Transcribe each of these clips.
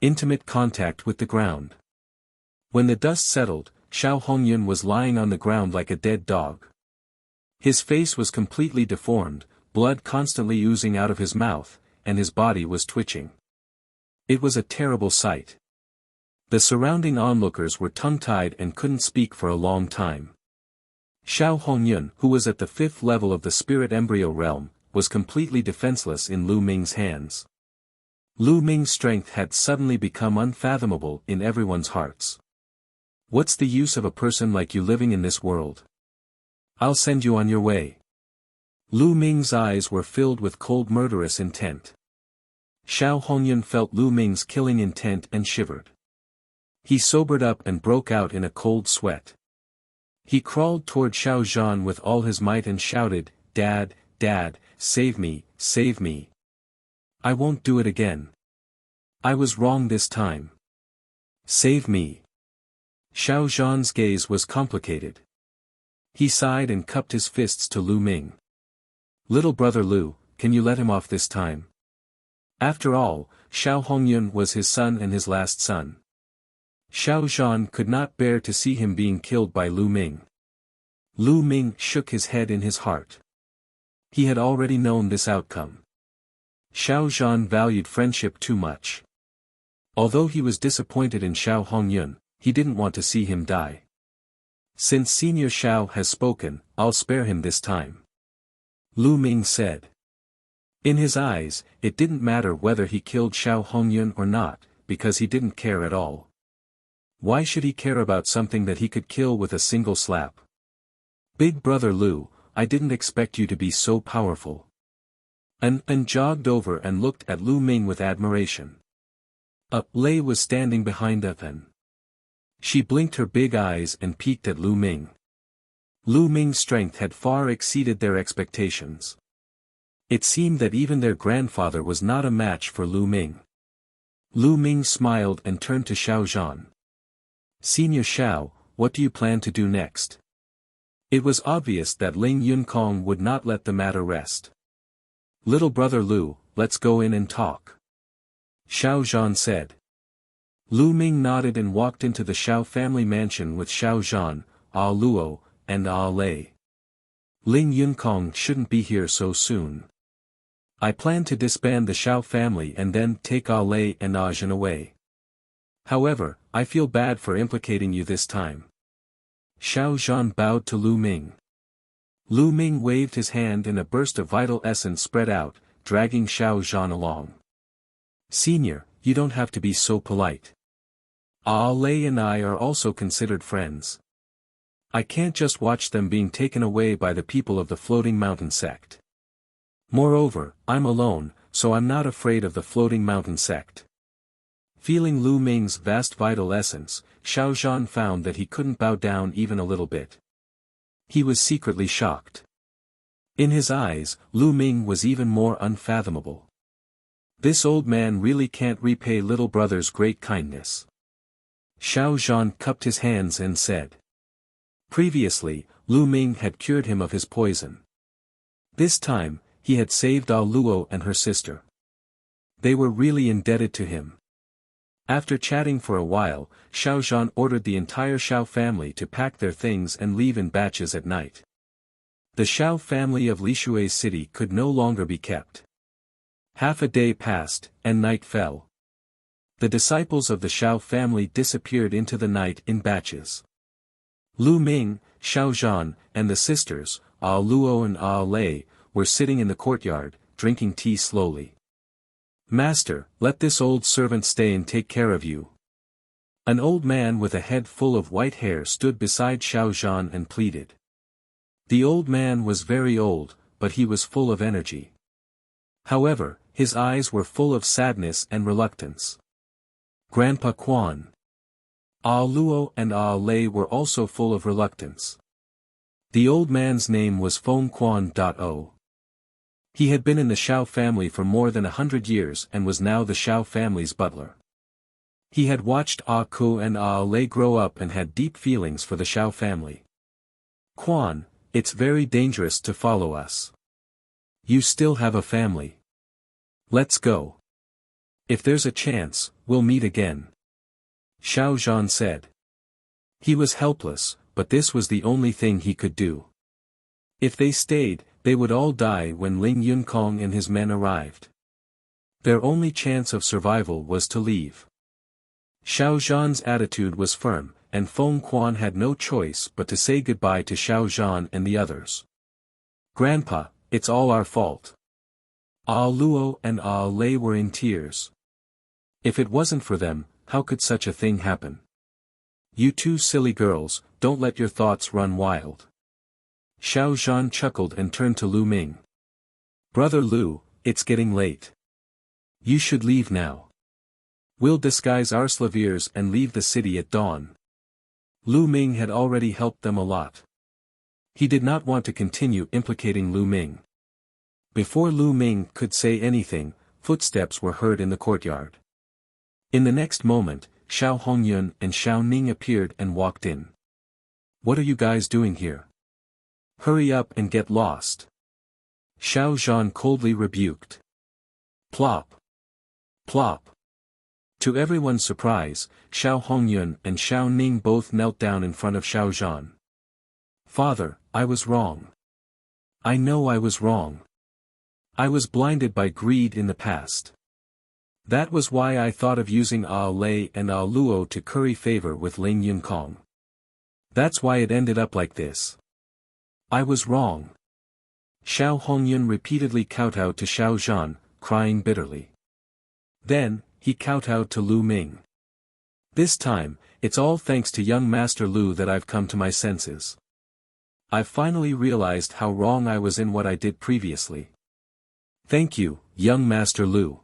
Intimate contact with the ground. When the dust settled, Xiao Hongyun was lying on the ground like a dead dog. His face was completely deformed, blood constantly oozing out of his mouth, and his body was twitching. It was a terrible sight. The surrounding onlookers were tongue-tied and couldn't speak for a long time. Xiao Hongyun, who was at the 5th level of the spirit embryo realm, was completely defenseless in Lu Ming's hands. Lu Ming's strength had suddenly become unfathomable in everyone's hearts. What's the use of a person like you living in this world? I'll send you on your way. Lu Ming's eyes were filled with cold murderous intent. Xiao Hongyun felt Lu Ming's killing intent and shivered. He sobered up and broke out in a cold sweat. He crawled toward Xiao Zhan with all his might and shouted, "Dad, Dad, save me, save me. I won't do it again. I was wrong this time. Save me." Xiao Zhan's gaze was complicated. He sighed and cupped his fists to Lu Ming. "Little brother Lu, can you let him off this time?" After all, Xiao Hongyun was his son and his last son. Xiao Zhan could not bear to see him being killed by Lu Ming. Lu Ming shook his head in his heart. He had already known this outcome. Xiao Zhan valued friendship too much. Although he was disappointed in Xiao Hongyun, he didn't want to see him die. "Since Senior Xiao has spoken, I'll spare him this time," Lu Ming said. In his eyes, it didn't matter whether he killed Xiao Hongyun or not, because he didn't care at all. Why should he care about something that he could kill with a single slap? "Big brother Lu, I didn't expect you to be so powerful." An jogged over and looked at Lu Ming with admiration. Lei was standing behind An. She blinked her big eyes and peeked at Lu Ming. Lu Ming's strength had far exceeded their expectations. It seemed that even their grandfather was not a match for Lu Ming. Lu Ming smiled and turned to Xiao Zhan. "Senior Xiao, what do you plan to do next?" It was obvious that Ling Yunkong would not let the matter rest. "Little brother Lu, let's go in and talk," Xiao Zhan said. Lu Ming nodded and walked into the Xiao family mansion with Xiao Zhan, Luo, and Lei. "Ling Yunkong shouldn't be here so soon. I plan to disband the Xiao family and then take Lei and Zhan away. However, I feel bad for implicating you this time." Xiao Zhan bowed to Lu Ming. Lu Ming waved his hand and a burst of vital essence spread out, dragging Xiao Zhan along. "Senior, you don't have to be so polite. Lei and I are also considered friends. I can't just watch them being taken away by the people of the Floating Mountain sect. Moreover, I'm alone, so I'm not afraid of the Floating Mountain sect." Feeling Lu Ming's vast vital essence, Xiao Zhan found that he couldn't bow down even a little bit. He was secretly shocked. In his eyes, Lu Ming was even more unfathomable. This old man really can't repay little brother's great kindness. Xiao Zhan cupped his hands and said. Previously, Lu Ming had cured him of his poison. This time, he had saved Luo and her sister. They were really indebted to him. After chatting for a while, Xiao Zhan ordered the entire Xiao family to pack their things and leave in batches at night. The Xiao family of Lishui's city could no longer be kept. Half a day passed, and night fell. The disciples of the Xiao family disappeared into the night in batches. Lu Ming, Xiao Zhan, and the sisters, Luo and Lei, were sitting in the courtyard, drinking tea slowly. "Master, let this old servant stay and take care of you." An old man with a head full of white hair stood beside Xiao Zhan and pleaded. The old man was very old, but he was full of energy. However, his eyes were full of sadness and reluctance. Grandpa Quan, Luo and Lei were also full of reluctance. The old man's name was Feng Quan. He had been in the Xiao family for more than 100 years and was now the Xiao family's butler. He had watched Ku and Lei grow up and had deep feelings for the Xiao family. "Quan, it's very dangerous to follow us. You still have a family. Let's go. If there's a chance, we'll meet again. Xiao Zhan said. He was helpless, but this was the only thing he could do. If they stayed, they would all die when Ling Yunkong and his men arrived. Their only chance of survival was to leave. Xiao Zhan's attitude was firm, and Feng Quan had no choice but to say goodbye to Xiao Zhan and the others. Grandpa, it's all our fault. Ah Luo and Ah Lei were in tears. If it wasn't for them, how could such a thing happen? You two silly girls, don't let your thoughts run wild. Xiao Zhan chuckled and turned to Lu Ming. Brother Lu, it's getting late. You should leave now. We'll disguise our slaviers and leave the city at dawn. Lu Ming had already helped them a lot. He did not want to continue implicating Lu Ming. Before Lu Ming could say anything, footsteps were heard in the courtyard. In the next moment, Xiao Hongyun and Xiao Ning appeared and walked in. What are you guys doing here? Hurry up and get lost. Xiao Zhan coldly rebuked. Plop. Plop. To everyone's surprise, Xiao Hongyun and Xiao Ning both knelt down in front of Xiao Zhan. Father, I was wrong. I know I was wrong. I was blinded by greed in the past. That was why I thought of using Ah Lei and Ah Luo to curry favor with Ling Yunkong. That's why it ended up like this. I was wrong. Xiao Hongyun repeatedly kowtowed to Xiao Zhan, crying bitterly. Then, he kowtowed to Lu Ming. This time, it's all thanks to young Master Lu that I've come to my senses. I've finally realized how wrong I was in what I did previously. Thank you, young Master Lu.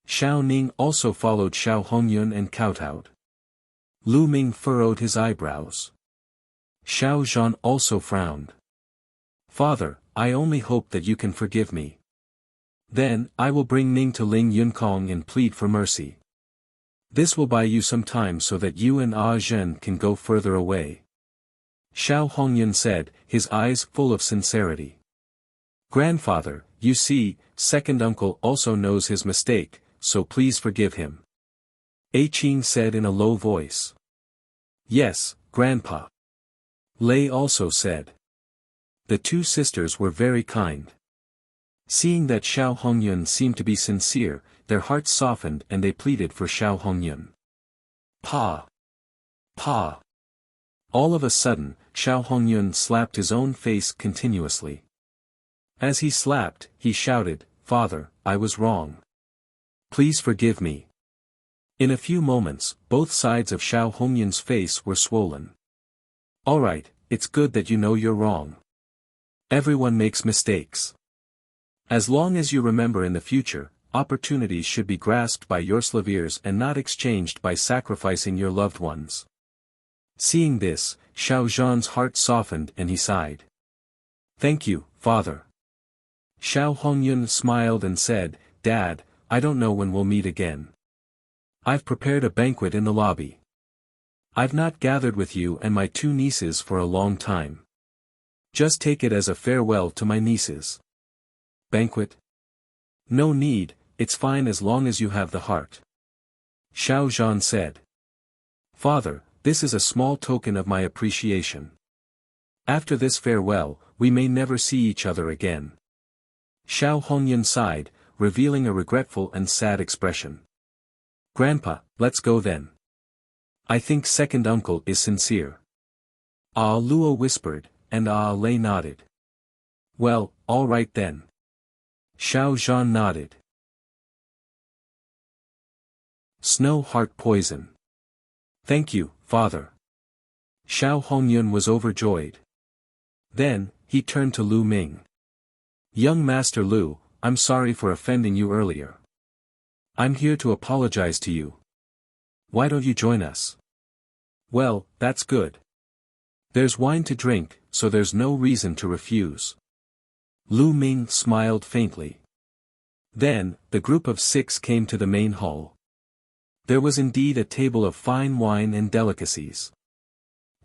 Xiao Ning also followed Xiao Hongyun and kowtowed. Lu Ming furrowed his eyebrows. Xiao Zhan also frowned. Father, I only hope that you can forgive me. Then, I will bring Ning to Ling Yunkong and plead for mercy. This will buy you some time so that you and Ah Zhen can go further away. Xiao Hongyun said, his eyes full of sincerity. Grandfather, you see, second uncle also knows his mistake, so please forgive him. Qing said in a low voice. Yes, Grandpa. Lei also said. The two sisters were very kind. Seeing that Xiao Hongyun seemed to be sincere, their hearts softened and they pleaded for Xiao Hongyun. Pa! Pa! All of a sudden, Xiao Hongyun slapped his own face continuously. As he slapped, he shouted, Father, I was wrong. Please forgive me. In a few moments, both sides of Xiao Hongyun's face were swollen. Alright, it's good that you know you're wrong. Everyone makes mistakes. As long as you remember in the future, opportunities should be grasped by your slaviers and not exchanged by sacrificing your loved ones. Seeing this, Xiao Zhan's heart softened and he sighed. Thank you, Father. Xiao Hongyun smiled and said, Dad, I don't know when we'll meet again. I've prepared a banquet in the lobby. I've not gathered with you and my two nieces for a long time. Just take it as a farewell to my nieces. Banquet? No need, it's fine as long as you have the heart. Xiao Zhan said. Father, this is a small token of my appreciation. After this farewell, we may never see each other again. Xiao Hongyun sighed, revealing a regretful and sad expression. Grandpa, let's go then. I think second uncle is sincere. Ah Luo whispered, and Ah Lei nodded. Well, all right then. Xiao Zhan nodded. Snow heart poison. Thank you, Father. Xiao Hongyun was overjoyed. Then, he turned to Lu Ming. Young Master Lu, I'm sorry for offending you earlier. I'm here to apologize to you. Why don't you join us? Well, that's good. There's wine to drink, so there's no reason to refuse. Lu Ming smiled faintly. Then, the group of 6 came to the main hall. There was indeed a table of fine wine and delicacies.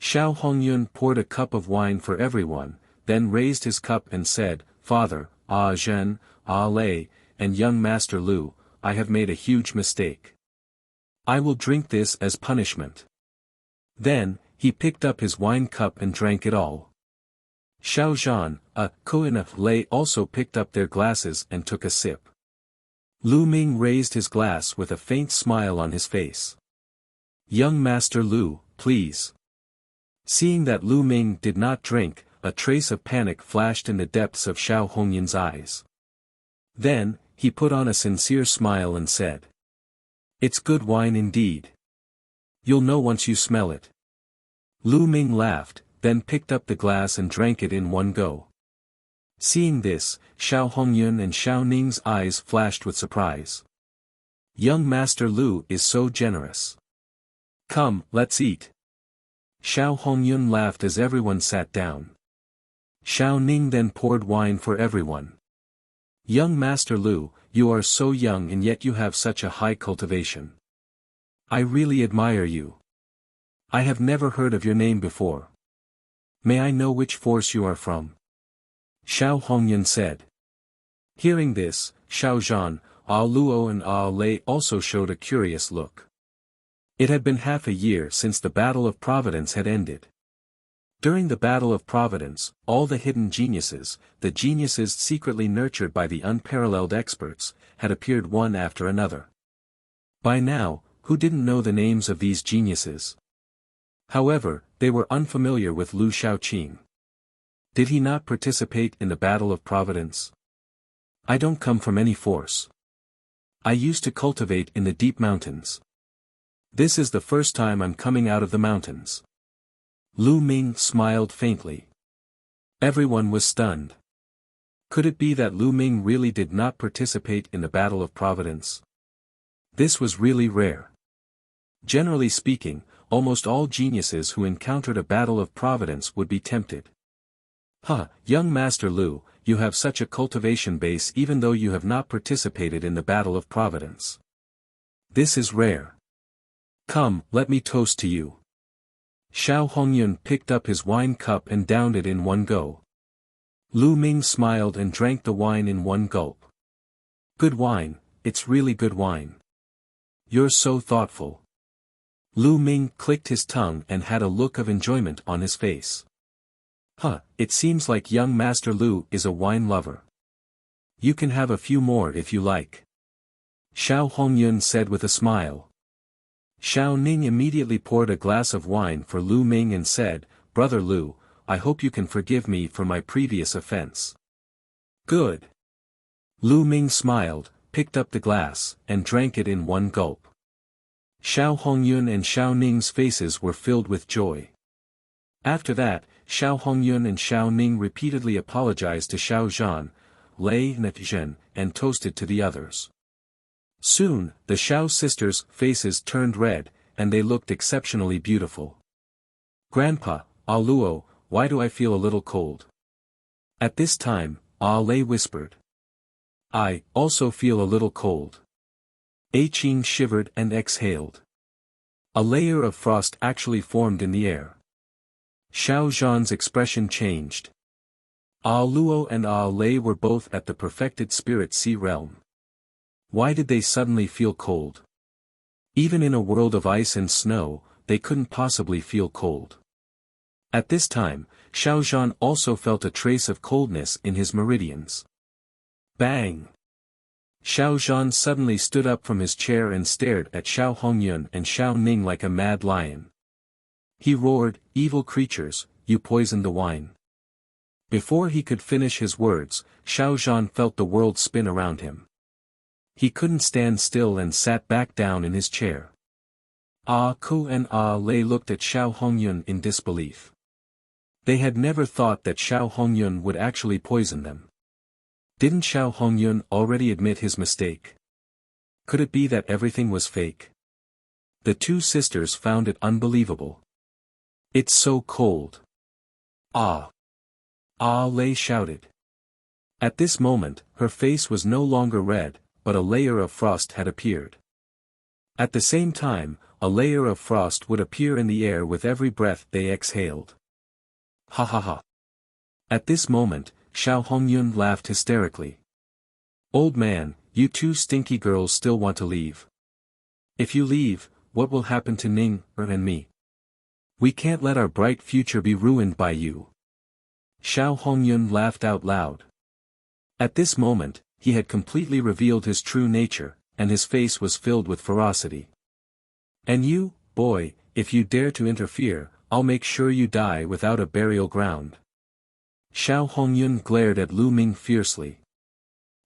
Xiao Hongyun poured a cup of wine for everyone, then raised his cup and said, Father, Ah Zhen, Ah Lei, and young Master Lu, I have made a huge mistake. I will drink this as punishment. Then, he picked up his wine cup and drank it all. Xiao Zhan, a Koina Lei also picked up their glasses and took a sip. Lu Ming raised his glass with a faint smile on his face. Young Master Lu, please. Seeing that Lu Ming did not drink, a trace of panic flashed in the depths of Xiao Hongyun's eyes. Then, he put on a sincere smile and said. It's good wine indeed. You'll know once you smell it. Lu Ming laughed, then picked up the glass and drank it in one go. Seeing this, Xiao Hongyun and Xiao Ning's eyes flashed with surprise. Young Master Lu is so generous. Come, let's eat. Xiao Hongyun laughed as everyone sat down. Xiao Ning then poured wine for everyone. Young Master Lu, you are so young and yet you have such a high cultivation. I really admire you. I have never heard of your name before. May I know which force you are from? Xiao Hongyun said. Hearing this, Xiao Zhan, A Luo and A Lei also showed a curious look. It had been half a year since the Battle of Providence had ended. During the Battle of Providence, all the hidden geniuses, the geniuses secretly nurtured by the unparalleled experts, had appeared one after another. By now, who didn't know the names of these geniuses? However, they were unfamiliar with Lu Shaoqing. Did he not participate in the Battle of Providence? I don't come from any force. I used to cultivate in the deep mountains. This is the first time I'm coming out of the mountains. Lu Ming smiled faintly. Everyone was stunned. Could it be that Lu Ming really did not participate in the Battle of Providence? This was really rare. Generally speaking, almost all geniuses who encountered a Battle of Providence would be tempted. Young Master Lu, you have such a cultivation base even though you have not participated in the Battle of Providence. This is rare. Come, let me toast to you. Xiao Hongyun picked up his wine cup and downed it in one go. Lu Ming smiled and drank the wine in one gulp. Good wine, it's really good wine. You're so thoughtful. Lu Ming clicked his tongue and had a look of enjoyment on his face. It seems like young Master Lu is a wine lover. You can have a few more if you like. Xiao Hongyun said with a smile. Xiao Ning immediately poured a glass of wine for Lu Ming and said, Brother Lu, I hope you can forgive me for my previous offense. Good. Lu Ming smiled, picked up the glass, and drank it in one gulp. Xiao Hongyun and Xiao Ning's faces were filled with joy. After that, Xiao Hongyun and Xiao Ning repeatedly apologized to Xiao Zhan, Lei Zhen, and toasted to the others. Soon, the Xiao sisters' faces turned red, and they looked exceptionally beautiful. Grandpa, A Luo, why do I feel a little cold? At this time, A Lei whispered. I also feel a little cold. A Qing shivered and exhaled. A layer of frost actually formed in the air. Xiao Zhan's expression changed. A Luo and A Lei were both at the perfected spirit sea realm. Why did they suddenly feel cold? Even in a world of ice and snow, they couldn't possibly feel cold. At this time, Xiao Zhan also felt a trace of coldness in his meridians. Bang! Xiao Zhan suddenly stood up from his chair and stared at Xiao Hongyun and Xiao Ning like a mad lion. He roared, Evil creatures, you poisoned the wine. Before he could finish his words, Xiao Zhan felt the world spin around him. He couldn't stand still and sat back down in his chair. Ah Ku and Ah Lei looked at Xiao Hongyun in disbelief. They had never thought that Xiao Hongyun would actually poison them. Didn't Xiao Hongyun already admit his mistake? Could it be that everything was fake? The two sisters found it unbelievable. It's so cold. Ah! Ah Lei shouted. At this moment, her face was no longer red, but a layer of frost had appeared. At the same time, a layer of frost would appear in the air with every breath they exhaled. Ha ha ha. At this moment, Xiao Hongyun laughed hysterically. Old man, you two stinky girls still want to leave. If you leave, what will happen to Ning and me? We can't let our bright future be ruined by you. Xiao Hongyun laughed out loud. At this moment, he had completely revealed his true nature, and his face was filled with ferocity. And you, boy, if you dare to interfere, I'll make sure you die without a burial ground. Xiao Hongyun glared at Lu Ming fiercely.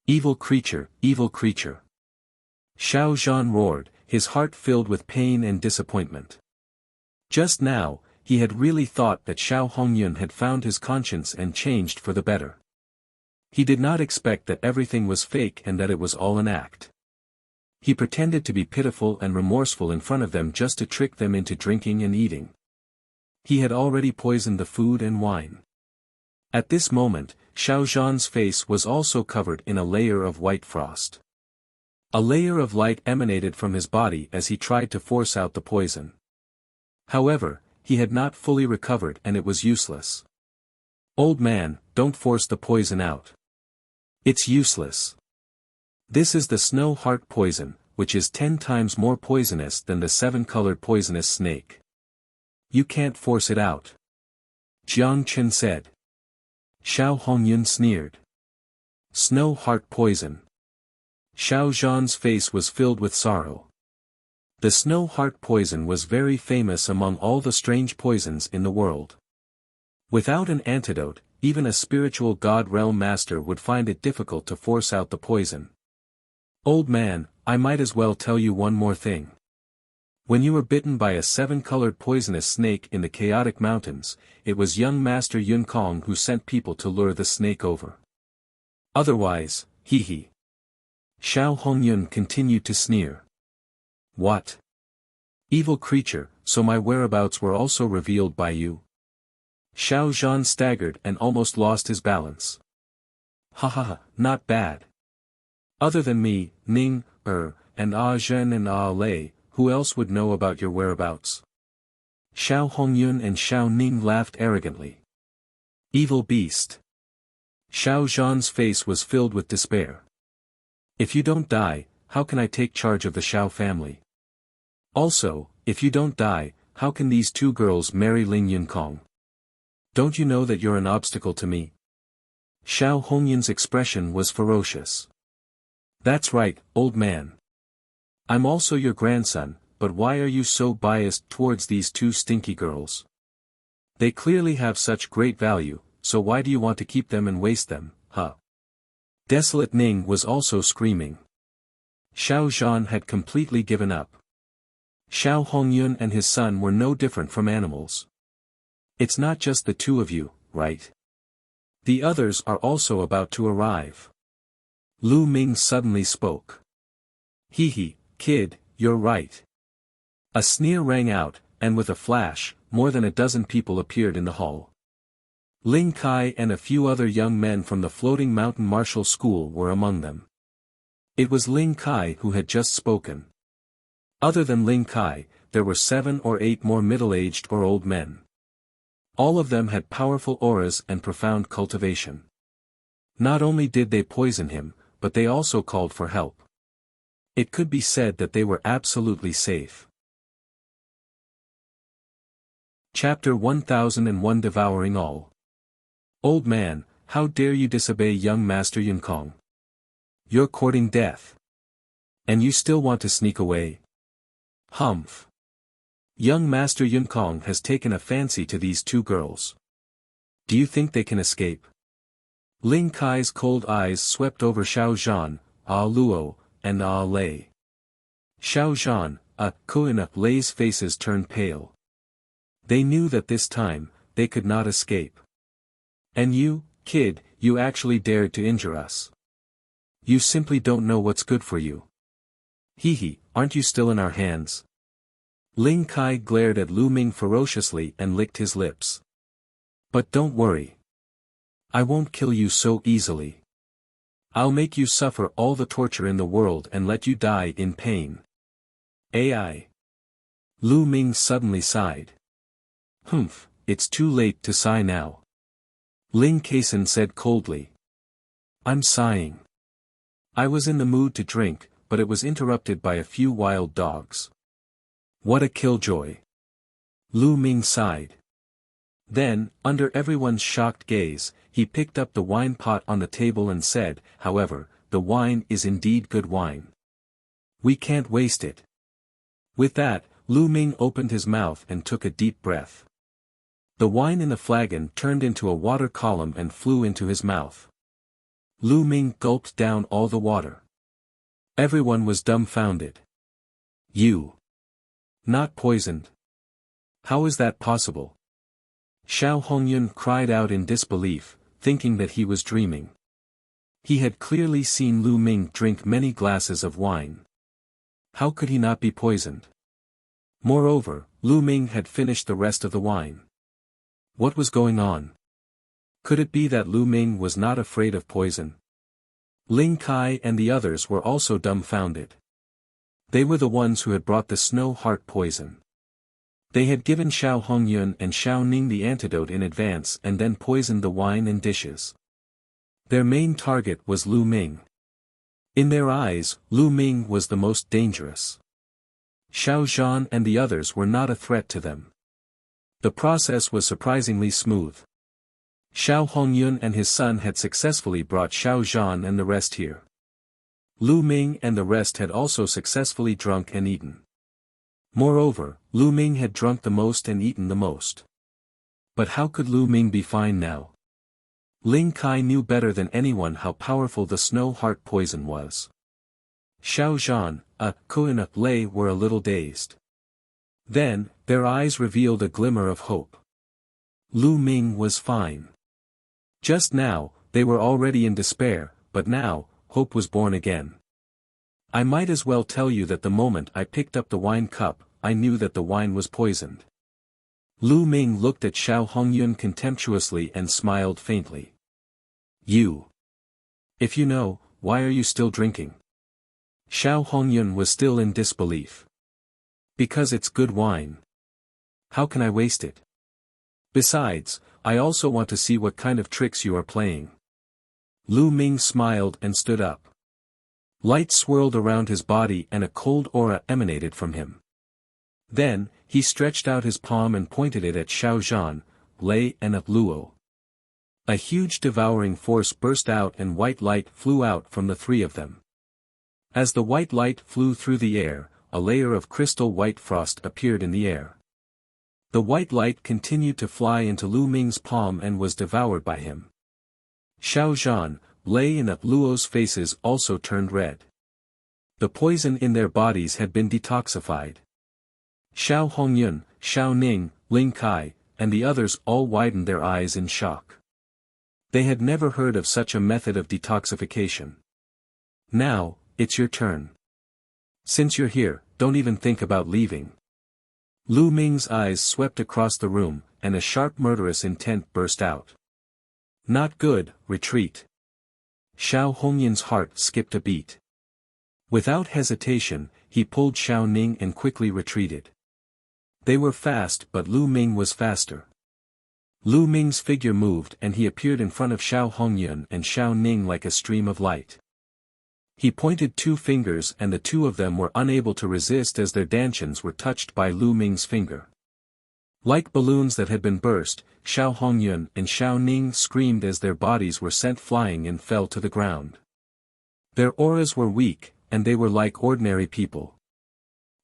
Evil creature, evil creature. Xiao Zhan roared, his heart filled with pain and disappointment. Just now, he had really thought that Xiao Hongyun had found his conscience and changed for the better. He did not expect that everything was fake and that it was all an act. He pretended to be pitiful and remorseful in front of them just to trick them into drinking and eating. He had already poisoned the food and wine. At this moment, Xiao Zhan's face was also covered in a layer of white frost. A layer of light emanated from his body as he tried to force out the poison. However, he had not fully recovered and it was useless. Old man, don't force the poison out. It's useless. This is the snow heart poison, which is 10 times more poisonous than the 7-colored poisonous snake. You can't force it out. Jiang Chen said. Xiao Hongyun sneered. Snow heart poison. Xiao Zhan's face was filled with sorrow. The snow heart poison was very famous among all the strange poisons in the world. Without an antidote, even a spiritual God realm master would find it difficult to force out the poison. Old man, I might as well tell you one more thing. When you were bitten by a 7-colored poisonous snake in the chaotic mountains, it was young Master Yun Kong who sent people to lure the snake over. Otherwise, hee. Xiao Hongyun continued to sneer. What? Evil creature, so my whereabouts were also revealed by you? Xiao Zhan staggered and almost lost his balance. Ha, not bad. Other than me, Ning, and Zhen and Lei, who else would know about your whereabouts? Xiao Hongyun and Xiao Ning laughed arrogantly. Evil beast. Xiao Zhan's face was filled with despair. If you don't die, how can I take charge of the Xiao family? Also, if you don't die, how can these 2 girls marry Ling Yunkong? Don't you know that you're an obstacle to me? Xiao Hongyun's expression was ferocious. That's right, old man. I'm also your grandson, but why are you so biased towards these 2 stinky girls? They clearly have such great value, so why do you want to keep them and waste them, huh? Desolate Ning was also screaming. Xiao Zhan had completely given up. Xiao Hongyun and his son were no different from animals. It's not just the 2 of you, right? The others are also about to arrive. Lu Ming suddenly spoke. Hee, kid, you're right. A sneer rang out, and with a flash, more than a dozen people appeared in the hall. Ling Kai and a few other young men from the floating mountain martial school were among them. It was Ling Kai who had just spoken. Other than Ling Kai, there were 7 or 8 more middle-aged or old men. All of them had powerful auras and profound cultivation. Not only did they poison him, but they also called for help. It could be said that they were absolutely safe. Chapter 1001 Devouring All. Old man, how dare you disobey young Master Yunkong? You're courting death. And you still want to sneak away? Humph. Young Master Yunkong has taken a fancy to these 2 girls. Do you think they can escape? Ling Kai's cold eyes swept over Xiao Zhan, Luo, and Lei. Xiao Zhan, Ku and Lei's faces turned pale. They knew that this time, they could not escape. And you, kid, you actually dared to injure us. You simply don't know what's good for you. Hee, aren't you still in our hands? Ling Kai glared at Lu Ming ferociously and licked his lips. But don't worry. I won't kill you so easily. I'll make you suffer all the torture in the world and let you die in pain. AI. Lu Ming suddenly sighed. Humph, it's too late to sigh now. Ling Kaisan said coldly. I'm sighing. I was in the mood to drink, but it was interrupted by a few wild dogs. What a killjoy! Lu Ming sighed. Then, under everyone's shocked gaze, he picked up the wine pot on the table and said, "However, the wine is indeed good wine. We can't waste it." With that, Lu Ming opened his mouth and took a deep breath. The wine in the flagon turned into a water column and flew into his mouth. Lu Ming gulped down all the water. Everyone was dumbfounded. "You. Not poisoned? How is that possible?" Xiao Hongyun cried out in disbelief, thinking that he was dreaming. He had clearly seen Lu Ming drink many glasses of wine. How could he not be poisoned? Moreover, Lu Ming had finished the rest of the wine. What was going on? Could it be that Lu Ming was not afraid of poison? Ling Kai and the others were also dumbfounded. They were the ones who had brought the snow heart poison. They had given Xiao Hongyun and Xiao Ning the antidote in advance and then poisoned the wine and dishes. Their main target was Lu Ming. In their eyes, Lu Ming was the most dangerous. Xiao Zhan and the others were not a threat to them. The process was surprisingly smooth. Xiao Hongyun and his son had successfully brought Xiao Zhan and the rest here. Lu Ming and the rest had also successfully drunk and eaten. Moreover, Lu Ming had drunk the most and eaten the most. But how could Lu Ming be fine now? Ling Kai knew better than anyone how powerful the snow heart poison was. Xiao Zhan, Ko and Lei were a little dazed. Then, their eyes revealed a glimmer of hope. Lu Ming was fine. Just now, they were already in despair, but now, hope was born again. I might as well tell you that the moment I picked up the wine cup, I knew that the wine was poisoned. Lu Ming looked at Xiao Hongyun contemptuously and smiled faintly. You. If you know, why are you still drinking? Xiao Hongyun was still in disbelief. Because it's good wine. How can I waste it? Besides, I also want to see what kind of tricks you are playing. Lu Ming smiled and stood up. Light swirled around his body and a cold aura emanated from him. Then, he stretched out his palm and pointed it at Xiao Zhan, Lei and Luo. A huge devouring force burst out and white light flew out from the three of them. As the white light flew through the air, a layer of crystal white frost appeared in the air. The white light continued to fly into Lu Ming's palm and was devoured by him. Xiao Zhan, Lei and Luo's faces also turned red. The poison in their bodies had been detoxified. Xiao Hongyun, Xiao Ning, Ling Kai, and the others all widened their eyes in shock. They had never heard of such a method of detoxification. Now, it's your turn. Since you're here, don't even think about leaving. Lu Ming's eyes swept across the room, and a sharp murderous intent burst out. Not good, retreat. Xiao Hongyun's heart skipped a beat. Without hesitation, he pulled Xiao Ning and quickly retreated. They were fast but Lu Ming was faster. Lu Ming's figure moved and he appeared in front of Xiao Hongyun and Xiao Ning like a stream of light. He pointed two fingers and the two of them were unable to resist as their dantians were touched by Lu Ming's finger. Like balloons that had been burst, Xiao Hongyun and Xiao Ning screamed as their bodies were sent flying and fell to the ground. Their auras were weak, and they were like ordinary people.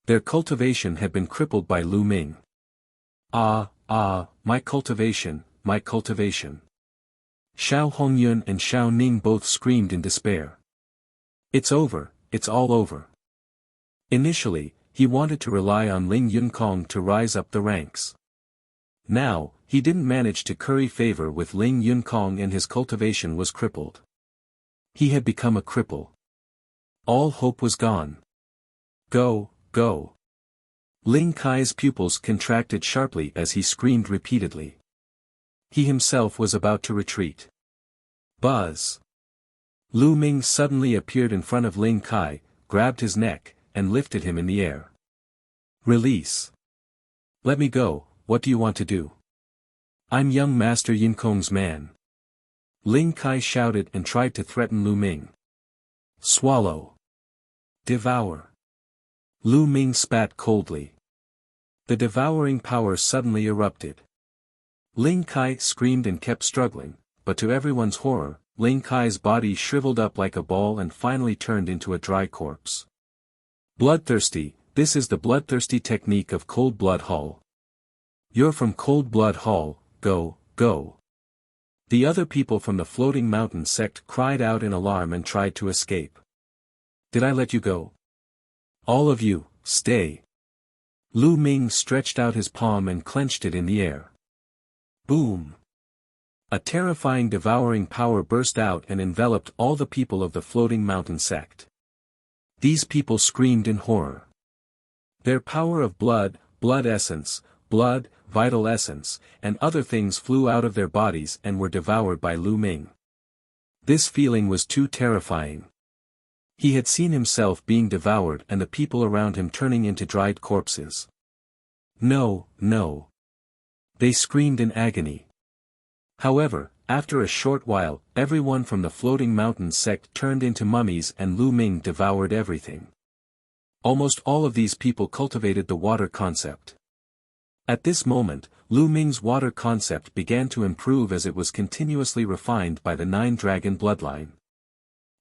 Their cultivation had been crippled by Lu Ming. My cultivation, my cultivation. Xiao Hongyun and Xiao Ning both screamed in despair. It's over, it's all over. Initially, he wanted to rely on Ling Yunkong to rise up the ranks. Now, he didn't manage to curry favor with Ling Yunkong and his cultivation was crippled. He had become a cripple. All hope was gone. Go, go. Ling Kai's pupils contracted sharply as he screamed repeatedly. He himself was about to retreat. Buzz. Lu Ming suddenly appeared in front of Ling Kai, grabbed his neck, and lifted him in the air. Release. Let me go, what do you want to do? I'm young Master Yunkong's man. Ling Kai shouted and tried to threaten Lu Ming. Swallow. Devour. Lu Ming spat coldly. The devouring power suddenly erupted. Ling Kai screamed and kept struggling, but to everyone's horror, Ling Kai's body shriveled up like a ball and finally turned into a dry corpse. Bloodthirsty, this is the bloodthirsty technique of Cold Blood Hall. You're from Cold Blood Hall, go, go. The other people from the Floating Mountain sect cried out in alarm and tried to escape. Did I let you go? All of you, stay. Lu Ming stretched out his palm and clenched it in the air. Boom! A terrifying devouring power burst out and enveloped all the people of the Floating Mountain sect. These people screamed in horror. Their power of blood, blood essence, blood, vital essence, and other things flew out of their bodies and were devoured by Lu Ming. This feeling was too terrifying. He had seen himself being devoured and the people around him turning into dried corpses. No, no. They screamed in agony. However, after a short while, everyone from the Floating Mountain sect turned into mummies and Lu Ming devoured everything. Almost all of these people cultivated the water concept. At this moment, Lu Ming's water concept began to improve as it was continuously refined by the Nine-Dragon bloodline.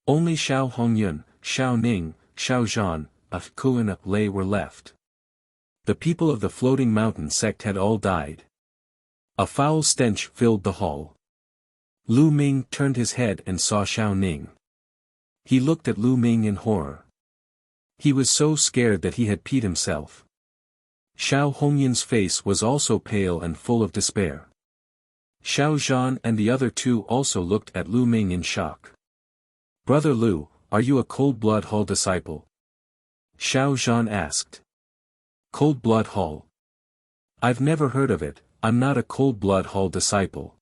Only Xiao Hongyun, Xiao Ning, Xiao Zhan, Ku and Lei were left. The people of the Floating Mountain sect had all died. A foul stench filled the hall. Lu Ming turned his head and saw Xiao Ning. He looked at Lu Ming in horror. He was so scared that he had peed himself. Xiao Hongyun's face was also pale and full of despair. Xiao Zhan and the other two also looked at Lu Ming in shock. Brother Lu, are you a Cold Blood Hall disciple? Xiao Zhan asked. Cold Blood Hall? I've never heard of it, I'm not a Cold Blood Hall disciple.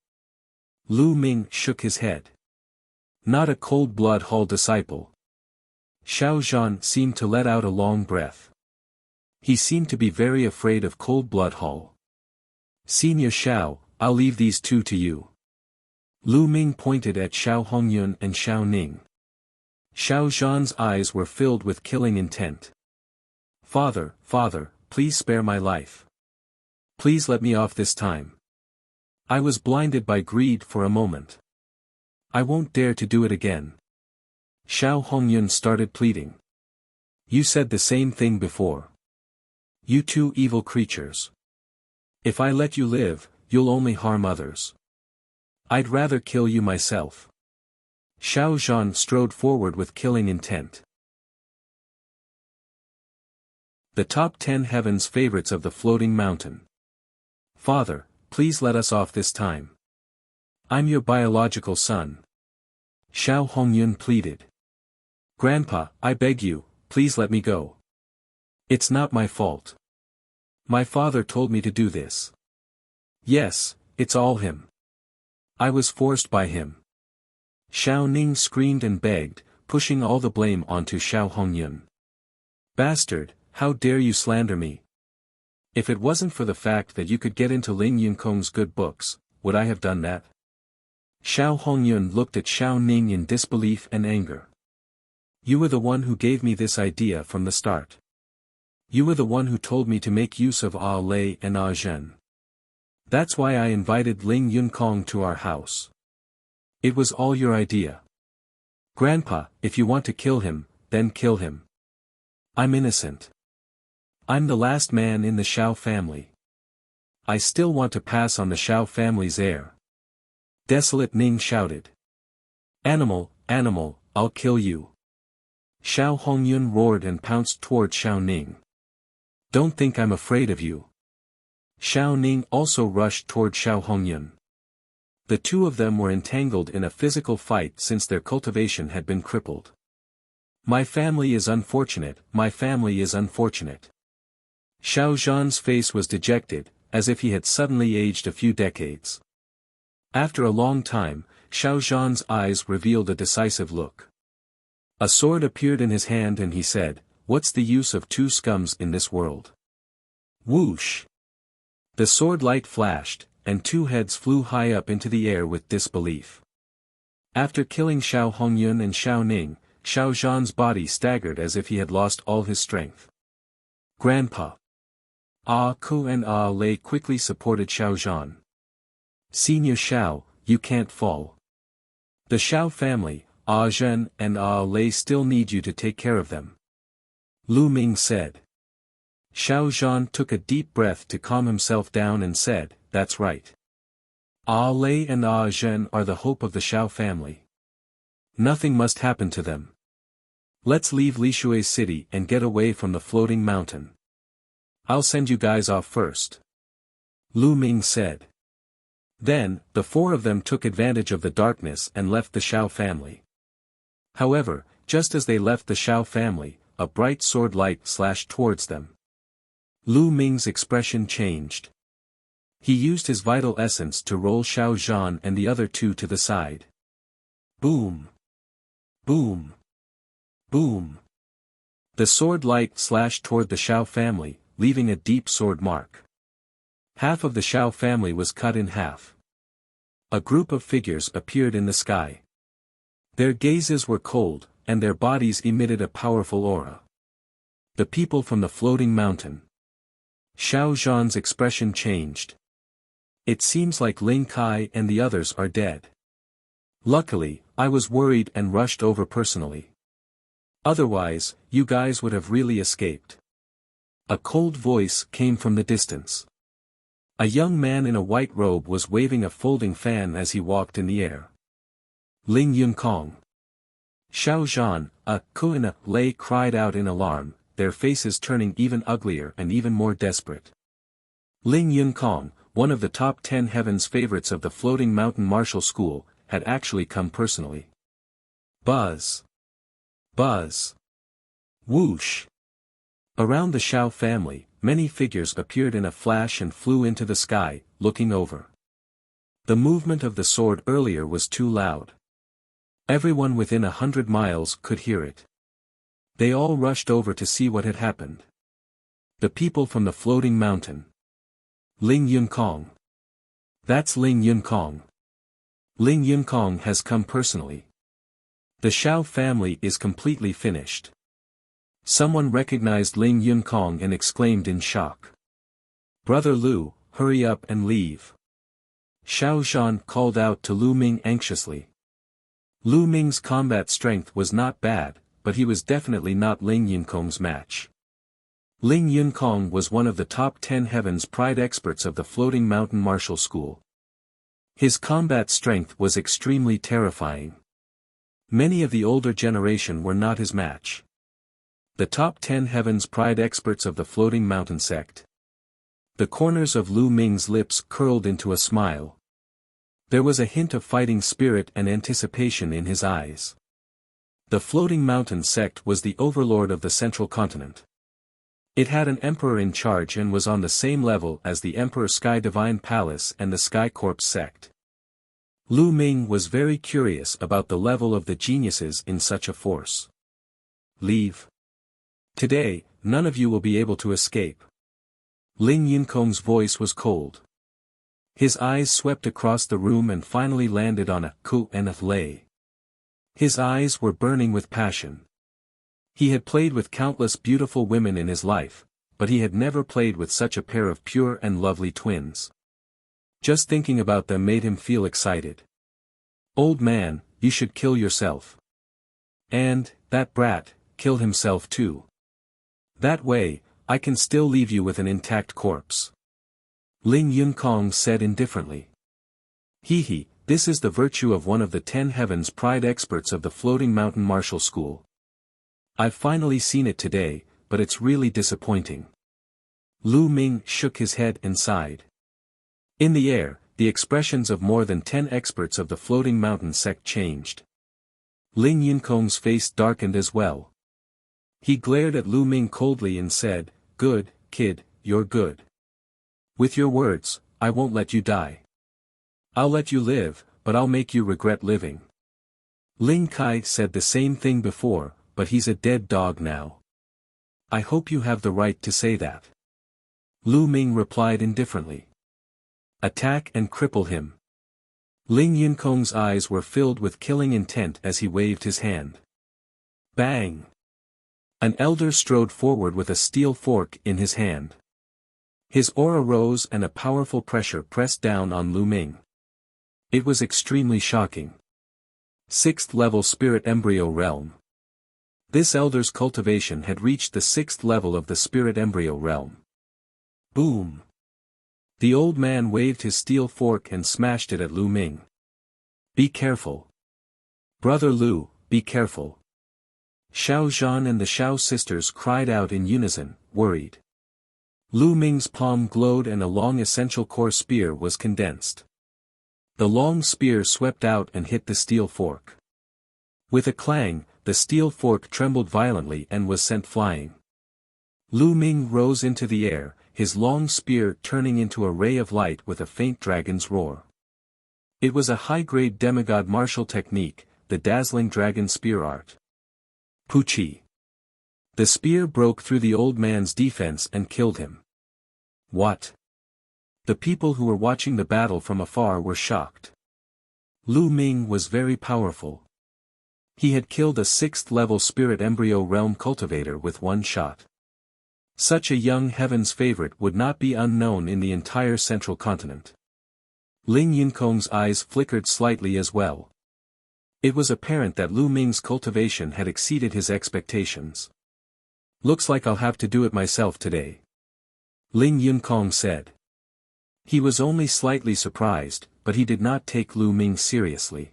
Lu Ming shook his head. Not a Cold Blood Hall disciple. Xiao Zhan seemed to let out a long breath. He seemed to be very afraid of Cold Blood Hall. Senior Xiao, I'll leave these two to you. Lu Ming pointed at Xiao Hongyun and Xiao Ning. Xiao Zhan's eyes were filled with killing intent. Father, father, please spare my life. Please let me off this time. I was blinded by greed for a moment. I won't dare to do it again. Xiao Hongyun started pleading. You said the same thing before. You two evil creatures. If I let you live, you'll only harm others. I'd rather kill you myself. Xiao Zhan strode forward with killing intent. The top 10 heavens favorites of the Floating Mountain. Father, please let us off this time. I'm your biological son. Xiao Hongyun pleaded. Grandpa, I beg you, please let me go. It's not my fault. My father told me to do this. Yes, it's all him. I was forced by him. Xiao Ning screamed and begged, pushing all the blame onto Xiao Hongyun. Bastard, how dare you slander me? If it wasn't for the fact that you could get into Ling Yunkong's good books, would I have done that? Xiao Hongyun looked at Xiao Ning in disbelief and anger. You were the one who gave me this idea from the start. You were the one who told me to make use of Ah Lei and Ah Zhen. That's why I invited Ling Yunkong to our house. It was all your idea. Grandpa, if you want to kill him, then kill him. I'm innocent. I'm the last man in the Xiao family. I still want to pass on the Xiao family's heir. Desolate Ning shouted. Animal, animal, I'll kill you. Xiao Hongyun roared and pounced toward Xiao Ning. Don't think I'm afraid of you. Xiao Ning also rushed toward Xiao Hongyun. The two of them were entangled in a physical fight since their cultivation had been crippled. My family is unfortunate, my family is unfortunate. Xiao Zhan's face was dejected, as if he had suddenly aged a few decades. After a long time, Xiao Zhan's eyes revealed a decisive look. A sword appeared in his hand and he said, "What's the use of two scums in this world?" Whoosh! The sword light flashed, and two heads flew high up into the air with disbelief. After killing Xiao Hongyun and Xiao Ning, Xiao Zhan's body staggered as if he had lost all his strength. Grandpa! Ah Ku and Ah Lei quickly supported Xiao Zhan. Senior Xiao, you can't fall. The Xiao family, Ah Zhen and Ah Lei still need you to take care of them. Lu Ming said. Xiao Zhan took a deep breath to calm himself down and said, that's right. Ah Lei and Ah Zhen are the hope of the Xiao family. Nothing must happen to them. Let's leave Lishui's city and get away from the floating mountain. I'll send you guys off first. Lu Ming said. Then, the four of them took advantage of the darkness and left the Xiao family. However, just as they left the Xiao family, a bright sword light slashed towards them. Lu Ming's expression changed. He used his vital essence to roll Xiao Zhan and the other two to the side. Boom! Boom! Boom! The sword light slashed toward the Xiao family, leaving a deep sword mark. Half of the Xiao family was cut in half. A group of figures appeared in the sky. Their gazes were cold, and their bodies emitted a powerful aura. The people from the floating mountain. Xiao Zhan's expression changed. It seems like Ling Kai and the others are dead. Luckily, I was worried and rushed over personally. Otherwise, you guys would have really escaped. A cold voice came from the distance. A young man in a white robe was waving a folding fan as he walked in the air. Ling Yunkong. Xiao Zhan, Ku and Lei cried out in alarm, their faces turning even uglier and even more desperate. Ling Yunkong, one of the top 10 heavens favorites of the Floating Mountain Martial School, had actually come personally. Buzz! Buzz! Whoosh! Around the Xiao family, many figures appeared in a flash and flew into the sky, looking over. The movement of the sword earlier was too loud. Everyone within 100 miles could hear it. They all rushed over to see what had happened. The people from the floating mountain. Ling Yunkong. That's Ling Yunkong. Ling Yunkong has come personally. The Xiao family is completely finished. Someone recognized Ling Yunkong and exclaimed in shock. Brother Lu, hurry up and leave. Xiao Zhan called out to Lu Ming anxiously. Lu Ming's combat strength was not bad, but he was definitely not Ling Yunkong's match. Ling Yunkong was one of the top 10 heavens pride experts of the Floating Mountain Martial School. His combat strength was extremely terrifying. Many of the older generation were not his match. The top 10 heavens pride experts of the Floating Mountain sect. The corners of Lu Ming's lips curled into a smile. There was a hint of fighting spirit and anticipation in his eyes. The Floating Mountain sect was the overlord of the central continent. It had an emperor in charge and was on the same level as the Emperor Sky Divine Palace and the Sky Corps sect. Lu Ming was very curious about the level of the geniuses in such a force. Leave. Today, none of you will be able to escape. Ling Yunkong's voice was cold. His eyes swept across the room and finally landed on Ku and Lei. His eyes were burning with passion. He had played with countless beautiful women in his life, but he had never played with such a pair of pure and lovely twins. Just thinking about them made him feel excited. Old man, you should kill yourself. And, that brat, kill himself too. That way, I can still leave you with an intact corpse. Ling Yunkong said indifferently. Hee, this is the virtue of one of the 10 heavens pride experts of the Floating Mountain Martial School. I've finally seen it today, but it's really disappointing. Lu Ming shook his head and sighed. In the air, the expressions of more than 10 experts of the Floating Mountain sect changed. Ling Yunkong's face darkened as well. He glared at Lu Ming coldly and said, "Good, kid, you're good. With your words, I won't let you die. I'll let you live, but I'll make you regret living." Ling Kai said the same thing before, but he's a dead dog now. I hope you have the right to say that. Lu Ming replied indifferently. Attack and cripple him. Ling Yunkong's eyes were filled with killing intent as he waved his hand. Bang! An elder strode forward with a steel fork in his hand. His aura rose and a powerful pressure pressed down on Lu Ming. It was extremely shocking. 6th level Spirit Embryo Realm. This elder's cultivation had reached the 6th level of the Spirit Embryo Realm. Boom! The old man waved his steel fork and smashed it at Lu Ming. Be careful. Brother Lu, be careful. Xiao Zhan and the Xiao sisters cried out in unison, worried. Lu Ming's palm glowed and a long essential core spear was condensed. The long spear swept out and hit the steel fork. With a clang, the steel fork trembled violently and was sent flying. Lu Ming rose into the air, his long spear turning into a ray of light with a faint dragon's roar. It was a high-grade demigod martial technique, the dazzling dragon spear art. Puchi. The spear broke through the old man's defense and killed him. What? The people who were watching the battle from afar were shocked. Lu Ming was very powerful. He had killed a 6th-level Spirit Embryo Realm cultivator with one shot. Such a young heaven's favorite would not be unknown in the entire central continent. Ling Yunkong's eyes flickered slightly as well. It was apparent that Lu Ming's cultivation had exceeded his expectations. Looks like I'll have to do it myself today. Ling Yunkong said. He was only slightly surprised, but he did not take Lu Ming seriously.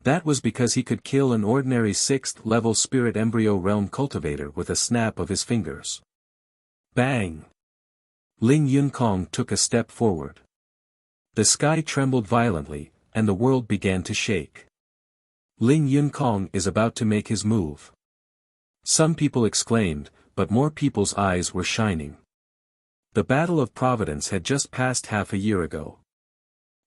That was because he could kill an ordinary 6th-level Spirit Embryo Realm cultivator with a snap of his fingers. Bang! Ling Yunkong took a step forward. The sky trembled violently, and the world began to shake. Ling Yunkong is about to make his move. Some people exclaimed, but more people's eyes were shining. The Battle of Providence had just passed half a year ago.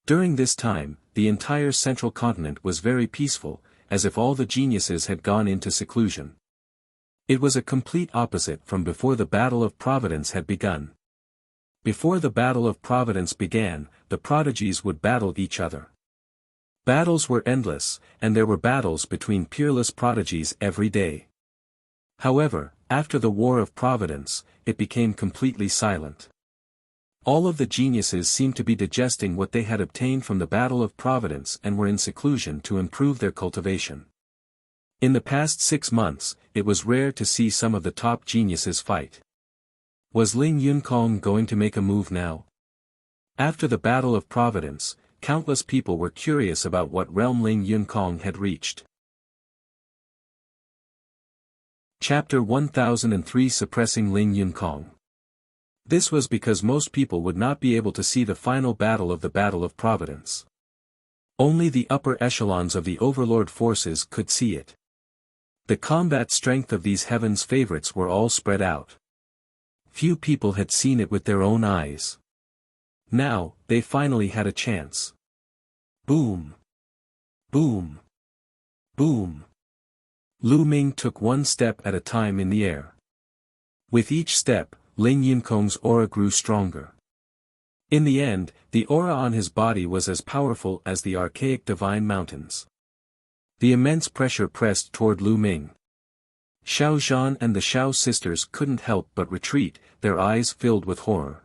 During this time, the entire central continent was very peaceful, as if all the geniuses had gone into seclusion. It was a complete opposite from before the Battle of Providence had begun. Before the Battle of Providence began, the prodigies would battle each other. Battles were endless, and there were battles between peerless prodigies every day. However, after the War of Providence, it became completely silent. All of the geniuses seemed to be digesting what they had obtained from the Battle of Providence and were in seclusion to improve their cultivation. In the past 6 months, it was rare to see some of the top geniuses fight. Was Ling Yunkong going to make a move now? After the Battle of Providence, countless people were curious about what realm Ling Yunkong had reached. Chapter 1003 Suppressing Ling Yunkong. This was because most people would not be able to see the final battle of the Battle of Providence. Only the upper echelons of the Overlord forces could see it. The combat strength of these heaven's favorites were all spread out. Few people had seen it with their own eyes. Now, they finally had a chance. Boom! Boom! Boom! Lu Ming took one step at a time in the air. With each step, Ling Yunkong's aura grew stronger. In the end, the aura on his body was as powerful as the archaic divine mountains. The immense pressure pressed toward Lu Ming. Xiao Zhan and the Xiao sisters couldn't help but retreat, their eyes filled with horror.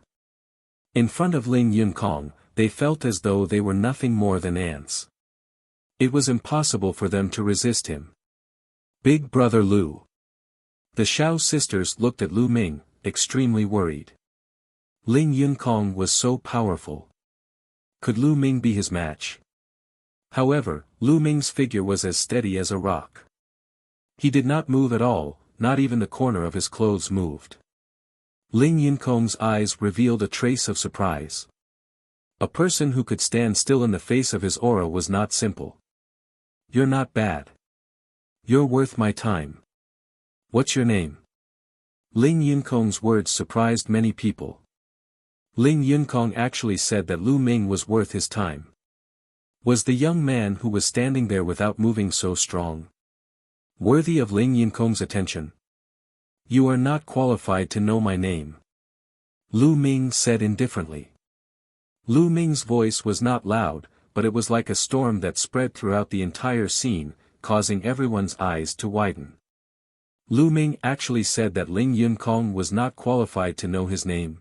In front of Ling Yunkong, they felt as though they were nothing more than ants. It was impossible for them to resist him. Big Brother Lu. The Xiao sisters looked at Lu Ming, extremely worried. Ling Yunkong was so powerful. Could Lu Ming be his match? However, Lu Ming's figure was as steady as a rock. He did not move at all, not even the corner of his clothes moved. Ling Yunkong's eyes revealed a trace of surprise. A person who could stand still in the face of his aura was not simple. You're not bad. You're worth my time. What's your name? Ling Yunkong's words surprised many people. Ling Yunkong actually said that Lu Ming was worth his time. Was the young man who was standing there without moving so strong worthy of Ling Yunkong's attention? You are not qualified to know my name. Lu Ming said indifferently. Lu Ming's voice was not loud, but it was like a storm that spread throughout the entire scene, causing everyone's eyes to widen. Lu Ming actually said that Ling Yunkong was not qualified to know his name.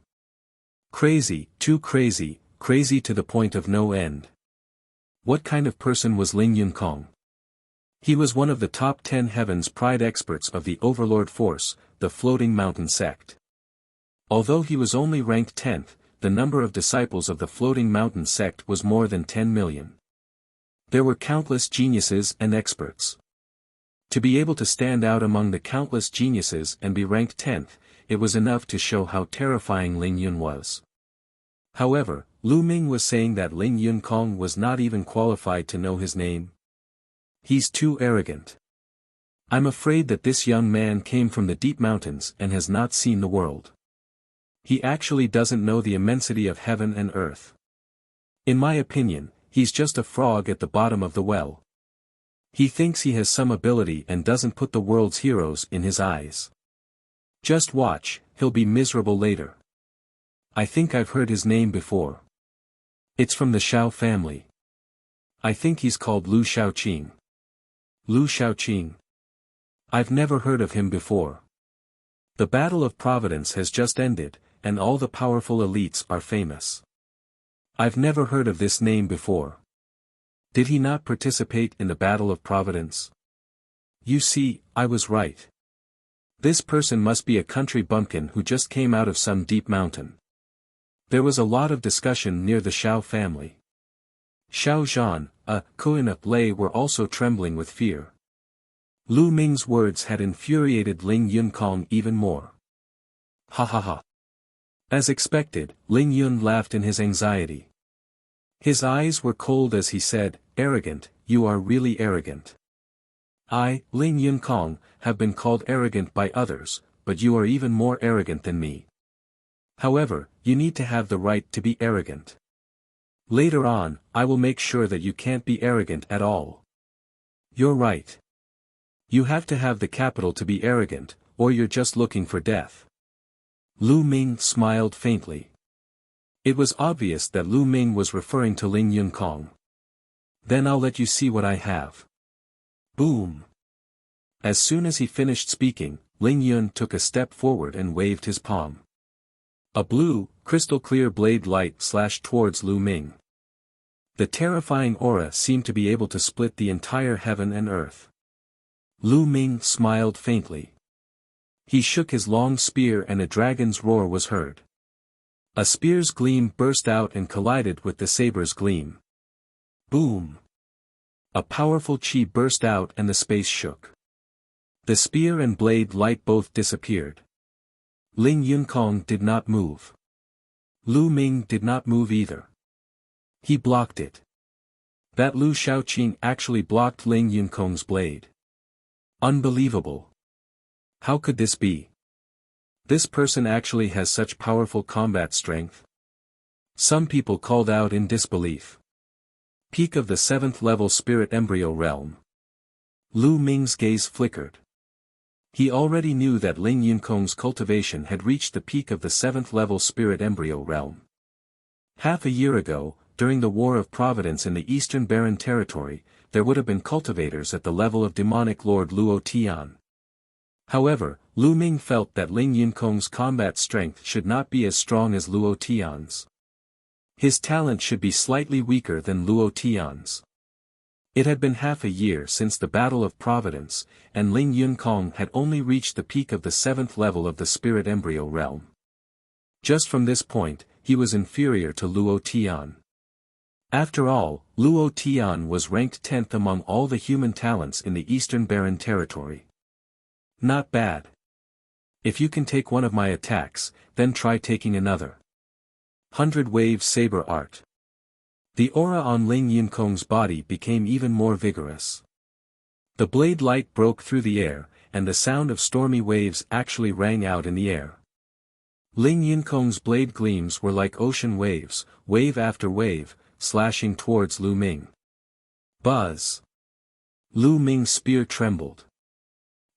Crazy, too crazy, crazy to the point of no end. What kind of person was Ling Yunkong? He was one of the top 10 Heaven's Pride experts of the Overlord Force, the Floating Mountain sect. Although he was only ranked 10th, the number of disciples of the Floating Mountain sect was more than 10 million. There were countless geniuses and experts. To be able to stand out among the countless geniuses and be ranked 10th, it was enough to show how terrifying Ling Yun was. However, Lu Ming was saying that Ling Yunkong was not even qualified to know his name. He's too arrogant. I'm afraid that this young man came from the deep mountains and has not seen the world. He actually doesn't know the immensity of heaven and earth. In my opinion, he's just a frog at the bottom of the well. He thinks he has some ability and doesn't put the world's heroes in his eyes. Just watch, he'll be miserable later. I think I've heard his name before. It's from the Xiao family. I think he's called Lu Shaoqing. Lu Shaoqing. I've never heard of him before. The Battle of Providence has just ended, and all the powerful elites are famous. I've never heard of this name before. Did he not participate in the Battle of Providence? You see, I was right. This person must be a country bumpkin who just came out of some deep mountain. There was a lot of discussion near the Xiao family. Xiao Zhan, Ku and Lei were also trembling with fear. Lu Ming's words had infuriated Ling Yunkong even more. Ha ha ha. As expected, Ling Yun laughed in his anxiety. His eyes were cold as he said, "Arrogant, you are really arrogant. I, Ling Yunkong, have been called arrogant by others, but you are even more arrogant than me. However, you need to have the right to be arrogant. Later on, I will make sure that you can't be arrogant at all. You're right. You have to have the capital to be arrogant, or you're just looking for death." Lu Ming smiled faintly. It was obvious that Lu Ming was referring to Ling Yunkong. Then I'll let you see what I have. Boom. As soon as he finished speaking, Ling Yun took a step forward and waved his palm. A blue, crystal-clear blade light slashed towards Lu Ming. The terrifying aura seemed to be able to split the entire heaven and earth. Lu Ming smiled faintly. He shook his long spear and a dragon's roar was heard. A spear's gleam burst out and collided with the saber's gleam. Boom! A powerful chi burst out and the space shook. The spear and blade light both disappeared. Ling Yunkong did not move. Lu Ming did not move either. He blocked it. That Lu Shaoqing actually blocked Ling Yunkong's blade. Unbelievable. How could this be? This person actually has such powerful combat strength. Some people called out in disbelief. Peak of the 7th level spirit embryo realm. Lu Ming's gaze flickered. He already knew that Ling Yunkong's cultivation had reached the peak of the 7th level spirit embryo realm. Half a year ago, during the War of Providence in the Eastern Barren Territory, there would have been cultivators at the level of demonic lord Luo Tian. Luo. Lu Ming felt that Ling Yunkong's combat strength should not be as strong as Luo Tian's. His talent should be slightly weaker than Luo Tian's. It had been half a year since the Battle of Providence, and Ling Yunkong had only reached the peak of the 7th level of the spirit embryo realm. Just from this point, he was inferior to Luo Tian. After all, Luo Tian was ranked 10th among all the human talents in the Eastern Barren Territory. Not bad. If you can take one of my attacks, then try taking another. 100-wave saber art. The aura on Ling Yunkong's body became even more vigorous. The blade light broke through the air, and the sound of stormy waves actually rang out in the air. Ling Yunkong's blade gleams were like ocean waves, wave after wave, slashing towards Lu Ming. Buzz! Lu Ming's spear trembled.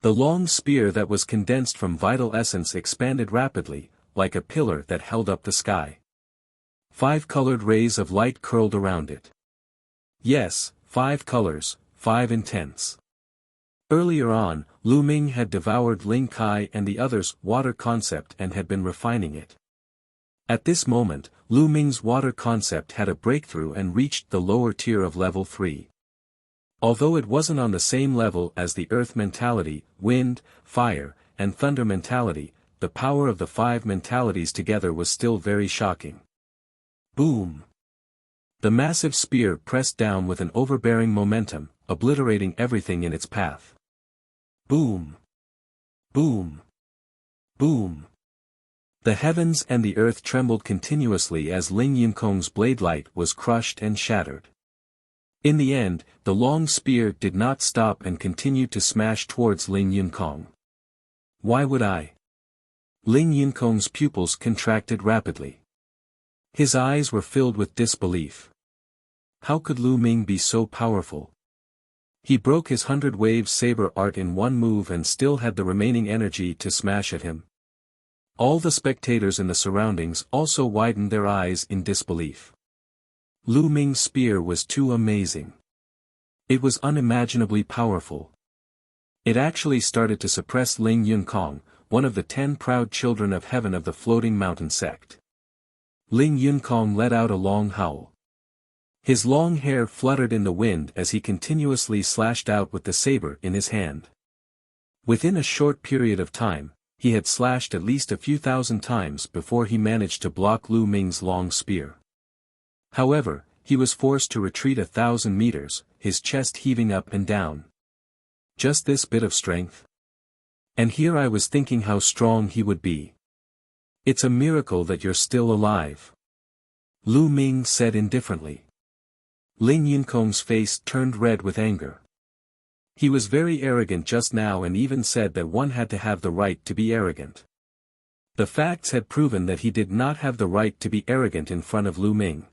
The long spear that was condensed from vital essence expanded rapidly, like a pillar that held up the sky. 5 colored rays of light curled around it. Yes, 5 colors, 5 intents. Earlier on, Lu Ming had devoured Ling Kai and the others' water concept and had been refining it. At this moment, Lu Ming's water concept had a breakthrough and reached the lower tier of level 3. Although it wasn't on the same level as the earth mentality, wind, fire, and thunder mentality, the power of the 5 mentalities together was still very shocking. Boom! The massive spear pressed down with an overbearing momentum, obliterating everything in its path. Boom! Boom! Boom! The heavens and the earth trembled continuously as Ling Yunkong's blade light was crushed and shattered. In the end, the long spear did not stop and continued to smash towards Ling Yunkong. Why would I? Ling Yunkong's pupils contracted rapidly. His eyes were filled with disbelief. How could Lu Ming be so powerful? He broke his 100-wave saber art in one move and still had the remaining energy to smash at him. All the spectators in the surroundings also widened their eyes in disbelief. Lu Ming's spear was too amazing. It was unimaginably powerful. It actually started to suppress Ling Yunkong, one of the 10 proud children of heaven of the Floating Mountain sect. Ling Yunkong let out a long howl. His long hair fluttered in the wind as he continuously slashed out with the saber in his hand. Within a short period of time, he had slashed at least a few thousand times before he managed to block Lu Ming's long spear. However, he was forced to retreat 1,000 meters, his chest heaving up and down. Just this bit of strength? And here I was thinking how strong he would be. It's a miracle that you're still alive. Lu Ming said indifferently. Ling Yunkong's face turned red with anger. He was very arrogant just now and even said that one had to have the right to be arrogant. The facts had proven that he did not have the right to be arrogant in front of Lu Ming.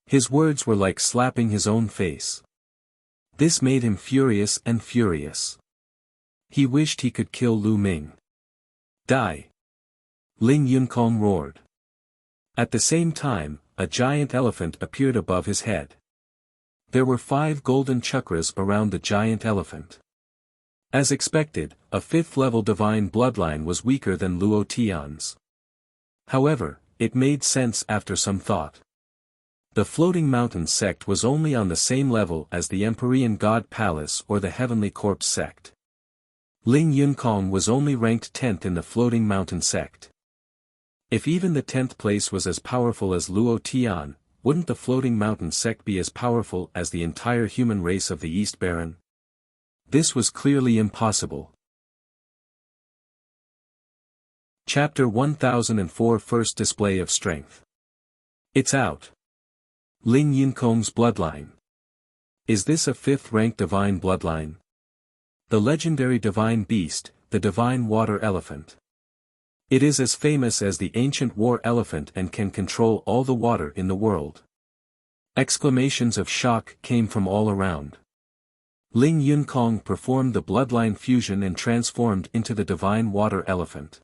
His words were like slapping his own face. This made him furious and furious. He wished he could kill Lu Ming. Die! Ling Yunkong roared. At the same time, a giant elephant appeared above his head. There were 5 golden chakras around the giant elephant. As expected, a 5th-level divine bloodline was weaker than Luo Tian's. However, it made sense after some thought. The Floating Mountain sect was only on the same level as the Empyrean God Palace or the Heavenly Corpse sect. Ling Yunkong was only ranked 10th in the Floating Mountain sect. If even the 10th place was as powerful as Luo Tian, wouldn't the Floating Mountain sect be as powerful as the entire human race of the East Baron? This was clearly impossible. Chapter 1004 First Display of Strength. It's out. Ling Yunkong's bloodline. Is this a 5th-ranked divine bloodline? The legendary divine beast, the divine water elephant. It is as famous as the ancient war elephant and can control all the water in the world. Exclamations of shock came from all around. Ling Yunkong performed the bloodline fusion and transformed into the divine water elephant.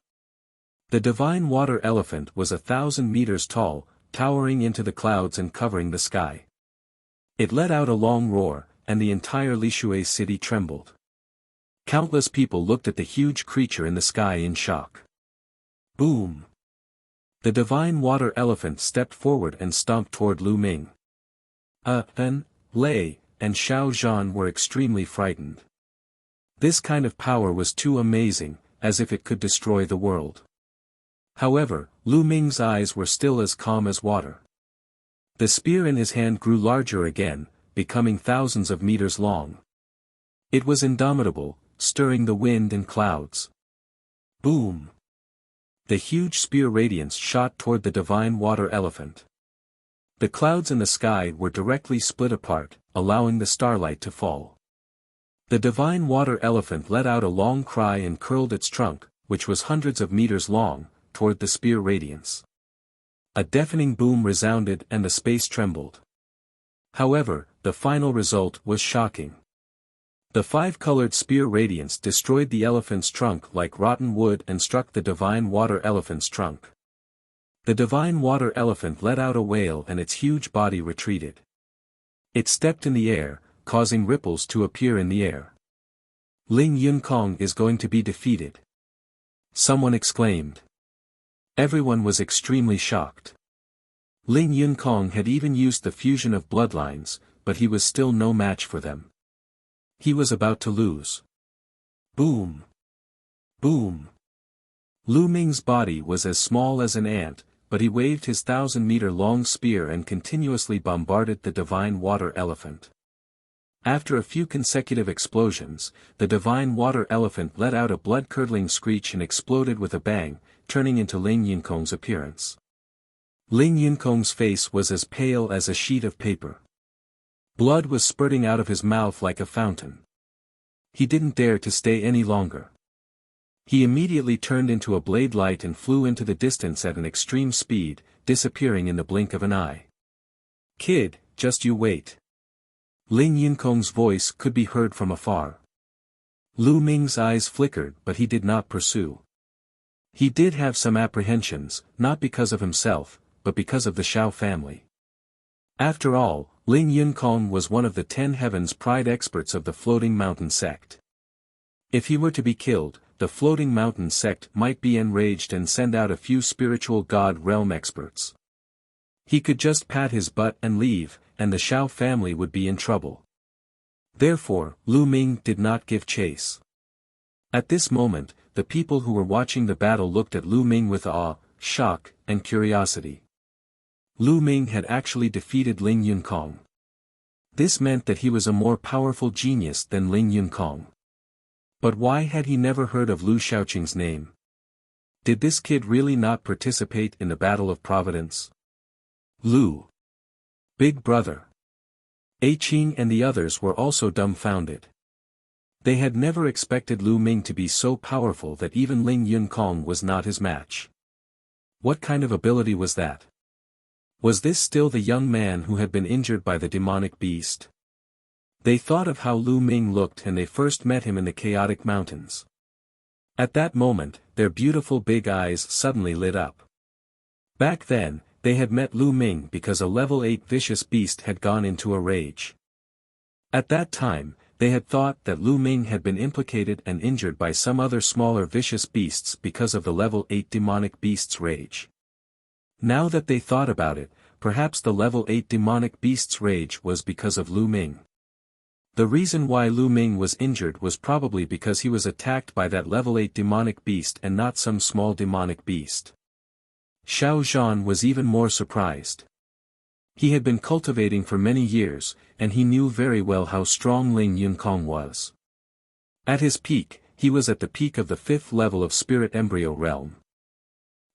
The divine water elephant was 1,000 meters tall, towering into the clouds and covering the sky. It let out a long roar, and the entire Lishui city trembled. Countless people looked at the huge creature in the sky in shock. Boom! The divine water elephant stepped forward and stomped toward Lu Ming. Fen, Lei, and Xiao Zhan were extremely frightened. This kind of power was too amazing, as if it could destroy the world. However, Lu Ming's eyes were still as calm as water. The spear in his hand grew larger again, becoming thousands of meters long. It was indomitable, stirring the wind and clouds. Boom! The huge spear radiance shot toward the divine water elephant. The clouds in the sky were directly split apart, allowing the starlight to fall. The divine water elephant let out a long cry and curled its trunk, which was hundreds of meters long, toward the spear radiance. A deafening boom resounded and the space trembled. However, the final result was shocking. The 5-colored spear radiance destroyed the elephant's trunk like rotten wood and struck the divine water elephant's trunk. The divine water elephant let out a wail and its huge body retreated. It stepped in the air, causing ripples to appear in the air. Ling Yunkong is going to be defeated. Someone exclaimed. Everyone was extremely shocked. Ling Yunkong had even used the fusion of bloodlines, but he was still no match for them. He was about to lose. Boom! Boom! Lu Ming's body was as small as an ant, but he waved his 1,000-meter-long spear and continuously bombarded the divine water elephant. After a few consecutive explosions, the divine water elephant let out a blood-curdling screech and exploded with a bang, turning into Ling Yunkong's appearance. Ling Yunkong's face was as pale as a sheet of paper. Blood was spurting out of his mouth like a fountain. He didn't dare to stay any longer. He immediately turned into a blade light and flew into the distance at an extreme speed, disappearing in the blink of an eye. "Kid, just you wait." Ling Yunkong's voice could be heard from afar. Lu Ming's eyes flickered, but he did not pursue. He did have some apprehensions, not because of himself, but because of the Shao family. After all, Ling Yunkong was one of the 10 Heavens Pride experts of the Floating Mountain sect. If he were to be killed, the Floating Mountain sect might be enraged and send out a few spiritual God realm experts. He could just pat his butt and leave, and the Shao family would be in trouble. Therefore, Lu Ming did not give chase. At this moment, the people who were watching the battle looked at Lu Ming with awe, shock, and curiosity. Lu Ming had actually defeated Ling Yunkong. This meant that he was a more powerful genius than Ling Yunkong. But why had he never heard of Lu Shaoqing's name? Did this kid really not participate in the Battle of Providence? Lu. Big brother. Qing and the others were also dumbfounded. They had never expected Lu Ming to be so powerful that even Ling Yunkong was not his match. What kind of ability was that? Was this still the young man who had been injured by the demonic beast? They thought of how Lu Ming looked when they first met him in the chaotic mountains. At that moment, their beautiful big eyes suddenly lit up. Back then, they had met Lu Ming because a level 8 vicious beast had gone into a rage. At that time, they had thought that Lu Ming had been implicated and injured by some other smaller vicious beasts because of the level 8 demonic beast's rage. Now that they thought about it, perhaps the level 8 demonic beast's rage was because of Lu Ming. The reason why Lu Ming was injured was probably because he was attacked by that level 8 demonic beast and not some small demonic beast. Xiao Zhan was even more surprised. He had been cultivating for many years, and he knew very well how strong Ling Yunkong was. At his peak, he was at the peak of the 5th level of Spirit Embryo Realm.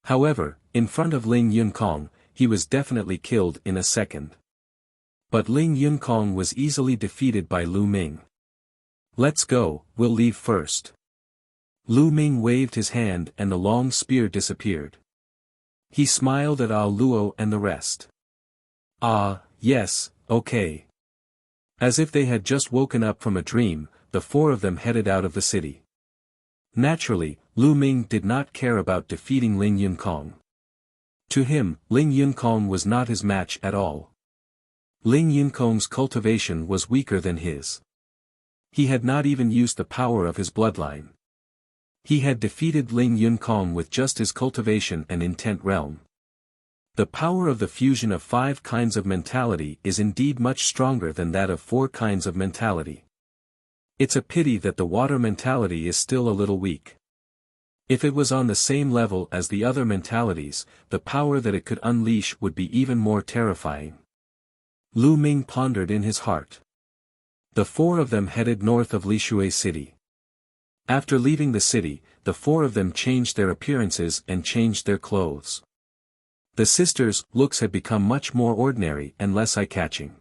However, in front of Ling Yunkong, he was definitely killed in a second. But Ling Yunkong was easily defeated by Lu Ming. "Let's go, we'll leave first." Lu Ming waved his hand and the long spear disappeared. He smiled at Ah Luo and the rest. "Ah, yes, okay." As if they had just woken up from a dream, the 4 of them headed out of the city. Naturally, Lu Ming did not care about defeating Ling Yunkong. To him, Ling Yunkong was not his match at all. Ling Yunkong's cultivation was weaker than his. He had not even used the power of his bloodline. He had defeated Ling Yunkong with just his cultivation and intent realm. The power of the fusion of 5 kinds of mentality is indeed much stronger than that of 4 kinds of mentality. It's a pity that the water mentality is still a little weak. If it was on the same level as the other mentalities, the power that it could unleash would be even more terrifying. Lu Ming pondered in his heart. The 4 of them headed north of Lishui City. After leaving the city, the 4 of them changed their appearances and changed their clothes. The sisters' looks had become much more ordinary and less eye-catching.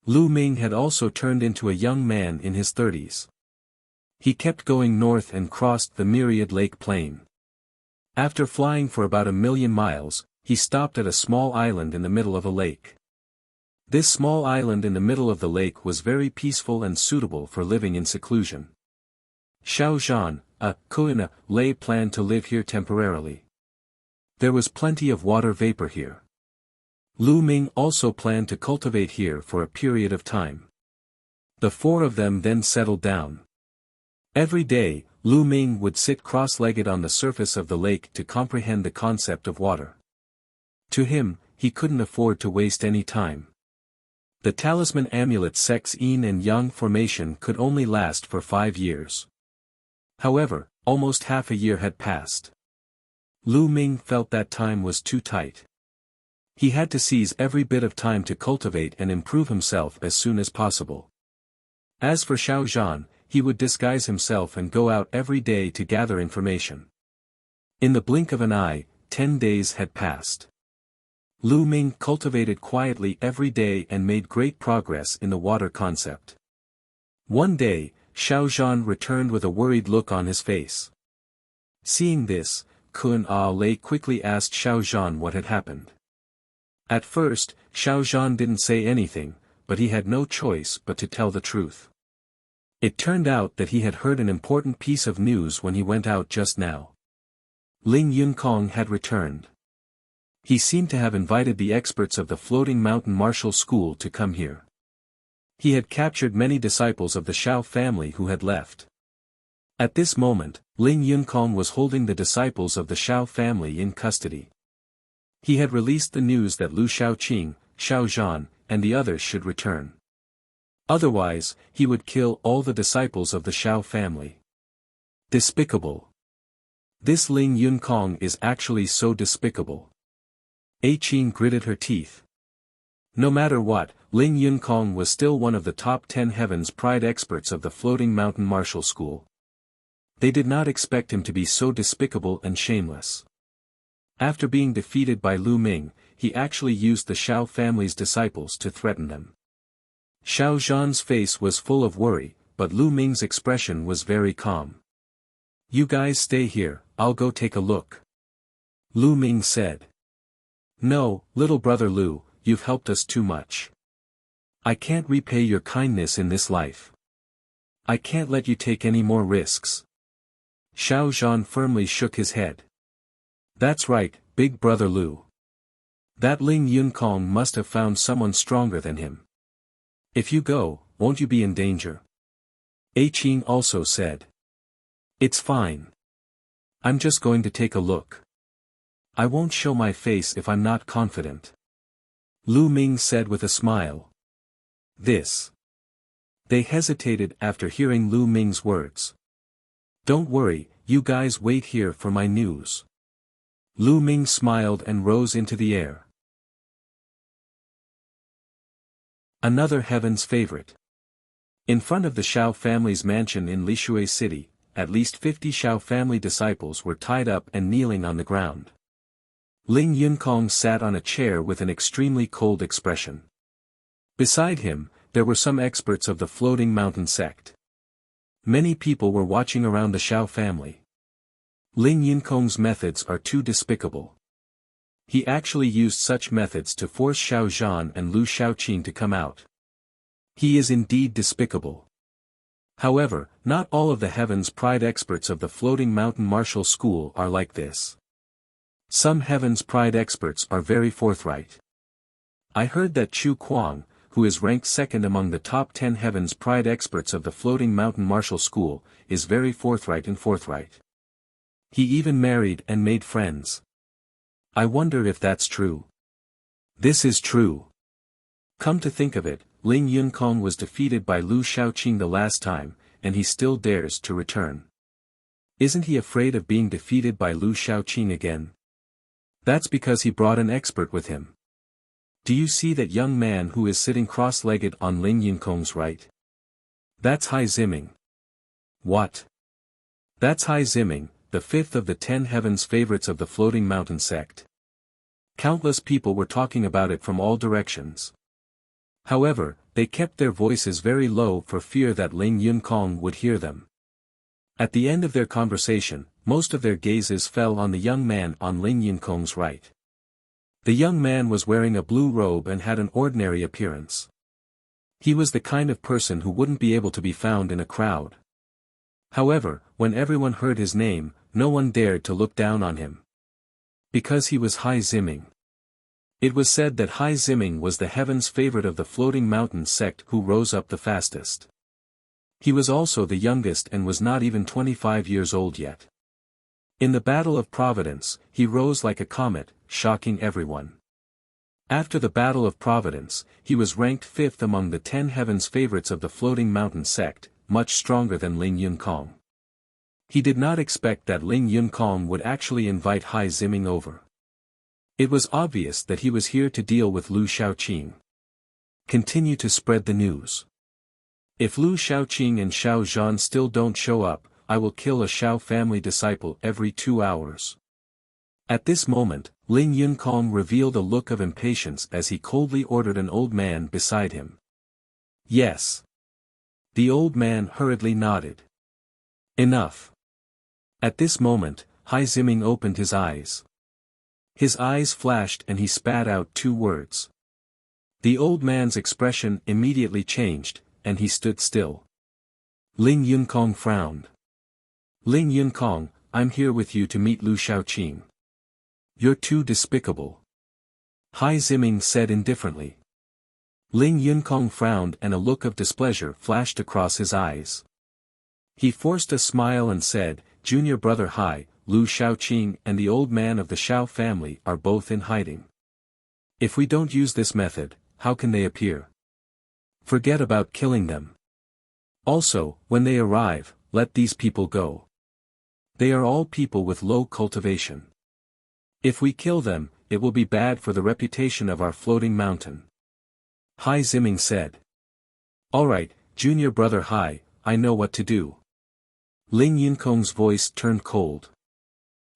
Lu Ming had also turned into a young man in his 30s. He kept going north and crossed the Myriad Lake Plain. After flying for about 1,000,000 miles, he stopped at a small island in the middle of a lake. This small island in the middle of the lake was very peaceful and suitable for living in seclusion. Xiao Zhan, a Kuina, Lei planned to live here temporarily. There was plenty of water vapor here. Lu Ming also planned to cultivate here for a period of time. The 4 of them then settled down. Every day, Lu Ming would sit cross-legged on the surface of the lake to comprehend the concept of water. To him, he couldn't afford to waste any time. The talisman amulet Sex Yin and Yang formation could only last for 5 years. However, almost half a year had passed. Lu Ming felt that time was too tight. He had to seize every bit of time to cultivate and improve himself as soon as possible. As for Xiao Zhan, he would disguise himself and go out every day to gather information. In the blink of an eye, 10 days had passed. Lu Ming cultivated quietly every day and made great progress in the water concept. One day, Xiao Zhan returned with a worried look on his face. Seeing this, Kun Lei quickly asked Xiao Zhan what had happened. At first, Xiao Zhan didn't say anything, but he had no choice but to tell the truth. It turned out that he had heard an important piece of news when he went out just now. Ling Yunkong had returned. He seemed to have invited the experts of the Floating Mountain Martial School to come here. He had captured many disciples of the Xiao family who had left. At this moment, Ling Yunkong was holding the disciples of the Xiao family in custody. He had released the news that Lu Xiaoqing, Xiao Zhan, and the others should return. Otherwise, he would kill all the disciples of the Xiao family. Despicable. This Ling Yunkong is actually so despicable. Qing gritted her teeth. No matter what, Ling Yunkong was still one of the top 10 Heaven's Pride experts of the Floating Mountain Martial School. They did not expect him to be so despicable and shameless. After being defeated by Lu Ming, he actually used the Xiao family's disciples to threaten them. Xiao Zhan's face was full of worry, but Lu Ming's expression was very calm. "You guys stay here, I'll go take a look," Lu Ming said. "No, little brother Lu, you've helped us too much. I can't repay your kindness in this life. I can't let you take any more risks." Xiao Zhan firmly shook his head. "That's right, big brother Lu. That Ling Yunkong must have found someone stronger than him. If you go, won't you be in danger?" Qing also said. "It's fine. I'm just going to take a look. I won't show my face if I'm not confident," Lu Ming said with a smile. This. They hesitated after hearing Lu Ming's words. "Don't worry, you guys wait here for my news." Lu Ming smiled and rose into the air. Another Heaven's favorite. In front of the Xiao family's mansion in Lishui City, at least 50 Xiao family disciples were tied up and kneeling on the ground. Ling Yunkong sat on a chair with an extremely cold expression. Beside him, there were some experts of the Floating Mountain sect. Many people were watching around the Xiao family. Ling Yunkong's methods are too despicable. He actually used such methods to force Xiao Zhan and Lu Xiaoqing to come out. He is indeed despicable. However, not all of the Heaven's Pride experts of the Floating Mountain Martial School are like this. Some Heaven's Pride experts are very forthright. I heard that Chu Kuang, who is ranked second among the top 10 Heaven's Pride experts of the Floating Mountain Martial School, is very forthright. He even married and made friends. I wonder if that's true. This is true. Come to think of it, Ling Yunkong was defeated by Lu Xiaoqing the last time, and he still dares to return. Isn't he afraid of being defeated by Lu Xiaoqing again? That's because he brought an expert with him. Do you see that young man who is sitting cross-legged on Ling Yunkong's right? That's Hai Ziming. What? That's Hai Ziming, the 5th of the 10 Heaven's favorites of the Floating Mountain sect. Countless people were talking about it from all directions. However, they kept their voices very low for fear that Ling Yunkong would hear them. At the end of their conversation, most of their gazes fell on the young man on Ling Yunkong's right. The young man was wearing a blue robe and had an ordinary appearance. He was the kind of person who wouldn't be able to be found in a crowd. However, when everyone heard his name, no one dared to look down on him. Because he was Hai Ziming. It was said that Hai Ziming was the Heaven's favorite of the Floating Mountain sect who rose up the fastest. He was also the youngest and was not even 25 years old yet. In the Battle of Providence, he rose like a comet, shocking everyone. After the Battle of Providence, he was ranked 5th among the 10 heavens favorites of the Floating Mountain sect, much stronger than Ling Yunkong. He did not expect that Ling Yunkong would actually invite Hai Ziming over. It was obvious that he was here to deal with Lu Shaoqing. Continue to spread the news. If Lu Shaoqing and Xiao Zhan still don't show up, I will kill a Xiao family disciple every 2 hours. At this moment, Ling Yunkong revealed a look of impatience as he coldly ordered an old man beside him. Yes. The old man hurriedly nodded. Enough. At this moment, Hai Ziming opened his eyes. His eyes flashed and he spat out 2 words. The old man's expression immediately changed, and he stood still. Ling Yunkong frowned. Ling Yunkong, I'm here with you to meet Lu Shaoqing. You're too despicable. Hai Ziming said indifferently. Ling Yunkong frowned and a look of displeasure flashed across his eyes. He forced a smile and said, Junior brother Hai, Lu Shaoqing and the old man of the Xiao family are both in hiding. If we don't use this method, how can they appear? Forget about killing them. Also, when they arrive, let these people go. They are all people with low cultivation. If we kill them, it will be bad for the reputation of our floating mountain. Hai Ziming said. Alright, junior brother Hai, I know what to do. Ling Yunkong's voice turned cold.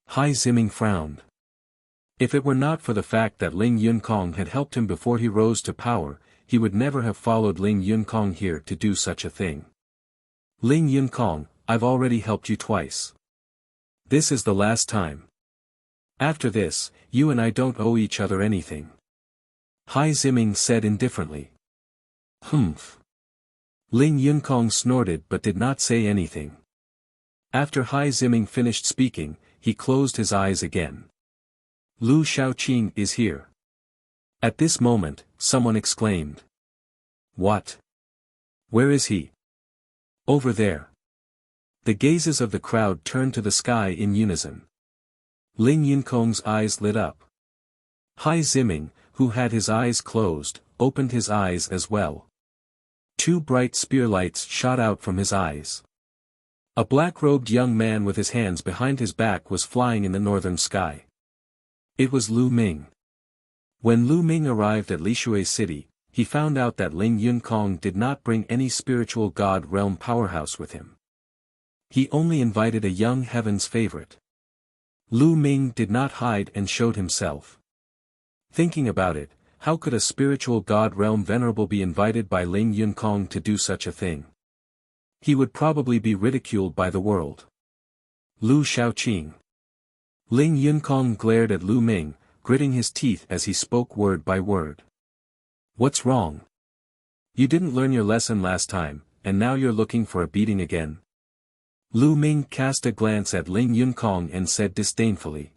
Hai Ziming frowned. If it were not for the fact that Ling Yunkong had helped him before he rose to power, he would never have followed Ling Yunkong here to do such a thing. Ling Yunkong, I've already helped you twice. This is the last time. After this, you and I don't owe each other anything. Hai Ziming said indifferently. Humph. Ling Yunkong snorted but did not say anything. After Hai Ziming finished speaking, he closed his eyes again. Lu Shaoqing is here. At this moment, someone exclaimed. What? Where is he? Over there. The gazes of the crowd turned to the sky in unison. Ling Yunkong's eyes lit up. Hai Ziming, who had his eyes closed, opened his eyes as well. 2 bright spear lights shot out from his eyes. A black-robed young man with his hands behind his back was flying in the northern sky. It was Lu Ming. When Lu Ming arrived at Lishui City, he found out that Ling Yunkong did not bring any spiritual god realm powerhouse with him. He only invited a young heaven's favorite. Lu Ming did not hide and showed himself. Thinking about it, how could a spiritual god realm venerable be invited by Ling Yunkong to do such a thing? He would probably be ridiculed by the world. Lu Shaoqing. Ling Yunkong glared at Lu Ming, gritting his teeth as he spoke word by word. What's wrong? You didn't learn your lesson last time, and now you're looking for a beating again. Lu Ming cast a glance at Ling Yunkong and said disdainfully.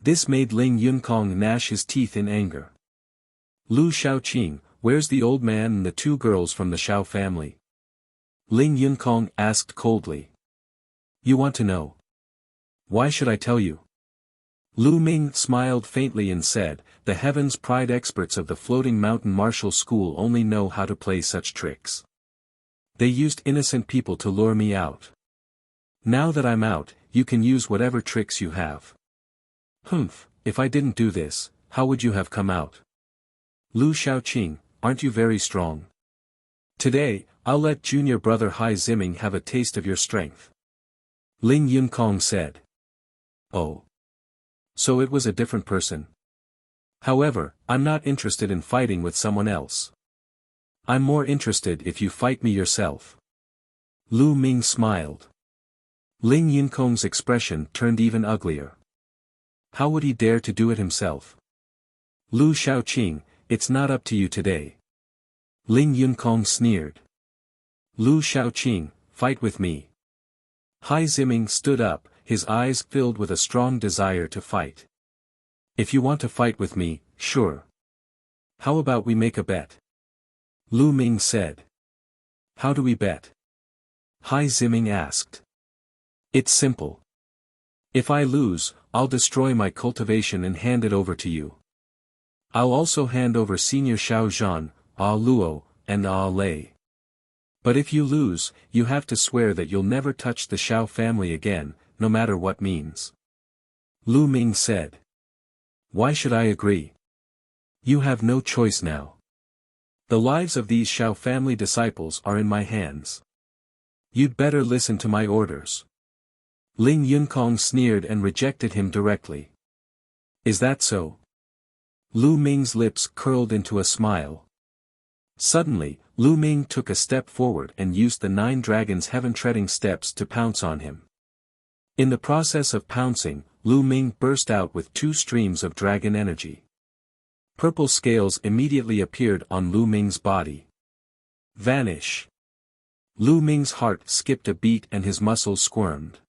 This made Ling Yunkong gnash his teeth in anger. Lu Shaoqing, where's the old man and the 2 girls from the Xiao family? Ling Yunkong asked coldly. You want to know? Why should I tell you? Lu Ming smiled faintly and said, the Heaven's Pride experts of the Floating Mountain Martial School only know how to play such tricks. They used innocent people to lure me out. Now that I'm out, you can use whatever tricks you have. Humph, if I didn't do this, how would you have come out? Lu Shaoqing, aren't you very strong? Today, I'll let junior brother Hai Ziming have a taste of your strength. Ling Yunkong said. Oh. So it was a different person. However, I'm not interested in fighting with someone else. I'm more interested if you fight me yourself. Lu Ming smiled. Ling Yunkong's expression turned even uglier. How would he dare to do it himself? Lu Shaoqing, it's not up to you today. Ling Yunkong sneered. Lu Shaoqing, fight with me. Hai Ziming stood up, his eyes filled with a strong desire to fight. If you want to fight with me, sure. How about we make a bet? Lu Ming said. How do we bet? Hai Ziming asked. It's simple. If I lose, I'll destroy my cultivation and hand it over to you. I'll also hand over Senior Xiao Zhan, Ah Luo, and Ah Lei. But if you lose, you have to swear that you'll never touch the Xiao family again, no matter what means. Lu Ming said. Why should I agree? You have no choice now. The lives of these Xiao family disciples are in my hands. You'd better listen to my orders. Ling Yunkong sneered and rejected him directly. Is that so? Lu Ming's lips curled into a smile. Suddenly, Lu Ming took a step forward and used the 9 dragons' heaven-treading steps to pounce on him. In the process of pouncing, Lu Ming burst out with 2 streams of dragon energy. Purple scales immediately appeared on Lu Ming's body. Vanish! Lu Ming's heart skipped a beat and his muscles squirmed.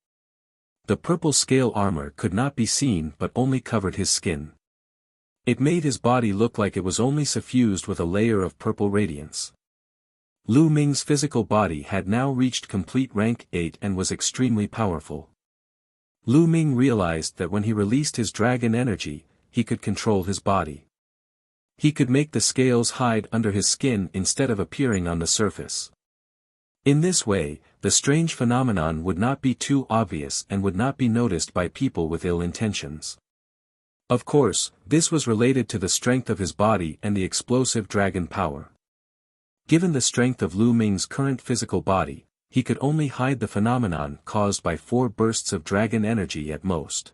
The purple scale armor could not be seen but only covered his skin. It made his body look like it was only suffused with a layer of purple radiance. Lu Ming's physical body had now reached complete rank 8 and was extremely powerful. Lu Ming realized that when he released his dragon energy, he could control his body. He could make the scales hide under his skin instead of appearing on the surface. In this way, the strange phenomenon would not be too obvious and would not be noticed by people with ill intentions. Of course, this was related to the strength of his body and the explosive dragon power. Given the strength of Lu Ming's current physical body, he could only hide the phenomenon caused by 4 bursts of dragon energy at most.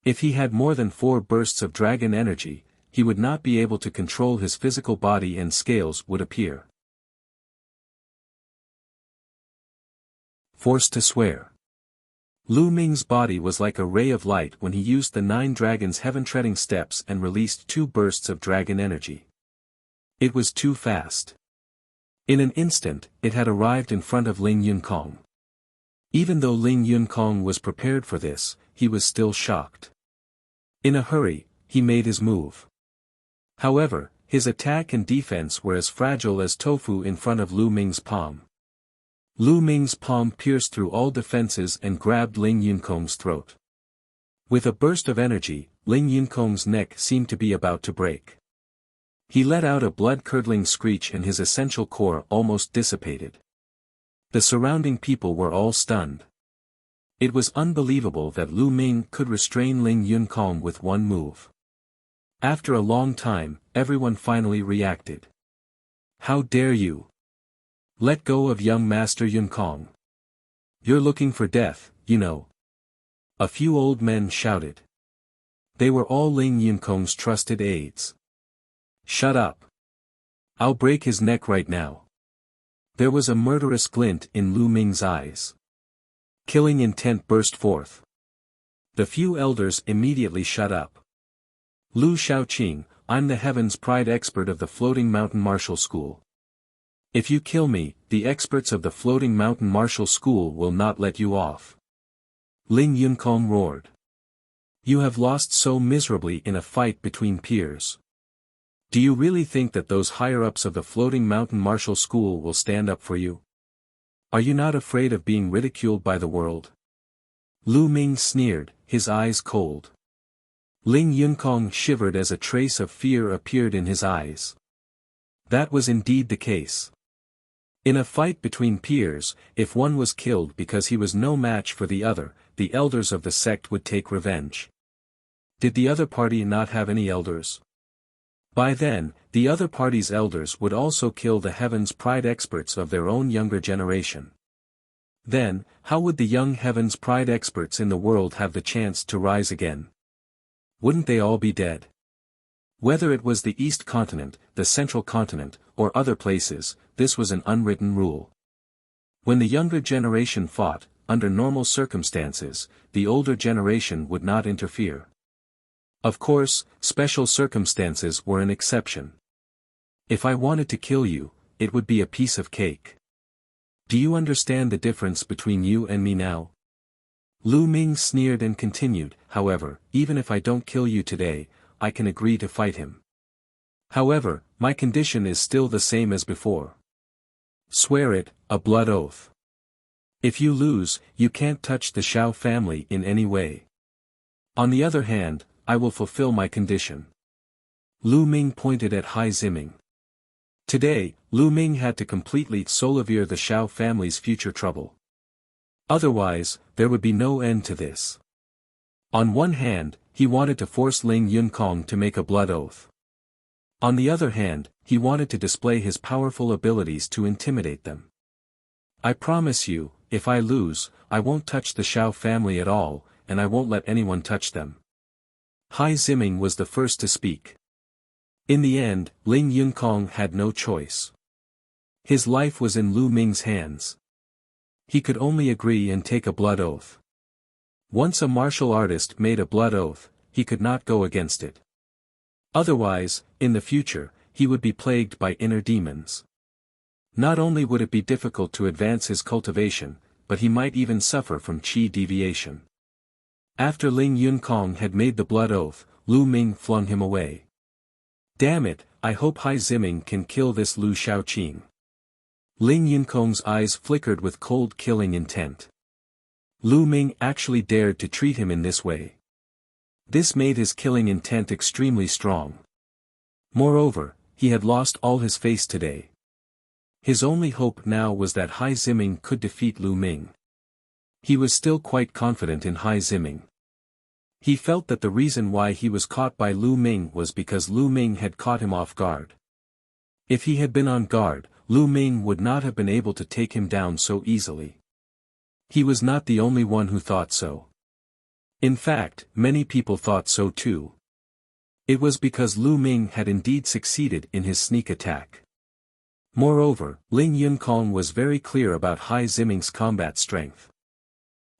If he had more than 4 bursts of dragon energy, he would not be able to control his physical body and scales would appear. Forced to swear. Lu Ming's body was like a ray of light when he used the 9 dragons' heaven-treading steps and released 2 bursts of dragon energy. It was too fast. In an instant, it had arrived in front of Ling Yunkong. Even though Ling Yunkong was prepared for this, he was still shocked. In a hurry, he made his move. However, his attack and defense were as fragile as tofu in front of Lu Ming's palm. Lu Ming's palm pierced through all defenses and grabbed Ling Yunkong's throat. With a burst of energy, Ling Yunkong's neck seemed to be about to break. He let out a blood-curdling screech and his essential core almost dissipated. The surrounding people were all stunned. It was unbelievable that Lu Ming could restrain Ling Yunkong with one move. After a long time, everyone finally reacted. How dare you! Let go of young Master Yunkong. You're looking for death, you know. A few old men shouted. They were all Ling Yunkong's trusted aides. Shut up. I'll break his neck right now. There was a murderous glint in Lu Ming's eyes. Killing intent burst forth. The few elders immediately shut up. Lu Shaoqing, I'm the Heaven's Pride expert of the Floating Mountain Martial School. If you kill me, the experts of the Floating Mountain Martial School will not let you off. Ling Yunkong roared. You have lost so miserably in a fight between peers. Do you really think that those higher-ups of the Floating Mountain Martial School will stand up for you? Are you not afraid of being ridiculed by the world? Lu Ming sneered, his eyes cold. Ling Yunkong shivered as a trace of fear appeared in his eyes. That was indeed the case. In a fight between peers, if one was killed because he was no match for the other, the elders of the sect would take revenge. Did the other party not have any elders? By then, the other party's elders would also kill the Heaven's Pride experts of their own younger generation. Then, how would the young Heaven's Pride experts in the world have the chance to rise again? Wouldn't they all be dead? Whether it was the East Continent, the Central Continent, or other places, this was an unwritten rule. When the younger generation fought, under normal circumstances, the older generation would not interfere. Of course, special circumstances were an exception. If I wanted to kill you, it would be a piece of cake. Do you understand the difference between you and me now? Lu Ming sneered and continued, however, even if I don't kill you today, I can agree to fight him. However, my condition is still the same as before. Swear it, a blood oath. If you lose, you can't touch the Xiao family in any way. On the other hand, I will fulfill my condition. Lu Ming pointed at Hai Ziming. Today, Lu Ming had to completely solver the Xiao family's future trouble. Otherwise, there would be no end to this. On one hand, he wanted to force Ling Yunkong to make a blood oath. On the other hand, he wanted to display his powerful abilities to intimidate them. I promise you, if I lose, I won't touch the Xiao family at all, and I won't let anyone touch them. Hai Ziming was the first to speak. In the end, Ling Yunkong had no choice. His life was in Lu Ming's hands. He could only agree and take a blood oath. Once a martial artist made a blood oath, he could not go against it. Otherwise, in the future, he would be plagued by inner demons. Not only would it be difficult to advance his cultivation, but he might even suffer from qi deviation. After Ling Yunkong had made the blood oath, Lu Ming flung him away. Damn it, I hope Hai Ziming can kill this Lu Shaoqing. Ling Yunkong's eyes flickered with cold killing intent. Lu Ming actually dared to treat him in this way. This made his killing intent extremely strong. Moreover, he had lost all his face today. His only hope now was that Hai Ziming could defeat Lu Ming. He was still quite confident in Hai Ziming. He felt that the reason why he was caught by Lu Ming was because Lu Ming had caught him off guard. If he had been on guard, Lu Ming would not have been able to take him down so easily. He was not the only one who thought so. In fact, many people thought so too. It was because Lu Ming had indeed succeeded in his sneak attack. Moreover, Ling Yunkong was very clear about Hai Ziming's combat strength.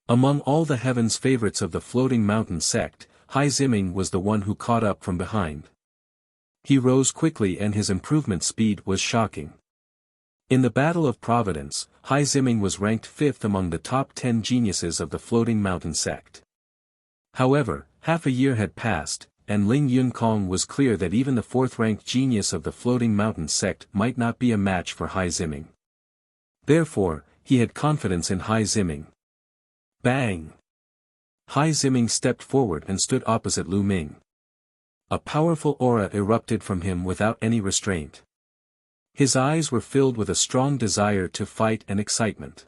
Among all the heaven's favorites of the Floating Mountain sect, Hai Ziming was the one who caught up from behind. He rose quickly and his improvement speed was shocking. In the Battle of Providence, Hai Ziming was ranked 5th among the top 10 geniuses of the Floating Mountain sect. However, half a year had passed, and Ling Yunkong was clear that even the 4th-ranked genius of the Floating Mountain sect might not be a match for Hai Ziming. Therefore, he had confidence in Hai Ziming. Bang! Hai Ziming stepped forward and stood opposite Lu Ming. A powerful aura erupted from him without any restraint. His eyes were filled with a strong desire to fight and excitement.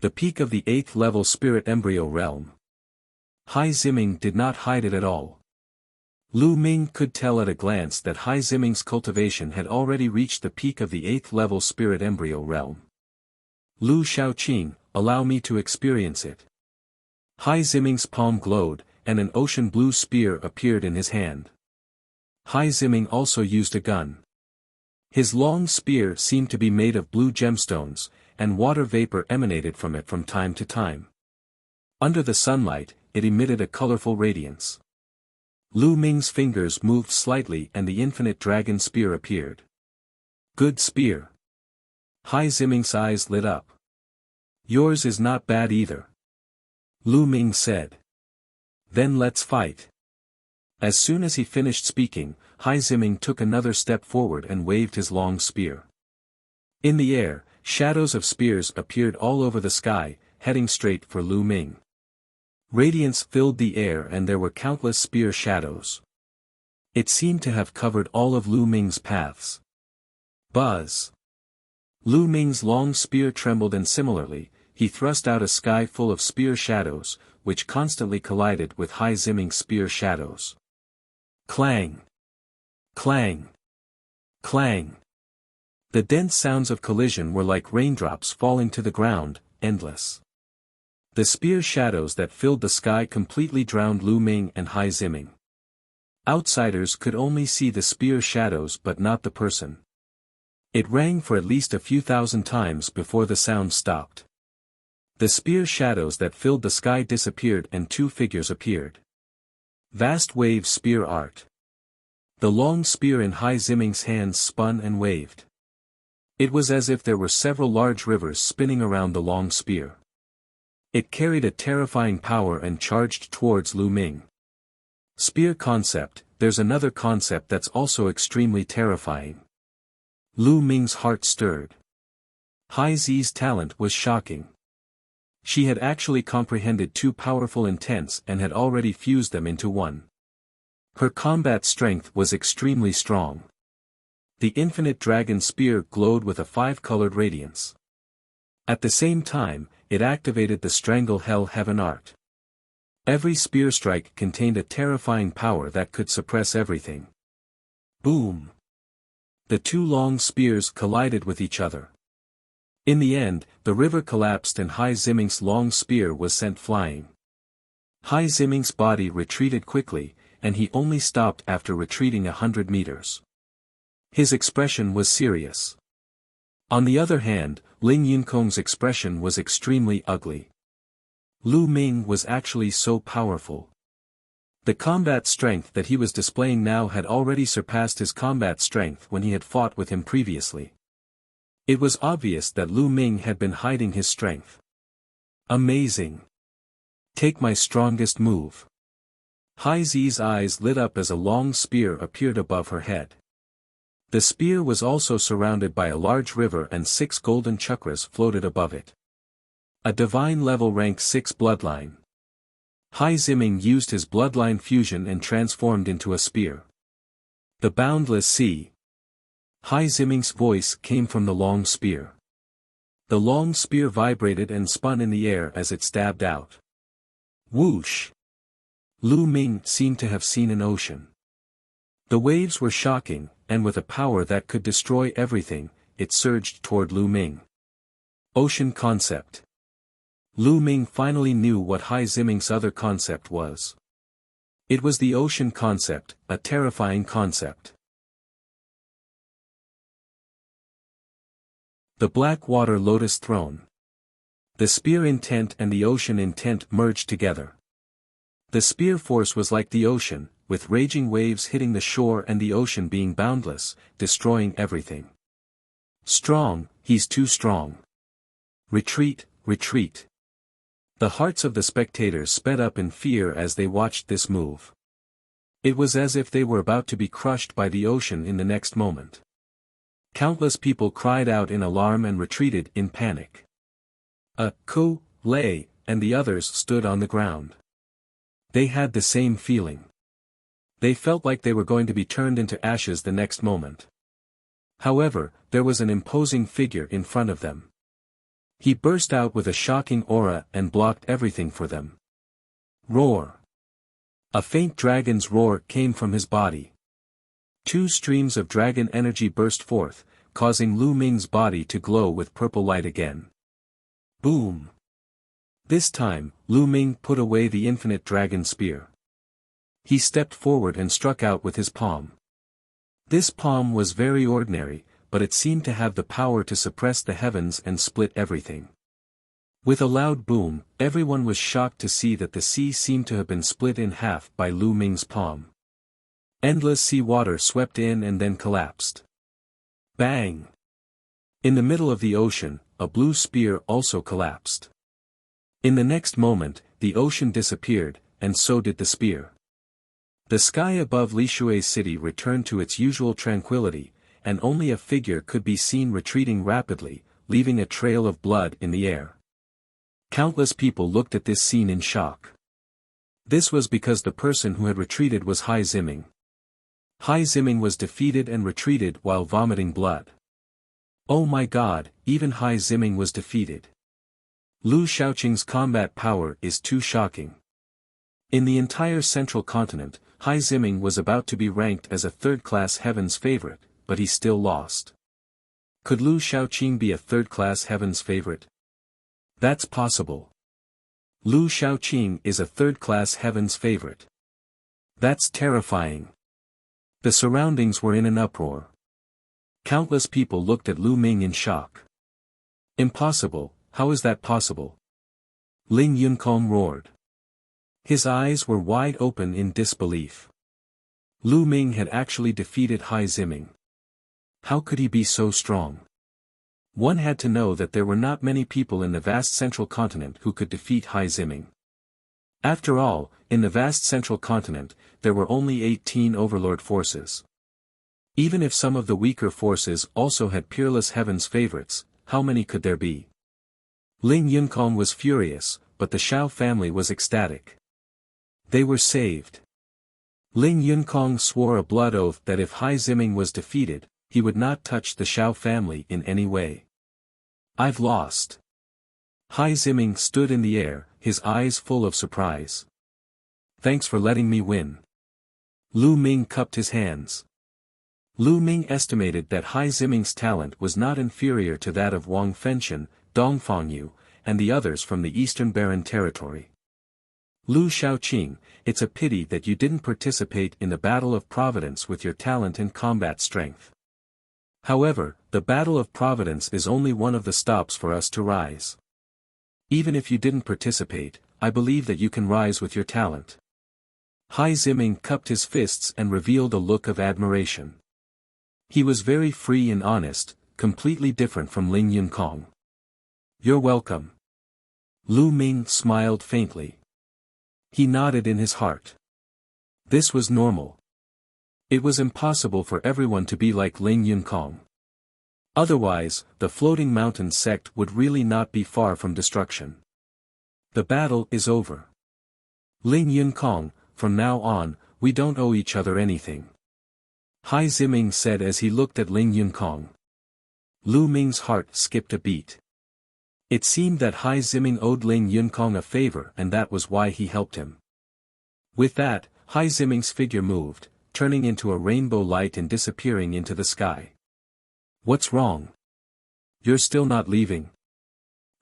The peak of the 8th-level spirit embryo realm. Hai Ziming did not hide it at all. Lu Ming could tell at a glance that Hai Ziming's cultivation had already reached the peak of the 8th-level spirit embryo realm. Lu Shaoqing, allow me to experience it. Hai Ziming's palm glowed, and an ocean blue spear appeared in his hand. Hai Ziming also used a gun. His long spear seemed to be made of blue gemstones, and water vapor emanated from it from time to time. Under the sunlight, it emitted a colorful radiance. Lu Ming's fingers moved slightly and the infinite dragon spear appeared. Good spear. Hai Ziming's eyes lit up. Yours is not bad either. Lu Ming said. Then let's fight. As soon as he finished speaking, Hai Ziming took another step forward and waved his long spear. In the air, shadows of spears appeared all over the sky, heading straight for Lu Ming. Radiance filled the air and there were countless spear shadows. It seemed to have covered all of Lu Ming's paths. Buzz! Lu Ming's long spear trembled and similarly, he thrust out a sky full of spear shadows, which constantly collided with Hai Ziming's spear shadows. Clang! Clang! Clang! The dense sounds of collision were like raindrops falling to the ground, endless. The spear shadows that filled the sky completely drowned Lu Ming and Hai Ziming. Outsiders could only see the spear shadows but not the person. It rang for at least a few thousand times before the sound stopped. The spear shadows that filled the sky disappeared and two figures appeared. Vast wave spear art. The long spear in Hai Ziming's hands spun and waved. It was as if there were several large rivers spinning around the long spear. It carried a terrifying power and charged towards Lu Ming. Spear concept, there's another concept that's also extremely terrifying. Lu Ming's heart stirred. Hai Zi's talent was shocking. She had actually comprehended two powerful intents and had already fused them into one. Her combat strength was extremely strong. The infinite dragon spear glowed with a five-colored radiance. At the same time, it activated the Strangle Hell Heaven art. Every spear strike contained a terrifying power that could suppress everything. Boom! The two long spears collided with each other. In the end, the river collapsed and Hai Ziming's long spear was sent flying. Hai Ziming's body retreated quickly, and he only stopped after retreating 100 meters. His expression was serious. On the other hand, Ling Yunkong's expression was extremely ugly. Lu Ming was actually so powerful. The combat strength that he was displaying now had already surpassed his combat strength when he had fought with him previously. It was obvious that Lu Ming had been hiding his strength. Amazing! Take my strongest move. Hai Zi's eyes lit up as a long spear appeared above her head. The spear was also surrounded by a large river and 6 golden chakras floated above it. A divine level rank 6 bloodline. Hai Ziming used his bloodline fusion and transformed into a spear. The boundless sea. Hai Ziming's voice came from the long spear. The long spear vibrated and spun in the air as it stabbed out. Whoosh! Lu Ming seemed to have seen an ocean. The waves were shocking, and with a power that could destroy everything, it surged toward Lu Ming. Ocean concept. Lu Ming finally knew what Hai Ziming's other concept was. It was the ocean concept, a terrifying concept. The Blackwater Lotus Throne. The spear intent and the ocean intent merged together. The spear force was like the ocean, with raging waves hitting the shore and the ocean being boundless, destroying everything. Strong, he's too strong. Retreat, retreat. The hearts of the spectators sped up in fear as they watched this move. It was as if they were about to be crushed by the ocean in the next moment. Countless people cried out in alarm and retreated in panic. Ku, Lei, and the others stood on the ground. They had the same feeling. They felt like they were going to be turned into ashes the next moment. However, there was an imposing figure in front of them. He burst out with a shocking aura and blocked everything for them. Roar! A faint dragon's roar came from his body. 2 streams of dragon energy burst forth, causing Lu Ming's body to glow with purple light again. Boom! This time, Lu Ming put away the infinite dragon spear. He stepped forward and struck out with his palm. This palm was very ordinary, but it seemed to have the power to suppress the heavens and split everything. With a loud boom, everyone was shocked to see that the sea seemed to have been split in half by Lu Ming's palm. Endless sea water swept in and then collapsed. Bang! In the middle of the ocean, a blue spear also collapsed. In the next moment, the ocean disappeared, and so did the spear. The sky above Lishue's city returned to its usual tranquility, and only a figure could be seen retreating rapidly, leaving a trail of blood in the air. Countless people looked at this scene in shock. This was because the person who had retreated was Hai Ziming. Hai Ziming was defeated and retreated while vomiting blood. Oh my god, even Hai Ziming was defeated. Lu Shaoqing's combat power is too shocking. In the entire central continent, Hai Ziming was about to be ranked as a third-class heaven's favorite, but he still lost. Could Lu Shaoqing be a third-class heaven's favorite? That's possible. Lu Shaoqing is a third-class heaven's favorite. That's terrifying. The surroundings were in an uproar. Countless people looked at Lu Ming in shock. Impossible, how is that possible? Ling Yunkong roared. His eyes were wide open in disbelief. Lu Ming had actually defeated Hai Ziming. How could he be so strong? One had to know that there were not many people in the vast central continent who could defeat Hai Ziming. After all, in the vast central continent, there were only 18 overlord forces. Even if some of the weaker forces also had peerless heaven's favorites, how many could there be? Ling Yunkong was furious, but the Shao family was ecstatic. They were saved. Ling Yunkong swore a blood oath that if Hai Ziming was defeated, he would not touch the Shao family in any way. I've lost. Hai Ziming stood in the air, his eyes full of surprise. Thanks for letting me win. Lu Ming cupped his hands. Lu Ming estimated that Hai Ziming's talent was not inferior to that of Wang Fenshan, Dong Fengyu, and the others from the Eastern Baron territory. Lu Shaoqing, it's a pity that you didn't participate in the Battle of Providence with your talent and combat strength. However, the Battle of Providence is only one of the stops for us to rise. Even if you didn't participate, I believe that you can rise with your talent. Hai Ziming cupped his fists and revealed a look of admiration. He was very free and honest, completely different from Ling Yunkong. You're welcome. Lu Ming smiled faintly. He nodded in his heart. This was normal. It was impossible for everyone to be like Ling Yunkong. Otherwise, the Floating Mountain sect would really not be far from destruction. The battle is over. Ling Yunkong, from now on, we don't owe each other anything. Hai Ziming said as he looked at Ling Yunkong. Lu Ming's heart skipped a beat. It seemed that Hai Ziming owed Ling Yunkong a favor and that was why he helped him. With that, Hai Ziming's figure moved, turning into a rainbow light and disappearing into the sky. What's wrong? You're still not leaving?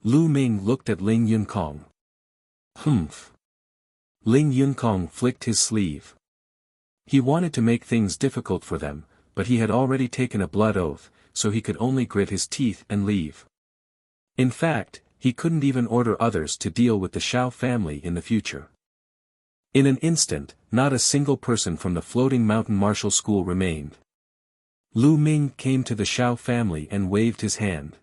Lu Ming looked at Ling Yunkong. Humph. Ling Yunkong flicked his sleeve. He wanted to make things difficult for them, but he had already taken a blood oath, so he could only grit his teeth and leave. In fact, he couldn't even order others to deal with the Shao family in the future. In an instant, not a single person from the Floating Mountain Martial School remained. Lu Ming came to the Shao family and waved his hand.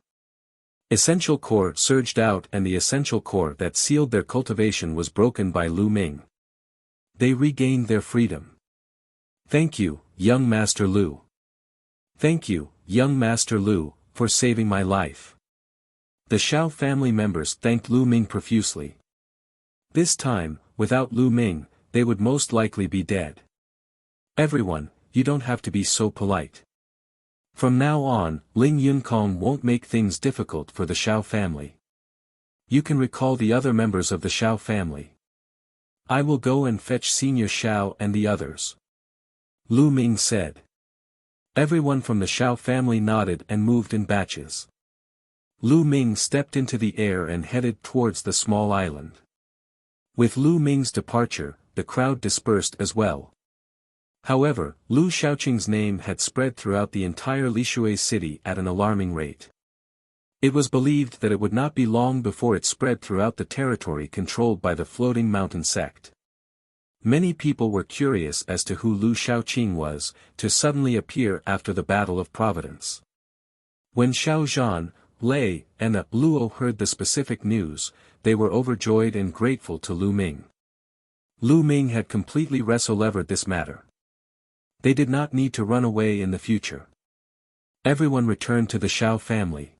Essential core surged out and the essential core that sealed their cultivation was broken by Lu Ming. They regained their freedom. Thank you, young Master Lu. Thank you, young Master Lu, for saving my life. The Shao family members thanked Lu Ming profusely. This time, without Lu Ming, they would most likely be dead. Everyone, you don't have to be so polite. From now on, Ling Yunkong won't make things difficult for the Shao family. You can recall the other members of the Shao family. I will go and fetch Senior Shao and the others. Lu Ming said. Everyone from the Shao family nodded and moved in batches. Lu Ming stepped into the air and headed towards the small island. With Lu Ming's departure, the crowd dispersed as well. However, Lu Shaoqing's name had spread throughout the entire Lishui city at an alarming rate. It was believed that it would not be long before it spread throughout the territory controlled by the Floating Mountain sect. Many people were curious as to who Lu Shaoqing was, to suddenly appear after the Battle of Providence. When Xiao Zhan, Lei, and Luo heard the specific news, they were overjoyed and grateful to Lu Ming. Lu Ming had completely wrestle-levered this matter. They did not need to run away in the future. Everyone returned to the Shao family.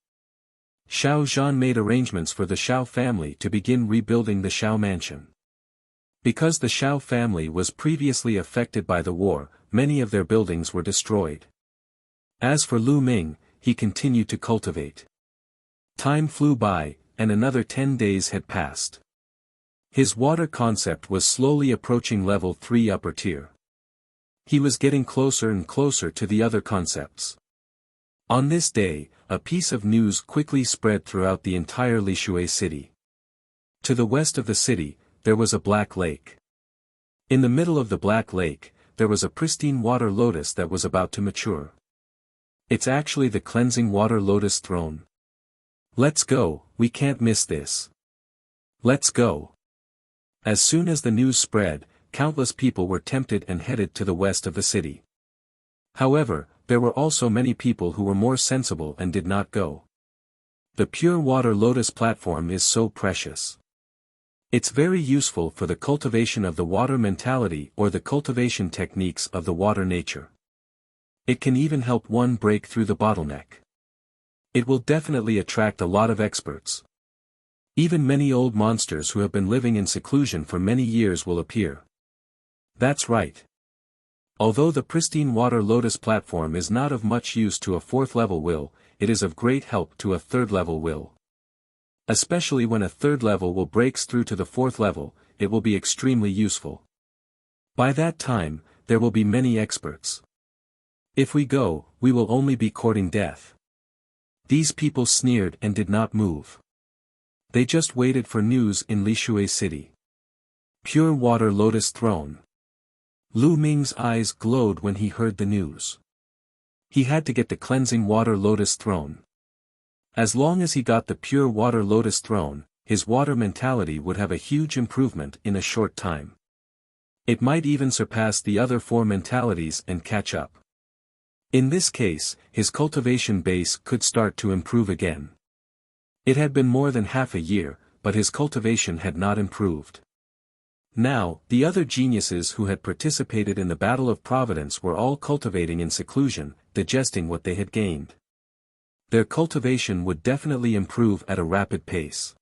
Xiao Zhan made arrangements for the Shao family to begin rebuilding the Shao mansion. Because the Shao family was previously affected by the war, many of their buildings were destroyed. As for Lu Ming, he continued to cultivate. Time flew by, and another 10 days had passed. His water concept was slowly approaching level 3 upper tier. He was getting closer and closer to the other concepts. On this day, a piece of news quickly spread throughout the entire Lishui city. To the west of the city, there was a black lake. In the middle of the black lake, there was a pristine water lotus that was about to mature. It's actually the cleansing water lotus throne. Let's go, we can't miss this. Let's go. As soon as the news spread, countless people were tempted and headed to the west of the city. However, there were also many people who were more sensible and did not go. The pure water lotus platform is so precious. It's very useful for the cultivation of the water mentality or the cultivation techniques of the water nature. It can even help one break through the bottleneck. It will definitely attract a lot of experts. Even many old monsters who have been living in seclusion for many years will appear. That's right. Although the pristine water lotus platform is not of much use to a 4th level will, it is of great help to a 3rd level will. Especially when a 3rd level will breaks through to the 4th level, it will be extremely useful. By that time, there will be many experts. If we go, we will only be courting death. These people sneered and did not move. They just waited for news in Lishui City. Pure water lotus throne. Lu Ming's eyes glowed when he heard the news. He had to get the cleansing water lotus throne. As long as he got the pure water lotus throne, his water mentality would have a huge improvement in a short time. It might even surpass the other 4 mentalities and catch up. In this case, his cultivation base could start to improve again. It had been more than half a year, but his cultivation had not improved. Now, the other geniuses who had participated in the Battle of Providence were all cultivating in seclusion, digesting what they had gained. Their cultivation would definitely improve at a rapid pace.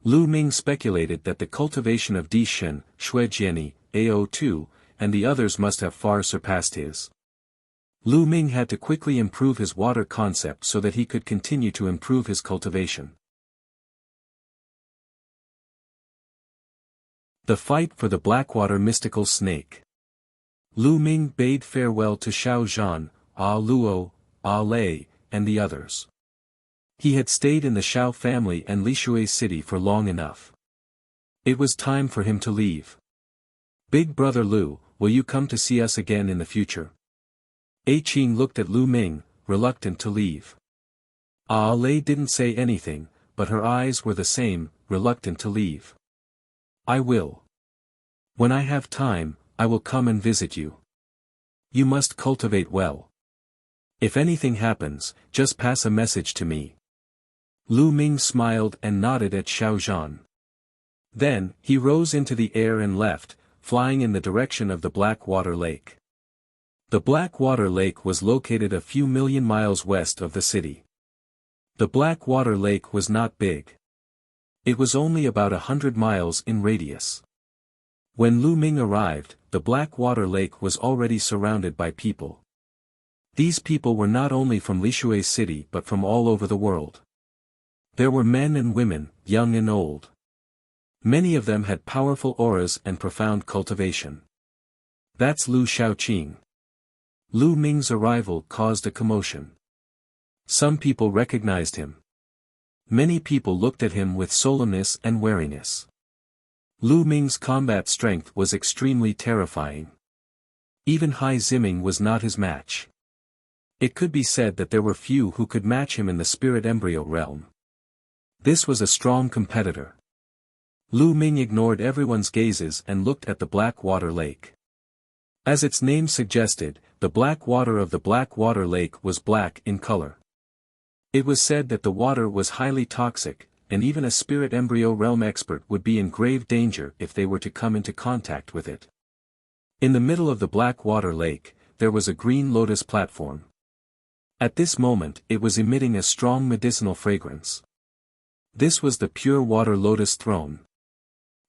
Lu Ming speculated that the cultivation of Di Shen, Shuejiani, AO2, and the others must have far surpassed his. Lu Ming had to quickly improve his water concept so that he could continue to improve his cultivation. The fight for the Blackwater mystical snake. Lu Ming bade farewell to Xiao Zhan, Ah Luo, Ah Lei, and the others. He had stayed in the Xiao family and Lishui City for long enough. It was time for him to leave. Big brother Lu, will you come to see us again in the future? A Qing looked at Lu Ming, reluctant to leave. Ah Lei didn't say anything, but her eyes were the same, reluctant to leave. I will. When I have time, I will come and visit you. You must cultivate well. If anything happens, just pass a message to me. Lu Ming smiled and nodded at Xiao Zhan. Then, he rose into the air and left, flying in the direction of the Blackwater Lake. The Blackwater Lake was located a few million miles west of the city. The Blackwater Lake was not big. It was only about 100 miles in radius. When Lu Ming arrived, the Blackwater Lake was already surrounded by people. These people were not only from Lishui City but from all over the world. There were men and women, young and old. Many of them had powerful auras and profound cultivation. That's Lu Shaoqing. Lu Ming's arrival caused a commotion. Some people recognized him. Many people looked at him with solemnness and wariness. Lu Ming's combat strength was extremely terrifying. Even Hai Ziming was not his match. It could be said that there were few who could match him in the spirit embryo realm. This was a strong competitor. Lu Ming ignored everyone's gazes and looked at the Blackwater Lake. As its name suggested, the black water of the Blackwater Lake was black in color. It was said that the water was highly toxic, and even a spirit embryo realm expert would be in grave danger if they were to come into contact with it. In the middle of the Blackwater Lake, there was a green lotus platform. At this moment it was emitting a strong medicinal fragrance. This was the pure water lotus throne.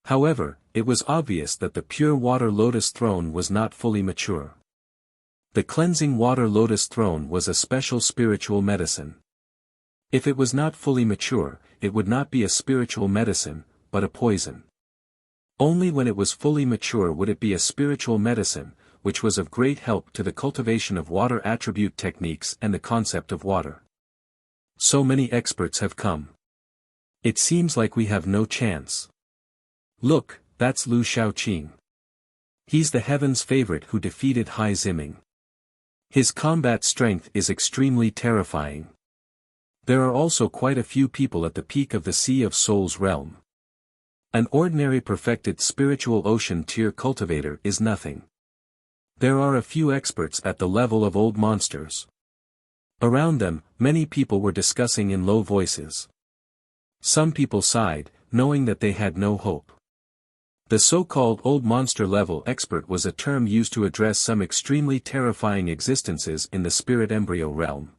However, it was obvious that the pure water lotus throne was not fully mature. The cleansing water lotus throne was a special spiritual medicine. If it was not fully mature, it would not be a spiritual medicine, but a poison. Only when it was fully mature would it be a spiritual medicine, which was of great help to the cultivation of water attribute techniques and the concept of water. So many experts have come. It seems like we have no chance. Look, that's Lu Shaoqing. He's the heaven's favorite who defeated Hai Ziming. His combat strength is extremely terrifying. There are also quite a few people at the peak of the Sea of Souls realm. An ordinary perfected spiritual ocean tier cultivator is nothing. There are a few experts at the level of old monsters. Around them, many people were discussing in low voices. Some people sighed, knowing that they had no hope. The so-called old monster level expert was a term used to address some extremely terrifying existences in the spirit embryo realm.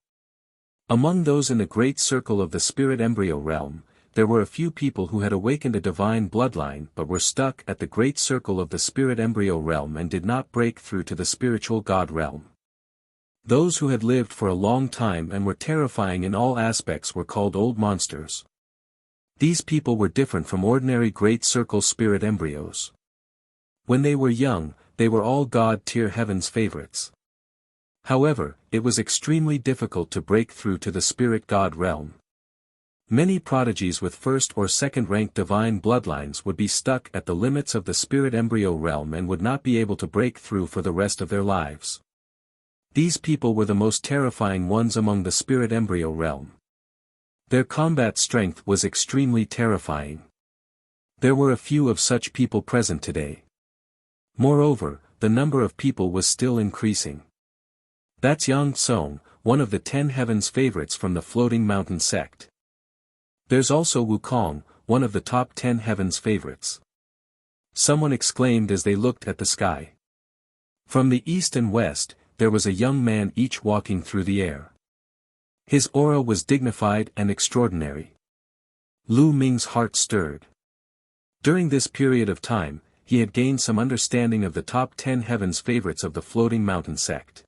Among those in the great circle of the spirit embryo realm, there were a few people who had awakened a divine bloodline but were stuck at the great circle of the spirit embryo realm and did not break through to the spiritual god realm. Those who had lived for a long time and were terrifying in all aspects were called old monsters. These people were different from ordinary great circle spirit embryos. When they were young, they were all god-tier heaven's favorites. However, it was extremely difficult to break through to the spirit god realm. Many prodigies with first or second-ranked divine bloodlines would be stuck at the limits of the spirit embryo realm and would not be able to break through for the rest of their lives. These people were the most terrifying ones among the spirit embryo realm. Their combat strength was extremely terrifying. There were a few of such people present today. Moreover, the number of people was still increasing. That's Yang Tsung, one of the 10 heavens favorites from the Floating Mountain sect. There's also Wukong, one of the top 10 heavens favorites. Someone exclaimed as they looked at the sky. From the east and west, there was a young man each walking through the air. His aura was dignified and extraordinary. Lu Ming's heart stirred. During this period of time, he had gained some understanding of the top 10 heavens favorites of the Floating Mountain sect.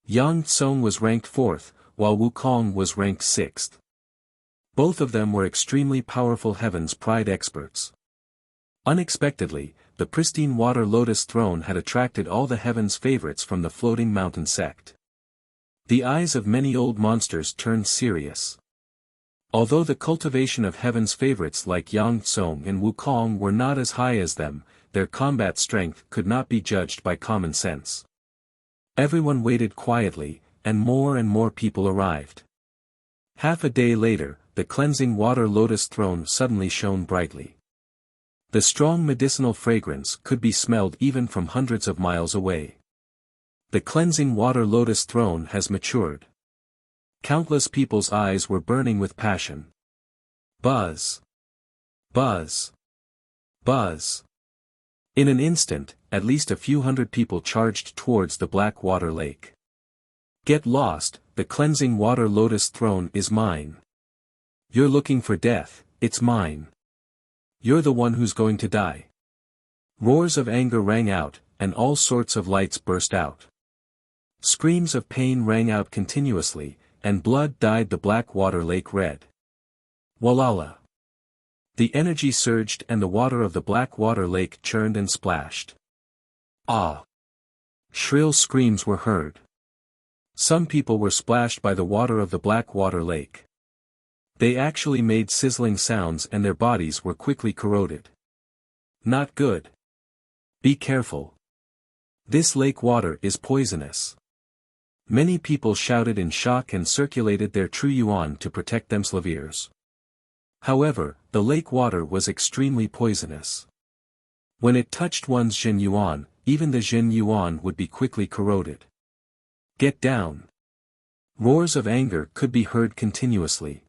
Yang Tsung was ranked 4th, while Wukong was ranked 6th. Both of them were extremely powerful heavens pride experts. Unexpectedly, the pristine water lotus throne had attracted all the heavens favorites from the Floating Mountain sect. The eyes of many old monsters turned serious. Although the cultivation of heaven's favorites like Yang Tsung and Wukong were not as high as them, their combat strength could not be judged by common sense. Everyone waited quietly, and more people arrived. Half a day later, the cleansing water lotus throne suddenly shone brightly. The strong medicinal fragrance could be smelled even from hundreds of miles away. The cleansing water lotus throne has matured. Countless people's eyes were burning with passion. Buzz! Buzz! Buzz! In an instant, at least a few hundred people charged towards the black water lake. Get lost, the cleansing water lotus throne is mine. You're looking for death, it's mine. You're the one who's going to die. Roars of anger rang out, and all sorts of lights burst out. Screams of pain rang out continuously, and blood dyed the black water lake red. Walala! The energy surged and the water of the black water lake churned and splashed. Ah! Shrill screams were heard. Some people were splashed by the water of the black water lake. They actually made sizzling sounds and their bodies were quickly corroded. Not good. Be careful. This lake water is poisonous. Many people shouted in shock and circulated their true yuan to protect themselves. However, the lake water was extremely poisonous. When it touched one's Jin yuan, even the Jin yuan would be quickly corroded. Get down. Roars of anger could be heard continuously.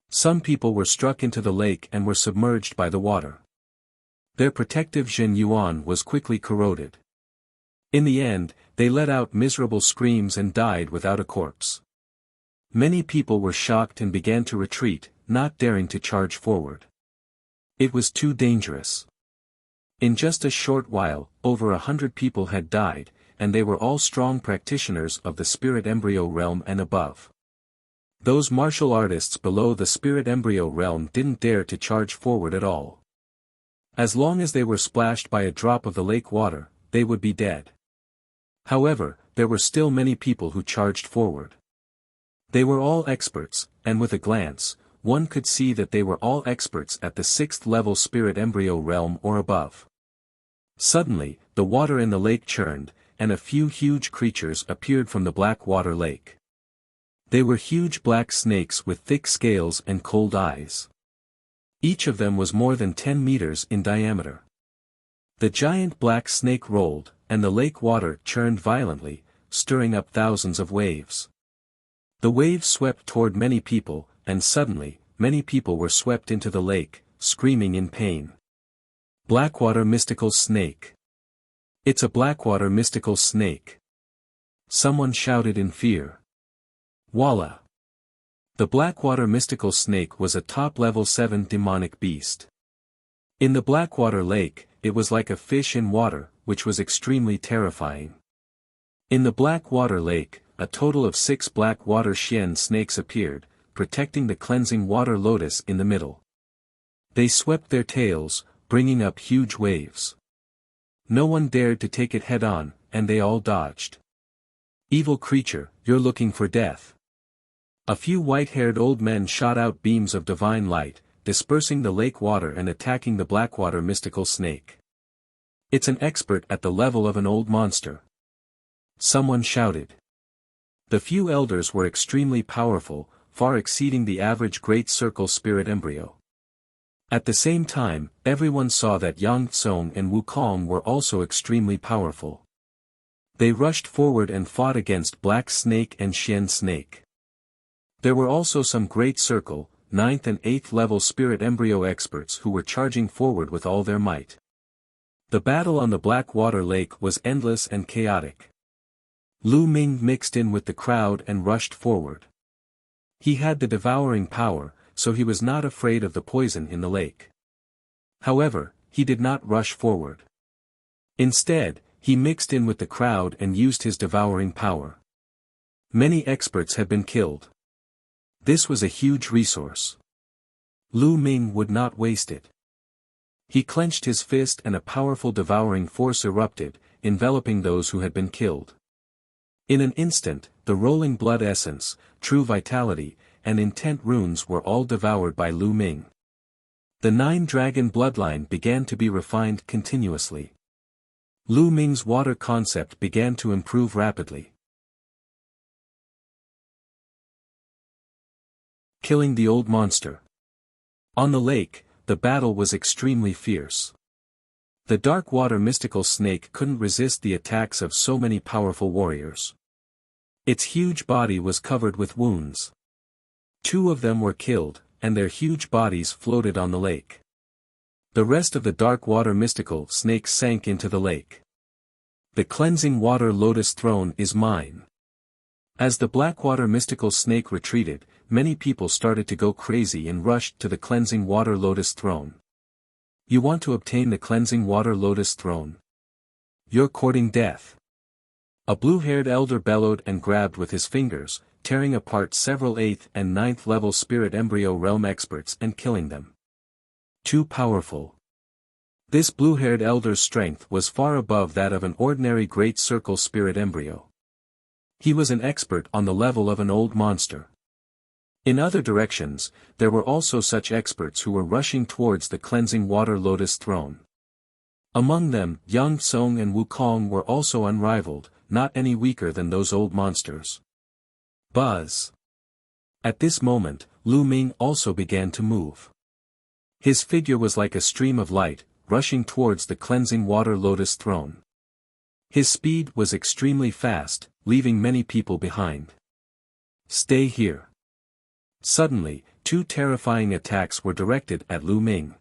Some people were struck into the lake and were submerged by the water. Their protective Jin yuan was quickly corroded. In the end, they let out miserable screams and died without a corpse. Many people were shocked and began to retreat, not daring to charge forward. It was too dangerous. In just a short while, over 100 people had died, and they were all strong practitioners of the spirit embryo realm and above. Those martial artists below the spirit embryo realm didn't dare to charge forward at all. As long as they were splashed by a drop of the lake water, they would be dead. However, there were still many people who charged forward. They were all experts, and with a glance, one could see that they were all experts at the 6th level spirit embryo realm or above. Suddenly, the water in the lake churned, and a few huge creatures appeared from the black water lake. They were huge black snakes with thick scales and cold eyes. Each of them was more than 10 meters in diameter. The giant black snake rolled, and the lake water churned violently, stirring up thousands of waves. The waves swept toward many people, and suddenly, many people were swept into the lake, screaming in pain. Blackwater mystical snake. It's a blackwater mystical snake. Someone shouted in fear. Walla! The Blackwater mystical snake was a top-level 7 demonic beast. In the Blackwater lake, it was like a fish in water, which was extremely terrifying. In the Blackwater lake, a total of 6 Blackwater Xian snakes appeared, protecting the cleansing water lotus in the middle. They swept their tails, bringing up huge waves. No one dared to take it head-on, and they all dodged. Evil creature, you're looking for death. A few white-haired old men shot out beams of divine light, dispersing the lake water and attacking the Blackwater mystical snake. It's an expert at the level of an old monster. Someone shouted. The few elders were extremely powerful, far exceeding the average Great Circle spirit embryo. At the same time, everyone saw that Yang Tsong and Wukong were also extremely powerful. They rushed forward and fought against Black Snake and Xian Snake. There were also some Great Circle, 9th and 8th level spirit embryo experts who were charging forward with all their might. The battle on the Blackwater Lake was endless and chaotic. Lu Ming mixed in with the crowd and rushed forward. He had the devouring power, so he was not afraid of the poison in the lake. However, he did not rush forward. Instead, he mixed in with the crowd and used his devouring power. Many experts had been killed. This was a huge resource. Lu Ming would not waste it. He clenched his fist and a powerful devouring force erupted, enveloping those who had been killed. In an instant, the rolling blood essence, true vitality, and intent runes were all devoured by Lu Ming. The 9-dragon bloodline began to be refined continuously. Lu Ming's water concept began to improve rapidly. Killing the old monster. On the lake, the battle was extremely fierce. The dark water mystical snake couldn't resist the attacks of so many powerful warriors. Its huge body was covered with wounds. 2 of them were killed, and their huge bodies floated on the lake. The rest of the dark water mystical snake sank into the lake. The cleansing water lotus throne is mine. As the Blackwater mystical snake retreated, many people started to go crazy and rushed to the cleansing water lotus throne. You want to obtain the cleansing water lotus throne? You're courting death. A blue-haired elder bellowed and grabbed with his fingers, tearing apart several 8th and 9th level spirit embryo realm experts and killing them. Too powerful. This blue-haired elder's strength was far above that of an ordinary Great Circle spirit embryo. He was an expert on the level of an old monster. In other directions, there were also such experts who were rushing towards the cleansing water lotus throne. Among them, Yang Tsong and Wukong were also unrivaled, not any weaker than those old monsters. Buzz. At this moment, Lu Ming also began to move. His figure was like a stream of light, rushing towards the cleansing water lotus throne. His speed was extremely fast, leaving many people behind. Stay here. Suddenly, 2 terrifying attacks were directed at Lu Ming.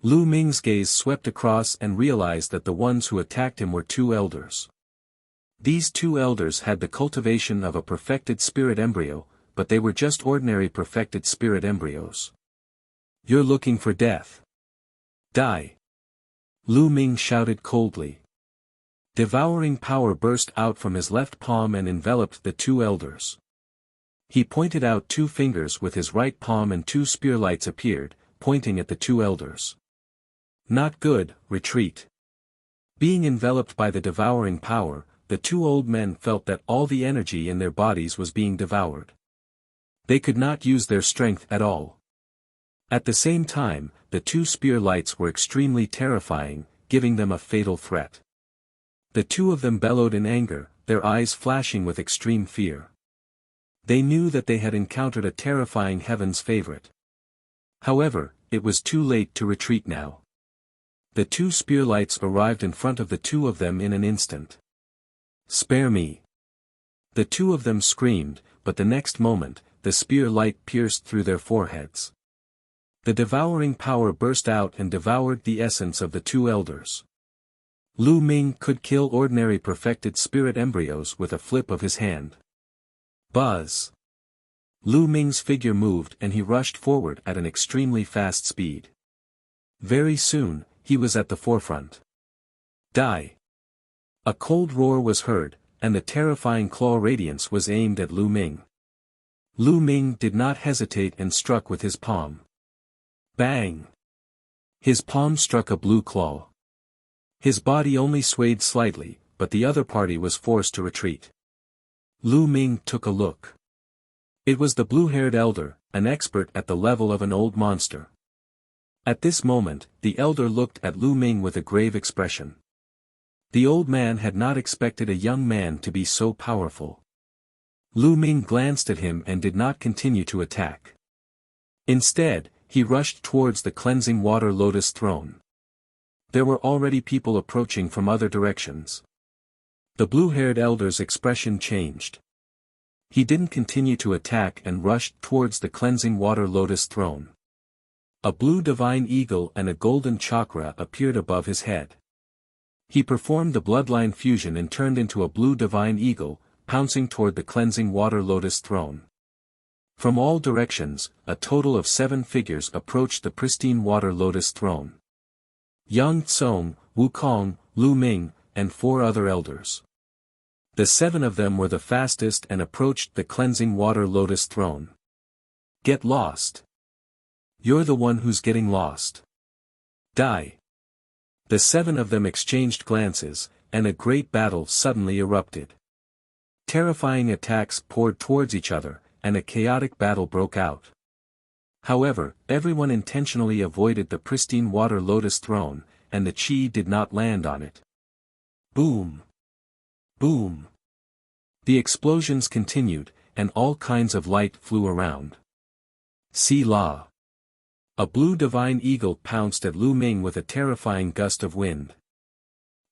Lu Ming's gaze swept across and realized that the ones who attacked him were 2 elders. These 2 elders had the cultivation of a perfected spirit embryo, but they were just ordinary perfected spirit embryos. You're looking for death. Die. Lu Ming shouted coldly. Devouring power burst out from his left palm and enveloped the 2 elders. He pointed out 2 fingers with his right palm and 2 spear lights appeared, pointing at the 2 elders. Not good, retreat. Being enveloped by the devouring power, the 2 old men felt that all the energy in their bodies was being devoured. They could not use their strength at all. At the same time, the 2 spear lights were extremely terrifying, giving them a fatal threat. The 2 of them bellowed in anger, their eyes flashing with extreme fear. They knew that they had encountered a terrifying heaven's favorite. However, it was too late to retreat now. The 2 spear lights arrived in front of the 2 of them in an instant. Spare me. The 2 of them screamed, but the next moment, the spear light pierced through their foreheads. The devouring power burst out and devoured the essence of the 2 elders. Lu Ming could kill ordinary perfected spirit embryos with a flip of his hand. Buzz. Lu Ming's figure moved and he rushed forward at an extremely fast speed. Very soon, he was at the forefront. Die! A cold roar was heard, and the terrifying claw radiance was aimed at Lu Ming. Lu Ming did not hesitate and struck with his palm. Bang! His palm struck a blue claw. His body only swayed slightly, but the other party was forced to retreat. Lu Ming took a look. It was the blue-haired elder, an expert at the level of an old monster. At this moment, the elder looked at Lu Ming with a grave expression. The old man had not expected a young man to be so powerful. Lu Ming glanced at him and did not continue to attack. Instead, he rushed towards the cleansing water lotus throne. There were already people approaching from other directions. The blue-haired elder's expression changed. He didn't continue to attack and rushed towards the cleansing water lotus throne. A blue divine eagle and a golden chakra appeared above his head. He performed the bloodline fusion and turned into a blue divine eagle, pouncing toward the cleansing water lotus throne. From all directions, a total of 7 figures approached the pristine water lotus throne. Yang Tsong, Wukong, Lu Ming, and 4 other elders. The 7 of them were the fastest and approached the cleansing water lotus throne. Get lost. You're the one who's getting lost. Die. The 7 of them exchanged glances, and a great battle suddenly erupted. Terrifying attacks poured towards each other, and a chaotic battle broke out. However, everyone intentionally avoided the pristine water lotus throne, and the chi did not land on it. Boom! Boom! The explosions continued, and all kinds of light flew around. See La! A blue divine eagle pounced at Lu Ming with a terrifying gust of wind.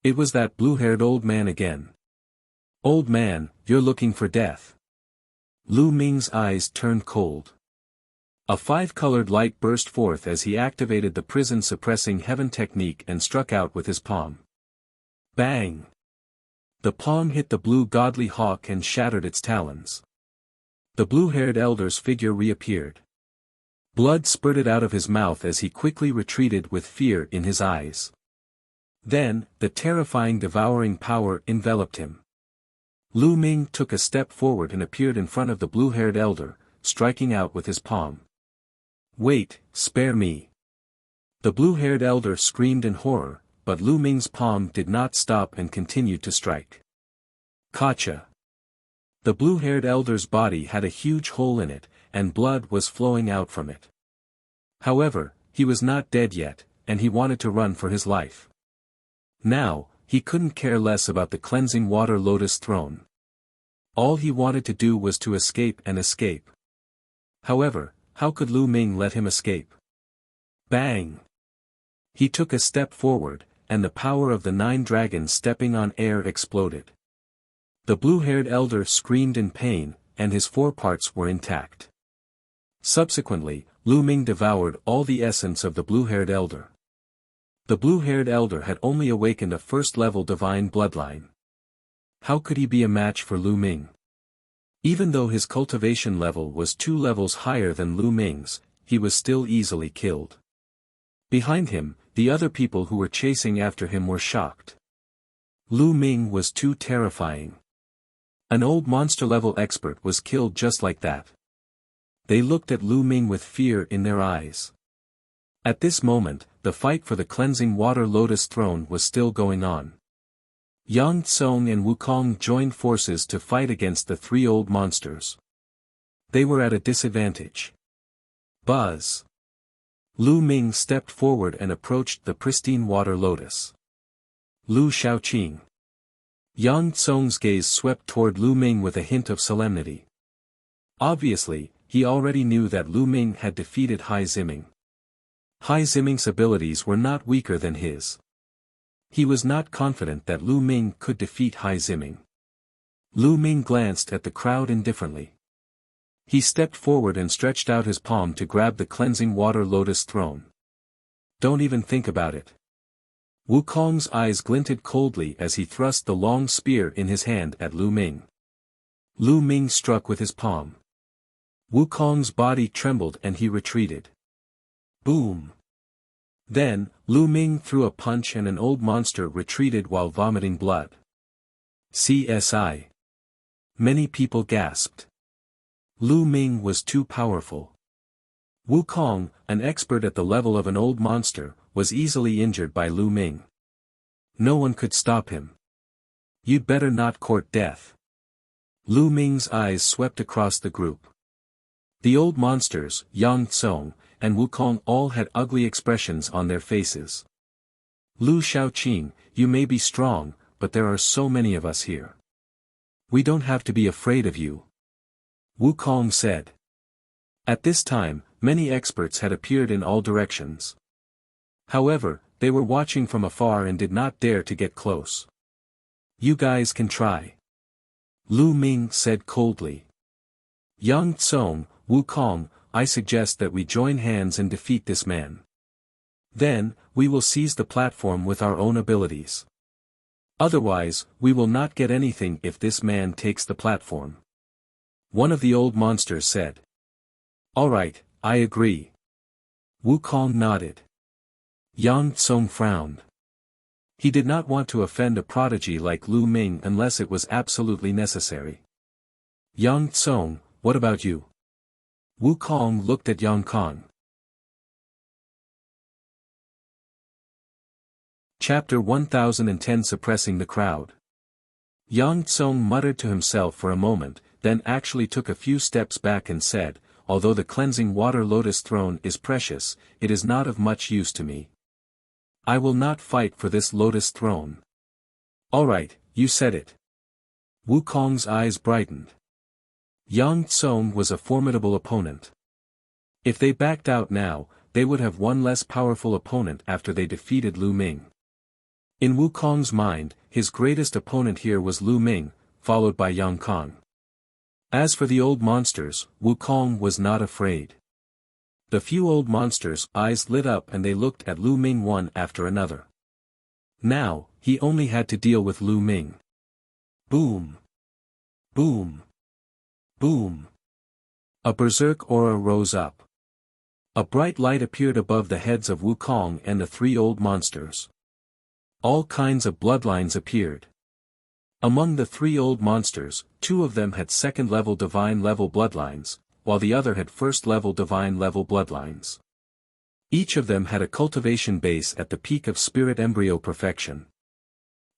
It was that blue-haired old man again. Old man, you're looking for death. Lu Ming's eyes turned cold. A 5-colored light burst forth as he activated the prison-suppressing heaven technique and struck out with his palm. Bang! The palm hit the blue godly hawk and shattered its talons. The blue-haired elder's figure reappeared. Blood spurted out of his mouth as he quickly retreated with fear in his eyes. Then, the terrifying devouring power enveloped him. Lu Ming took a step forward and appeared in front of the blue-haired elder, striking out with his palm. Wait, spare me. The blue-haired elder screamed in horror, but Lu Ming's palm did not stop and continued to strike. Gotcha! The blue-haired elder's body had a huge hole in it, and blood was flowing out from it. However, he was not dead yet, and he wanted to run for his life. Now, he couldn't care less about the cleansing water lotus throne. All he wanted to do was to escape and escape. However, how could Lu Ming let him escape? Bang! He took a step forward, and the power of the 9 dragons stepping on air exploded. The blue-haired elder screamed in pain, and his 4 parts were intact. Subsequently, Lu Ming devoured all the essence of the blue-haired elder. The blue-haired elder had only awakened a first-level divine bloodline. How could he be a match for Lu Ming? Even though his cultivation level was 2 levels higher than Lu Ming's, he was still easily killed. Behind him, the other people who were chasing after him were shocked. Lu Ming was too terrifying. An old monster-level expert was killed just like that. They looked at Lu Ming with fear in their eyes. At this moment, the fight for the cleansing water lotus throne was still going on. Yang Tsong and Wukong joined forces to fight against the 3 old monsters. They were at a disadvantage. Buzz! Lu Ming stepped forward and approached the pristine water lotus. Lu Shaoqing. Yang Tsong's gaze swept toward Lu Ming with a hint of solemnity. Obviously, he already knew that Lu Ming had defeated Hai Ziming. Hai Ziming's abilities were not weaker than his. He was not confident that Lu Ming could defeat Hai Ziming. Lu Ming glanced at the crowd indifferently. He stepped forward and stretched out his palm to grab the cleansing water lotus throne. Don't even think about it. Wukong's eyes glinted coldly as he thrust the long spear in his hand at Lu Ming. Lu Ming struck with his palm. Wukong's body trembled and he retreated. Boom! Then, Lu Ming threw a punch and an old monster retreated while vomiting blood. CSI. Many people gasped. Lu Ming was too powerful. Wukong, an expert at the level of an old monster, was easily injured by Lu Ming. No one could stop him. You'd better not court death. Lu Ming's eyes swept across the group. The old monsters, Yang Tsong, and Wukong all had ugly expressions on their faces. Lu Shaoqing, you may be strong, but there are so many of us here. We don't have to be afraid of you. Wukong said. At this time, many experts had appeared in all directions. However, they were watching from afar and did not dare to get close. You guys can try. Lu Ming said coldly. Yang Tsong, Wukong, I suggest that we join hands and defeat this man. Then, we will seize the platform with our own abilities. Otherwise, we will not get anything if this man takes the platform. One of the old monsters said. All right, I agree. Wukong nodded. Yang Tsong frowned. He did not want to offend a prodigy like Lu Ming unless it was absolutely necessary. Yang Tsong, what about you? Wukong looked at Yang Kong. Chapter 1010 Suppressing the Crowd. Yang Tsong muttered to himself for a moment, then actually took a few steps back and said, although the cleansing water lotus throne is precious, it is not of much use to me. I will not fight for this lotus throne. All right, you said it. Wukong's eyes brightened. Yang Tsong was a formidable opponent. If they backed out now, they would have one less powerful opponent after they defeated Lu Ming. In Wukong's mind, his greatest opponent here was Lu Ming, followed by Yang Kong. As for the old monsters, Wukong was not afraid. The few old monsters' eyes lit up and they looked at Lu Ming one after another. Now, he only had to deal with Lu Ming. Boom! Boom! Boom! A berserk aura rose up. A bright light appeared above the heads of Wukong and the three old monsters. All kinds of bloodlines appeared. Among the three old monsters, two of them had second-level divine-level bloodlines, while the other had first-level divine-level bloodlines. Each of them had a cultivation base at the peak of spirit embryo perfection.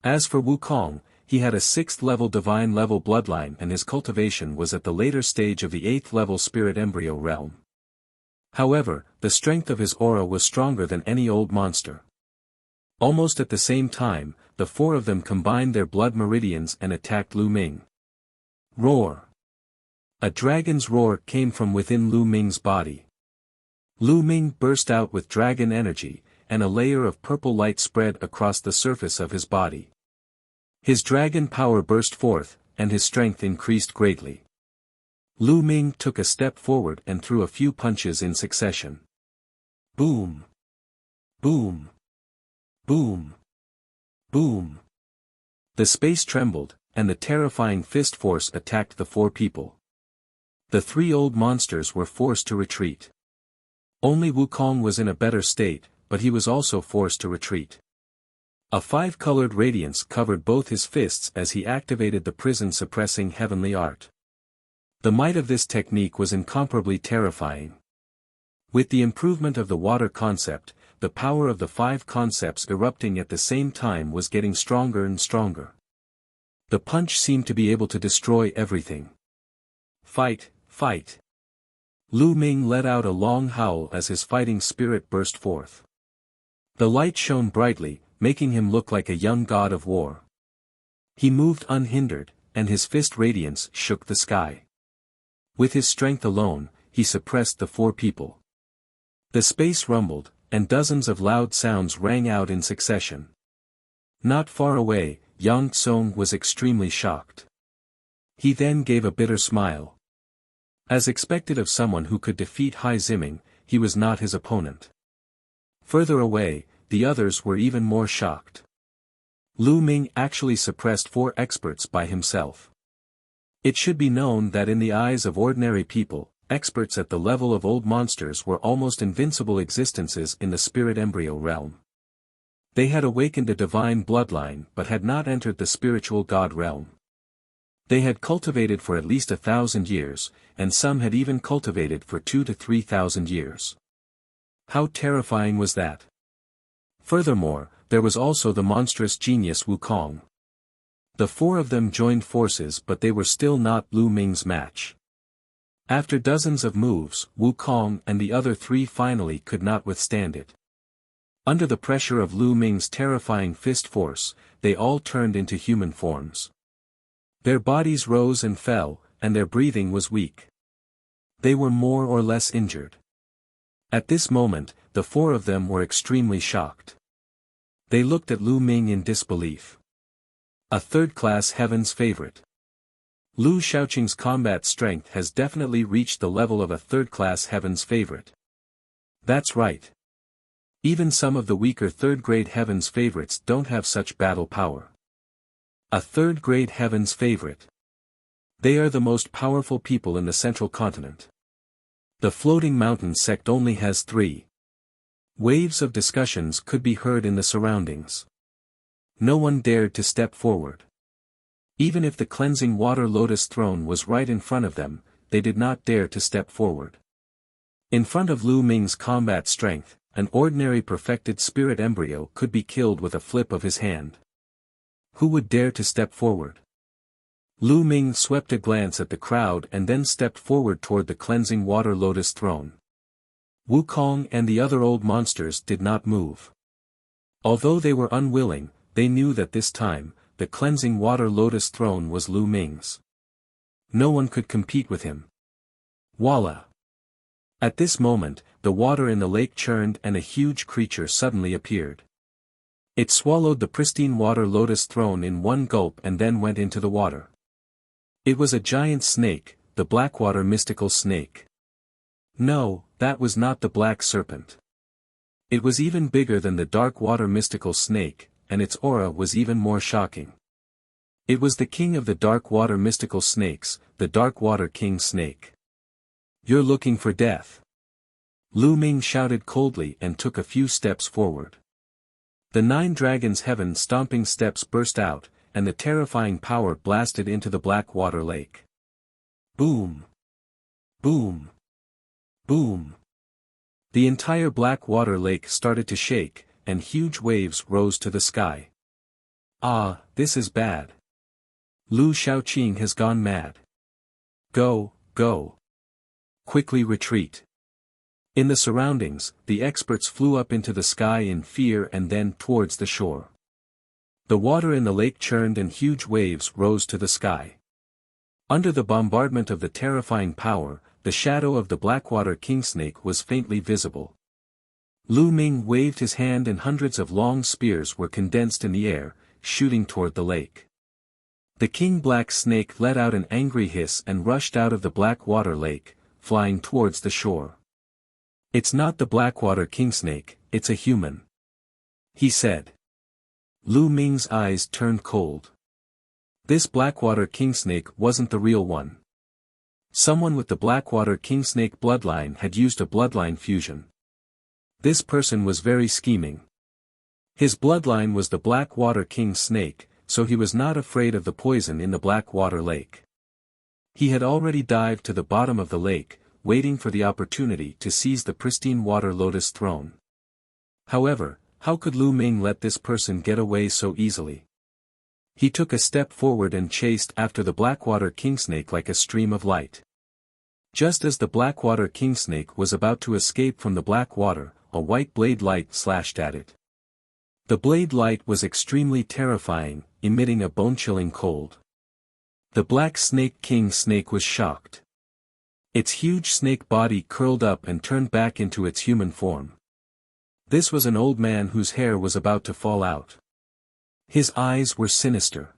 As for Wukong, he had a sixth-level divine-level bloodline and his cultivation was at the later stage of the eighth-level spirit embryo realm. However, the strength of his aura was stronger than any old monster. Almost at the same time, the four of them combined their blood meridians and attacked Lu Ming. Roar! A dragon's roar came from within Lu Ming's body. Lu Ming burst out with dragon energy, and a layer of purple light spread across the surface of his body. His dragon power burst forth, and his strength increased greatly. Lu Ming took a step forward and threw a few punches in succession. Boom! Boom! Boom! Boom! The space trembled, and the terrifying fist force attacked the four people. The three old monsters were forced to retreat. Only Wukong was in a better state, but he was also forced to retreat. A five-colored radiance covered both his fists as he activated the prison-suppressing heavenly art. The might of this technique was incomparably terrifying. With the improvement of the water concept, the power of the five concepts erupting at the same time was getting stronger and stronger. The punch seemed to be able to destroy everything. Fight, fight! Lu Ming let out a long howl as his fighting spirit burst forth. The light shone brightly, making him look like a young god of war. He moved unhindered, and his fist radiance shook the sky. With his strength alone, he suppressed the four people. The space rumbled, and dozens of loud sounds rang out in succession. Not far away, Yang Tsong was extremely shocked. He then gave a bitter smile. As expected of someone who could defeat Hai Ziming, he was not his opponent. Further away, the others were even more shocked. Lu Ming actually suppressed four experts by himself. It should be known that in the eyes of ordinary people, experts at the level of old monsters were almost invincible existences in the spirit embryo realm. They had awakened a divine bloodline but had not entered the spiritual god realm. They had cultivated for at least 1,000 years, and some had even cultivated for 2,000 to 3,000 years. How terrifying was that? Furthermore, there was also the monstrous genius Wukong. The four of them joined forces, but they were still not Lu Ming's match. After dozens of moves, Wukong and the other three finally could not withstand it. Under the pressure of Lu Ming's terrifying fist force, they all turned into human forms. Their bodies rose and fell, and their breathing was weak. They were more or less injured. At this moment, the four of them were extremely shocked. They looked at Lu Ming in disbelief. A third-class heaven's favorite. Lu Shaoqing's combat strength has definitely reached the level of a third-class heaven's favorite. That's right. Even some of the weaker third-grade heaven's favorites don't have such battle power. A third-grade heaven's favorite. They are the most powerful people in the central continent. The floating mountain sect only has 3. Waves of discussions could be heard in the surroundings. No one dared to step forward. Even if the cleansing water lotus throne was right in front of them, they did not dare to step forward. In front of Lu Ming's combat strength, an ordinary perfected spirit embryo could be killed with a flip of his hand. Who would dare to step forward? Lu Ming swept a glance at the crowd and then stepped forward toward the cleansing water lotus throne. Wukong and the other old monsters did not move. Although they were unwilling, they knew that this time, the cleansing water lotus throne was Lu Ming's. No one could compete with him. Voila! At this moment, the water in the lake churned and a huge creature suddenly appeared. It swallowed the pristine water lotus throne in one gulp and then went into the water. It was a giant snake, the Blackwater mystical snake. No, that was not the black serpent. It was even bigger than the dark water mystical snake, and its aura was even more shocking. It was the king of the dark water mystical snakes, the dark water king snake. You're looking for death. Lu Ming shouted coldly and took a few steps forward. The 9 dragons' heaven-stomping steps burst out, and the terrifying power blasted into the black water lake. Boom! Boom! Boom! The entire black water lake started to shake, and huge waves rose to the sky. Ah, this is bad. Lu Shaoqing has gone mad. Go, go. Quickly retreat. In the surroundings, the experts flew up into the sky in fear and then towards the shore. The water in the lake churned and huge waves rose to the sky. Under the bombardment of the terrifying power, the shadow of the Blackwater Kingsnake was faintly visible. Lu Ming waved his hand and hundreds of long spears were condensed in the air, shooting toward the lake. The King Black Snake let out an angry hiss and rushed out of the Blackwater Lake, flying towards the shore. It's not the Blackwater Kingsnake, it's a human. He said. Lu Ming's eyes turned cold. This Blackwater Kingsnake wasn't the real one. Someone with the Blackwater Kingsnake bloodline had used a bloodline fusion. This person was very scheming. His bloodline was the Blackwater King Snake, so he was not afraid of the poison in the Blackwater Lake. He had already dived to the bottom of the lake, waiting for the opportunity to seize the pristine water lotus throne. However, how could Lu Ming let this person get away so easily? He took a step forward and chased after the Blackwater Kingsnake like a stream of light. Just as the Blackwater Kingsnake was about to escape from the black water, a white blade light slashed at it. The blade light was extremely terrifying, emitting a bone-chilling cold. The Black Snake King Snake was shocked. Its huge snake body curled up and turned back into its human form. This was an old man whose hair was about to fall out. His eyes were sinister.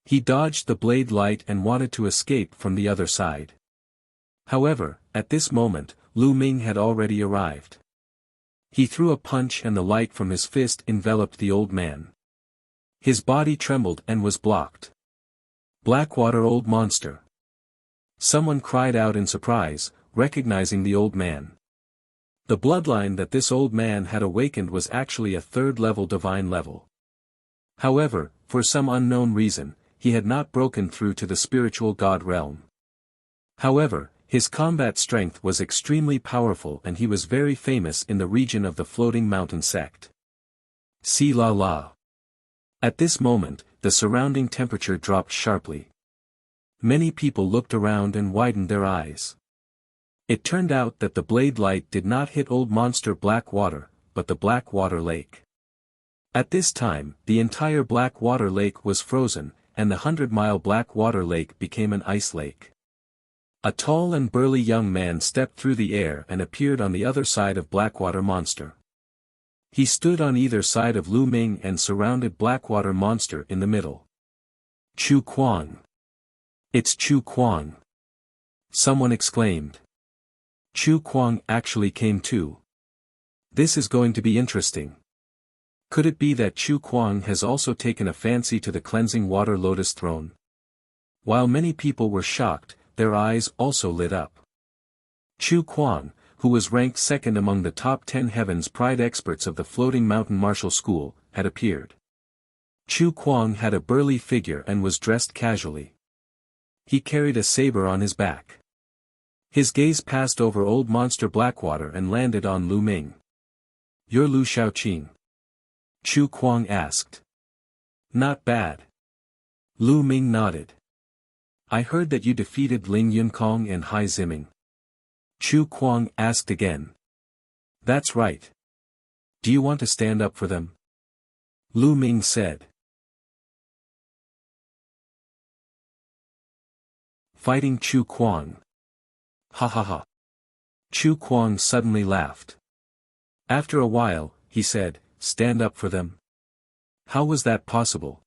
He dodged the blade light and wanted to escape from the other side. However, at this moment, Lu Ming had already arrived. He threw a punch and the light from his fist enveloped the old man. His body trembled and was blocked. Blackwater old monster. Someone cried out in surprise, recognizing the old man. The bloodline that this old man had awakened was actually a third-level divine level. However, for some unknown reason, he had not broken through to the spiritual god realm. However, his combat strength was extremely powerful and he was very famous in the region of the Floating Mountain sect. See la la. At this moment, the surrounding temperature dropped sharply. Many people looked around and widened their eyes. It turned out that the blade light did not hit Old Monster Blackwater, but the Blackwater Lake. At this time, the entire Blackwater Lake was frozen, and the 100-mile Blackwater Lake became an ice lake. A tall and burly young man stepped through the air and appeared on the other side of Blackwater Monster. He stood on either side of Lu Ming and surrounded Blackwater Monster in the middle. Chu Kuang. It's Chu Kuang. Someone exclaimed. Chu Kuang actually came too. This is going to be interesting. Could it be that Chu Kuang has also taken a fancy to the cleansing water lotus throne? While many people were shocked, their eyes also lit up. Chu Kuang, who was ranked second among the top 10 Heaven's Pride experts of the Floating Mountain Martial School, had appeared. Chu Kuang had a burly figure and was dressed casually. He carried a saber on his back. His gaze passed over Old Monster Blackwater and landed on Lu Ming. You're Lu Shaoqing? Chu Kuang asked. Not bad. Lu Ming nodded. I heard that you defeated Ling Yunkong and Hai Ziming. Chu Kuang asked again. That's right. Do you want to stand up for them? Lu Ming said. Fighting Chu Kuang. Ha ha ha. Chu Kuang suddenly laughed. After a while, he said, stand up for them? How was that possible?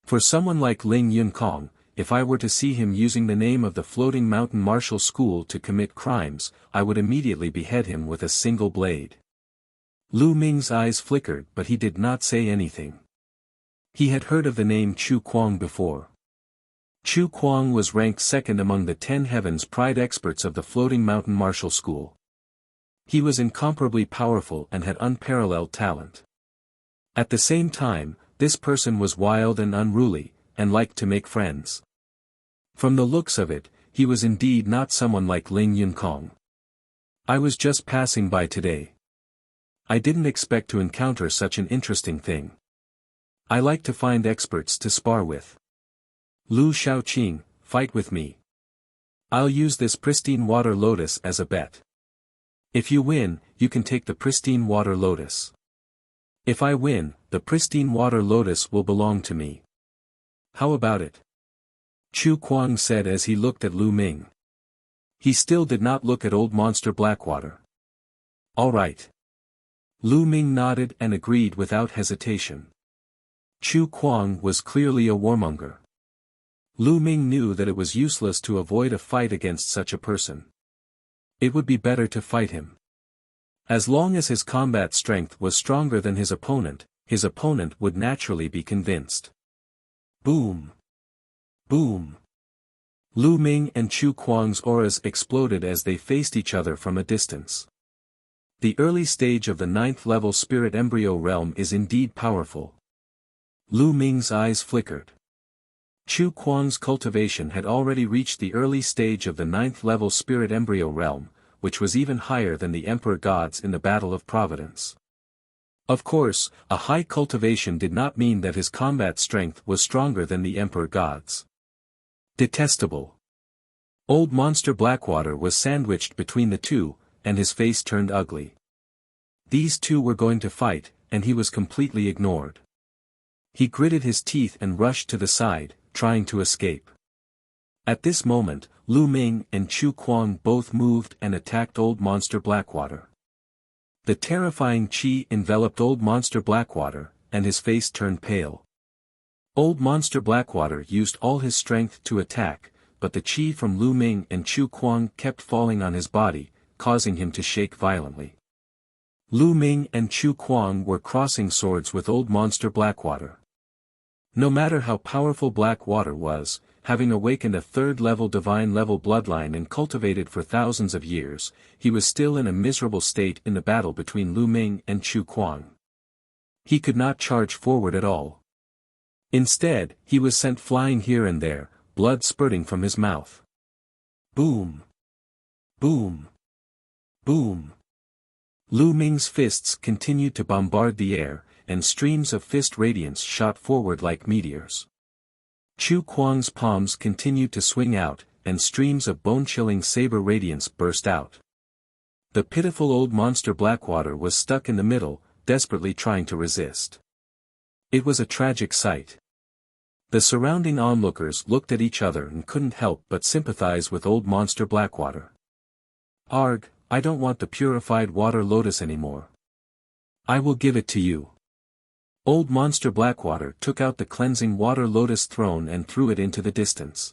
For someone like Ling Yunkong, if I were to see him using the name of the Floating Mountain Martial School to commit crimes, I would immediately behead him with a single blade. Lu Ming's eyes flickered but he did not say anything. He had heard of the name Chu Kuang before. Chu Kuang was ranked second among the 10 Heaven's Pride experts of the Floating Mountain Martial School. He was incomparably powerful and had unparalleled talent. At the same time, this person was wild and unruly, and liked to make friends. From the looks of it, he was indeed not someone like Ling Yunkong. I was just passing by today. I didn't expect to encounter such an interesting thing. I like to find experts to spar with. Lu Shaoqing, fight with me. I'll use this pristine water lotus as a bet. If you win, you can take the pristine water lotus. If I win, the pristine water lotus will belong to me. How about it? Chu Kuang said as he looked at Lu Ming. He still did not look at Old Monster Blackwater. All right. Lu Ming nodded and agreed without hesitation. Chu Kuang was clearly a warmonger. Lu Ming knew that it was useless to avoid a fight against such a person. It would be better to fight him. As long as his combat strength was stronger than his opponent would naturally be convinced. Boom! Boom! Lu Ming and Chu Kuang's auras exploded as they faced each other from a distance. The early stage of the 9th level spirit embryo realm is indeed powerful. Lu Ming's eyes flickered. Chu Kuang's cultivation had already reached the early stage of the 9th level spirit embryo realm, which was even higher than the Emperor gods in the Battle of Providence. Of course, a high cultivation did not mean that his combat strength was stronger than the Emperor gods. Detestable. Old Monster Blackwater was sandwiched between the two, and his face turned ugly. These two were going to fight, and he was completely ignored. He gritted his teeth and rushed to the side, trying to escape. At this moment, Lu Ming and Chu Kuang both moved and attacked Old Monster Blackwater. The terrifying chi enveloped Old Monster Blackwater, and his face turned pale. Old Monster Blackwater used all his strength to attack, but the chi from Lu Ming and Chu Kuang kept falling on his body, causing him to shake violently. Lu Ming and Chu Kuang were crossing swords with Old Monster Blackwater. No matter how powerful Blackwater was, having awakened a third-level divine-level bloodline and cultivated for thousands of years, he was still in a miserable state in the battle between Lu Ming and Chu Kuang. He could not charge forward at all. Instead, he was sent flying here and there, blood spurting from his mouth. Boom! Boom! Boom! Lu Ming's fists continued to bombard the air, and streams of fist radiance shot forward like meteors. Chu Kuang's palms continued to swing out, and streams of bone-chilling saber radiance burst out. The pitiful old monster Blackwater was stuck in the middle, desperately trying to resist. It was a tragic sight. The surrounding onlookers looked at each other and couldn't help but sympathize with old monster Blackwater. Arg, I don't want the purified water lotus anymore. I will give it to you. Old monster Blackwater took out the cleansing water lotus throne and threw it into the distance.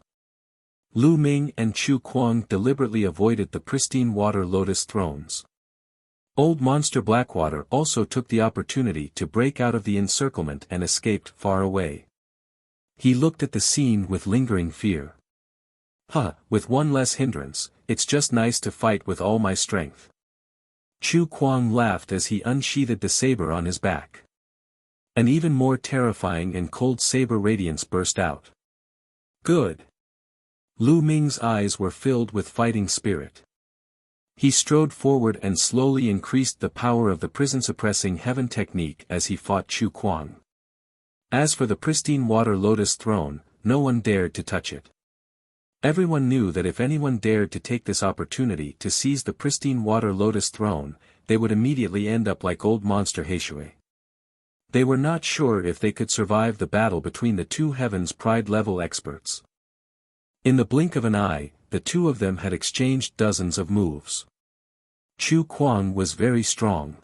Lu Ming and Chu Kuang deliberately avoided the pristine water lotus thrones. Old monster Blackwater also took the opportunity to break out of the encirclement and escaped far away. He looked at the scene with lingering fear. With one less hindrance, it's just nice to fight with all my strength. Chu Kuang laughed as he unsheathed the saber on his back. An even more terrifying and cold saber radiance burst out. Good. Lu Ming's eyes were filled with fighting spirit. He strode forward and slowly increased the power of the prison-suppressing heaven technique as he fought Chu Kuang. As for the pristine water lotus throne, no one dared to touch it. Everyone knew that if anyone dared to take this opportunity to seize the pristine water lotus throne, they would immediately end up like old monster Heishui. They were not sure if they could survive the battle between the two heavens pride-level experts. In the blink of an eye, the two of them had exchanged dozens of moves. Chu Kuang was very strong.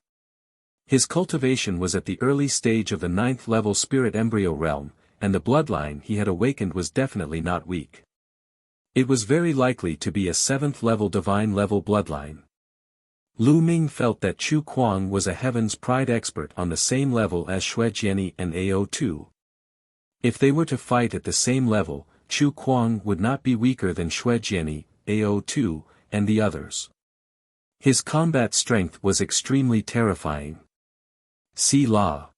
His cultivation was at the early stage of the 9th-level spirit embryo realm, and the bloodline he had awakened was definitely not weak. It was very likely to be a 7th-level divine-level bloodline. Lu Ming felt that Chu Kuang was a heaven's pride expert on the same level as Xue Jiani and AO2. If they were to fight at the same level, Chu Kuang would not be weaker than Xue Jiani, AO2, and the others. His combat strength was extremely terrifying. See La.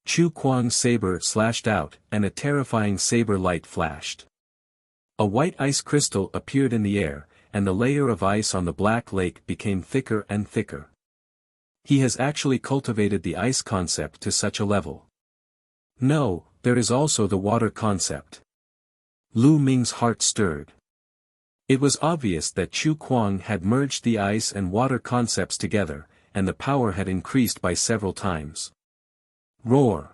Chu Kuang's saber slashed out, and a terrifying saber light flashed. A white ice crystal appeared in the air, and the layer of ice on the black lake became thicker and thicker. He has actually cultivated the ice concept to such a level. No, there is also the water concept. Lu Ming's heart stirred. It was obvious that Chu Kuang had merged the ice and water concepts together, and the power had increased by several times. Roar!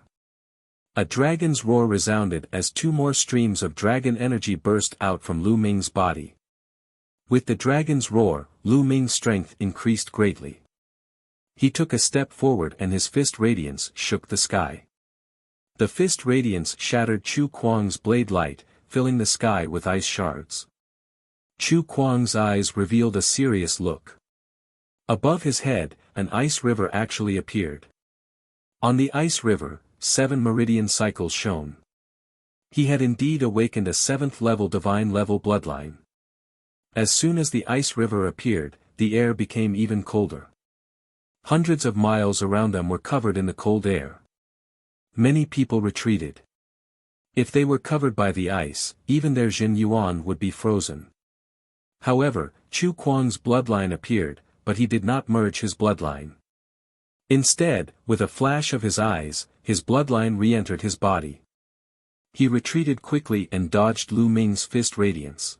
A dragon's roar resounded as two more streams of dragon energy burst out from Lu Ming's body. With the dragon's roar, Lu Ming's strength increased greatly. He took a step forward and his fist radiance shook the sky. The fist radiance shattered Chu Kuang's blade light, filling the sky with ice shards. Chu Kuang's eyes revealed a serious look. Above his head, an ice river actually appeared. On the ice river, 7 meridian cycles shone. He had indeed awakened a 7th-level divine-level bloodline. As soon as the ice river appeared, the air became even colder. Hundreds of miles around them were covered in the cold air. Many people retreated. If they were covered by the ice, even their Jin Yuan would be frozen. However, Chu Kuang's bloodline appeared, but he did not merge his bloodline. Instead, with a flash of his eyes, his bloodline re-entered his body. He retreated quickly and dodged Lu Ming's fist radiance.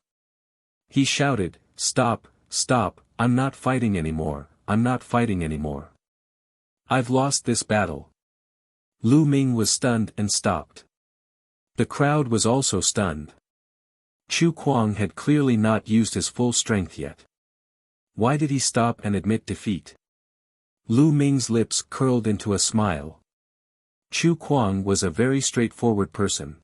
He shouted, "Stop, stop, I'm not fighting anymore, I'm not fighting anymore. I've lost this battle." Lu Ming was stunned and stopped. The crowd was also stunned. Chu Kuang had clearly not used his full strength yet. Why did he stop and admit defeat? Lu Ming's lips curled into a smile. Chu Kuang was a very straightforward person.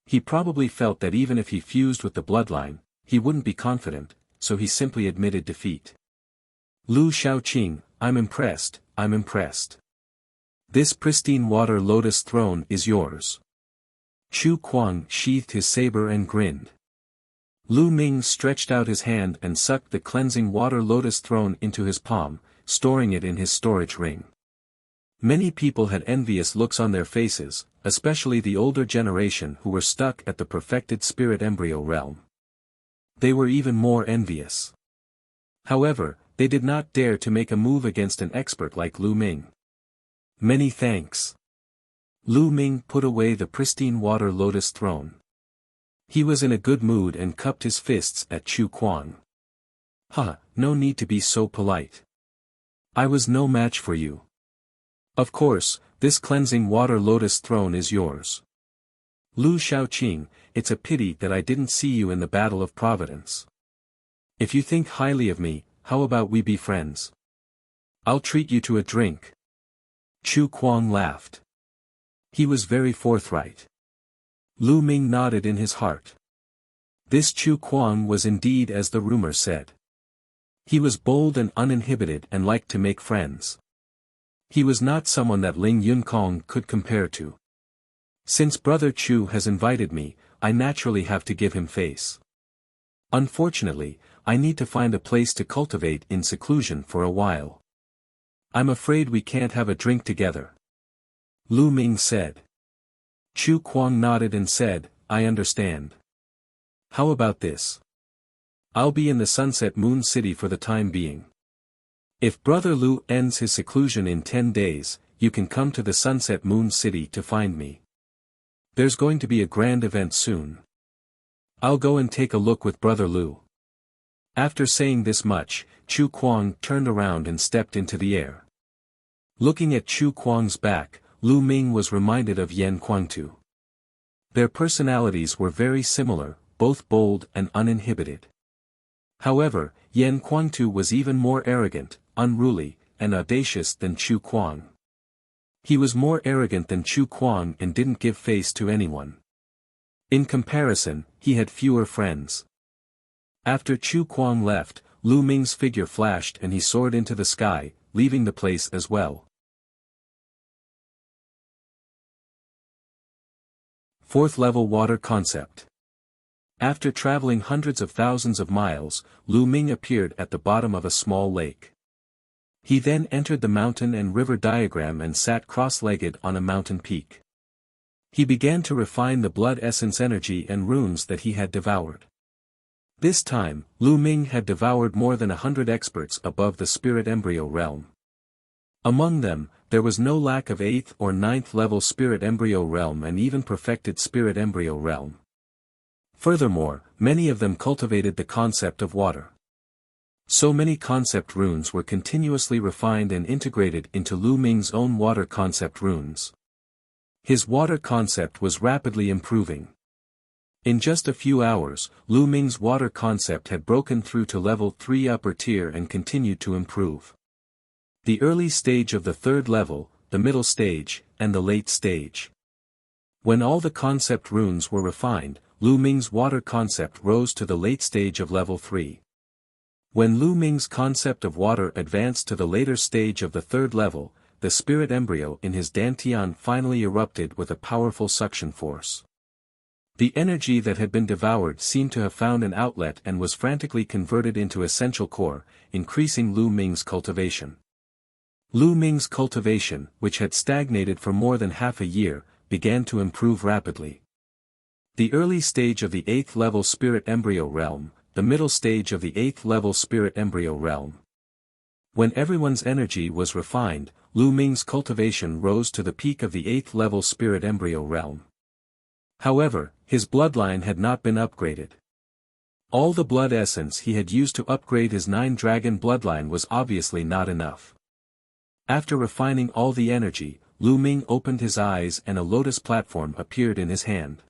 He probably felt that even if he fused with the bloodline, he wouldn't be confident, so he simply admitted defeat. Lu Shaoqing, I'm impressed, I'm impressed. This pristine water lotus throne is yours. Chu Kuang sheathed his saber and grinned. Lu Ming stretched out his hand and sucked the cleansing water lotus throne into his palm, storing it in his storage ring. Many people had envious looks on their faces, especially the older generation who were stuck at the perfected spirit embryo realm. They were even more envious. However, they did not dare to make a move against an expert like Lu Ming. Many thanks. Lu Ming put away the pristine water lotus throne. He was in a good mood and cupped his fists at Chu Kuang. No need to be so polite. I was no match for you. Of course, this cleansing water lotus throne is yours. Lu Shaoqing, it's a pity that I didn't see you in the Battle of Providence. If you think highly of me, how about we be friends? I'll treat you to a drink. Chu Kuang laughed. He was very forthright. Lu Ming nodded in his heart. This Chu Kuang was indeed as the rumor said. He was bold and uninhibited and liked to make friends. He was not someone that Ling Yunkong could compare to. Since Brother Chu has invited me, I naturally have to give him face. Unfortunately, I need to find a place to cultivate in seclusion for a while. I'm afraid we can't have a drink together. Lu Ming said. Chu Kuang nodded and said, I understand. How about this? I'll be in the Sunset Moon City for the time being. If Brother Lu ends his seclusion in 10 days, you can come to the Sunset Moon City to find me. There's going to be a grand event soon. I'll go and take a look with Brother Lu. After saying this much, Chu Kuang turned around and stepped into the air. Looking at Chu Kuang's back, Lu Ming was reminded of Yan Kuangtu. Their personalities were very similar, both bold and uninhibited. However, Yan Kuangtu was even more arrogant, unruly, and audacious than Chu Kuang. He was more arrogant than Chu Kuang and didn't give face to anyone. In comparison, he had fewer friends. After Chu Kuang left, Lu Ming's figure flashed and he soared into the sky, leaving the place as well. Fourth level water concept. After traveling hundreds of thousands of miles, Lu Ming appeared at the bottom of a small lake. He then entered the mountain and river diagram and sat cross-legged on a mountain peak. He began to refine the blood essence energy and runes that he had devoured. This time, Lu Ming had devoured more than 100 experts above the spirit embryo realm. Among them, there was no lack of 8th or 9th level spirit embryo realm and even perfected spirit embryo realm. Furthermore, many of them cultivated the concept of water. So many concept runes were continuously refined and integrated into Lu Ming's own water concept runes. His water concept was rapidly improving. In just a few hours, Lu Ming's water concept had broken through to level 3 upper tier and continued to improve. The early stage of the third level, the middle stage, and the late stage. When all the concept runes were refined, Lu Ming's water concept rose to the late stage of level 3. When Lu Ming's concept of water advanced to the later stage of the third level, the spirit embryo in his dantian finally erupted with a powerful suction force. The energy that had been devoured seemed to have found an outlet and was frantically converted into essential core, increasing Lu Ming's cultivation. Lu Ming's cultivation, which had stagnated for more than half a year, began to improve rapidly. The early stage of the 8th level spirit embryo realm, the middle stage of the 8th level spirit embryo realm. When everyone's energy was refined, Lu Ming's cultivation rose to the peak of the 8th level spirit embryo realm. However, his bloodline had not been upgraded. All the blood essence he had used to upgrade his 9-dragon bloodline was obviously not enough. After refining all the energy, Lu Ming opened his eyes and a lotus platform appeared in his hand.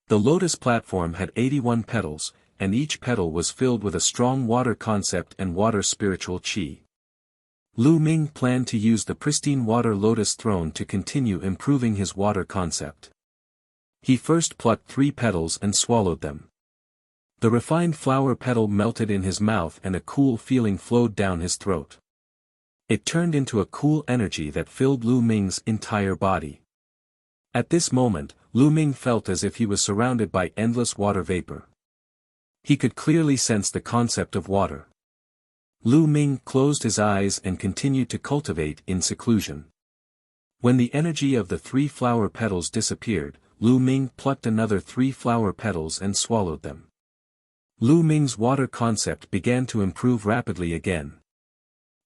The lotus platform had 81 petals, and each petal was filled with a strong water concept and water spiritual qi. Lu Ming planned to use the pristine water lotus throne to continue improving his water concept. He first plucked 3 petals and swallowed them. The refined flower petal melted in his mouth and a cool feeling flowed down his throat. It turned into a cool energy that filled Lu Ming's entire body. At this moment, Lu Ming felt as if he was surrounded by endless water vapor. He could clearly sense the concept of water. Lu Ming closed his eyes and continued to cultivate in seclusion. When the energy of the 3 flower petals disappeared, Lu Ming plucked another 3 flower petals and swallowed them. Lu Ming's water concept began to improve rapidly again.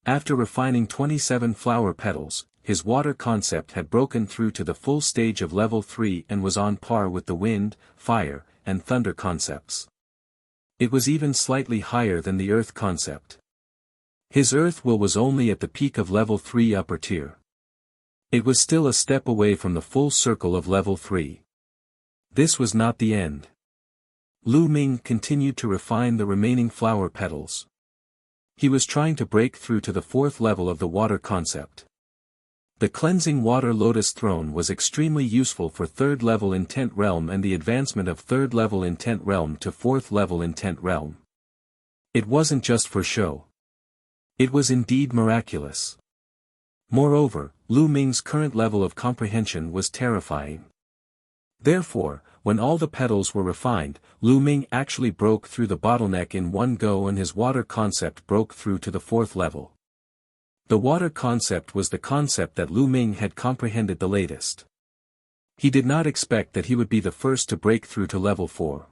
After refining 27 flower petals, his water concept had broken through to the full stage of level 3 and was on par with the wind, fire, and thunder concepts. It was even slightly higher than the earth concept. His earth will was only at the peak of level 3 upper tier. It was still a step away from the full circle of level 3. This was not the end. Lu Ming continued to refine the remaining flower petals. He was trying to break through to the 4th level of the water concept. The cleansing water lotus throne was extremely useful for 3rd level intent realm and the advancement of 3rd level intent realm to 4th level intent realm. It wasn't just for show. It was indeed miraculous. Moreover, Lu Ming's current level of comprehension was terrifying. Therefore, when all the petals were refined, Lu Ming actually broke through the bottleneck in one go and his water concept broke through to the 4th level. The water concept was the concept that Lu Ming had comprehended the latest. He did not expect that he would be the first to break through to level 4.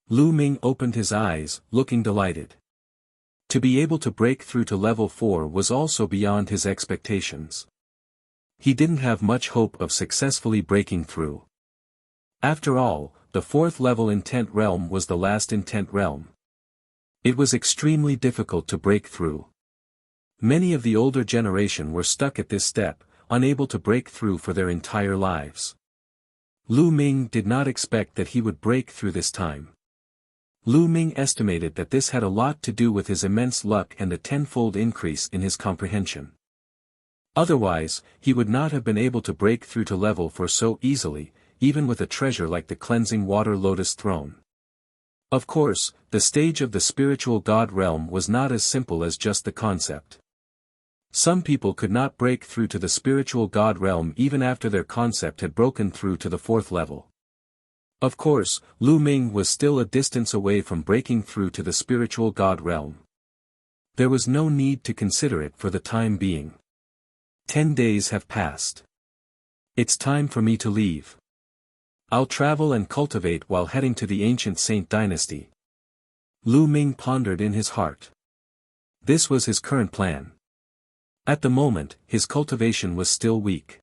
Lu Ming opened his eyes, looking delighted. To be able to break through to level 4 was also beyond his expectations. He didn't have much hope of successfully breaking through. After all, the 4th level intent realm was the last intent realm. It was extremely difficult to break through. Many of the older generation were stuck at this step, unable to break through for their entire lives. Lu Ming did not expect that he would break through this time. Lu Ming estimated that this had a lot to do with his immense luck and the 10-fold increase in his comprehension. Otherwise, he would not have been able to break through to level 4 so easily, even with a treasure like the cleansing water lotus throne. Of course, the stage of the spiritual god realm was not as simple as just the concept. Some people could not break through to the spiritual god realm even after their concept had broken through to the 4th level. Of course, Lu Ming was still a distance away from breaking through to the spiritual god realm. There was no need to consider it for the time being. 10 days have passed. It's time for me to leave. I'll travel and cultivate while heading to the ancient Saint dynasty. Lu Ming pondered in his heart. This was his current plan. At the moment, his cultivation was still weak.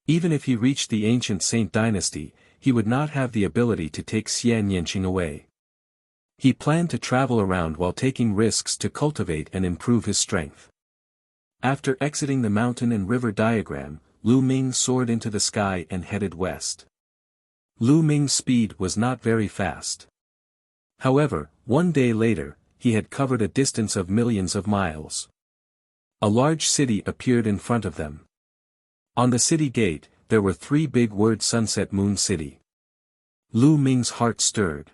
Even if he reached the ancient Saint dynasty, he would not have the ability to take Xian Yanqing away. He planned to travel around while taking risks to cultivate and improve his strength. After exiting the mountain and river diagram, Lu Ming soared into the sky and headed west. Lu Ming's speed was not very fast. However, one day later, he had covered a distance of millions of miles. A large city appeared in front of them. On the city gate, there were 3 big words Sunset Moon City. Lu Ming's heart stirred.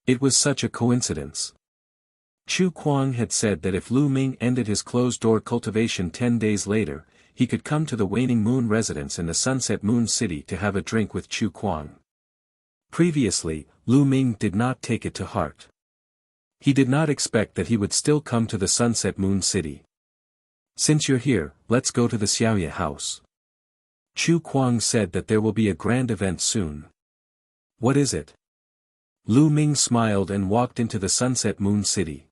It was such a coincidence. Chu Kuang had said that if Lu Ming ended his closed-door cultivation 10 days later, he could come to the Waning Moon residence in the Sunset Moon City to have a drink with Chu Kuang. Previously, Lu Ming did not take it to heart. He did not expect that he would still come to the Sunset Moon City. Since you're here, let's go to the Xiaoye house. Chu Kuang said that there will be a grand event soon. What is it? Lu Ming smiled and walked into the Sunset Moon City.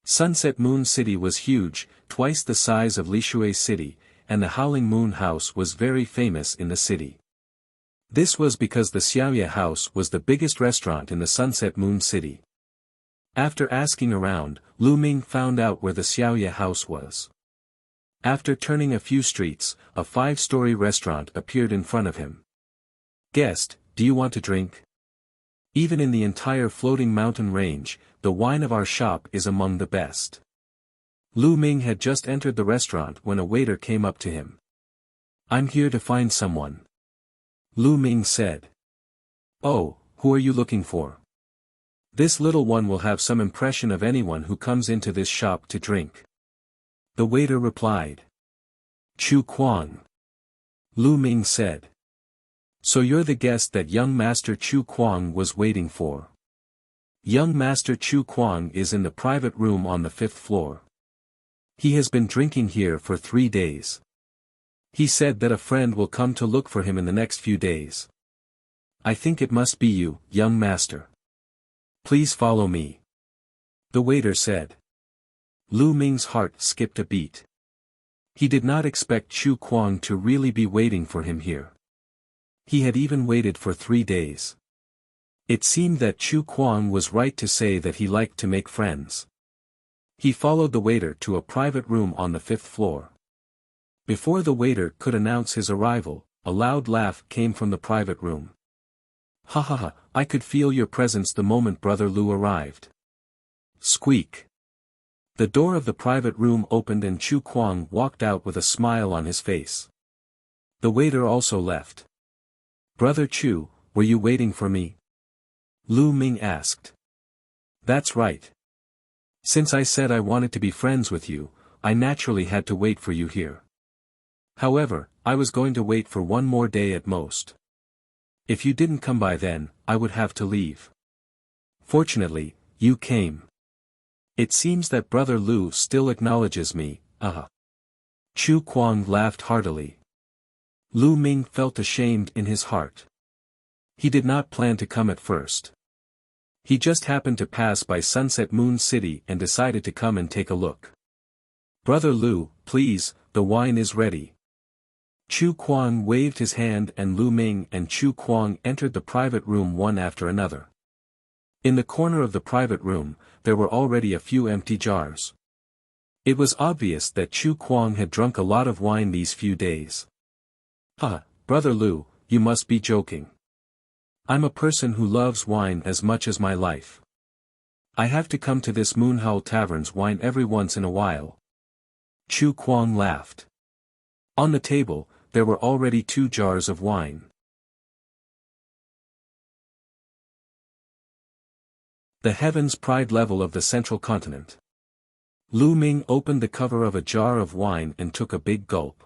Sunset Moon City was huge, twice the size of Lishui City, and the Howling Moon House was very famous in the city. This was because the Xiaoye House was the biggest restaurant in the Sunset Moon City. After asking around, Lu Ming found out where the Xiaoye House was. After turning a few streets, a 5-story restaurant appeared in front of him. Guest, do you want to drink? Even in the entire floating mountain range, the wine of our shop is among the best. Lu Ming had just entered the restaurant when a waiter came up to him. I'm here to find someone. Lu Ming said. Oh, who are you looking for? This little one will have some impression of anyone who comes into this shop to drink. The waiter replied. Chu Kuang. Lu Ming said. So you're the guest that young Master Chu Kuang was waiting for. Young Master Chu Kuang is in the private room on the 5th floor. He has been drinking here for 3 days. He said that a friend will come to look for him in the next few days. I think it must be you, young master. Please follow me. The waiter said. Lu Ming's heart skipped a beat. He did not expect Chu Kuang to really be waiting for him here. He had even waited for 3 days. It seemed that Chu Kuang was right to say that he liked to make friends. He followed the waiter to a private room on the 5th floor. Before the waiter could announce his arrival, a loud laugh came from the private room. Ha ha ha, I could feel your presence the moment Brother Lu arrived. Squeak. The door of the private room opened and Chu Kuang walked out with a smile on his face. The waiter also left. Brother Chu, were you waiting for me? Lu Ming asked. That's right. Since I said I wanted to be friends with you, I naturally had to wait for you here. However, I was going to wait for 1 more day at most. If you didn't come by then, I would have to leave. Fortunately, you came. It seems that Brother Lu still acknowledges me, Chu Kuang laughed heartily. Lu Ming felt ashamed in his heart. He did not plan to come at first. He just happened to pass by Sunset Moon City and decided to come and take a look. Brother Lu, please, the wine is ready. Chu Kuang waved his hand and Lu Ming and Chu Kuang entered the private room one after another. In the corner of the private room, there were already a few empty jars. It was obvious that Chu Kuang had drunk a lot of wine these few days. Brother Lu, you must be joking. I'm a person who loves wine as much as my life. I have to come to this Moonhowl Tavern's wine every once in a while. Chu Kuang laughed. On the table, there were already 2 jars of wine. The Heaven's Pride level of the Central Continent. Lu Ming opened the cover of a jar of wine and took a big gulp.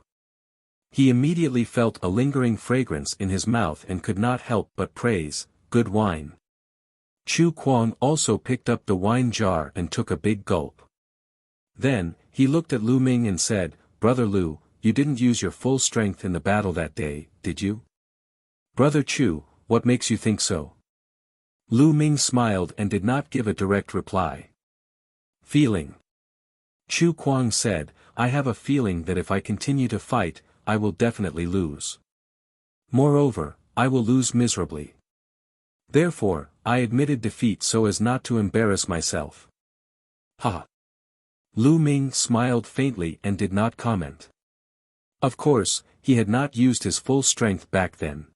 He immediately felt a lingering fragrance in his mouth and could not help but praise, good wine. Chu Kuang also picked up the wine jar and took a big gulp. Then, he looked at Lu Ming and said, Brother Lu, you didn't use your full strength in the battle that day, did you? Brother Chu, what makes you think so? Lu Ming smiled and did not give a direct reply. Feeling. Chu Kuang said, I have a feeling that if I continue to fight, I will definitely lose. Moreover, I will lose miserably. Therefore, I admitted defeat so as not to embarrass myself. Lu Ming smiled faintly and did not comment. Of course, he had not used his full strength back then.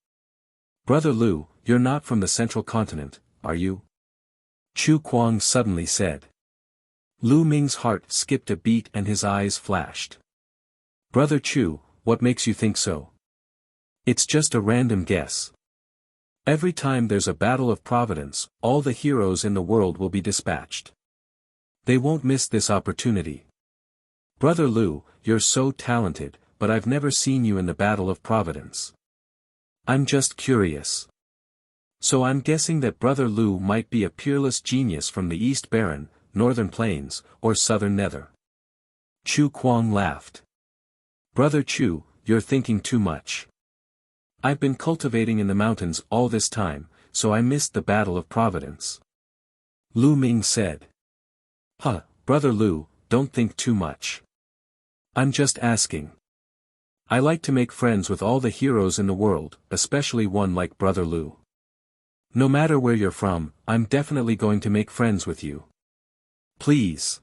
Brother Lu, you're not from the Central Continent, are you? Chu Kuang suddenly said. Lu Ming's heart skipped a beat and his eyes flashed. Brother Chu, what makes you think so? It's just a random guess. Every time there's a battle of Providence, all the heroes in the world will be dispatched. They won't miss this opportunity. Brother Lu, you're so talented, but I've never seen you in the Battle of Providence. I'm just curious. So I'm guessing that Brother Lu might be a peerless genius from the East Barren, Northern Plains, or Southern Nether. Chu Kuang laughed. Brother Chu, you're thinking too much. I've been cultivating in the mountains all this time, so I missed the Battle of Providence. Lu Ming said. Brother Lu, don't think too much. I'm just asking. I like to make friends with all the heroes in the world, especially one like Brother Lu. No matter where you're from, I'm definitely going to make friends with you. Please.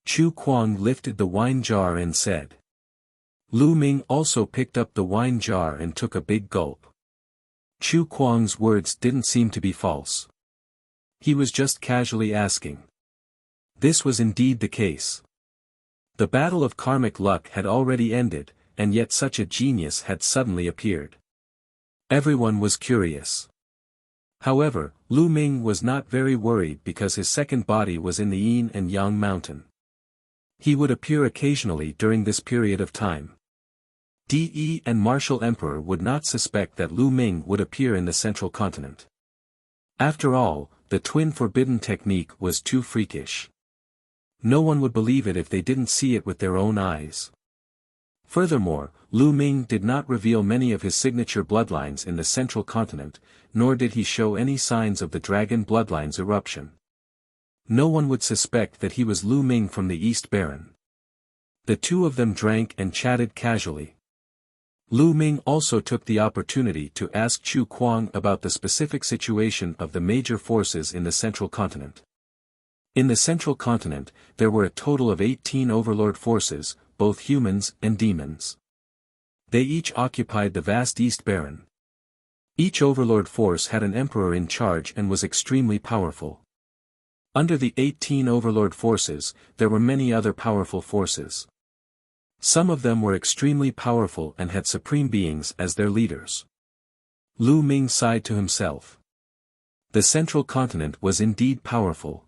Chu Kuang lifted the wine jar and said. Lu Ming also picked up the wine jar and took a big gulp. Chu Kuang's words didn't seem to be false. He was just casually asking. This was indeed the case. The battle of karmic luck had already ended, and yet such a genius had suddenly appeared. Everyone was curious. However, Lu Ming was not very worried because his second body was in the Yin and Yang mountain. He would appear occasionally during this period of time. De and martial emperor would not suspect that Lu Ming would appear in the central continent. After all, the twin forbidden technique was too freakish. No one would believe it if they didn't see it with their own eyes. Furthermore, Lu Ming did not reveal many of his signature bloodlines in the central continent, nor did he show any signs of the dragon bloodline's eruption. No one would suspect that he was Lu Ming from the East Baron. The two of them drank and chatted casually. Lu Ming also took the opportunity to ask Chu Kuang about the specific situation of the major forces in the central continent. In the central continent, there were a total of 18 overlord forces, both humans and demons. They each occupied the vast East Baron. Each overlord force had an emperor in charge and was extremely powerful. Under the 18 overlord forces, there were many other powerful forces. Some of them were extremely powerful and had supreme beings as their leaders. Lu Ming sighed to himself. The central continent was indeed powerful.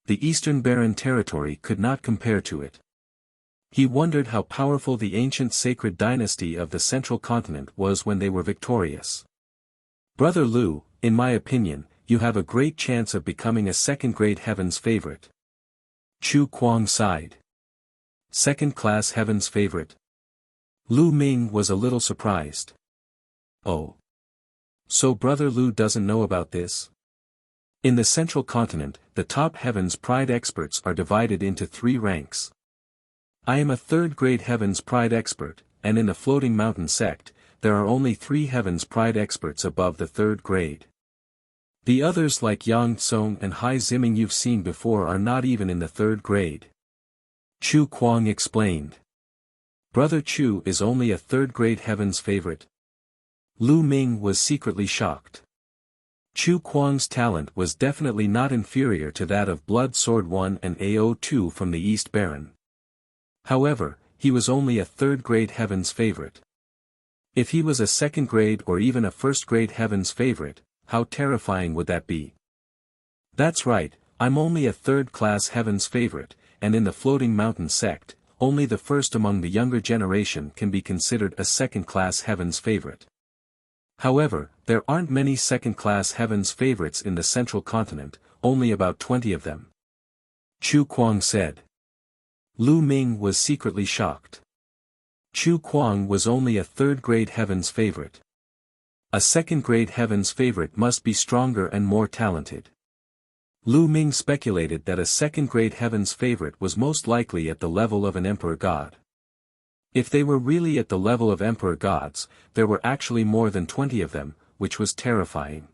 The Eastern Baron territory could not compare to it. He wondered how powerful the ancient sacred dynasty of the central continent was when they were victorious. Brother Lu, in my opinion, you have a great chance of becoming a second-grade heaven's favorite. Chu Kuang sighed. Second-class heaven's favorite. Lu Ming was a little surprised. Oh. So Brother Lu doesn't know about this? In the central continent, the top heaven's pride experts are divided into 3 ranks. I am a third-grade heaven's pride expert, and in the floating mountain sect, there are only 3 heaven's pride experts above the 3rd grade. The others like Yang Tsong and Hai Ziming you've seen before are not even in the 3rd grade. Chu Kuang explained. Brother Chu is only a 3rd-grade heaven's favorite. Lu Ming was secretly shocked. Chu Kuang's talent was definitely not inferior to that of Blood Sword 1 and AO2 from the East Baron. However, he was only a 3rd-grade heaven's favorite. If he was a 2nd-grade or even a 1st-grade heaven's favorite, how terrifying would that be? That's right, I'm only a 3rd-class heaven's favorite, and in the floating mountain sect, only the first among the younger generation can be considered a 2nd-class heaven's favorite. However, there aren't many 2nd-class heaven's favorites in the central continent, only about 20 of them. Chu Kuang said. Lu Ming was secretly shocked. Chu Kuang was only a 3rd-grade heaven's favorite. A 2nd-grade heaven's favorite must be stronger and more talented. Lu Ming speculated that a 2nd-grade heaven's favorite was most likely at the level of an emperor god. If they were really at the level of emperor gods, there were actually more than 20 of them, which was terrifying.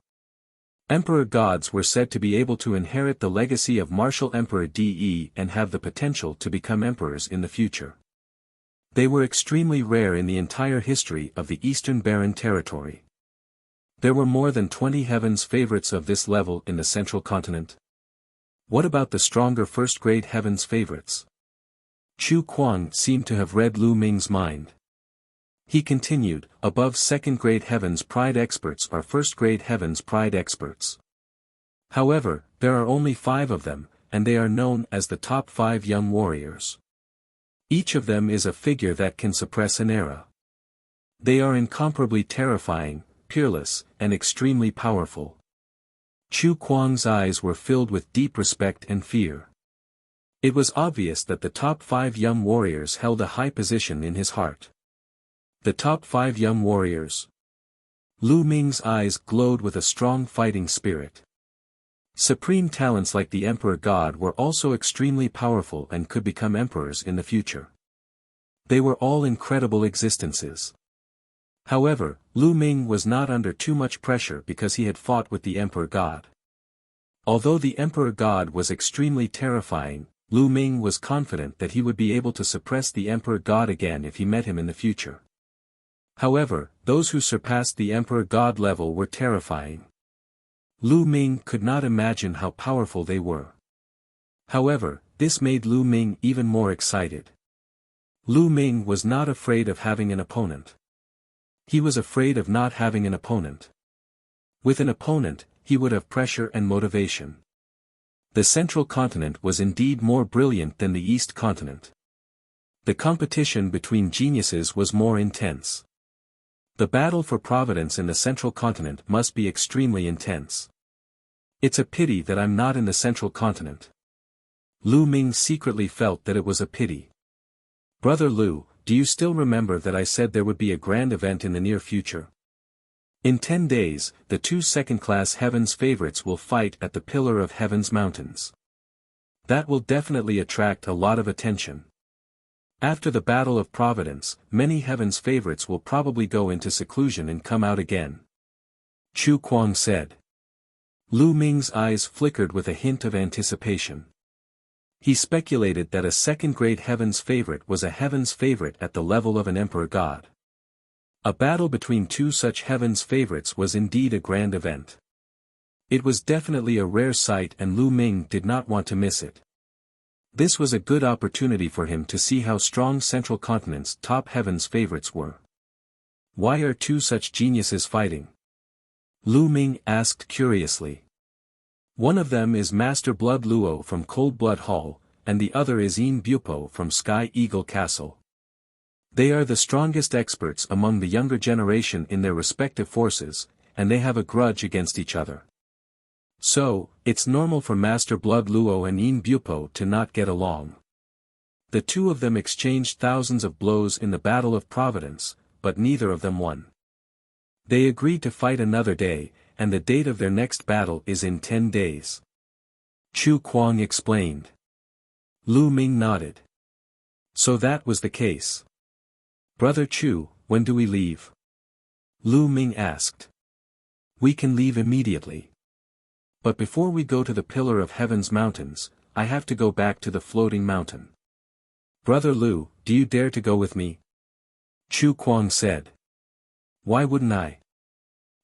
Emperor gods were said to be able to inherit the legacy of martial Emperor De and have the potential to become emperors in the future. They were extremely rare in the entire history of the Eastern Baron territory. There were more than 20 heaven's favorites of this level in the central continent. What about the stronger 1st-grade heaven's favorites? Chu Kuang seemed to have read Lu Ming's mind. He continued, above 2nd-grade heaven's pride experts are 1st-grade heaven's pride experts. However, there are only 5 of them, and they are known as the top 5 young warriors. Each of them is a figure that can suppress an era. They are incomparably terrifying, peerless, and extremely powerful. Chu Kuang's eyes were filled with deep respect and fear. It was obvious that the top 5 young warriors held a high position in his heart. The top 5 young warriors. Lu Ming's eyes glowed with a strong fighting spirit. Supreme talents like the Emperor God were also extremely powerful and could become emperors in the future. They were all incredible existences. However, Lu Ming was not under too much pressure because he had fought with the Emperor God. Although the Emperor God was extremely terrifying, Lu Ming was confident that he would be able to suppress the Emperor God again if he met him in the future. However, those who surpassed the Emperor God level were terrifying. Lu Ming could not imagine how powerful they were. However, this made Lu Ming even more excited. Lu Ming was not afraid of having an opponent. He was afraid of not having an opponent. With an opponent, he would have pressure and motivation. The central continent was indeed more brilliant than the East continent. The competition between geniuses was more intense. The battle for providence in the central continent must be extremely intense. It's a pity that I'm not in the central continent. Lu Ming secretly felt that it was a pity. Brother Lu, do you still remember that I said there would be a grand event in the near future? In 10 days, the 2 second-class Heaven's favorites will fight at the Pillar of Heaven's mountains. That will definitely attract a lot of attention. After the Battle of Providence, many Heaven's favorites will probably go into seclusion and come out again. Chu Kuang said. Lu Ming's eyes flickered with a hint of anticipation. He speculated that a second-grade Heaven's favorite was a Heaven's favorite at the level of an Emperor God. A battle between 2 such Heaven's favorites was indeed a grand event. It was definitely a rare sight and Lu Ming did not want to miss it. This was a good opportunity for him to see how strong Central Continent's top Heaven's favorites were. Why are 2 such geniuses fighting? Lu Ming asked curiously. One of them is Master Blood Luo from Cold Blood Hall, and the other is Yin Bupo from Sky Eagle Castle. They are the strongest experts among the younger generation in their respective forces, and they have a grudge against each other. So, it's normal for Master Blood Luo and Yin Bupo to not get along. The 2 of them exchanged thousands of blows in the Battle of Providence, but neither of them won. They agreed to fight another day, and the date of their next battle is in 10 days. Chu Kuang explained. Lu Ming nodded. So that was the case. Brother Chu, when do we leave? Lu Ming asked. We can leave immediately. But before we go to the Pillar of Heaven's mountains, I have to go back to the floating mountain. Brother Lu, do you dare to go with me? Chu Kuang said. Why wouldn't I?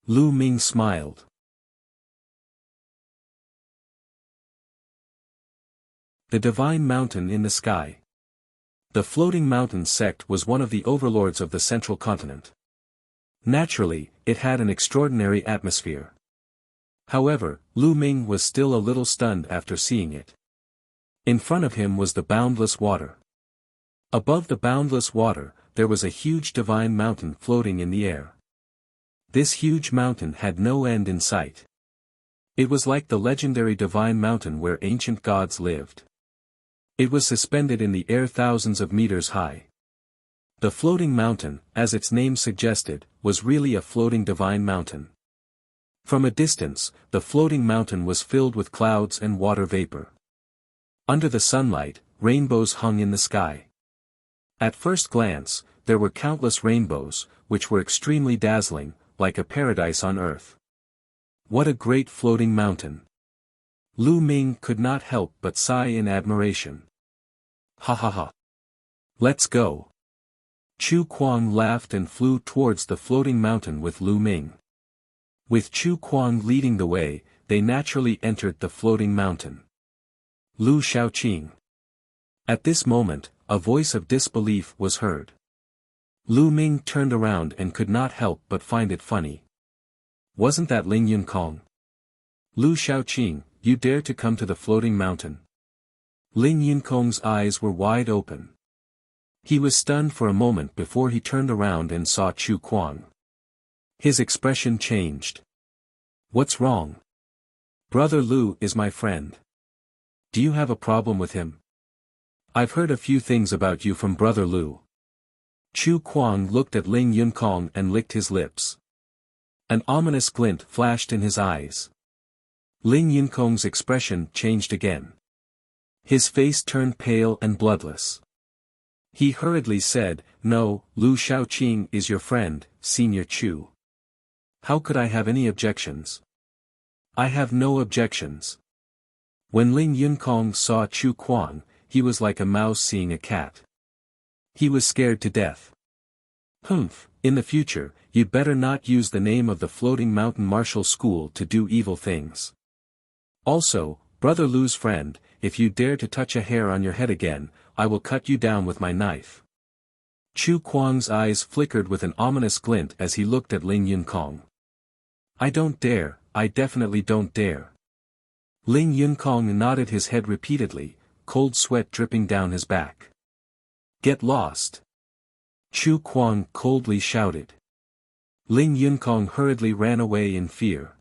Lu Ming smiled. The Divine Mountain in the Sky. The floating mountain sect was one of the overlords of the central continent. Naturally, it had an extraordinary atmosphere. However, Lu Ming was still a little stunned after seeing it. In front of him was the boundless water. Above the boundless water, there was a huge divine mountain floating in the air. This huge mountain had no end in sight. It was like the legendary divine mountain where ancient gods lived. It was suspended in the air thousands of meters high. The floating mountain, as its name suggested, was really a floating divine mountain. From a distance, the floating mountain was filled with clouds and water vapor. Under the sunlight, rainbows hung in the sky. At first glance, there were countless rainbows, which were extremely dazzling, like a paradise on earth. What a great floating mountain! Lu Ming could not help but sigh in admiration. Ha ha ha! Let's go! Chu Kuang laughed and flew towards the floating mountain with Lu Ming. With Chu Kuang leading the way, they naturally entered the floating mountain. Lu Shaoqing. At this moment, a voice of disbelief was heard. Lu Ming turned around and could not help but find it funny. Wasn't that Ling Yunkong? Lu Shaoqing, you dare to come to the floating mountain? Ling Yunkong's eyes were wide open. He was stunned for a moment before he turned around and saw Chu Kuang. His expression changed. What's wrong? Brother Lu is my friend. Do you have a problem with him? I've heard a few things about you from Brother Lu. Chu Kuang looked at Ling Yunkong and licked his lips. An ominous glint flashed in his eyes. Ling Yunkong's expression changed again. His face turned pale and bloodless. He hurriedly said, No, Lu Shaoqing is your friend, Senior Chu. How could I have any objections? I have no objections. When Ling Yunkong saw Chu Kuang, he was like a mouse seeing a cat. He was scared to death. Humph, in the future, you'd better not use the name of the Floating Mountain Martial School to do evil things. Also, Brother Lu's friend, if you dare to touch a hair on your head again, I will cut you down with my knife. Chu Kuang's eyes flickered with an ominous glint as he looked at Ling Yunkong. I don't dare, I definitely don't dare. Ling Yunkong nodded his head repeatedly, cold sweat dripping down his back. Get lost! Chu Kuang coldly shouted. Ling Yunkong hurriedly ran away in fear.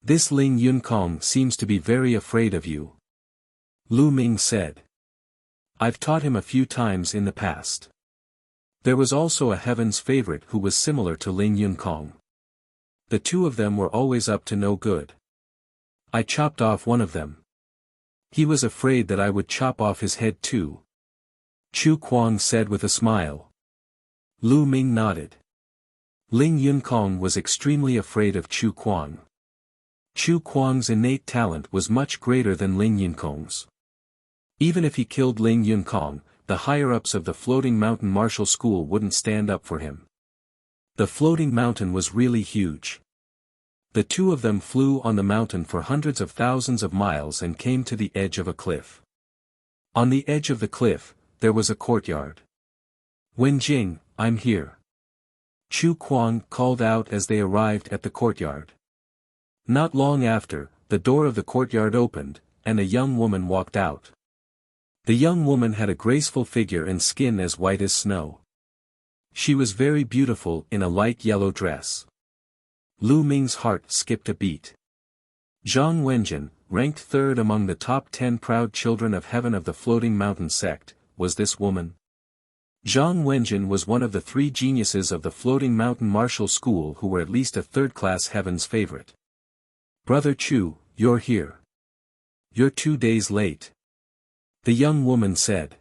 This Ling Yunkong seems to be very afraid of you. Lu Ming said. I've taught him a few times in the past. There was also a heaven's favorite who was similar to Ling Yunkong. The two of them were always up to no good. I chopped off one of them. He was afraid that I would chop off his head too. Chu Kuang said with a smile. Lu Ming nodded. Ling Yunkong was extremely afraid of Chu Kuang. Chu Kuang's innate talent was much greater than Ling Yunkong's. Even if he killed Ling Yunkong, the higher-ups of the Floating Mountain Martial School wouldn't stand up for him. The floating mountain was really huge. The two of them flew on the mountain for hundreds of thousands of miles and came to the edge of a cliff. On the edge of the cliff, there was a courtyard. Wenjing, I'm here. Chu Kuang called out as they arrived at the courtyard. Not long after, the door of the courtyard opened, and a young woman walked out. The young woman had a graceful figure and skin as white as snow. She was very beautiful in a light yellow dress. Lu Ming's heart skipped a beat. Zhang Wenjin, ranked third among the top 10 proud children of heaven of the Floating Mountain sect, was this woman. Zhang Wenjin was one of the 3 geniuses of the Floating Mountain Martial School who were at least a third-class heaven's favorite. Brother Chu, you're here. You're 2 days late. The young woman said.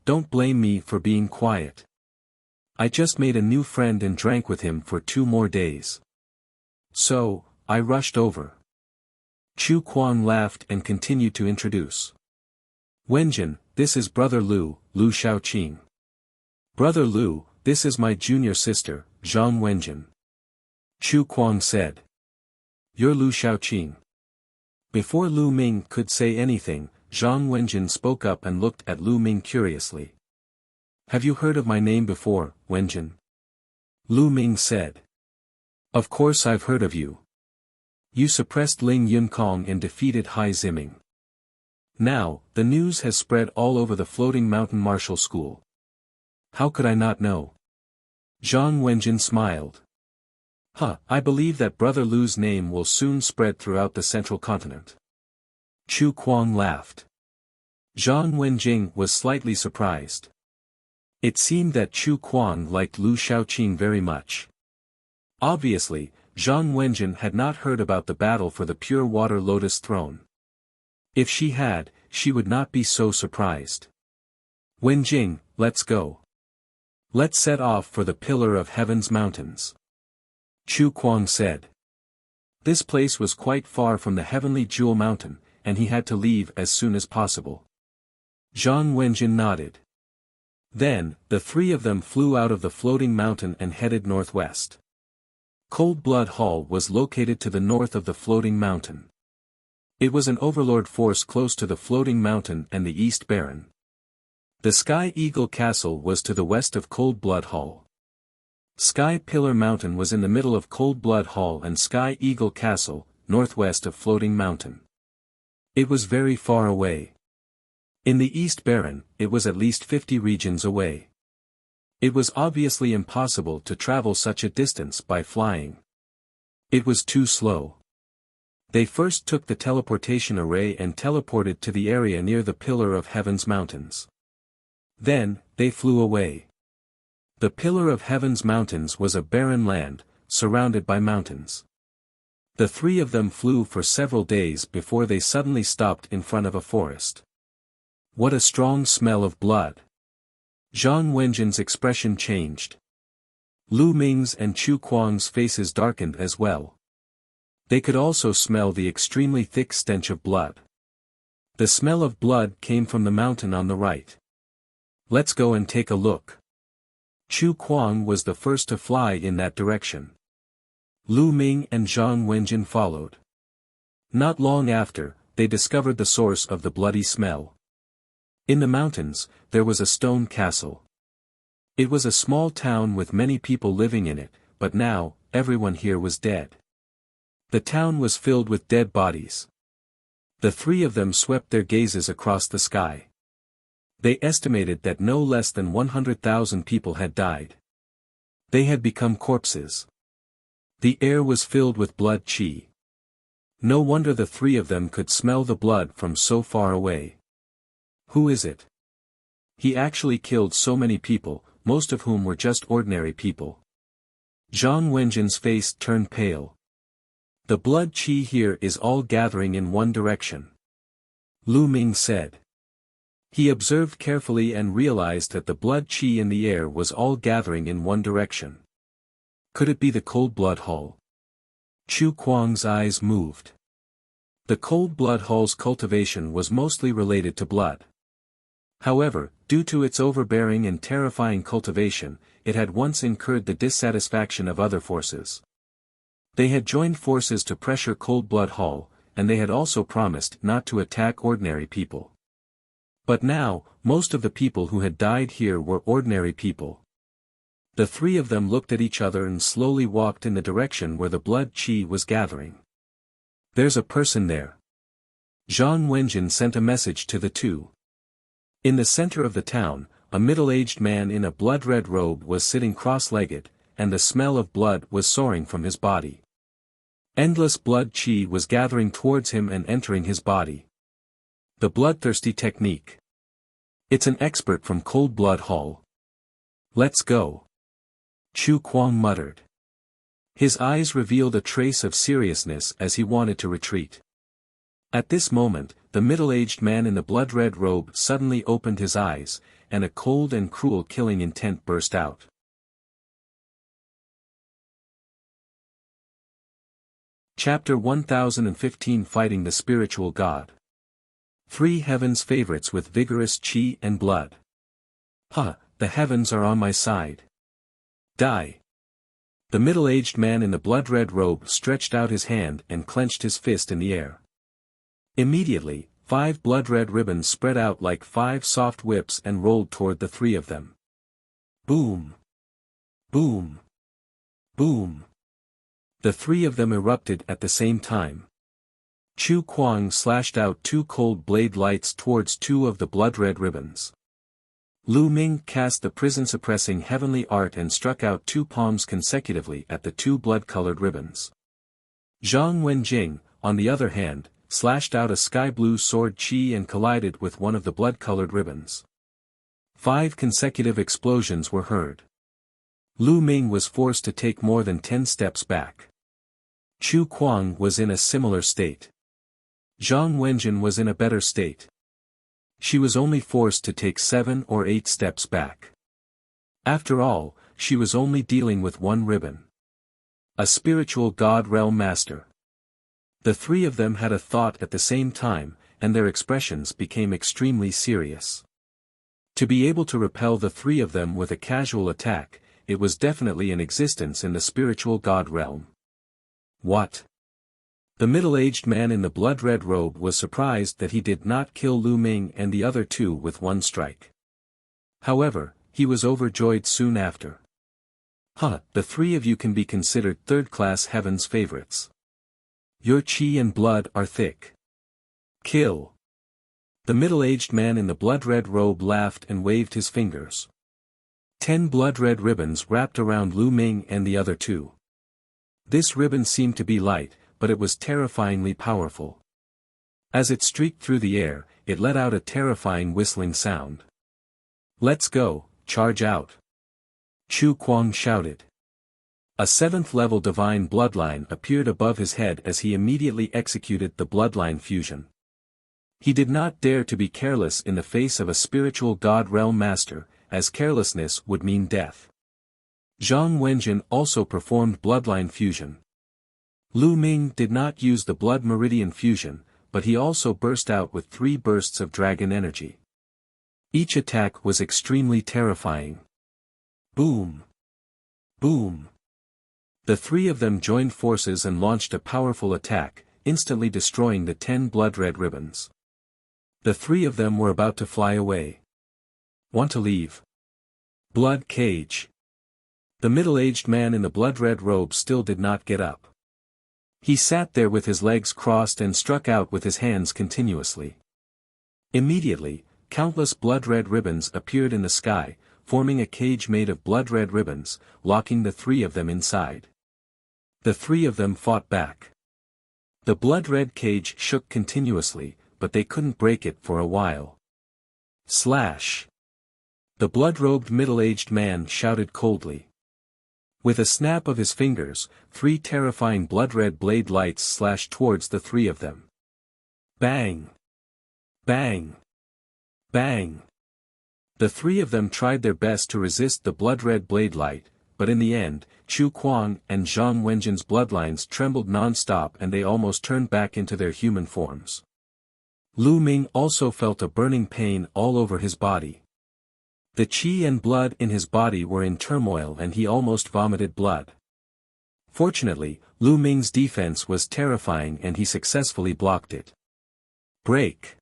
Don't blame me for being quiet. I just made a new friend and drank with him for 2 more days. So, I rushed over. Chu Kuang laughed and continued to introduce. Wenjin, this is Brother Lu, Lu Shaoqing. Brother Lu, this is my junior sister, Zhang Wenjin. Chu Kuang said. You're Lu Shaoqing. Before Lu Ming could say anything, Zhang Wenjin spoke up and looked at Lu Ming curiously. Have you heard of my name before, Wenjin? Lu Ming said. Of course I've heard of you. You suppressed Ling Yunkong and defeated Hai Ziming. Now, the news has spread all over the Floating Mountain Martial School. How could I not know? Zhang Wenjin smiled. I believe that Brother Lu's name will soon spread throughout the central continent. Chu Kuang laughed. Zhang Wenjing was slightly surprised. It seemed that Chu Kuang liked Lu Shaoqing very much. Obviously, Zhang Wenjin had not heard about the battle for the Pure Water Lotus Throne. If she had, she would not be so surprised. Wenjing, let's go. Let's set off for the Pillar of Heaven's mountains. Chu Kuang said. This place was quite far from the Heavenly Jewel Mountain, and he had to leave as soon as possible. Zhang Wenjin nodded. Then, the 3 of them flew out of the floating mountain and headed northwest. Cold Blood Hall was located to the north of the floating mountain. It was an overlord force close to the floating mountain and the East Baron. The Sky Eagle Castle was to the west of Cold Blood Hall. Sky Pillar Mountain was in the middle of Cold Blood Hall and Sky Eagle Castle, northwest of Floating Mountain. It was very far away. In the East Baron, it was at least 50 regions away. It was obviously impossible to travel such a distance by flying. It was too slow. They first took the teleportation array and teleported to the area near the Pillar of Heaven's mountains. Then, they flew away. The Pillar of Heaven's mountains was a barren land, surrounded by mountains. The 3 of them flew for several days before they suddenly stopped in front of a forest. What a strong smell of blood! Zhang Wenjin's expression changed. Lu Ming's and Chu Kuang's faces darkened as well. They could also smell the extremely thick stench of blood. The smell of blood came from the mountain on the right. Let's go and take a look. Chu Kuang was the first to fly in that direction. Lu Ming and Zhang Wenjin followed. Not long after, they discovered the source of the bloody smell. In the mountains, there was a stone castle. It was a small town with many people living in it, but now, everyone here was dead. The town was filled with dead bodies. The 3 of them swept their gazes across the sky. They estimated that no less than 100,000 people had died. They had become corpses. The air was filled with blood qi. No wonder the three of them could smell the blood from so far away. Who is it? He actually killed so many people, most of whom were just ordinary people. Zhang Wenjin's face turned pale. The blood qi here is all gathering in one direction. Lu Ming said. He observed carefully and realized that the blood qi in the air was all gathering in one direction. Could it be the cold blood hall? Chu Kuang's eyes moved. The cold blood hall's cultivation was mostly related to blood. However, due to its overbearing and terrifying cultivation, it had once incurred the dissatisfaction of other forces. They had joined forces to pressure Cold Blood Hall, and they had also promised not to attack ordinary people. But now, most of the people who had died here were ordinary people. The three of them looked at each other and slowly walked in the direction where the blood qi was gathering. There's a person there. Zhang Wenjin sent a message to the two. In the center of the town, a middle-aged man in a blood-red robe was sitting cross-legged, and the smell of blood was soaring from his body. Endless blood qi was gathering towards him and entering his body. The bloodthirsty technique. It's an expert from Cold Blood Hall. Let's go. Chu Kuang muttered. His eyes revealed a trace of seriousness as he wanted to retreat. At this moment, the middle-aged man in the blood-red robe suddenly opened his eyes, and a cold and cruel killing intent burst out. Chapter 1015 Fighting the Spiritual God. 3 Heaven's Favorites with Vigorous Qi and Blood. The heavens are on my side. Die. The middle-aged man in the blood-red robe stretched out his hand and clenched his fist in the air. Immediately, 5 blood-red ribbons spread out like 5 soft whips and rolled toward the three of them. Boom! Boom! Boom! The three of them erupted at the same time. Chu Kuang slashed out 2 cold blade lights towards 2 of the blood-red ribbons. Lu Ming cast the prison-suppressing heavenly art and struck out 2 palms consecutively at the 2 blood-colored ribbons. Zhang Wenjing, on the other hand, slashed out a sky-blue sword qi and collided with one of the blood-colored ribbons. 5 consecutive explosions were heard. Lu Ming was forced to take more than 10 steps back. Chu Kuang was in a similar state. Zhang Wenjin was in a better state. She was only forced to take 7 or 8 steps back. After all, she was only dealing with 1 ribbon. A spiritual God realm master. The 3 of them had a thought at the same time, and their expressions became extremely serious. To be able to repel the 3 of them with a casual attack, it was definitely in existence in the spiritual God realm. What? The middle-aged man in the blood-red robe was surprised that he did not kill Lu Ming and the other 2 with 1 strike. However, he was overjoyed soon after. The 3 of you can be considered third-class heaven's favorites. Your qi and blood are thick. Kill. The middle-aged man in the blood-red robe laughed and waved his fingers. 10 blood-red ribbons wrapped around Lu Ming and the other 2. This ribbon seemed to be light, but it was terrifyingly powerful. As it streaked through the air, it let out a terrifying whistling sound. Let's go, charge out. Chu Kuang shouted. A 7th-level divine bloodline appeared above his head as he immediately executed the bloodline fusion. He did not dare to be careless in the face of a spiritual God realm master, as carelessness would mean death. Zhang Wenjin also performed bloodline fusion. Lu Ming did not use the blood meridian fusion, but he also burst out with 3 bursts of dragon energy. Each attack was extremely terrifying. Boom! Boom! The 3 of them joined forces and launched a powerful attack, instantly destroying the 10 blood-red ribbons. The 3 of them were about to fly away. Want to leave? Blood cage. The middle-aged man in the blood-red robe still did not get up. He sat there with his legs crossed and struck out with his hands continuously. Immediately, countless blood-red ribbons appeared in the sky, forming a cage made of blood-red ribbons, locking the three of them inside. The three of them fought back. The blood-red cage shook continuously, but they couldn't break it for a while. Slash! The blood-robed middle-aged man shouted coldly. With a snap of his fingers, three terrifying blood-red blade lights slashed towards the three of them. Bang! Bang! Bang! The three of them tried their best to resist the blood-red blade light, but in the end, Chu Kuang and Zhang Wenjin's bloodlines trembled non-stop and they almost turned back into their human forms. Lu Ming also felt a burning pain all over his body. The qi and blood in his body were in turmoil and he almost vomited blood. Fortunately, Lu Ming's defense was terrifying and he successfully blocked it. Break!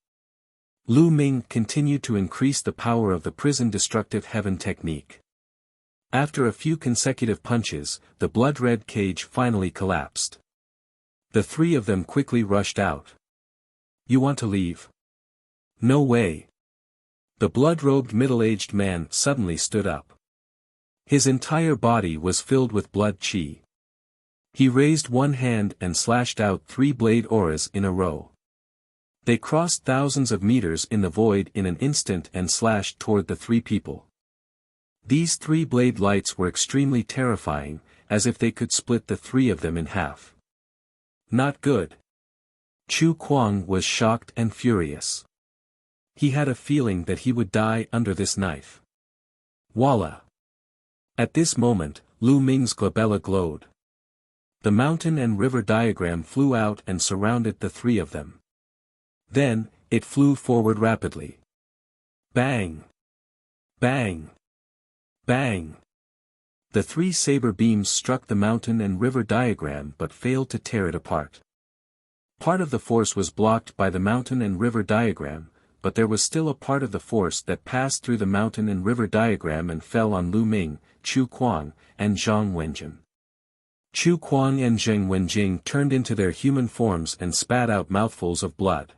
Lu Ming continued to increase the power of the prison destructive heaven technique. After a few consecutive punches, the blood-red cage finally collapsed. The three of them quickly rushed out. You want to leave? No way. The blood-robed middle-aged man suddenly stood up. His entire body was filled with blood qi. He raised one hand and slashed out three blade auras in a row. They crossed thousands of meters in the void in an instant and slashed toward the three people. These three blade lights were extremely terrifying, as if they could split the three of them in half. Not good. Chu Kuang was shocked and furious. He had a feeling that he would die under this knife. Voila! At this moment, Lu Ming's glabella glowed. The mountain and river diagram flew out and surrounded the three of them. Then, it flew forward rapidly. Bang! Bang! Bang! The three saber beams struck the mountain and river diagram but failed to tear it apart. Part of the force was blocked by the mountain and river diagram, but there was still a part of the force that passed through the mountain and river diagram and fell on Lu Ming, Chu Kuang, and Zhang Wenjin. Chu Kuang and Zhang Wenjing turned into their human forms and spat out mouthfuls of blood.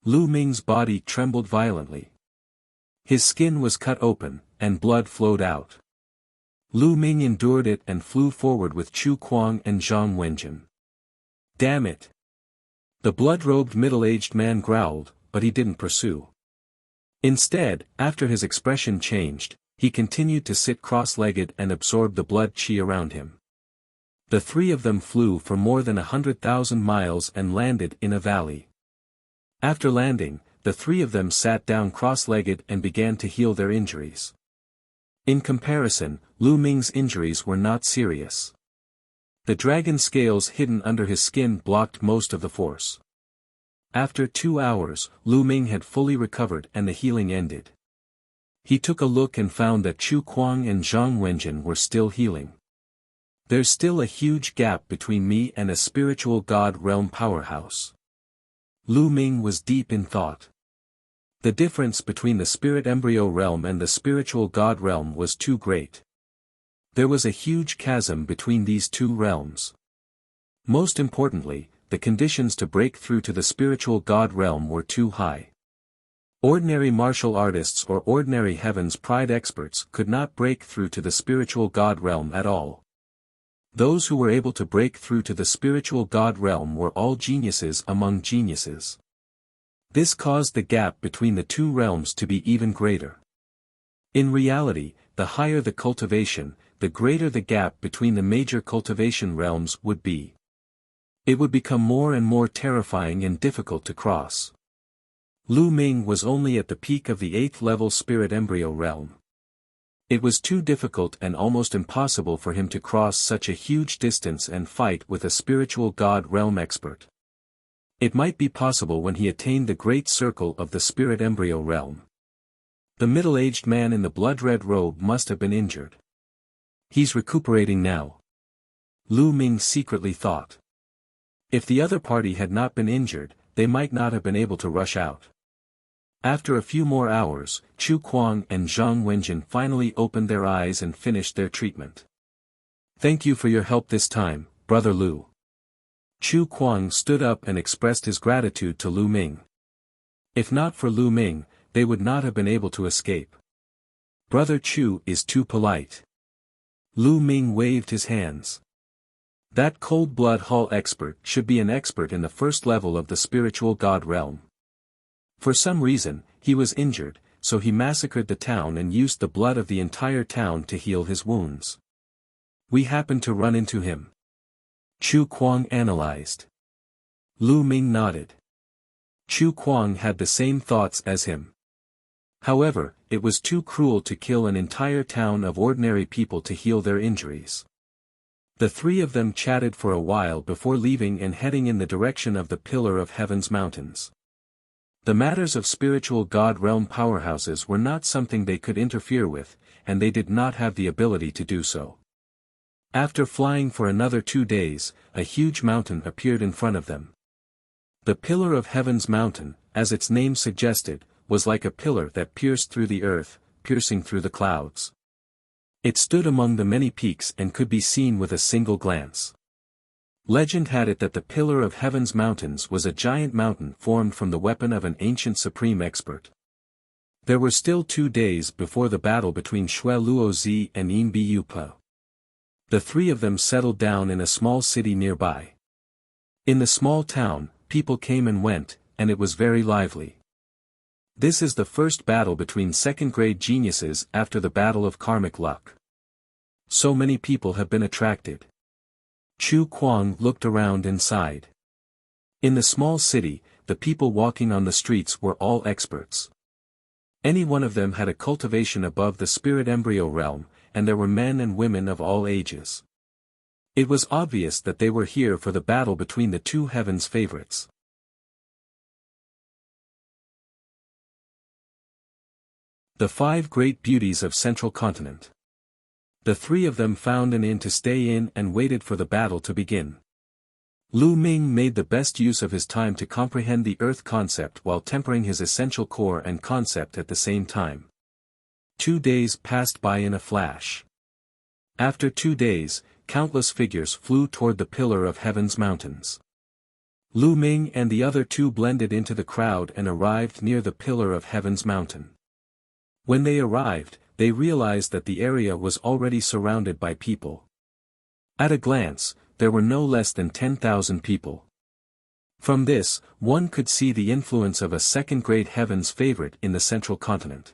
Lu Ming's body trembled violently. His skin was cut open, and blood flowed out. Lu Ming endured it and flew forward with Chu Kuang and Zhang Wenjin. Damn it! The blood-robed middle-aged man growled, but he didn't pursue. Instead, after his expression changed, he continued to sit cross-legged and absorb the blood qi around him. The three of them flew for more than 100,000 miles and landed in a valley. After landing, the three of them sat down cross-legged and began to heal their injuries. In comparison, Lu Ming's injuries were not serious. The dragon scales hidden under his skin blocked most of the force. After 2 hours, Lu Ming had fully recovered and the healing ended. He took a look and found that Chu Kuang and Zhang Wenjin were still healing. There's still a huge gap between me and a spiritual god realm powerhouse. Lu Ming was deep in thought. The difference between the spirit embryo realm and the spiritual god realm was too great. There was a huge chasm between these two realms. Most importantly, the conditions to break through to the spiritual god realm were too high. Ordinary martial artists or ordinary heaven's pride experts could not break through to the spiritual god realm at all. Those who were able to break through to the spiritual god realm were all geniuses among geniuses. This caused the gap between the two realms to be even greater. In reality, the higher the cultivation, the greater the gap between the major cultivation realms would be. It would become more and more terrifying and difficult to cross. Lu Ming was only at the peak of the 8th level spirit embryo realm. It was too difficult and almost impossible for him to cross such a huge distance and fight with a spiritual god realm expert. It might be possible when he attained the great circle of the spirit embryo realm. The middle-aged man in the blood-red robe must have been injured. He's recuperating now. Lu Ming secretly thought. If the other party had not been injured, they might not have been able to rush out. After a few more hours, Chu Kuang and Zhang Wenjin finally opened their eyes and finished their treatment. Thank you for your help this time, Brother Lu. Chu Kuang stood up and expressed his gratitude to Lu Ming. If not for Lu Ming, they would not have been able to escape. Brother Chu is too polite. Lu Ming waved his hands. That cold-blood Hall expert should be an expert in the first level of the spiritual god realm. For some reason, he was injured, so he massacred the town and used the blood of the entire town to heal his wounds. We happened to run into him. Chu Kuang analyzed. Lu Ming nodded. Chu Kuang had the same thoughts as him. However, it was too cruel to kill an entire town of ordinary people to heal their injuries. The three of them chatted for a while before leaving and heading in the direction of the Pillar of Heaven's mountains. The matters of spiritual god realm powerhouses were not something they could interfere with, and they did not have the ability to do so. After flying for another 2 days, a huge mountain appeared in front of them. The Pillar of Heaven's mountain, as its name suggested, was like a pillar that pierced through the earth, piercing through the clouds. It stood among the many peaks and could be seen with a single glance. Legend had it that the Pillar of Heaven's mountains was a giant mountain formed from the weapon of an ancient supreme expert. There were still 2 days before the battle between Xue Luozi and Yin Biyupa. The three of them settled down in a small city nearby. In the small town, people came and went, and it was very lively. This is the first battle between second-grade geniuses after the Battle of Karmic Luck. So many people have been attracted. Chu Kuang looked around and sighed. In the small city, the people walking on the streets were all experts. Any one of them had a cultivation above the spirit embryo realm, and there were men and women of all ages. It was obvious that they were here for the battle between the two heavens' favorites. The 5 great beauties of Central Continent. The three of them found an inn to stay in and waited for the battle to begin. Lu Ming made the best use of his time to comprehend the earth concept while tempering his essential core and concept at the same time. 2 days passed by in a flash. After 2 days, countless figures flew toward the Pillar of Heaven's mountains. Lu Ming and the other 2 blended into the crowd and arrived near the Pillar of Heaven's mountain. When they arrived, they realized that the area was already surrounded by people. At a glance, there were no less than 10,000 people. From this, one could see the influence of a second-grade heaven's favorite in the Central Continent.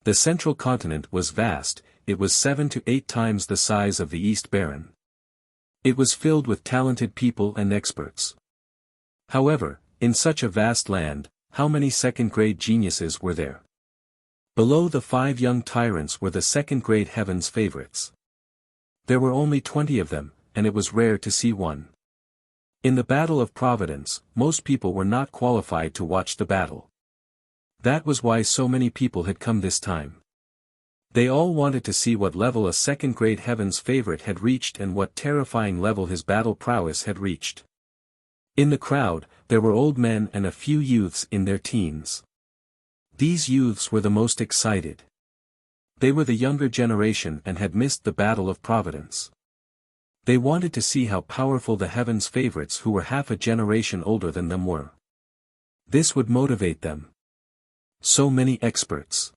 The Central Continent was vast, it was 7 to 8 times the size of the East Baron. It was filled with talented people and experts. However, in such a vast land, how many second-grade geniuses were there? Below the 5 young tyrants were the second-grade heaven's favorites. There were only 20 of them, and it was rare to see one. In the Battle of Providence, most people were not qualified to watch the battle. That was why so many people had come this time. They all wanted to see what level a second-grade heaven's favorite had reached and what terrifying level his battle prowess had reached. In the crowd, there were old men and a few youths in their teens. These youths were the most excited. They were the younger generation and had missed the Battle of Providence. They wanted to see how powerful the heavens' favorites who were half a generation older than them were. This would motivate them. So many experts.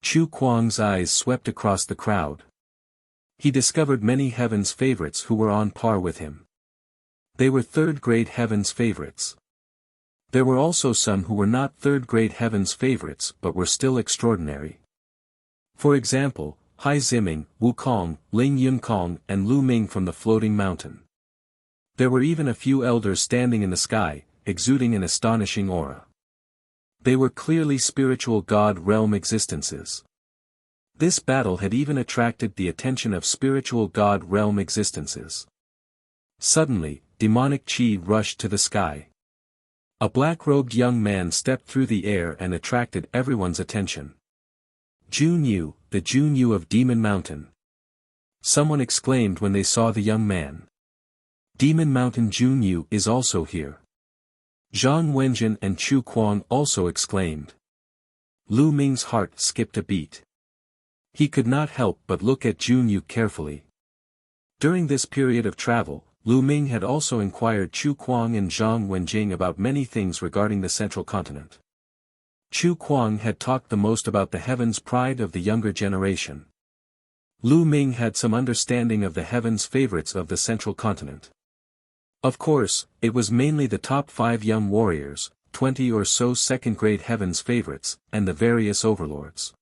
Chu Kuang's eyes swept across the crowd. He discovered many heavens' favorites who were on par with him. They were third-grade heavens' favorites. There were also some who were not third-grade heavens' favorites but were still extraordinary. For example, Hai Ziming, Wu Kong, Ling Yunkong and Lu Ming from the Floating Mountain. There were even a few elders standing in the sky, exuding an astonishing aura. They were clearly spiritual god realm existences. This battle had even attracted the attention of spiritual god realm existences. Suddenly, demonic chi rushed to the sky. A black-robed young man stepped through the air and attracted everyone's attention. Jun Yu, the Jun Yu of Demon Mountain. Someone exclaimed when they saw the young man. Demon Mountain Jun Yu is also here. Zhang Wenjin and Chu Kuang also exclaimed. Lu Ming's heart skipped a beat. He could not help but look at Jun Yu carefully. During this period of travel, Lu Ming had also inquired Chu Kuang and Zhang Wenjing about many things regarding the Central Continent. Chu Kuang had talked the most about the heaven's pride of the younger generation. Lu Ming had some understanding of the heaven's favorites of the central continent. Of course, it was mainly the top 5 young warriors, 20 or so second-grade heaven's favorites, and the various overlords.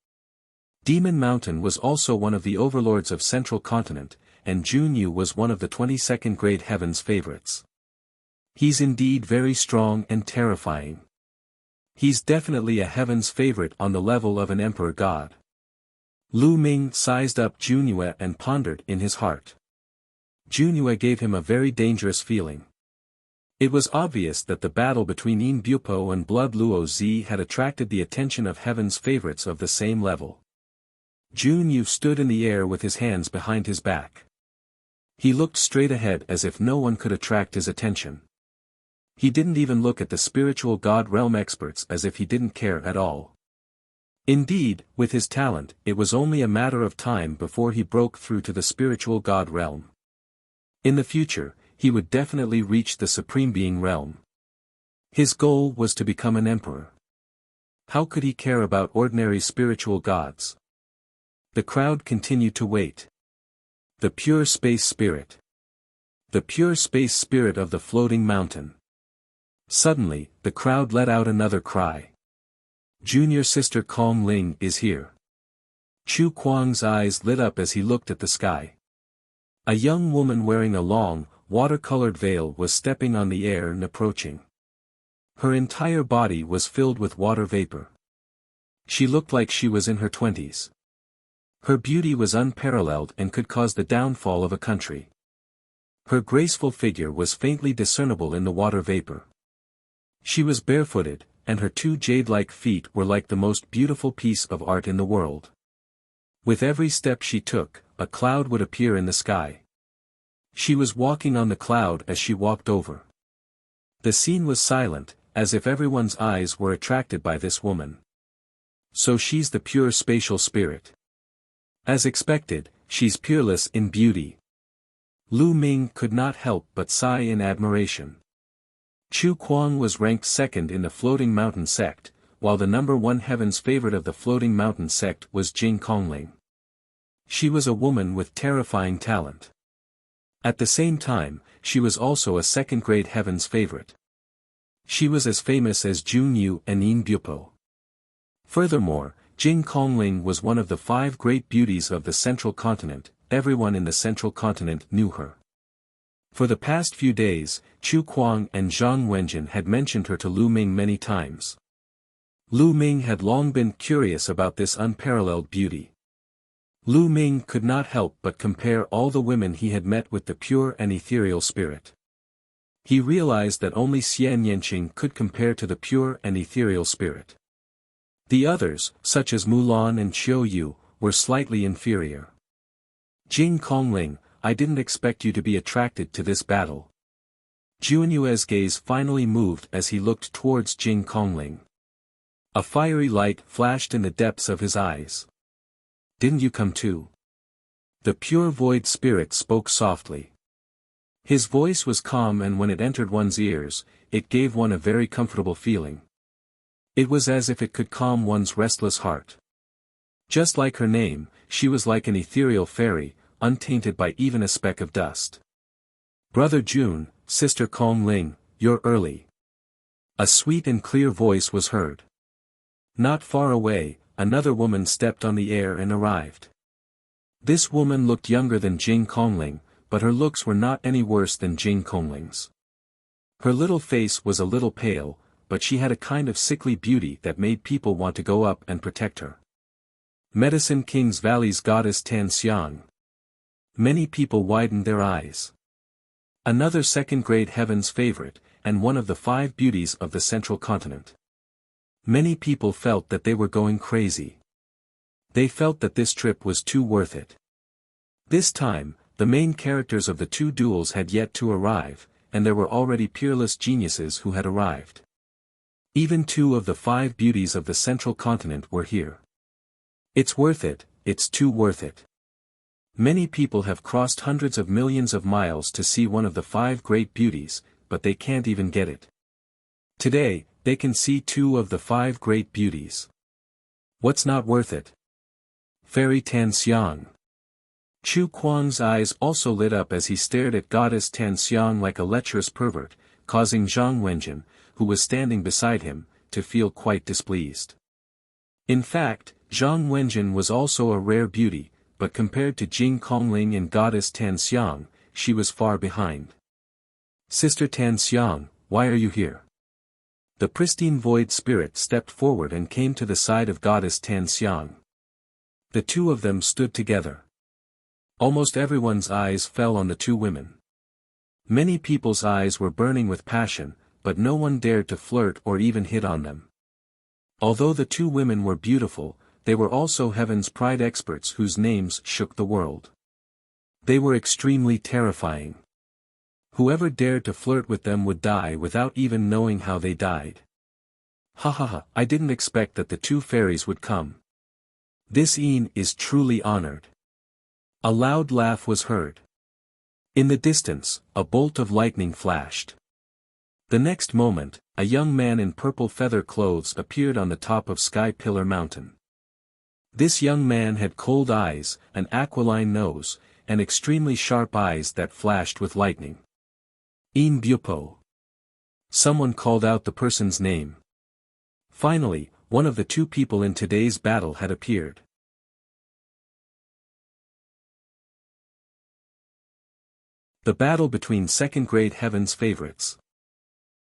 Demon Mountain was also one of the overlords of central continent, and Junyu was one of the 22nd-grade heaven's favorites. He's indeed very strong and terrifying. He's definitely a heaven's favorite on the level of an emperor god. Lu Ming sized up Junyue and pondered in his heart. Junyue gave him a very dangerous feeling. It was obvious that the battle between Yin Bupo and Blood Luo Zi had attracted the attention of heaven's favorites of the same level. Junyu stood in the air with his hands behind his back. He looked straight ahead as if no one could attract his attention. He didn't even look at the spiritual god realm experts as if he didn't care at all. Indeed, with his talent, it was only a matter of time before he broke through to the spiritual god realm. In the future, he would definitely reach the Supreme Being realm. His goal was to become an emperor. How could he care about ordinary spiritual gods? The crowd continued to wait. The pure space spirit. The pure space spirit of the floating mountain. Suddenly, the crowd let out another cry. Junior sister Kong Ling is here. Chu Kuang's eyes lit up as he looked at the sky. A young woman wearing a long, watercolored veil was stepping on the air and approaching. Her entire body was filled with water vapor. She looked like she was in her 20s. Her beauty was unparalleled and could cause the downfall of a country. Her graceful figure was faintly discernible in the water vapor. She was barefooted, and her 2 jade-like feet were like the most beautiful piece of art in the world. With every step she took, a cloud would appear in the sky. She was walking on the cloud as she walked over. The scene was silent, as if everyone's eyes were attracted by this woman. So she's the pure spatial spirit. As expected, she's peerless in beauty. Lu Ming could not help but sigh in admiration. Chu Kuang was ranked second in the Floating Mountain sect, while the number 1 heaven's favorite of the Floating Mountain sect was Jing Kongling. She was a woman with terrifying talent. At the same time, she was also a second-grade heaven's favorite. She was as famous as Junyu and Yin Bupo. Furthermore, Jing Kongling was one of the 5 great beauties of the central continent. Everyone in the central continent knew her. For the past few days, Chu Kuang and Zhang Wenjin had mentioned her to Lu Ming many times. Lu Ming had long been curious about this unparalleled beauty. Lu Ming could not help but compare all the women he had met with the pure and ethereal spirit. He realized that only Xian Yanqing could compare to the pure and ethereal spirit. The others, such as Mulan and Qiu Yu, were slightly inferior. Jing Kongling, I didn't expect you to be attracted to this battle. Junyue's gaze finally moved as he looked towards Jing Kongling. A fiery light flashed in the depths of his eyes. Didn't you come too? The pure void spirit spoke softly. His voice was calm, and when it entered one's ears, it gave one a very comfortable feeling. It was as if it could calm one's restless heart. Just like her name, she was like an ethereal fairy, untainted by even a speck of dust. Brother Jun, Sister Kong Ling, you're early. A sweet and clear voice was heard. Not far away, another woman stepped on the air and arrived. This woman looked younger than Jing Kongling, but her looks were not any worse than Jing Kongling's. Her little face was a little pale, but she had a kind of sickly beauty that made people want to go up and protect her. Medicine King's Valley's goddess Tan Xiang. Many people widened their eyes. Another second-grade heaven's favorite, and one of the 5 beauties of the central continent. Many people felt that they were going crazy. They felt that this trip was too worth it. This time, the main characters of the 2 duels had yet to arrive, and there were already peerless geniuses who had arrived. Even 2 of the 5 beauties of the central continent were here. It's worth it, it's too worth it. Many people have crossed hundreds of millions of miles to see one of the 5 great beauties, but they can't even get it. Today, they can see 2 of the 5 great beauties. What's not worth it? Fairy Tan Xiang. Chu Kuang's eyes also lit up as he stared at Goddess Tan Xiang like a lecherous pervert, causing Zhang Wenjin, who was standing beside him, to feel quite displeased. In fact, Zhang Wenjin was also a rare beauty, but compared to Jing Kongling and Goddess Tan Xiang, she was far behind. Sister Tan Xiang, why are you here? The pristine void spirit stepped forward and came to the side of Goddess Tan Xiang. The 2 of them stood together. Almost everyone's eyes fell on the 2 women. Many people's eyes were burning with passion, but no one dared to flirt or even hit on them. Although the 2 women were beautiful, they were also Heaven's Pride experts whose names shook the world. They were extremely terrifying. Whoever dared to flirt with them would die without even knowing how they died. Ha ha ha, I didn't expect that the 2 fairies would come. This Yin is truly honored. A loud laugh was heard. In the distance, a bolt of lightning flashed. The next moment, a young man in purple feather clothes appeared on the top of Sky Pillar Mountain. This young man had cold eyes, an aquiline nose, and extremely sharp eyes that flashed with lightning. Yin Bupo. Someone called out the person's name. Finally, one of the 2 people in today's battle had appeared. The battle between 2nd grade Heaven's favorites.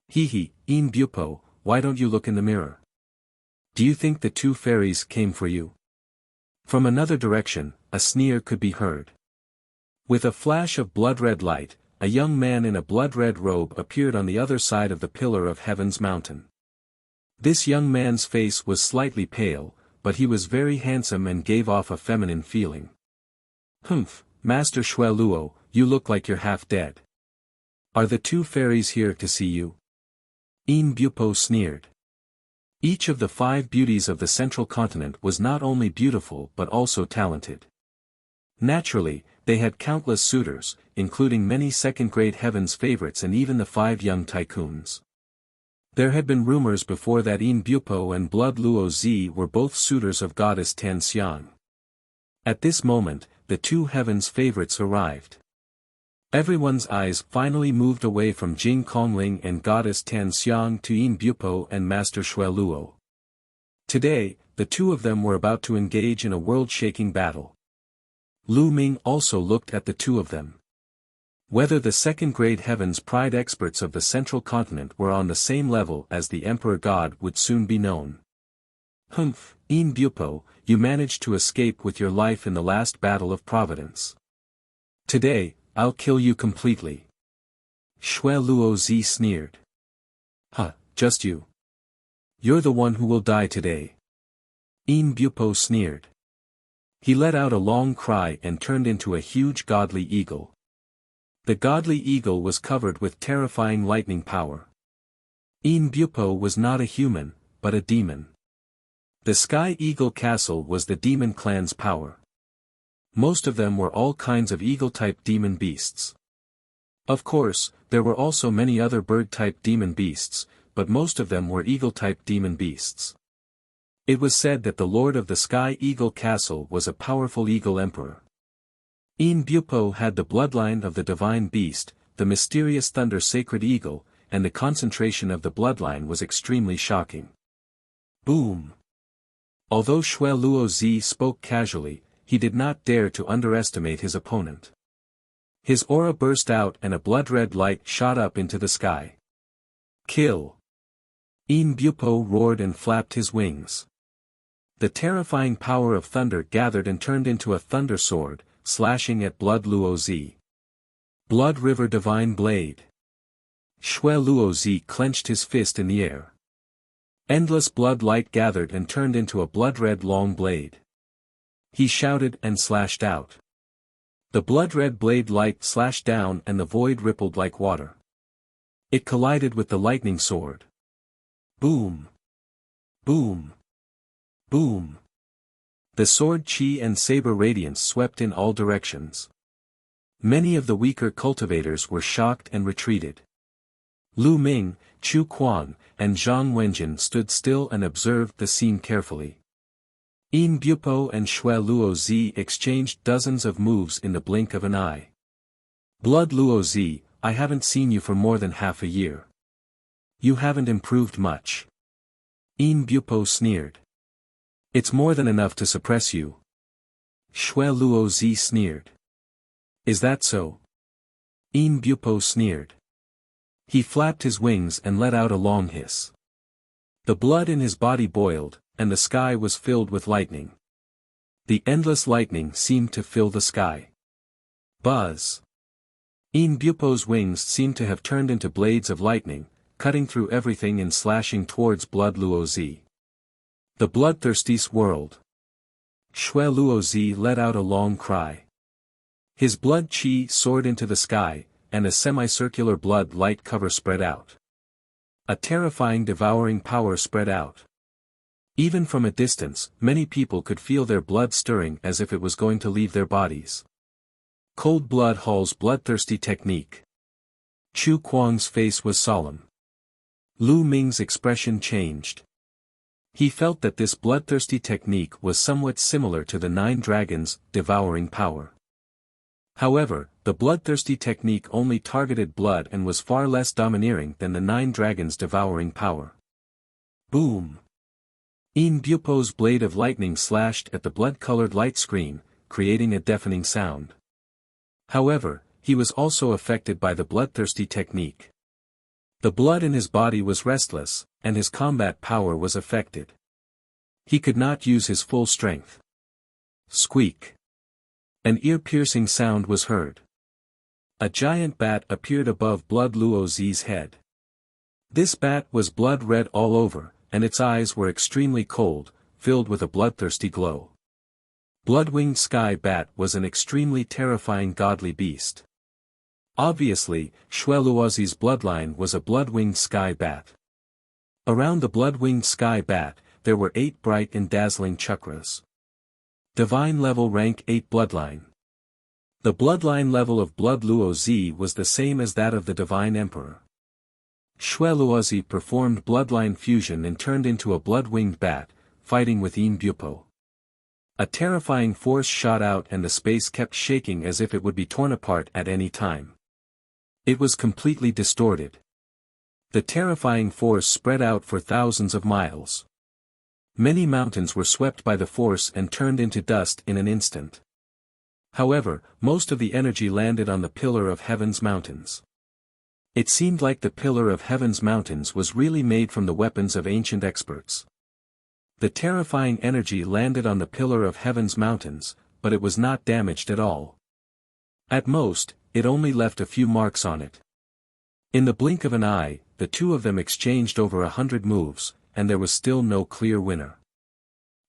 Yin Bupo, why don't you look in the mirror? Do you think the 2 fairies came for you? From another direction, a sneer could be heard. With a flash of blood-red light, a young man in a blood-red robe appeared on the other side of the pillar of Heaven's mountain. This young man's face was slightly pale, but he was very handsome and gave off a feminine feeling. Humph, Master Xue Luo, you look like you're half dead. Are the 2 fairies here to see you? Yin Bupo sneered. Each of the 5 beauties of the central continent was not only beautiful but also talented. Naturally, they had countless suitors, including many 2nd grade Heaven's favorites and even the 5 young tycoons. There had been rumors before that Yin Bupo and Blood Luo Zi were both suitors of Goddess Tan Xiang. At this moment, the 2 Heaven's favorites arrived. Everyone's eyes finally moved away from Jing Kongling and Goddess Tan Xiang to Yin Bupo and Master Xue Luo. Today, the 2 of them were about to engage in a world-shaking battle. Lu Ming also looked at the 2 of them. Whether the 2nd grade Heaven's Pride experts of the central continent were on the same level as the Emperor God would soon be known. Humph, Yin Bupo, you managed to escape with your life in the last battle of Providence. Today, I'll kill you completely. Xue Luo Zi sneered. Huh, just you. You're the one who will die today. Yin Bupo sneered. He let out a long cry and turned into a huge godly eagle. The godly eagle was covered with terrifying lightning power. Yin Bupo was not a human, but a demon. The Sky Eagle Castle was the demon clan's power. Most of them were all kinds of eagle-type demon beasts. Of course, there were also many other bird-type demon beasts, but most of them were eagle-type demon beasts. It was said that the Lord of the Sky Eagle Castle was a powerful eagle emperor. Yin Bupo had the bloodline of the divine beast, the mysterious thunder sacred eagle, and the concentration of the bloodline was extremely shocking. Boom! Although Xue Luo Zi spoke casually, he did not dare to underestimate his opponent. His aura burst out and a blood-red light shot up into the sky. Kill! Yin Bupo roared and flapped his wings. The terrifying power of thunder gathered and turned into a thunder sword, slashing at Blood Luo Zi. Blood River Divine Blade. Xue Luo Zi clenched his fist in the air. Endless blood light gathered and turned into a blood-red long blade. He shouted and slashed out. The blood-red blade light slashed down and the void rippled like water. It collided with the lightning sword. Boom! Boom! Boom! The sword chi and saber radiance swept in all directions. Many of the weaker cultivators were shocked and retreated. Lu Ming, Chu Kuang, and Zhang Wenjin stood still and observed the scene carefully. Yin Bupo and Xue Luozi exchanged dozens of moves in the blink of an eye. Blood Luozi, I haven't seen you for more than half a year. You haven't improved much. Yin Bupo sneered. It's more than enough to suppress you. Xue Luozi sneered. Is that so? Yin Bupo sneered. He flapped his wings and let out a long hiss. The blood in his body boiled, and the sky was filled with lightning. The endless lightning seemed to fill the sky. Buzz! Yin Bupo's wings seemed to have turned into blades of lightning, cutting through everything and slashing towards Blood Luozi. The bloodthirsty swirled. Xue Luozi let out a long cry. His blood qi soared into the sky, and a semicircular blood light cover spread out. A terrifying devouring power spread out. Even from a distance, many people could feel their blood stirring as if it was going to leave their bodies. Cold Blood Hall's bloodthirsty technique. Chu Kuang's face was solemn. Lu Ming's expression changed. He felt that this bloodthirsty technique was somewhat similar to the 9 dragons' devouring power. However, the bloodthirsty technique only targeted blood and was far less domineering than the 9 dragons' devouring power. Boom! Yin Bupo's blade of lightning slashed at the blood-colored light screen, creating a deafening sound. However, he was also affected by the bloodthirsty technique. The blood in his body was restless, and his combat power was affected. He could not use his full strength. Squeak! An ear-piercing sound was heard. A giant bat appeared above Blood Luozi's head. This bat was blood red all over, and its eyes were extremely cold, filled with a bloodthirsty glow. Blood-winged sky bat was an extremely terrifying godly beast. Obviously, Xue Luozi's bloodline was a blood-winged sky bat. Around the blood-winged sky bat, there were 8 bright and dazzling chakras. Divine level rank 8 bloodline. The bloodline level of Blood Luozi was the same as that of the Divine Emperor. Xue Luozi performed bloodline fusion and turned into a blood-winged bat, fighting with Yin Bupo. A terrifying force shot out and the space kept shaking as if it would be torn apart at any time. It was completely distorted. The terrifying force spread out for thousands of miles. Many mountains were swept by the force and turned into dust in an instant. However, most of the energy landed on the Pillar of Heaven's mountains. It seemed like the Pillar of Heaven's mountains was really made from the weapons of ancient experts. The terrifying energy landed on the Pillar of Heaven's mountains, but it was not damaged at all. At most, it only left a few marks on it. In the blink of an eye, the two of them exchanged over 100 moves, and there was still no clear winner.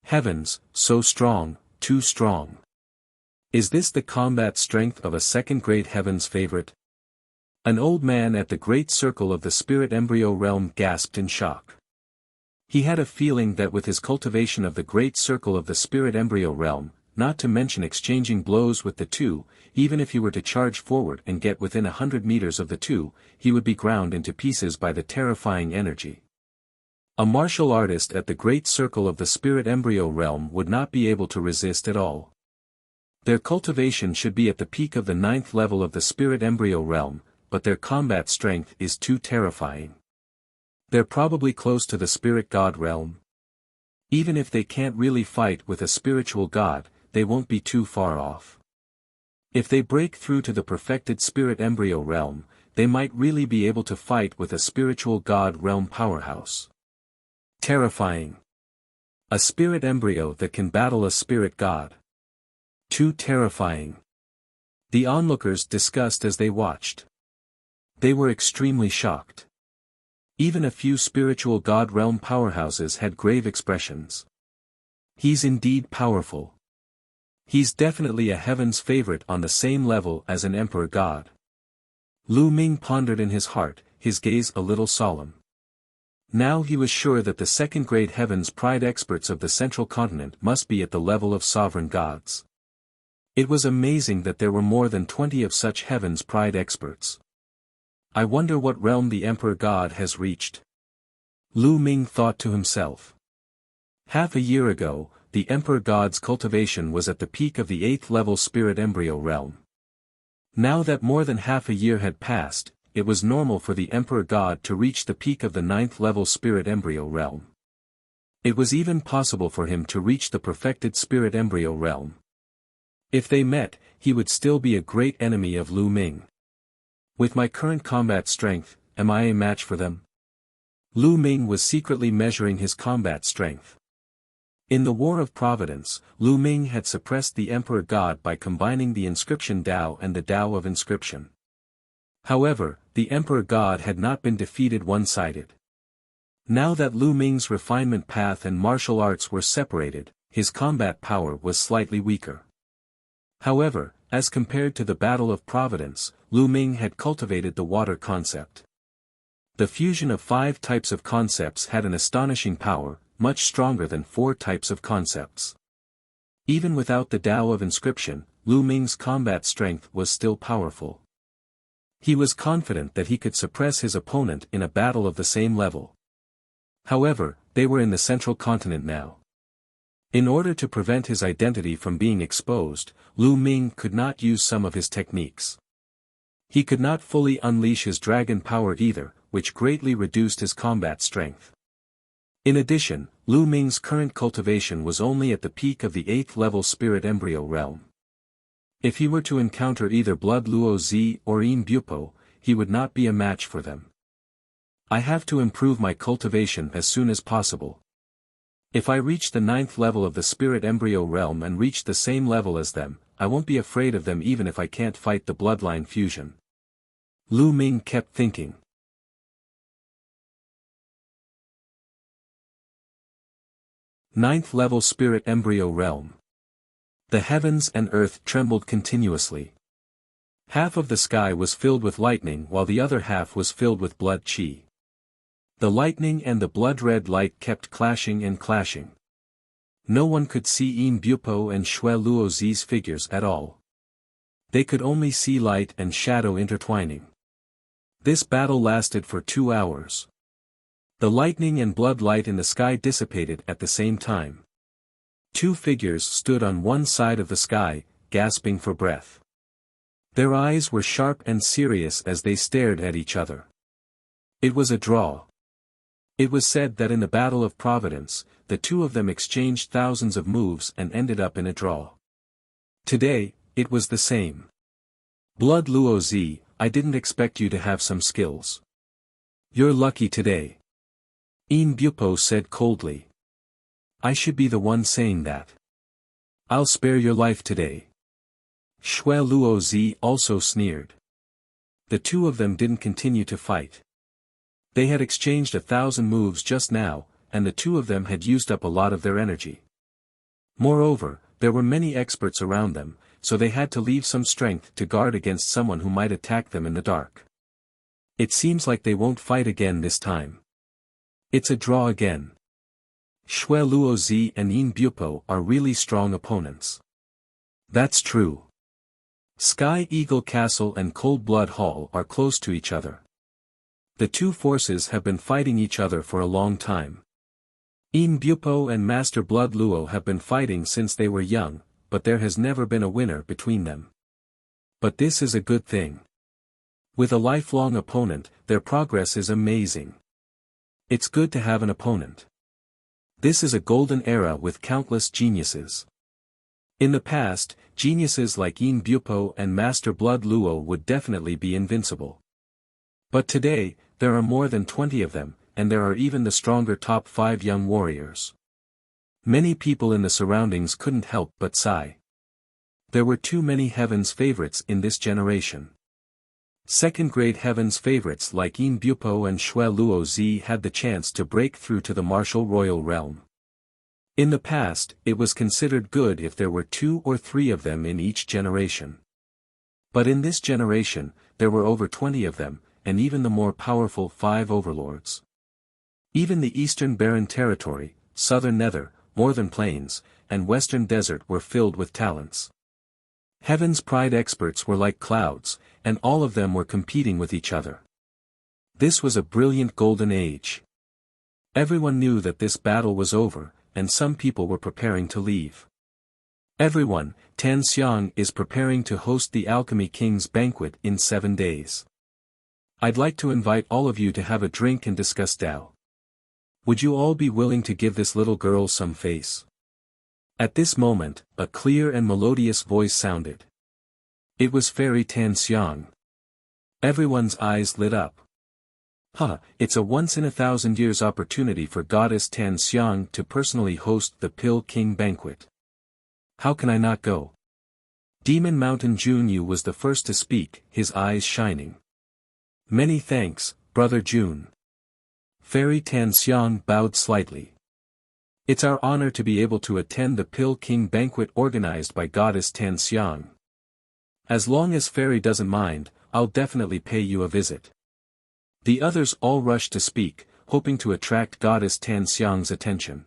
Heavens, so strong, too strong. Is this the combat strength of a second-grade Heaven's favorite? An old man at the great circle of the spirit embryo realm gasped in shock. He had a feeling that with his cultivation of the great circle of the spirit embryo realm, not to mention exchanging blows with the two, even if he were to charge forward and get within 100 meters of the two, he would be ground into pieces by the terrifying energy. A martial artist at the great circle of the spirit embryo realm would not be able to resist at all. Their cultivation should be at the peak of the 9th level of the spirit embryo realm, but their combat strength is too terrifying. They're probably close to the spirit god realm. Even if they can't really fight with a spiritual god, they won't be too far off. If they break through to the perfected spirit embryo realm, they might really be able to fight with a spiritual god realm powerhouse. Terrifying. A spirit embryo that can battle a spirit god. Too terrifying. The onlookers discussed as they watched. They were extremely shocked. Even a few spiritual god realm powerhouses had grave expressions. He's indeed powerful. He's definitely a heaven's favorite on the same level as an emperor god. Lu Ming pondered in his heart, his gaze a little solemn. Now he was sure that the second-grade heaven's pride experts of the central continent must be at the level of sovereign gods. It was amazing that there were more than 20 of such heaven's pride experts. I wonder what realm the Emperor God has reached. Lu Ming thought to himself. Half a year ago, the Emperor God's cultivation was at the peak of the 8th level spirit embryo realm. Now that more than half a year had passed, it was normal for the Emperor God to reach the peak of the 9th level spirit embryo realm. It was even possible for him to reach the perfected spirit embryo realm. If they met, he would still be a great enemy of Lu Ming. With my current combat strength, am I a match for them? Lu Ming was secretly measuring his combat strength. In the War of Providence, Lu Ming had suppressed the Emperor God by combining the Inscription Tao and the Tao of Inscription. However, the Emperor God had not been defeated one-sided. Now that Lu Ming's refinement path and martial arts were separated, his combat power was slightly weaker. However, as compared to the Battle of Providence, Lu Ming had cultivated the water concept. The fusion of 5 types of concepts had an astonishing power, much stronger than 4 types of concepts. Even without the Tao of Inscription, Lu Ming's combat strength was still powerful. He was confident that he could suppress his opponent in a battle of the same level. However, they were in the central continent now. In order to prevent his identity from being exposed, Lu Ming could not use some of his techniques. He could not fully unleash his dragon power either, which greatly reduced his combat strength. In addition, Lu Ming's current cultivation was only at the peak of the 8th level spirit embryo realm. If he were to encounter either Blood Luo Zi or Yin Bupo, he would not be a match for them. I have to improve my cultivation as soon as possible. If I reach the 9th level of the spirit embryo realm and reach the same level as them, I won't be afraid of them even if I can't fight the bloodline fusion. Lu Ming kept thinking. 9th level spirit embryo realm. The heavens and earth trembled continuously. Half of the sky was filled with lightning while the other half was filled with blood qi. The lightning and the blood-red light kept clashing and clashing. No one could see Yin Bupo and Shui Luo Zi's figures at all. They could only see light and shadow intertwining. This battle lasted for 2 hours. The lightning and blood light in the sky dissipated at the same time. 2 figures stood on one side of the sky, gasping for breath. Their eyes were sharp and serious as they stared at each other. It was a draw. It was said that in the Battle of Providence, the 2 of them exchanged thousands of moves and ended up in a draw. Today, it was the same. Blood Luo Zi, I didn't expect you to have some skills. You're lucky today. Yin Bupo said coldly. I should be the one saying that. I'll spare your life today. Shui Luo Zi also sneered. The 2 of them didn't continue to fight. They had exchanged 1,000 moves just now, and the 2 of them had used up a lot of their energy. Moreover, there were many experts around them, so they had to leave some strength to guard against someone who might attack them in the dark. It seems like they won't fight again this time. It's a draw again. Shui Luo Zi and Yin Bupo are really strong opponents. That's true. Sky Eagle Castle and Cold Blood Hall are close to each other. The 2 forces have been fighting each other for a long time. Yin Bupo and Master Blood Luo have been fighting since they were young, but there has never been a winner between them. But this is a good thing. With a lifelong opponent, their progress is amazing. It's good to have an opponent. This is a golden era with countless geniuses. In the past, geniuses like Yin Bupo and Master Blood Luo would definitely be invincible. But today, there are more than 20 of them, and there are even the stronger top 5 young warriors. Many people in the surroundings couldn't help but sigh. There were too many Heaven's favorites in this generation. Second-grade Heaven's favorites like Yin Bupo and Shui Luo Zi had the chance to break through to the martial royal realm. In the past, it was considered good if there were 2 or 3 of them in each generation. But in this generation, there were over 20 of them, and even the more powerful 5 overlords. Even the Eastern Barren Territory, Southern Nether, Northern Plains, and Western Desert were filled with talents. Heaven's Pride experts were like clouds, and all of them were competing with each other. This was a brilliant golden age. Everyone knew that this battle was over, and some people were preparing to leave. Everyone, Tan Xiang is preparing to host the Alchemy King's banquet in 7 days. I'd like to invite all of you to have a drink and discuss Tao. Would you all be willing to give this little girl some face? At this moment, a clear and melodious voice sounded. It was Fairy Tan Xiang. Everyone's eyes lit up. It's a once-in-a-thousand-years opportunity for Goddess Tan Xiang to personally host the Pill King banquet. How can I not go? Demon Mountain Junyu was the first to speak, his eyes shining. Many thanks, Brother Jun. Fairy Tan Xiang bowed slightly. It's our honor to be able to attend the Pill King banquet organized by Goddess Tan Xiang. As long as Fairy doesn't mind, I'll definitely pay you a visit. The others all rushed to speak, hoping to attract Goddess Tan Xiang's attention.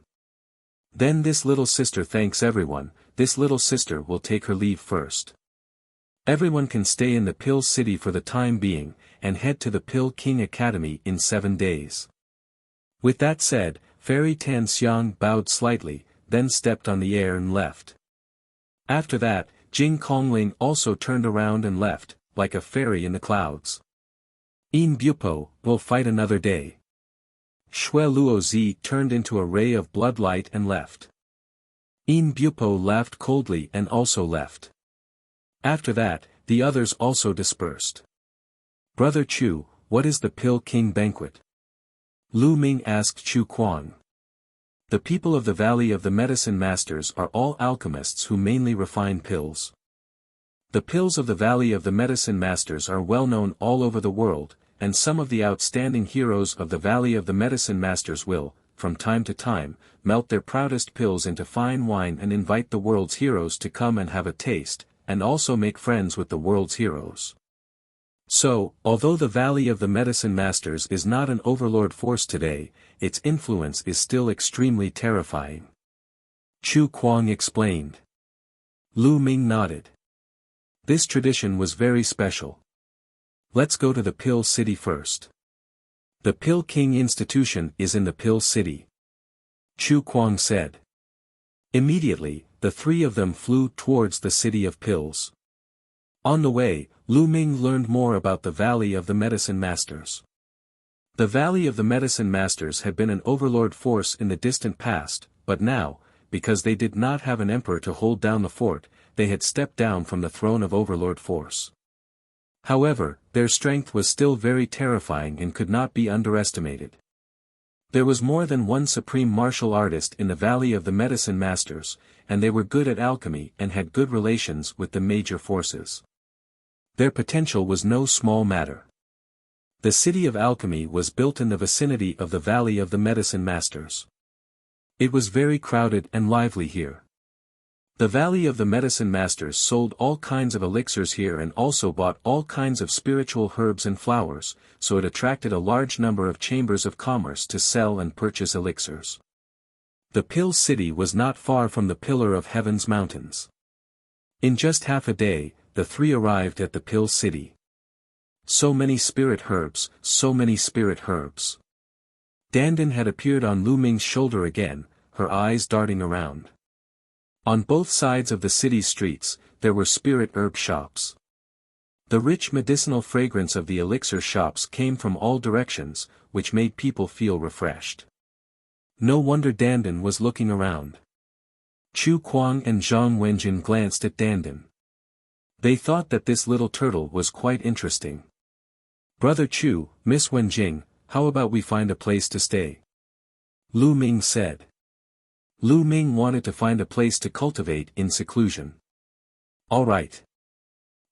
Then this little sister thanks everyone. This little sister will take her leave first. Everyone can stay in the Pill City for the time being, and head to the Pill King Academy in 7 days. With that said, Fairy Tan Xiang bowed slightly, then stepped on the air and left. After that, Jing Kongling also turned around and left, like a fairy in the clouds. In Bupo, will fight another day. Shui Luozi turned into a ray of bloodlight and left. In Bupo laughed coldly and also left. After that, the others also dispersed. Brother Chu, what is the Pill King banquet? Lu Ming asked Chu Kuang. The people of the Valley of the Medicine Masters are all alchemists who mainly refine pills. The pills of the Valley of the Medicine Masters are well known all over the world, and some of the outstanding heroes of the Valley of the Medicine Masters will, from time to time, melt their proudest pills into fine wine and invite the world's heroes to come and have a taste, and also make friends with the world's heroes. So, although the Valley of the Medicine Masters is not an overlord force today, its influence is still extremely terrifying. Chu Kuang explained. Lu Ming nodded. This tradition was very special. Let's go to the Pill City first. The Pill King Institution is in the Pill City. Chu Kuang said. Immediately, the three of them flew towards the City of Pills. On the way, Lu Ming learned more about the Valley of the Medicine Masters. The Valley of the Medicine Masters had been an overlord force in the distant past, but now, because they did not have an emperor to hold down the fort, they had stepped down from the throne of overlord force. However, their strength was still very terrifying and could not be underestimated. There was more than one supreme martial artist in the Valley of the Medicine Masters, and they were good at alchemy and had good relations with the major forces. Their potential was no small matter. The city of alchemy was built in the vicinity of the Valley of the Medicine Masters. It was very crowded and lively here. The Valley of the Medicine Masters sold all kinds of elixirs here and also bought all kinds of spiritual herbs and flowers, so it attracted a large number of chambers of commerce to sell and purchase elixirs. The Pill City was not far from the Pillar of Heaven's mountains. In just half a day, the three arrived at the Pill City. So many spirit herbs, so many spirit herbs. Dandin had appeared on Lu Ming's shoulder again, her eyes darting around. On both sides of the city's streets, there were spirit herb shops. The rich medicinal fragrance of the elixir shops came from all directions, which made people feel refreshed. No wonder Dandin was looking around. Chu Kuang and Zhang Wenjin glanced at Dandin. They thought that this little turtle was quite interesting. Brother Chu, Miss Wenjing, how about we find a place to stay? Lu Ming said. Lu Ming wanted to find a place to cultivate in seclusion. All right.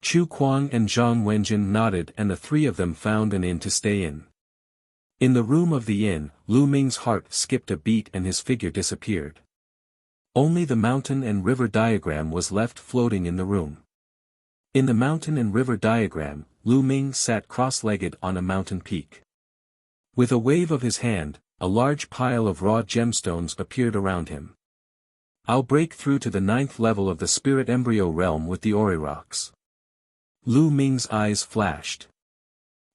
Chu Kuang and Zhang Wenjin nodded and the three of them found an inn to stay in. In the room of the inn, Lu Ming's heart skipped a beat and his figure disappeared. Only the mountain and river diagram was left floating in the room. In the mountain and river diagram, Lu Ming sat cross-legged on a mountain peak. With a wave of his hand, a large pile of raw gemstones appeared around him. I'll break through to the 9th level of the spirit embryo realm with the Ori rocks. Lu Ming's eyes flashed.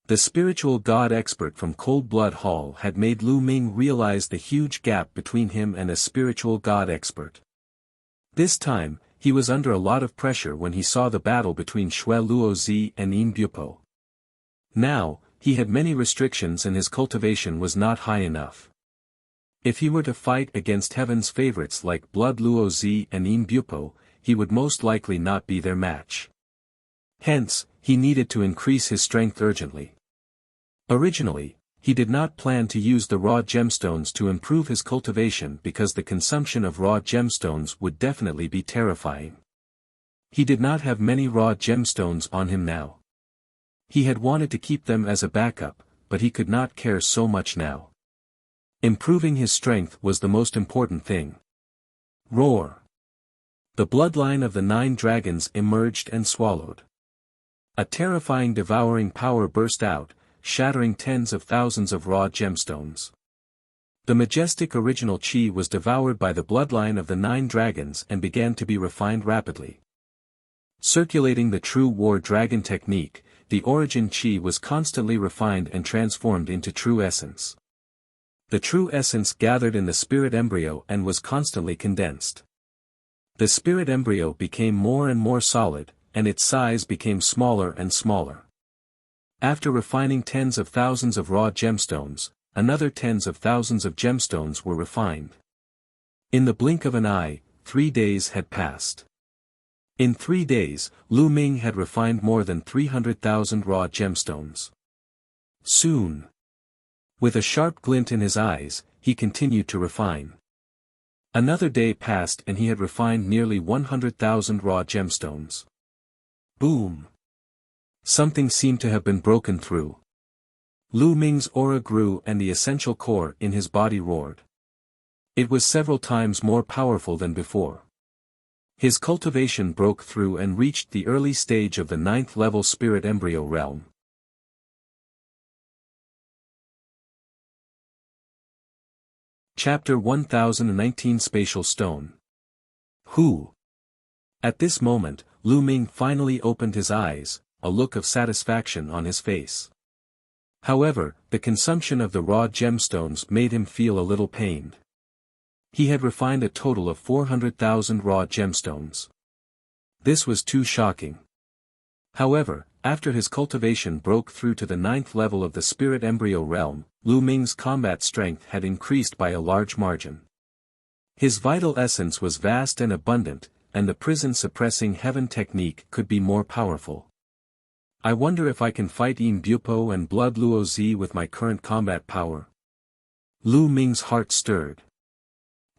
The spiritual god expert from Cold Blood Hall had made Lu Ming realize the huge gap between him and a spiritual god expert. This time, he was under a lot of pressure when he saw the battle between Xue Luozi and Yin Bupo. Now, he had many restrictions and his cultivation was not high enough. If he were to fight against heaven's favorites like Blood Luozi and Yin Bupo, he would most likely not be their match. Hence, he needed to increase his strength urgently. Originally, he did not plan to use the raw gemstones to improve his cultivation because the consumption of raw gemstones would definitely be terrifying. He did not have many raw gemstones on him now. He had wanted to keep them as a backup, but he could not care so much now. Improving his strength was the most important thing. Roar! The bloodline of the 9 dragons emerged and swallowed. A terrifying devouring power burst out, shattering tens of thousands of raw gemstones. The majestic original chi was devoured by the bloodline of the 9 dragons and began to be refined rapidly. Circulating the true war dragon technique, the origin chi was constantly refined and transformed into true essence. The true essence gathered in the spirit embryo and was constantly condensed. The spirit embryo became more and more solid, and its size became smaller and smaller. After refining tens of thousands of raw gemstones, another tens of thousands of gemstones were refined. In the blink of an eye, 3 days had passed. In 3 days, Lu Ming had refined more than 300,000 raw gemstones. Soon. With a sharp glint in his eyes, he continued to refine. Another day passed and he had refined nearly 100,000 raw gemstones. Boom! Something seemed to have been broken through. Lu Ming's aura grew and the essential core in his body roared. It was several times more powerful than before. His cultivation broke through and reached the early stage of the 9th level spirit embryo realm. Chapter 1019 Spatial Stone. Who? At this moment, Lu Ming finally opened his eyes, a look of satisfaction on his face. However, the consumption of the raw gemstones made him feel a little pained. He had refined a total of 400,000 raw gemstones. This was too shocking. However, after his cultivation broke through to the 9th level of the spirit embryo realm, Lu Ming's combat strength had increased by a large margin. His vital essence was vast and abundant, and the prison-suppressing heaven technique could be more powerful. I wonder if I can fight Yin Bupo and Blood Luozi with my current combat power. Lu Ming's heart stirred.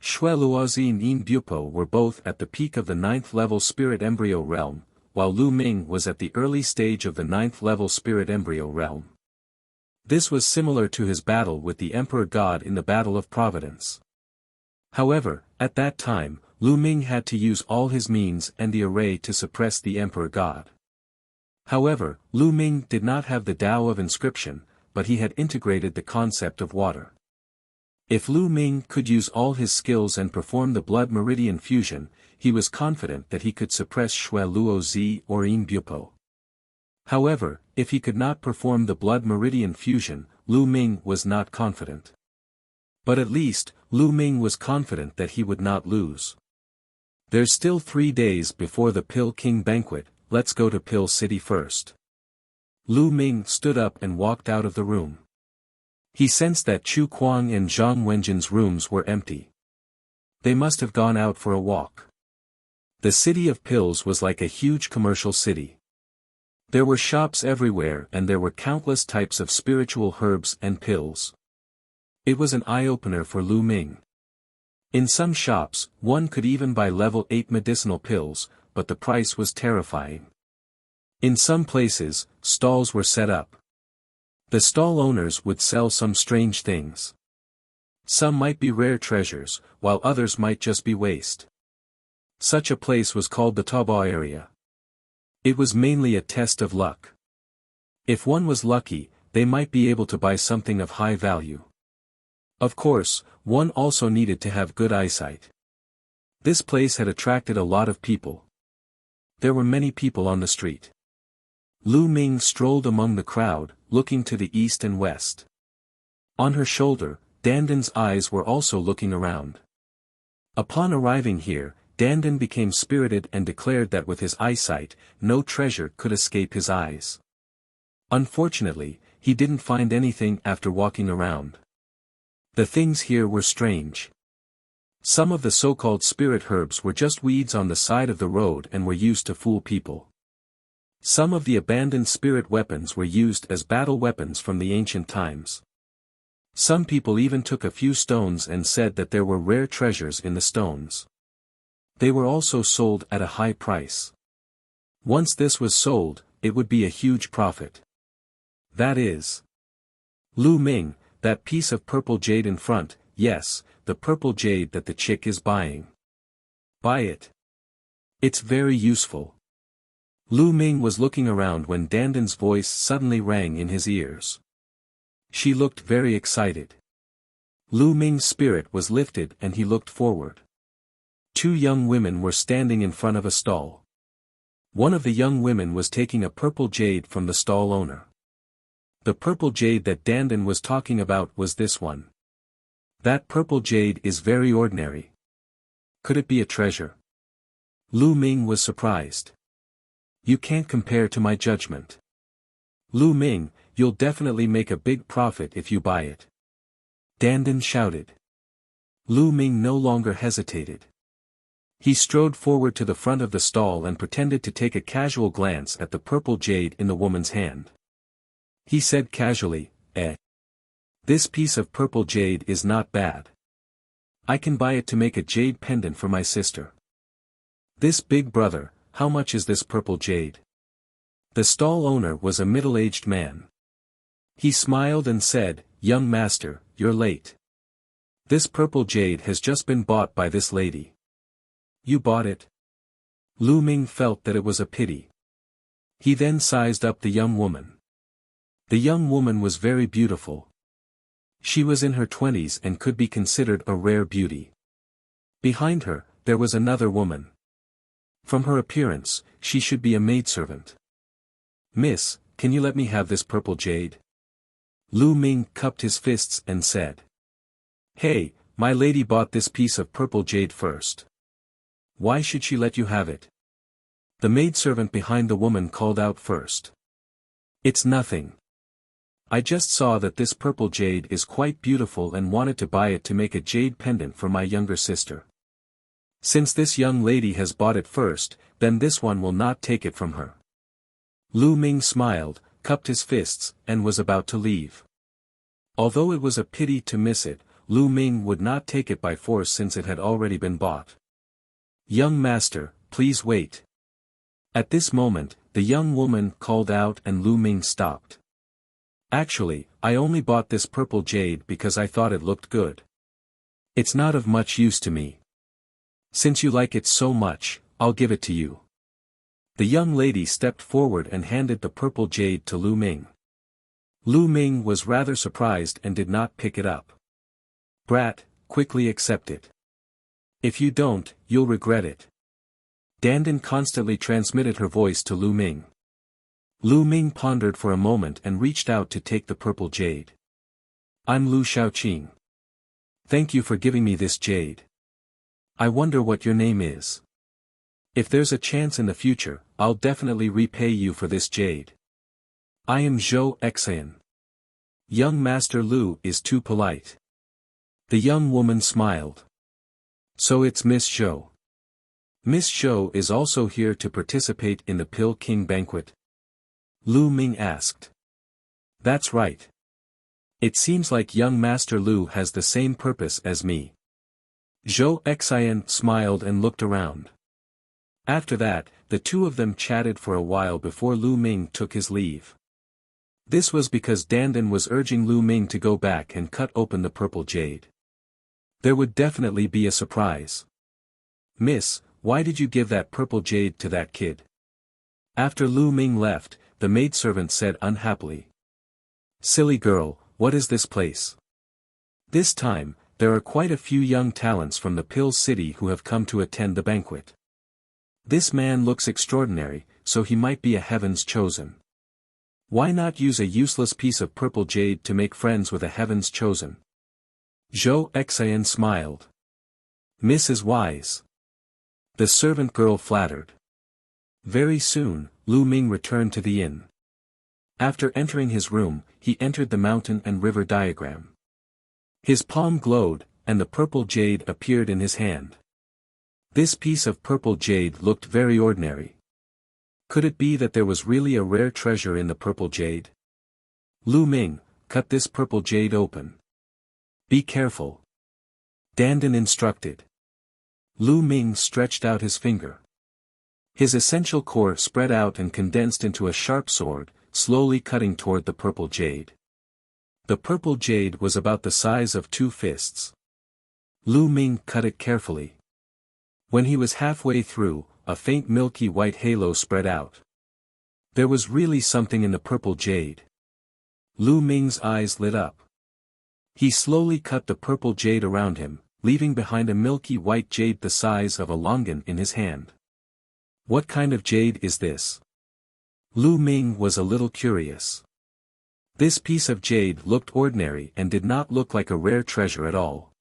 Xue Luozi and Yin Bupo were both at the peak of the 9th level spirit embryo realm, while Lu Ming was at the early stage of the 9th level spirit embryo realm. This was similar to his battle with the Emperor God in the Battle of Providence. However, at that time, Lu Ming had to use all his means and the array to suppress the Emperor God. However, Lu Ming did not have the Tao of inscription, but he had integrated the concept of water. If Lu Ming could use all his skills and perform the blood meridian fusion, he was confident that he could suppress Xue Luozi or Yin Bupo. However, if he could not perform the blood meridian fusion, Lu Ming was not confident. But at least, Lu Ming was confident that he would not lose. There's still 3 days before the Pill King banquet, let's go to Pill City first. Lu Ming stood up and walked out of the room. He sensed that Chu Kuang and Zhang Wenjin's rooms were empty. They must have gone out for a walk. The city of pills was like a huge commercial city. There were shops everywhere and there were countless types of spiritual herbs and pills. It was an eye-opener for Lu Ming. In some shops, one could even buy level 8 medicinal pills, but the price was terrifying. In some places, stalls were set up. The stall owners would sell some strange things. Some might be rare treasures, while others might just be waste. Such a place was called the Taobao area. It was mainly a test of luck. If one was lucky, they might be able to buy something of high value. Of course, one also needed to have good eyesight. This place had attracted a lot of people. There were many people on the street. Lu Ming strolled among the crowd, looking to the east and west. On her shoulder, Dandan's eyes were also looking around. Upon arriving here, Dandan became spirited and declared that with his eyesight, no treasure could escape his eyes. Unfortunately, he didn't find anything after walking around. The things here were strange. Some of the so-called spirit herbs were just weeds on the side of the road and were used to fool people. Some of the abandoned spirit weapons were used as battle weapons from the ancient times. Some people even took a few stones and said that there were rare treasures in the stones. They were also sold at a high price. Once this was sold, it would be a huge profit. That is. Lu Ming, that piece of purple jade in front, yes, the purple jade that the chick is buying. Buy it. It's very useful. Lu Ming was looking around when Dandan's voice suddenly rang in his ears. She looked very excited. Lu Ming's spirit was lifted and he looked forward. Two young women were standing in front of a stall. One of the young women was taking a purple jade from the stall owner. The purple jade that Dandan was talking about was this one. That purple jade is very ordinary. Could it be a treasure? Lu Ming was surprised. You can't compare to my judgment. Lu Ming, you'll definitely make a big profit if you buy it. Dandan shouted. Lu Ming no longer hesitated. He strode forward to the front of the stall and pretended to take a casual glance at the purple jade in the woman's hand. He said casually, This piece of purple jade is not bad. I can buy it to make a jade pendant for my sister. This big brother, how much is this purple jade? The stall owner was a middle-aged man. He smiled and said, Young master, you're late. This purple jade has just been bought by this lady. You bought it? Lu Ming felt that it was a pity. He then sized up the young woman. The young woman was very beautiful. She was in her 20s and could be considered a rare beauty. Behind her, there was another woman. From her appearance, she should be a maidservant. Miss, can you let me have this purple jade? Lu Ming cupped his fists and said. Hey, my lady bought this piece of purple jade first. Why should she let you have it? The maidservant behind the woman called out first. It's nothing. I just saw that this purple jade is quite beautiful and wanted to buy it to make a jade pendant for my younger sister. Since this young lady has bought it first, then this one will not take it from her. Lu Ming smiled, cupped his fists, and was about to leave. Although it was a pity to miss it, Lu Ming would not take it by force since it had already been bought. Young master, please wait. At this moment, the young woman called out and Lu Ming stopped. Actually, I only bought this purple jade because I thought it looked good. It's not of much use to me. Since you like it so much, I'll give it to you. The young lady stepped forward and handed the purple jade to Lu Ming. Lu Ming was rather surprised and did not pick it up. Brat, quickly accept it. If you don't, you'll regret it. Dandan constantly transmitted her voice to Lu Ming. Lu Ming pondered for a moment and reached out to take the purple jade. I'm Lu Shaoqing. Thank you for giving me this jade. I wonder what your name is. If there's a chance in the future, I'll definitely repay you for this jade. I am Zhou Xian. Young Master Lu is too polite. The young woman smiled. So it's Miss Zhou. Miss Zhou is also here to participate in the Pill King banquet? Lu Ming asked. That's right. It seems like young Master Lu has the same purpose as me. Zhou Xian smiled and looked around. After that, the two of them chatted for a while before Lu Ming took his leave. This was because Dandan was urging Lu Ming to go back and cut open the purple jade. There would definitely be a surprise. Miss, why did you give that purple jade to that kid? After Lu Ming left, the maidservant said unhappily. Silly girl, what is this place? This time, there are quite a few young talents from the Pill City who have come to attend the banquet. This man looks extraordinary, so he might be a heaven's chosen. Why not use a useless piece of purple jade to make friends with a heaven's chosen? Zhou Xian smiled. Miss is wise. The servant girl flattered. Very soon, Lu Ming returned to the inn. After entering his room, he entered the mountain and river diagram. His palm glowed, and the purple jade appeared in his hand. This piece of purple jade looked very ordinary. Could it be that there was really a rare treasure in the purple jade? Lu Ming, cut this purple jade open. Be careful. Dandan instructed. Lu Ming stretched out his finger. His essential core spread out and condensed into a sharp sword, slowly cutting toward the purple jade. The purple jade was about the size of 2 fists. Lu Ming cut it carefully. When he was halfway through, a faint milky white halo spread out. There was really something in the purple jade. Lu Ming's eyes lit up. He slowly cut the purple jade around him, leaving behind a milky white jade the size of a longan in his hand. What kind of jade is this? Lu Ming was a little curious. This piece of jade looked ordinary and did not look like a rare treasure at all.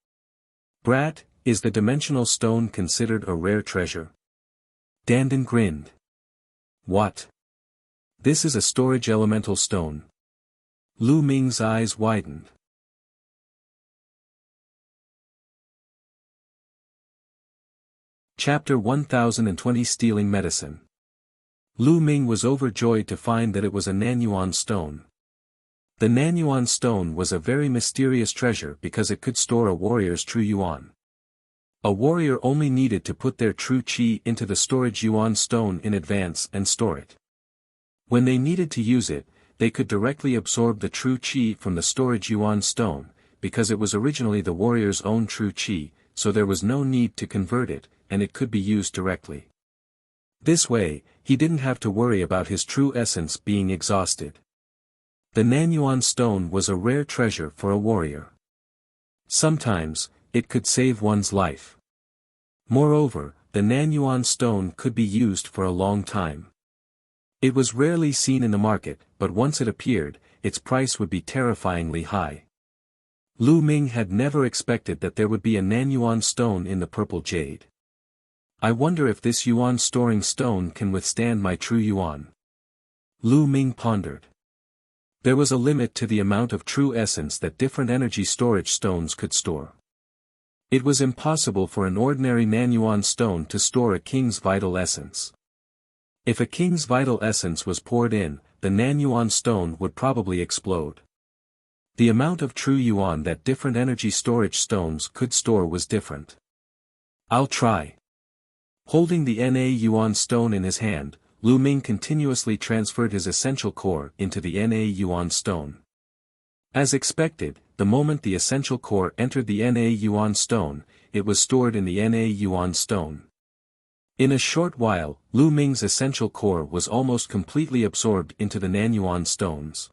Brat, is the dimensional stone considered a rare treasure? Dandan grinned. What? This is a storage elemental stone. Lu Ming's eyes widened. Chapter 1020 Stealing Medicine. Lu Ming was overjoyed to find that it was a Nanyuan stone. The Nanyuan stone was a very mysterious treasure because it could store a warrior's true yuan. A warrior only needed to put their true qi into the storage yuan stone in advance and store it. When they needed to use it, they could directly absorb the true qi from the storage yuan stone, because it was originally the warrior's own true qi, so there was no need to convert it, and it could be used directly. This way, he didn't have to worry about his true essence being exhausted. The Nanyuan stone was a rare treasure for a warrior. Sometimes, it could save one's life. Moreover, the Nanyuan stone could be used for a long time. It was rarely seen in the market, but once it appeared, its price would be terrifyingly high. Lu Ming had never expected that there would be a Nanyuan stone in the purple jade. I wonder if this yuan storing stone can withstand my true yuan. Lu Ming pondered. There was a limit to the amount of true essence that different energy storage stones could store. It was impossible for an ordinary Nanyuan stone to store a king's vital essence. If a king's vital essence was poured in, the Nanyuan stone would probably explode. The amount of true yuan that different energy storage stones could store was different. I'll try. Holding the Na yuan stone in his hand, Lu Ming continuously transferred his essential core into the Na yuan stone. As expected, the moment the essential core entered the Na yuan stone, it was stored in the Na yuan stone. In a short while, Lu Ming's essential core was almost completely absorbed into the Nanyuan stones.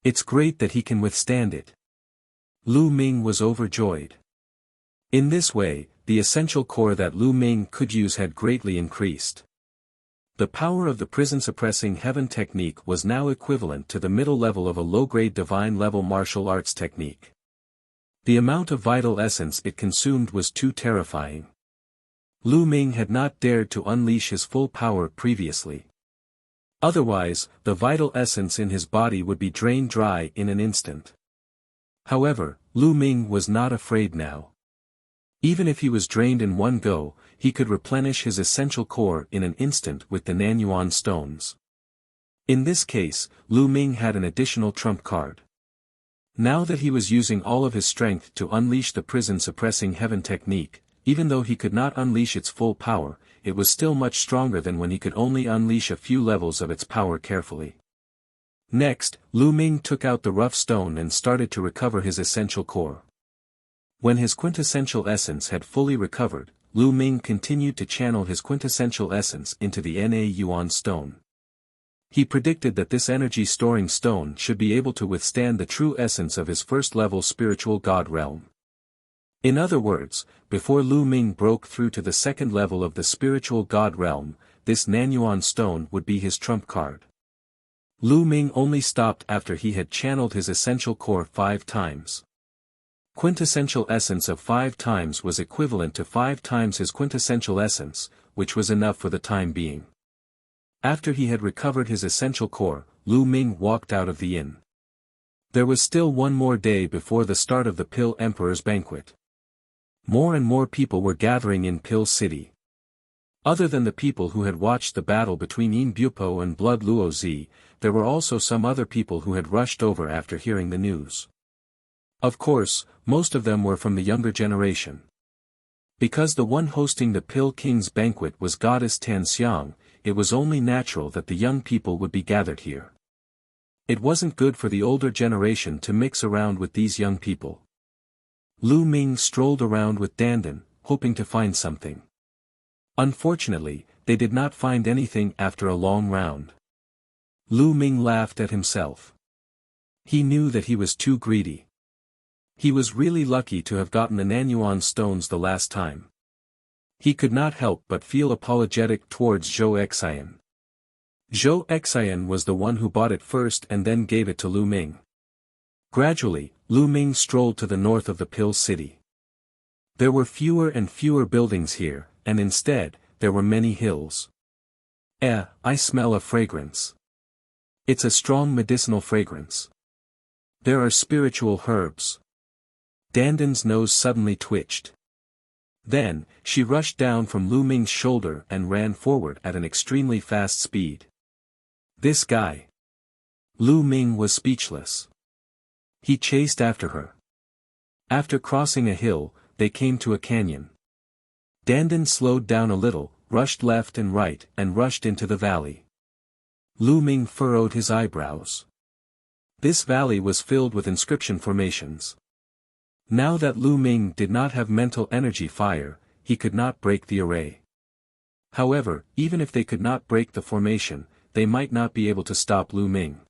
It's great that he can withstand it. Lu Ming was overjoyed. In this way, the essential core that Lu Ming could use had greatly increased. The power of the prison-suppressing heaven technique was now equivalent to the middle level of a low-grade divine-level martial arts technique. The amount of vital essence it consumed was too terrifying. Lu Ming had not dared to unleash his full power previously. Otherwise, the vital essence in his body would be drained dry in an instant. However, Lu Ming was not afraid now. Even if he was drained in one go, he could replenish his essential core in an instant with the Nanyuan stones. In this case, Lu Ming had an additional trump card. Now that he was using all of his strength to unleash the prison-suppressing heaven technique, even though he could not unleash its full power, it was still much stronger than when he could only unleash a few levels of its power carefully. Next, Lu Ming took out the rough stone and started to recover his essential core. When his quintessential essence had fully recovered, Lu Ming continued to channel his quintessential essence into the Na yuan stone. He predicted that this energy-storing stone should be able to withstand the true essence of his first-level spiritual god realm. In other words, before Lu Ming broke through to the second level of the spiritual god realm, this Nanyuan stone would be his trump card. Lu Ming only stopped after he had channeled his essential core 5 times. Quintessential essence of 5 times was equivalent to 5 times his quintessential essence, which was enough for the time being. After he had recovered his essential core, Lu Ming walked out of the inn. There was still one more day before the start of the Pill Emperor's banquet. More and more people were gathering in Pill City. Other than the people who had watched the battle between Yin Bupo and Blood Luo Zi, there were also some other people who had rushed over after hearing the news. Of course, most of them were from the younger generation. Because the one hosting the Pill King's banquet was Goddess Tan Xiang, it was only natural that the young people would be gathered here. It wasn't good for the older generation to mix around with these young people. Lu Ming strolled around with Dandan, hoping to find something. Unfortunately, they did not find anything after a long round. Lu Ming laughed at himself. He knew that he was too greedy. He was really lucky to have gotten the Nanyuan stones the last time. He could not help but feel apologetic towards Zhou Xian. Zhou Xian was the one who bought it first and then gave it to Lu Ming. Gradually, Lu Ming strolled to the north of the Pill City. There were fewer and fewer buildings here, and instead, there were many hills. I smell a fragrance. It's a strong medicinal fragrance. There are spiritual herbs. Dandan's nose suddenly twitched. Then, she rushed down from Lu Ming's shoulder and ran forward at an extremely fast speed. This guy. Lu Ming was speechless. He chased after her. After crossing a hill, they came to a canyon. Dandan slowed down a little, rushed left and right, and rushed into the valley. Lu Ming furrowed his eyebrows. This valley was filled with inscription formations. Now that Lu Ming did not have mental energy fire, he could not break the array. However, even if they could not break the formation, they might not be able to stop Lu Ming.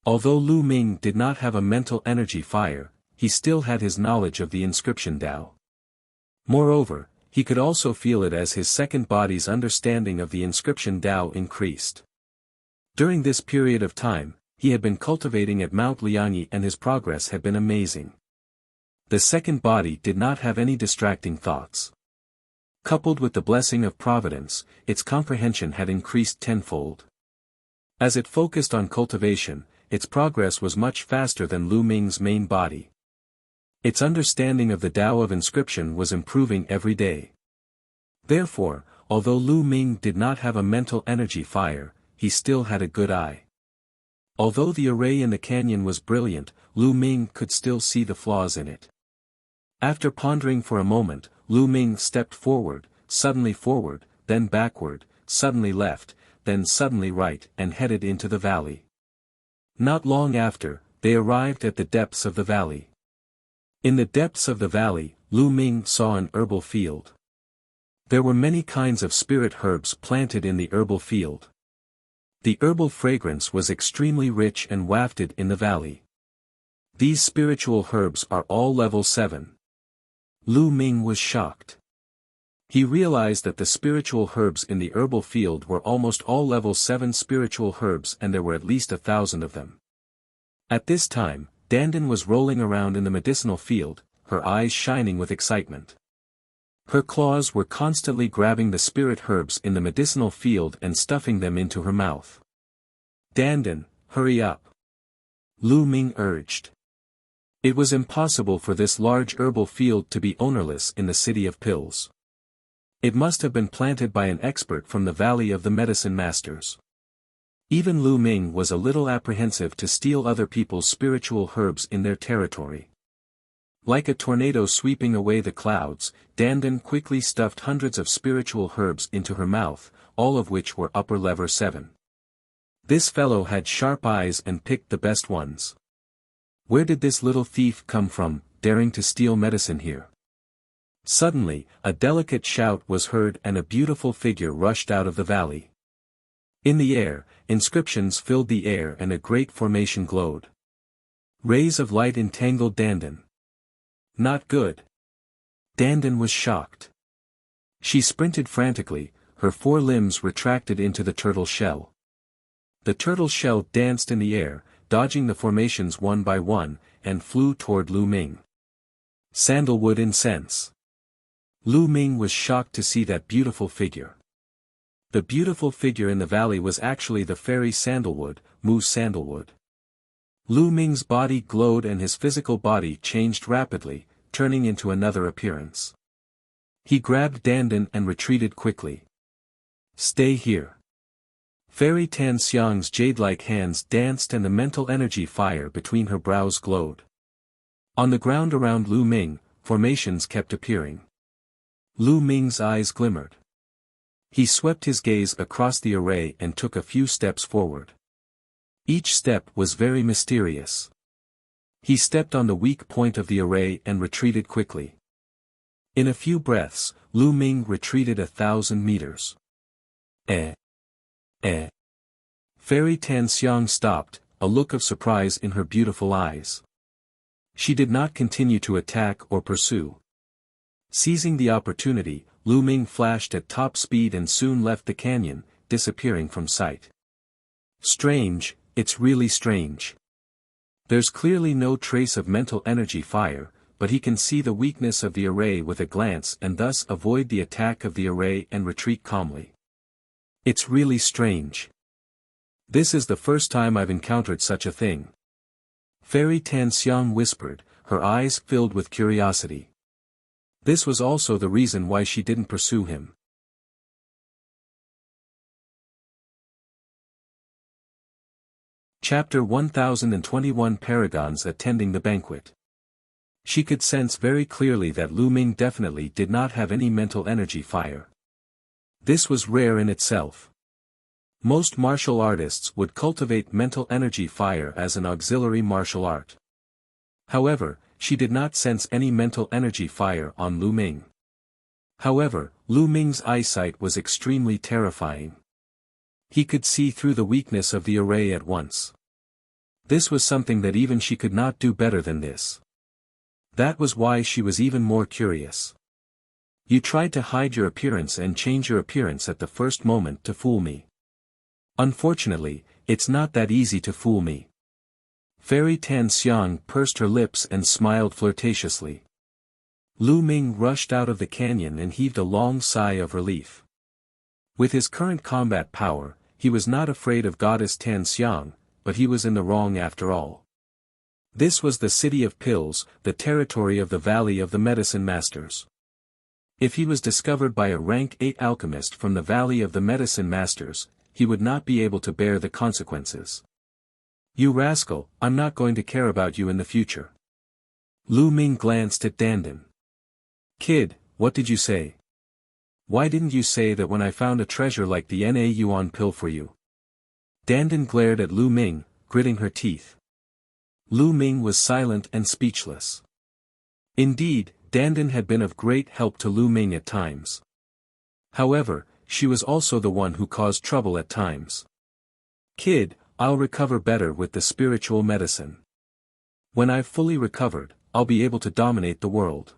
Although Lu Ming did not have a mental energy fire, he still had his knowledge of the inscription Tao. Moreover, he could also feel it as his second body's understanding of the inscription Tao increased. During this period of time, he had been cultivating at Mount Liangyi and his progress had been amazing. The second body did not have any distracting thoughts. Coupled with the blessing of providence, its comprehension had increased tenfold. As it focused on cultivation, its progress was much faster than Lu Ming's main body. Its understanding of the Tao of inscription was improving every day. Therefore, although Lu Ming did not have a mental energy fire, he still had a good eye. Although the array in the canyon was brilliant, Lu Ming could still see the flaws in it. After pondering for a moment, Lu Ming stepped forward, then backward, suddenly left, then suddenly right, and headed into the valley. Not long after, they arrived at the depths of the valley. In the depths of the valley, Lu Ming saw an herbal field. There were many kinds of spirit herbs planted in the herbal field. The herbal fragrance was extremely rich and wafted in the valley. These spiritual herbs are all level 7. Lu Ming was shocked. He realized that the spiritual herbs in the herbal field were almost all level 7 spiritual herbs and there were at least 1,000 of them. At this time, Dandan was rolling around in the medicinal field, her eyes shining with excitement. Her claws were constantly grabbing the spirit herbs in the medicinal field and stuffing them into her mouth. Dandan, hurry up. Lu Ming urged. It was impossible for this large herbal field to be ownerless in the city of pills. It must have been planted by an expert from the Valley of the Medicine Masters. Even Lu Ming was a little apprehensive to steal other people's spiritual herbs in their territory. Like a tornado sweeping away the clouds, Dandan quickly stuffed hundreds of spiritual herbs into her mouth, all of which were upper level 7. This fellow had sharp eyes and picked the best ones. Where did this little thief come from, daring to steal medicine here? Suddenly, a delicate shout was heard and a beautiful figure rushed out of the valley. In the air, inscriptions filled the air and a great formation glowed. Rays of light entangled Dandan. Not good. Dandan was shocked. She sprinted frantically, her 4 limbs retracted into the turtle shell. The turtle shell danced in the air, dodging the formations one by one, and flew toward Lu Ming. Sandalwood incense. Lu Ming was shocked to see that beautiful figure. The beautiful figure in the valley was actually the fairy Sandalwood, Moose Sandalwood. Lu Ming's body glowed and his physical body changed rapidly, turning into another appearance. He grabbed Dandan and retreated quickly. Stay here. Fairy Tan Xiang's jade-like hands danced and the mental energy fire between her brows glowed. On the ground around Lu Ming, formations kept appearing. Lu Ming's eyes glimmered. He swept his gaze across the array and took a few steps forward. Each step was very mysterious. He stepped on the weak point of the array and retreated quickly. In a few breaths, Lu Ming retreated 1,000 meters. Fairy Tan Xiang stopped, a look of surprise in her beautiful eyes. She did not continue to attack or pursue. Seizing the opportunity, Lu Ming flashed at top speed and soon left the canyon, disappearing from sight. Strange, it's really strange. There's clearly no trace of mental energy fire, but he can see the weakness of the array with a glance and thus avoid the attack of the array and retreat calmly. It's really strange. This is the first time I've encountered such a thing. Fairy Tan Xiang whispered, her eyes filled with curiosity. This was also the reason why she didn't pursue him. Chapter 1021 Paragons attending the banquet. She could sense very clearly that Lu Ming definitely did not have any mental energy fire. This was rare in itself. Most martial artists would cultivate mental energy fire as an auxiliary martial art. However, she did not sense any mental energy fire on Lu Ming. However, Lu Ming's eyesight was extremely terrifying. He could see through the weakness of the array at once. This was something that even she could not do better than this. That was why she was even more curious. You tried to hide your appearance and change your appearance at the first moment to fool me. Unfortunately, it's not that easy to fool me. Fairy Tan Xiang pursed her lips and smiled flirtatiously. Lu Ming rushed out of the canyon and heaved a long sigh of relief. With his current combat power, he was not afraid of Goddess Tan Xiang, but he was in the wrong after all. This was the city of pills, the territory of the Valley of the Medicine Masters. If he was discovered by a rank 8 alchemist from the Valley of the Medicine Masters, he would not be able to bear the consequences. You rascal, I'm not going to care about you in the future. Lu Ming glanced at Dandan. Kid, what did you say? Why didn't you say that when I found a treasure like the Na Yuan pill for you? Dandan glared at Lu Ming, gritting her teeth. Lu Ming was silent and speechless. Indeed, Dandan had been of great help to Lu Ming at times. However, she was also the one who caused trouble at times. Kid, I'll recover better with the spiritual medicine. When I've fully recovered, I'll be able to dominate the world.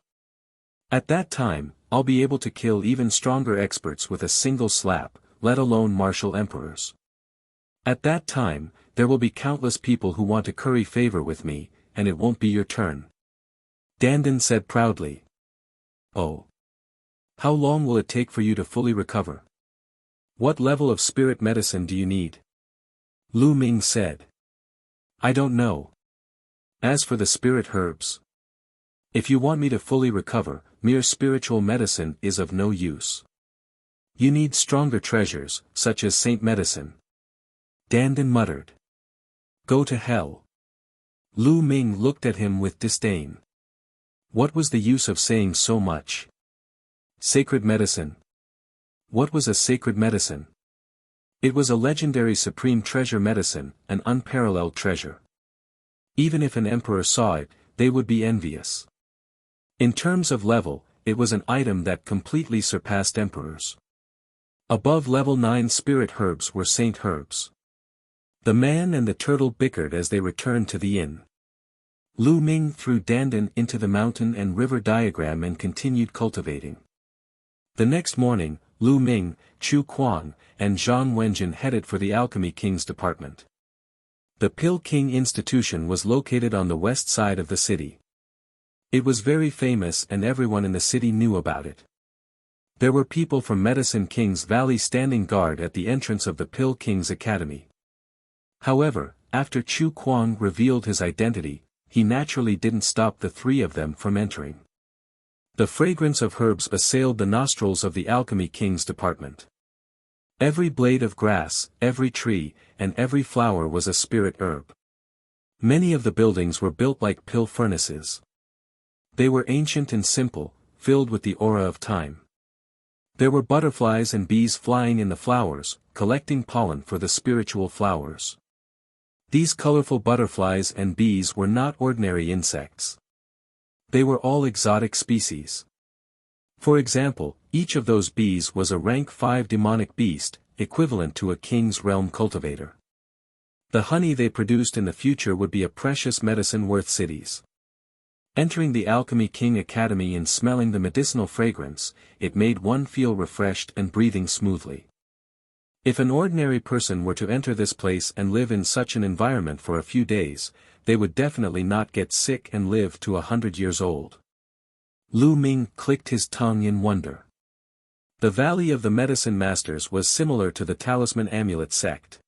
At that time, I'll be able to kill even stronger experts with a single slap, let alone martial emperors. At that time, there will be countless people who want to curry favor with me, and it won't be your turn. Dandan said proudly. Oh. How long will it take for you to fully recover? What level of spirit medicine do you need? Lu Ming said. I don't know. As for the spirit herbs. If you want me to fully recover, mere spiritual medicine is of no use. You need stronger treasures, such as saint medicine. Dandan muttered. Go to hell. Lu Ming looked at him with disdain. What was the use of saying so much? Sacred medicine. What was a sacred medicine? It was a legendary supreme treasure medicine, an unparalleled treasure. Even if an emperor saw it, they would be envious. In terms of level, it was an item that completely surpassed emperors. Above level 9 spirit herbs were saint herbs. The man and the turtle bickered as they returned to the inn. Lu Ming threw Dandan into the mountain and river diagram and continued cultivating. The next morning, Lu Ming, Chu Kuang, and Zhang Wenjin headed for the Alchemy King's department. The Pill King Institution was located on the west side of the city. It was very famous and everyone in the city knew about it. There were people from Medicine King's Valley standing guard at the entrance of the Pill King's Academy. However, after Chu Kuang revealed his identity, he naturally didn't stop the three of them from entering. The fragrance of herbs assailed the nostrils of the Alchemy King's department. Every blade of grass, every tree, and every flower was a spirit herb. Many of the buildings were built like pill furnaces. They were ancient and simple, filled with the aura of time. There were butterflies and bees flying in the flowers, collecting pollen for the spiritual flowers. These colorful butterflies and bees were not ordinary insects. They were all exotic species. For example, each of those bees was a rank 5 demonic beast, equivalent to a king's realm cultivator. The honey they produced in the future would be a precious medicine worth cities. Entering the Alchemy King Academy and smelling the medicinal fragrance, it made one feel refreshed and breathing smoothly. If an ordinary person were to enter this place and live in such an environment for a few days, they would definitely not get sick and live to 100 years old. Lu Ming clicked his tongue in wonder. The Valley of the Medicine Masters was similar to the Talisman Amulet sect.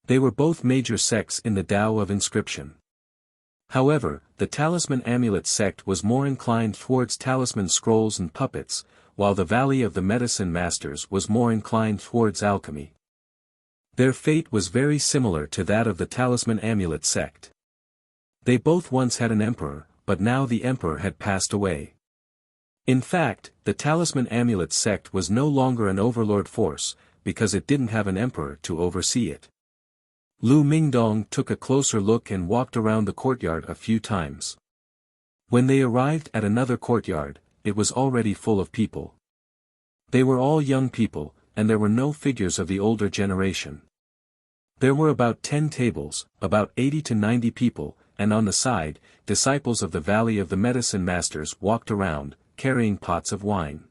They were both major sects in the Tao of Inscription. However, the Talisman Amulet sect was more inclined towards talisman scrolls and puppets, while the Valley of the Medicine Masters was more inclined towards alchemy. Their fate was very similar to that of the Talisman Amulet sect. They both once had an emperor, but now the emperor had passed away. In fact, the Talisman Amulet sect was no longer an overlord force, because it didn't have an emperor to oversee it. Lu Mingdong took a closer look and walked around the courtyard a few times. When they arrived at another courtyard, it was already full of people. They were all young people, and there were no figures of the older generation. There were about 10 tables, about 80 to 90 people, and on the side, disciples of the Valley of the Medicine Masters walked around, carrying pots of wine.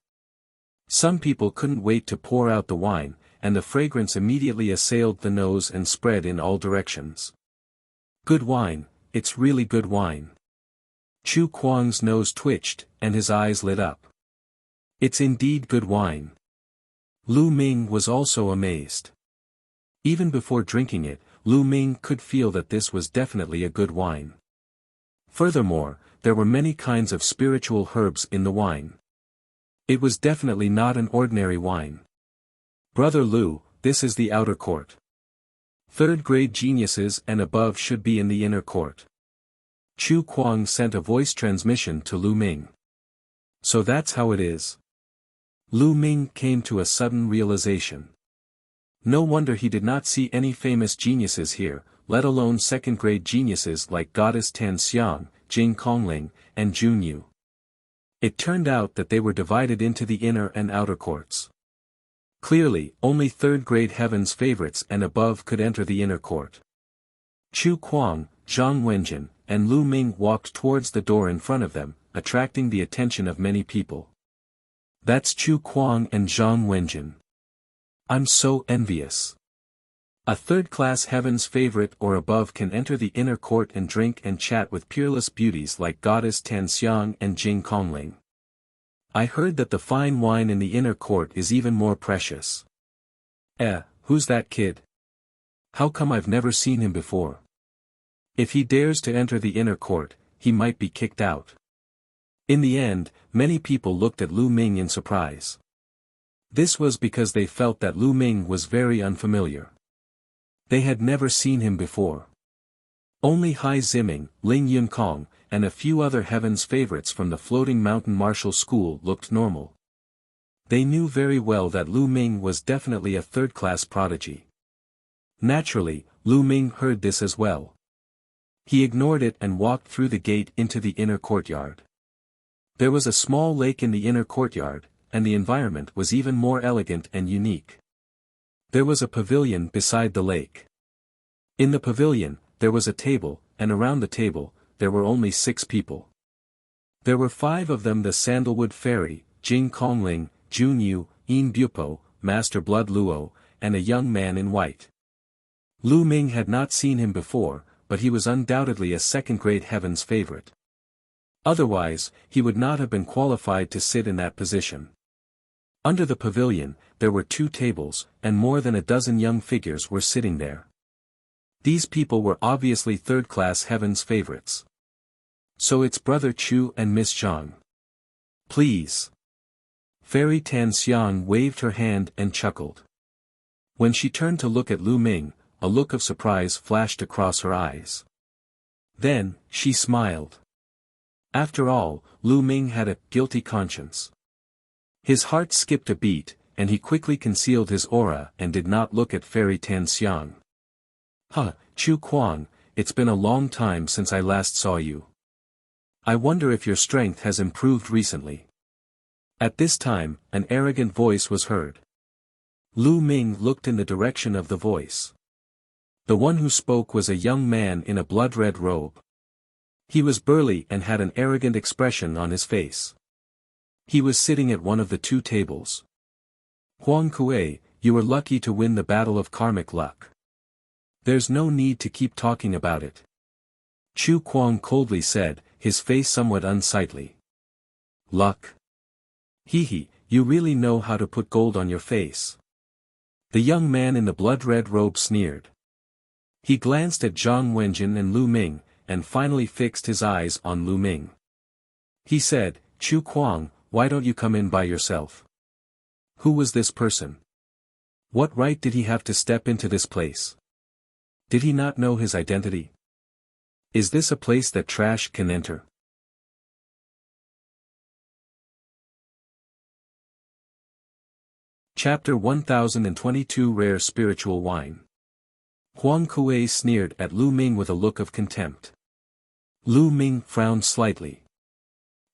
Some people couldn't wait to pour out the wine, and the fragrance immediately assailed the nose and spread in all directions. Good wine, it's really good wine. Chu Kuang's nose twitched, and his eyes lit up. It's indeed good wine. Lu Ming was also amazed. Even before drinking it, Lu Ming could feel that this was definitely a good wine. Furthermore, there were many kinds of spiritual herbs in the wine. It was definitely not an ordinary wine. Brother Lu, this is the outer court. Third-grade geniuses and above should be in the inner court. Chu Kuang sent a voice transmission to Lu Ming. So that's how it is. Lu Ming came to a sudden realization. No wonder he did not see any famous geniuses here, let alone second-grade geniuses like Goddess Tan Xiang, Jing Kongling, and Jun Yu. It turned out that they were divided into the inner and outer courts. Clearly, only third-grade heaven's favorites and above could enter the inner court. Chu Kuang, Zhang Wenjin, and Lu Ming walked towards the door in front of them, attracting the attention of many people. That's Chu Kuang and Zhang Wenjin. I'm so envious. A third-class heaven's favorite or above can enter the inner court and drink and chat with peerless beauties like Goddess Tan Xiang and Jing Kongling. I heard that the fine wine in the inner court is even more precious. Who's that kid? How come I've never seen him before? If he dares to enter the inner court, he might be kicked out. In the end, many people looked at Lu Ming in surprise. This was because they felt that Lu Ming was very unfamiliar. They had never seen him before. Only Hai Ziming, Ling Yunkong, and a few other heaven's favorites from the Floating Mountain Martial School looked normal. They knew very well that Lu Ming was definitely a third-class prodigy. Naturally, Lu Ming heard this as well. He ignored it and walked through the gate into the inner courtyard. There was a small lake in the inner courtyard, and the environment was even more elegant and unique. There was a pavilion beside the lake. In the pavilion, there was a table, and around the table, there were only 6 people. There were 5 of them: the Sandalwood Fairy, Jing Kongling, Jun Yu, In Bupo, Master Blood Luo, and a young man in white. Lu Ming had not seen him before, but he was undoubtedly a second-grade heaven's favorite. Otherwise, he would not have been qualified to sit in that position. Under the pavilion, there were 2 tables, and more than a dozen young figures were sitting there. These people were obviously third-class heaven's favorites. So it's Brother Chu and Miss Zhang. Please. Fairy Tan Xiang waved her hand and chuckled. When she turned to look at Lu Ming, a look of surprise flashed across her eyes. Then, she smiled. After all, Lu Ming had a guilty conscience. His heart skipped a beat, and he quickly concealed his aura and did not look at Fairy Tan Xiang. Chu Kuang, it's been a long time since I last saw you. I wonder if your strength has improved recently. At this time, an arrogant voice was heard. Lu Ming looked in the direction of the voice. The one who spoke was a young man in a blood-red robe. He was burly and had an arrogant expression on his face. He was sitting at one of the 2 tables. Huang Kuei, you were lucky to win the battle of karmic luck. There's no need to keep talking about it. Chu Kuang coldly said, his face somewhat unsightly. Luck? Hee, you really know how to put gold on your face. The young man in the blood-red robe sneered. He glanced at Zhang Wenjin and Lu Ming, and finally fixed his eyes on Lu Ming. He said, Chu Kuang, why don't you come in by yourself? Who was this person? What right did he have to step into this place? Did he not know his identity? Is this a place that trash can enter? Chapter 1022 Rare Spiritual Wine. Huang Kuei sneered at Lu Ming with a look of contempt. Lu Ming frowned slightly.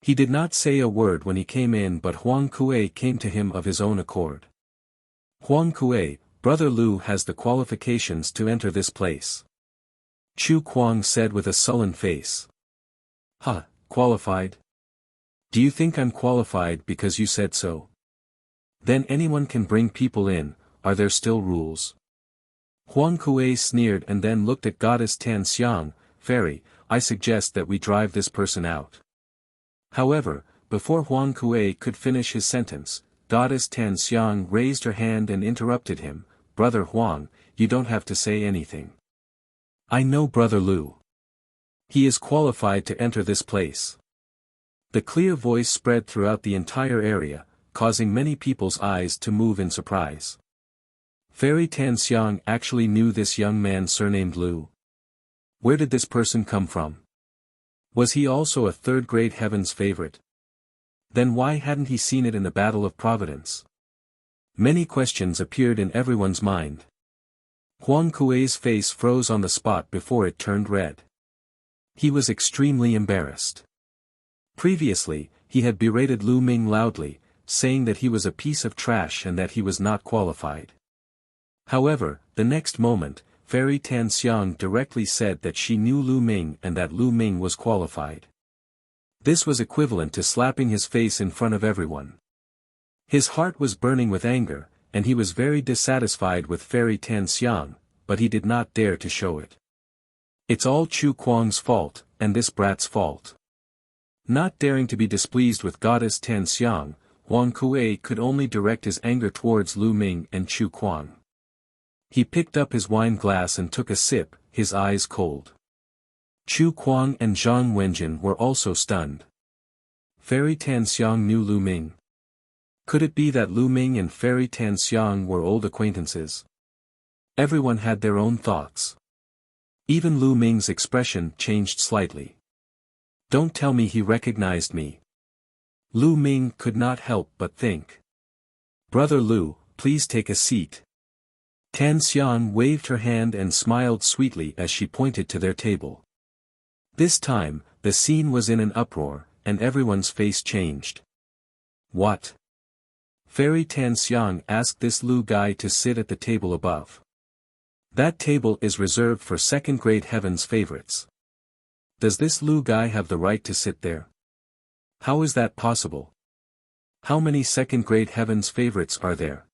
He did not say a word when he came in, but Huang Kuei came to him of his own accord. Huang Kuei, Brother Lu has the qualifications to enter this place. Chu Kuang said with a sullen face. Qualified? Do you think I'm qualified because you said so? Then anyone can bring people in, are there still rules? Huang Kuei sneered and then looked at Goddess Tan Xiang, Fairy, I suggest that we drive this person out. However, before Huang Kuei could finish his sentence, Goddess Tan Xiang raised her hand and interrupted him, Brother Huang, you don't have to say anything. I know Brother Lu. He is qualified to enter this place. The clear voice spread throughout the entire area, causing many people's eyes to move in surprise. Fairy Tan Xiang actually knew this young man surnamed Lu. Where did this person come from? Was he also a third-grade heaven's favorite? Then why hadn't he seen it in the Battle of Providence? Many questions appeared in everyone's mind. Huang Kuei's face froze on the spot before it turned red. He was extremely embarrassed. Previously, he had berated Lu Ming loudly, saying that he was a piece of trash and that he was not qualified. However, the next moment, Fairy Tan Xiang directly said that she knew Lu Ming and that Lu Ming was qualified. This was equivalent to slapping his face in front of everyone. His heart was burning with anger, and he was very dissatisfied with Fairy Tan Xiang, but he did not dare to show it. It's all Chu Kuang's fault, and this brat's fault. Not daring to be displeased with Goddess Tan Xiang, Huang Kuei could only direct his anger towards Lu Ming and Chu Kuang. He picked up his wine glass and took a sip, his eyes cold. Chu Kuang and Zhang Wenjin were also stunned. Fairy Tan Xiang knew Lu Ming. Could it be that Lu Ming and Fairy Tan Xiang were old acquaintances? Everyone had their own thoughts. Even Lu Ming's expression changed slightly. Don't tell me he recognized me. Lu Ming could not help but think. Brother Lu, please take a seat. Tan Xiang waved her hand and smiled sweetly as she pointed to their table. This time, the scene was in an uproar, and everyone's face changed. What? Fairy Tan Xiang asked this Lu guy to sit at the table above. That table is reserved for second-grade heaven's favorites. Does this Lu guy have the right to sit there? How is that possible? How many second-grade heavens favorites are there?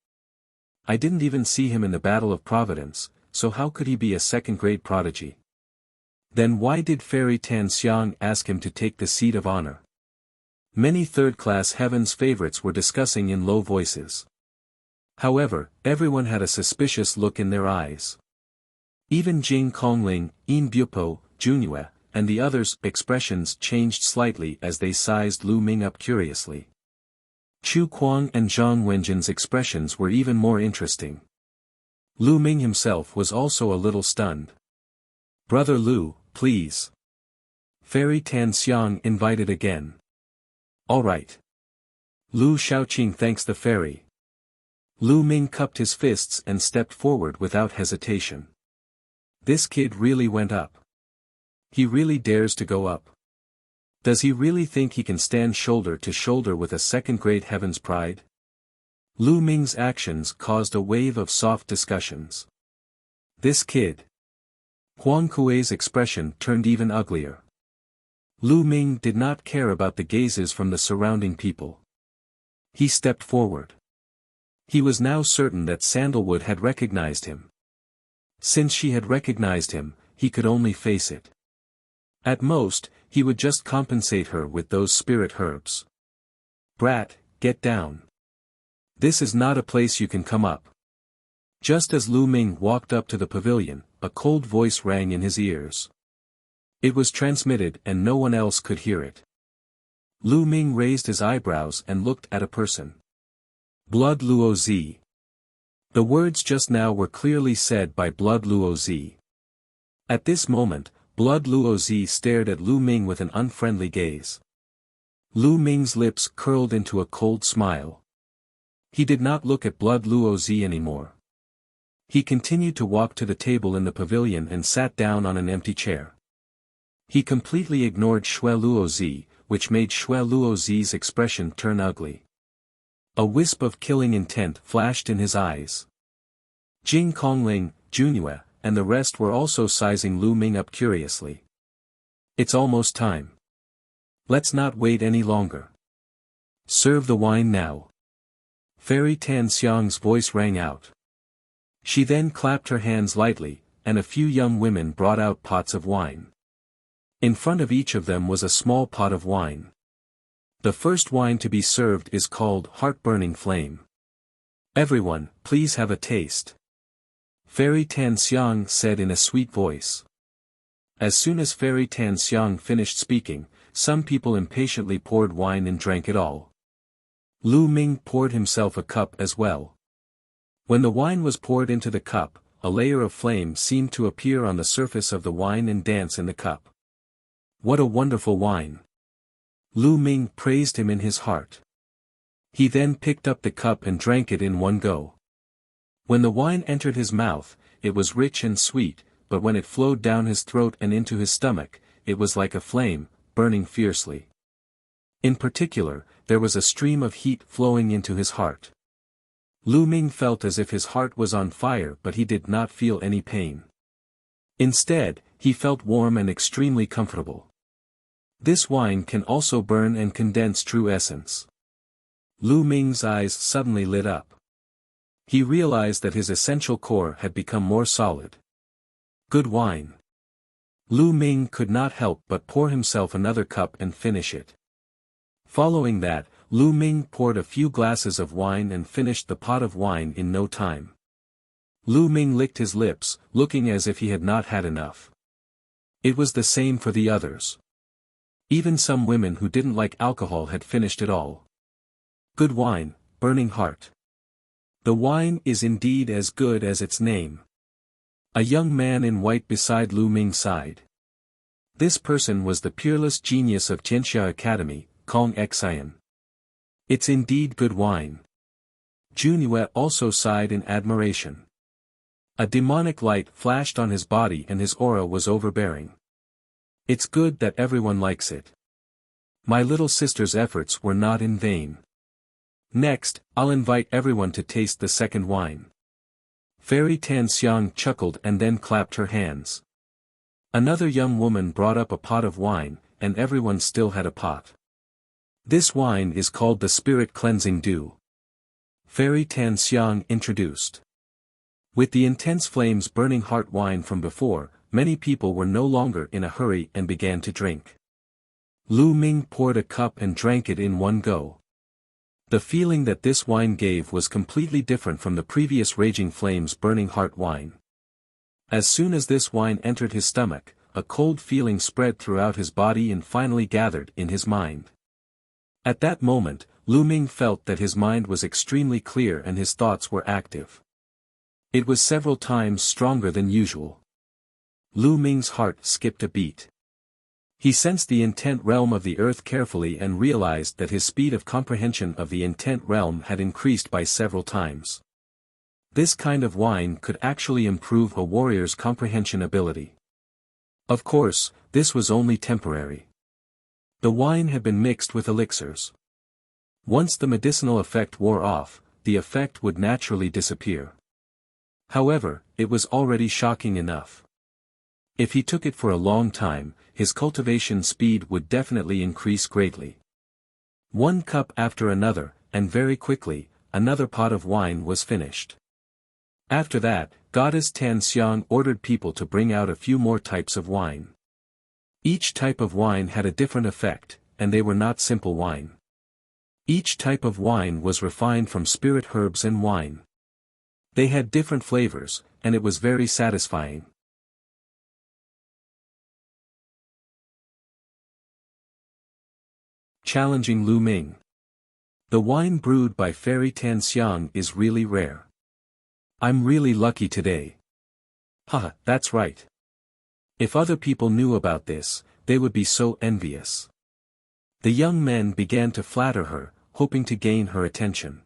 I didn't even see him in the Battle of Providence, so how could he be a second-grade prodigy? Then why did Fairy Tan Xiang ask him to take the seat of honor? Many third-class heavens favorites were discussing in low voices. However, everyone had a suspicious look in their eyes. Even Jing Kongling, Yin Bupo, Junyue, and the others' expressions changed slightly as they sized Lu Ming up curiously. Chu Kuang and Zhang Wenjin's expressions were even more interesting. Lu Ming himself was also a little stunned. "Brother Lu, please." Fairy Tan Xiang invited again. "All right." Lu Shaoqing thanks the fairy. Lu Ming cupped his fists and stepped forward without hesitation. This kid really went up. He really dares to go up. Does he really think he can stand shoulder to shoulder with a second-grade heaven's pride? Lu Ming's actions caused a wave of soft discussions. This kid. Huang Kuei's expression turned even uglier. Lu Ming did not care about the gazes from the surrounding people. He stepped forward. He was now certain that Sandalwood had recognized him. Since she had recognized him, he could only face it. At most, he would just compensate her with those spirit herbs. "Brat, get down. This is not a place you can come up." Just as Lu Ming walked up to the pavilion, a cold voice rang in his ears. It was transmitted and no one else could hear it. Lu Ming raised his eyebrows and looked at a person. Blood Luo Zi. The words just now were clearly said by Blood Luo Zi. At this moment, Blood Luo Zi stared at Lu Ming with an unfriendly gaze. Lu Ming's lips curled into a cold smile. He did not look at Blood Luo Zi anymore. He continued to walk to the table in the pavilion and sat down on an empty chair. He completely ignored Xue Luo Zi, which made Xue Luo Zi's expression turn ugly. A wisp of killing intent flashed in his eyes. Jing Kongling, Junyue, and the rest were also sizing Lu Ming up curiously. "It's almost time. Let's not wait any longer. Serve the wine now." Fairy Tan Xiang's voice rang out. She then clapped her hands lightly, and a few young women brought out pots of wine. In front of each of them was a small pot of wine. The first wine to be served is called Heart-Burning Flame. "Everyone, please have a taste," Fairy Tan Xiang said in a sweet voice. As soon as Fairy Tan Xiang finished speaking, some people impatiently poured wine and drank it all. Lu Ming poured himself a cup as well. When the wine was poured into the cup, a layer of flame seemed to appear on the surface of the wine and dance in the cup. "What a wonderful wine!" Lu Ming praised him in his heart. He then picked up the cup and drank it in one go. When the wine entered his mouth, it was rich and sweet, but when it flowed down his throat and into his stomach, it was like a flame, burning fiercely. In particular, there was a stream of heat flowing into his heart. Lu Ming felt as if his heart was on fire, but he did not feel any pain. Instead, he felt warm and extremely comfortable. This wine can also burn and condense true essence. Lu Ming's eyes suddenly lit up. He realized that his essential core had become more solid. Good wine. Lu Ming could not help but pour himself another cup and finish it. Following that, Lu Ming poured a few glasses of wine and finished the pot of wine in no time. Lu Ming licked his lips, looking as if he had not had enough. It was the same for the others. Even some women who didn't like alcohol had finished it all. Good wine, burning heart. The wine is indeed as good as its name. A young man in white beside Lu Ming sighed. This person was the peerless genius of Tianxia Academy, Kong Xian. It's indeed good wine. Junyue also sighed in admiration. A demonic light flashed on his body and his aura was overbearing. It's good that everyone likes it. My little sister's efforts were not in vain. Next, I'll invite everyone to taste the second wine. Fairy Tan Xiang chuckled and then clapped her hands. Another young woman brought up a pot of wine, and everyone still had a pot. This wine is called the Spirit Cleansing Dew. Fairy Tan Xiang introduced. With the intense flames burning heart wine from before, many people were no longer in a hurry and began to drink. Lu Ming poured a cup and drank it in one go. The feeling that this wine gave was completely different from the previous raging flames burning heart wine. As soon as this wine entered his stomach, a cold feeling spread throughout his body and finally gathered in his mind. At that moment, Lu Ming felt that his mind was extremely clear and his thoughts were active. It was several times stronger than usual. Lu Ming's heart skipped a beat. He sensed the intent realm of the earth carefully and realized that his speed of comprehension of the intent realm had increased by several times. This kind of wine could actually improve a warrior's comprehension ability. Of course, this was only temporary. The wine had been mixed with elixirs. Once the medicinal effect wore off, the effect would naturally disappear. However, it was already shocking enough. If he took it for a long time, his cultivation speed would definitely increase greatly. One cup after another, and very quickly, another pot of wine was finished. After that, Goddess Tan Xiang ordered people to bring out a few more types of wine. Each type of wine had a different effect, and they were not simple wine. Each type of wine was refined from spirit herbs and wine. They had different flavors, and it was very satisfying. Challenging Lu Ming. The wine brewed by Fairy Tan Xiang is really rare. I'm really lucky today. Haha, that's right. If other people knew about this, they would be so envious. The young men began to flatter her, hoping to gain her attention.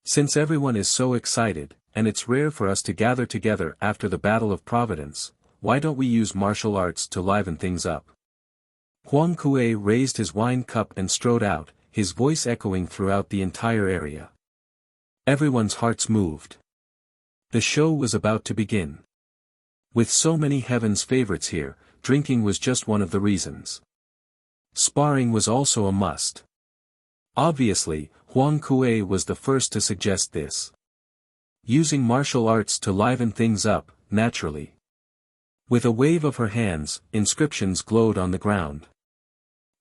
Since everyone is so excited, and it's rare for us to gather together after the Battle of Providence, why don't we use martial arts to liven things up? Huang Kuei raised his wine cup and strode out, his voice echoing throughout the entire area. Everyone's hearts moved. The show was about to begin. With so many heaven's favorites here, drinking was just one of the reasons. Sparring was also a must. Obviously, Huang Kuei was the first to suggest this. Using martial arts to liven things up, naturally. With a wave of her hands, inscriptions glowed on the ground.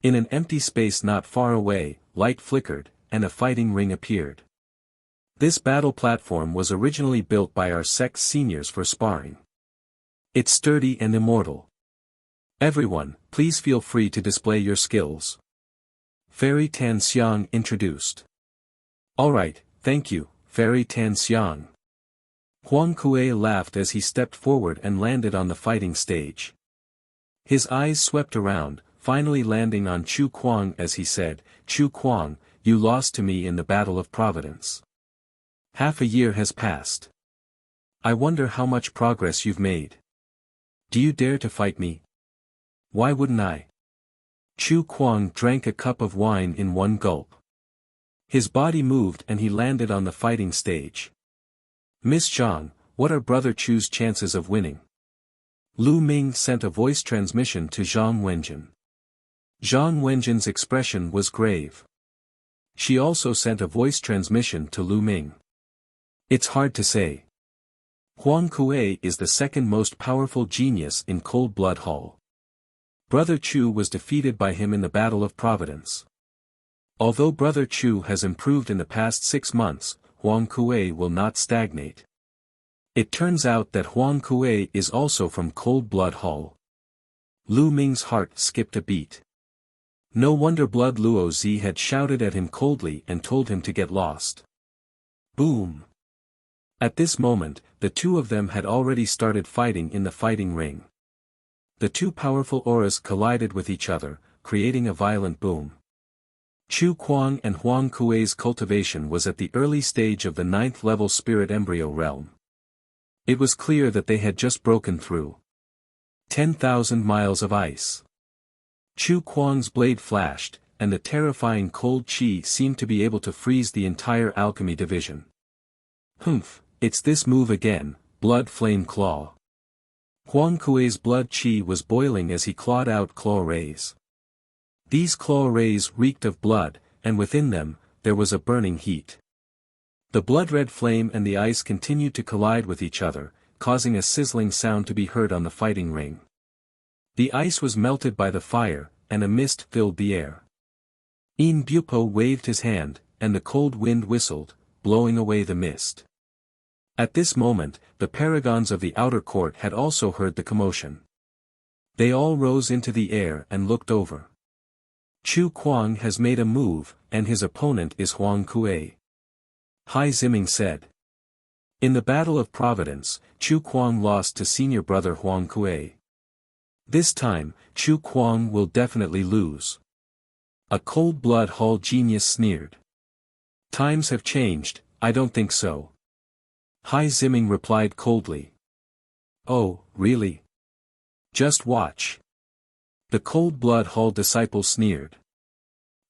In an empty space not far away, light flickered, and a fighting ring appeared. This battle platform was originally built by our sect's seniors for sparring. It's sturdy and immortal. Everyone, please feel free to display your skills. Fairy Tan Xiang introduced. Alright, thank you, Fairy Tan Xiang. Huang Kuei laughed as he stepped forward and landed on the fighting stage. His eyes swept around, finally landing on Chu Kuang as he said, Chu Kuang, you lost to me in the Battle of Providence. Half a year has passed. I wonder how much progress you've made. Do you dare to fight me? Why wouldn't I? Chu Kuang drank a cup of wine in one gulp. His body moved and he landed on the fighting stage. Miss Zhang, what are Brother Chu's chances of winning? Lu Ming sent a voice transmission to Zhang Wenjin. Zhang Wenjin's expression was grave. She also sent a voice transmission to Lu Ming. It's hard to say. Huang Kuei is the second most powerful genius in Cold Blood Hall. Brother Chu was defeated by him in the Battle of Providence. Although Brother Chu has improved in the past 6 months, Huang Kuei will not stagnate. It turns out that Huang Kuei is also from Cold Blood Hall. Lu Ming's heart skipped a beat. No wonder Blood Luo Zi had shouted at him coldly and told him to get lost. Boom! At this moment, the two of them had already started fighting in the fighting ring. The two powerful auras collided with each other, creating a violent boom. Chu Kuang and Huang Kuei's cultivation was at the early stage of the 9th level spirit embryo realm. It was clear that they had just broken through 10,000 miles of ice. Chu Kuang's blade flashed, and the terrifying cold chi seemed to be able to freeze the entire alchemy division. Humph, it's this move again, Blood Flame Claw. Huang Kuei's blood chi was boiling as he clawed out claw rays. These claw rays reeked of blood, and within them, there was a burning heat. The blood-red flame and the ice continued to collide with each other, causing a sizzling sound to be heard on the fighting ring. The ice was melted by the fire, and a mist filled the air. Bupo waved his hand, and the cold wind whistled, blowing away the mist. At this moment, the paragons of the outer court had also heard the commotion. They all rose into the air and looked over. Chu Kuang has made a move, and his opponent is Huang Kuei. Hai Ziming said. In the Battle of Providence, Chu Kuang lost to senior brother Huang Kuei. This time, Chu Kuang will definitely lose. A cold-blood Hall genius sneered. Times have changed, I don't think so. Hai Ziming replied coldly. Oh, really? Just watch. The Cold-Blood Hall disciple sneered.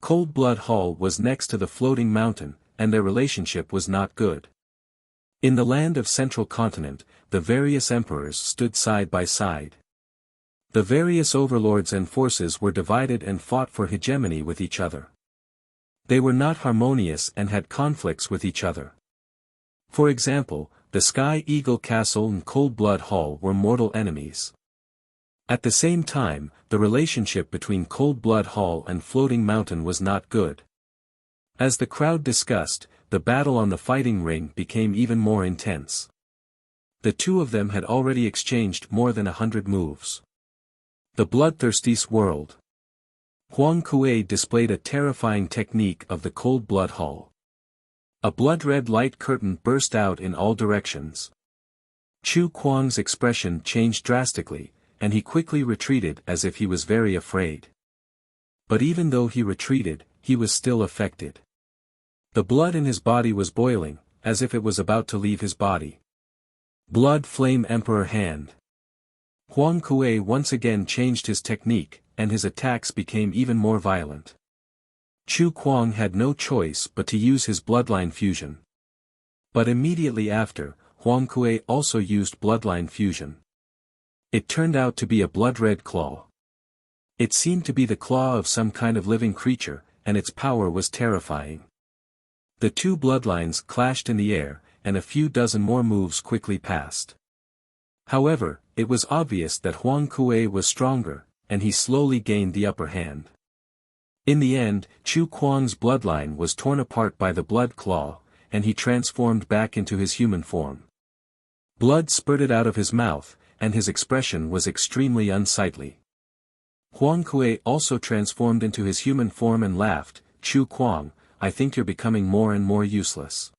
Cold-Blood Hall was next to the floating mountain, and their relationship was not good. In the land of Central Continent, the various emperors stood side by side. The various overlords and forces were divided and fought for hegemony with each other. They were not harmonious and had conflicts with each other. For example, the Sky Eagle Castle and Cold-Blood Hall were mortal enemies. At the same time, the relationship between Cold-Blood Hall and Floating Mountain was not good. As the crowd discussed, the battle on the fighting ring became even more intense. The two of them had already exchanged more than 100 moves. The bloodthirsty swirled. Huang Kuei displayed a terrifying technique of the Cold-Blood Hall. A blood-red light curtain burst out in all directions. Chu Kuang's expression changed drastically, and he quickly retreated as if he was very afraid. But even though he retreated, he was still affected. The blood in his body was boiling, as if it was about to leave his body. Blood Flame Emperor Hand. Huang Kuei once again changed his technique, and his attacks became even more violent. Chu Kuang had no choice but to use his bloodline fusion. But immediately after, Huang Kuei also used bloodline fusion. It turned out to be a blood-red claw. It seemed to be the claw of some kind of living creature, and its power was terrifying. The two bloodlines clashed in the air, and a few dozen more moves quickly passed. However, it was obvious that Huang Kuei was stronger, and he slowly gained the upper hand. In the end, Chu Kuang's bloodline was torn apart by the blood claw, and he transformed back into his human form. Blood spurted out of his mouth, and his expression was extremely unsightly. Huang Kuei also transformed into his human form and laughed. Chu Kuang, I think you're becoming more and more useless.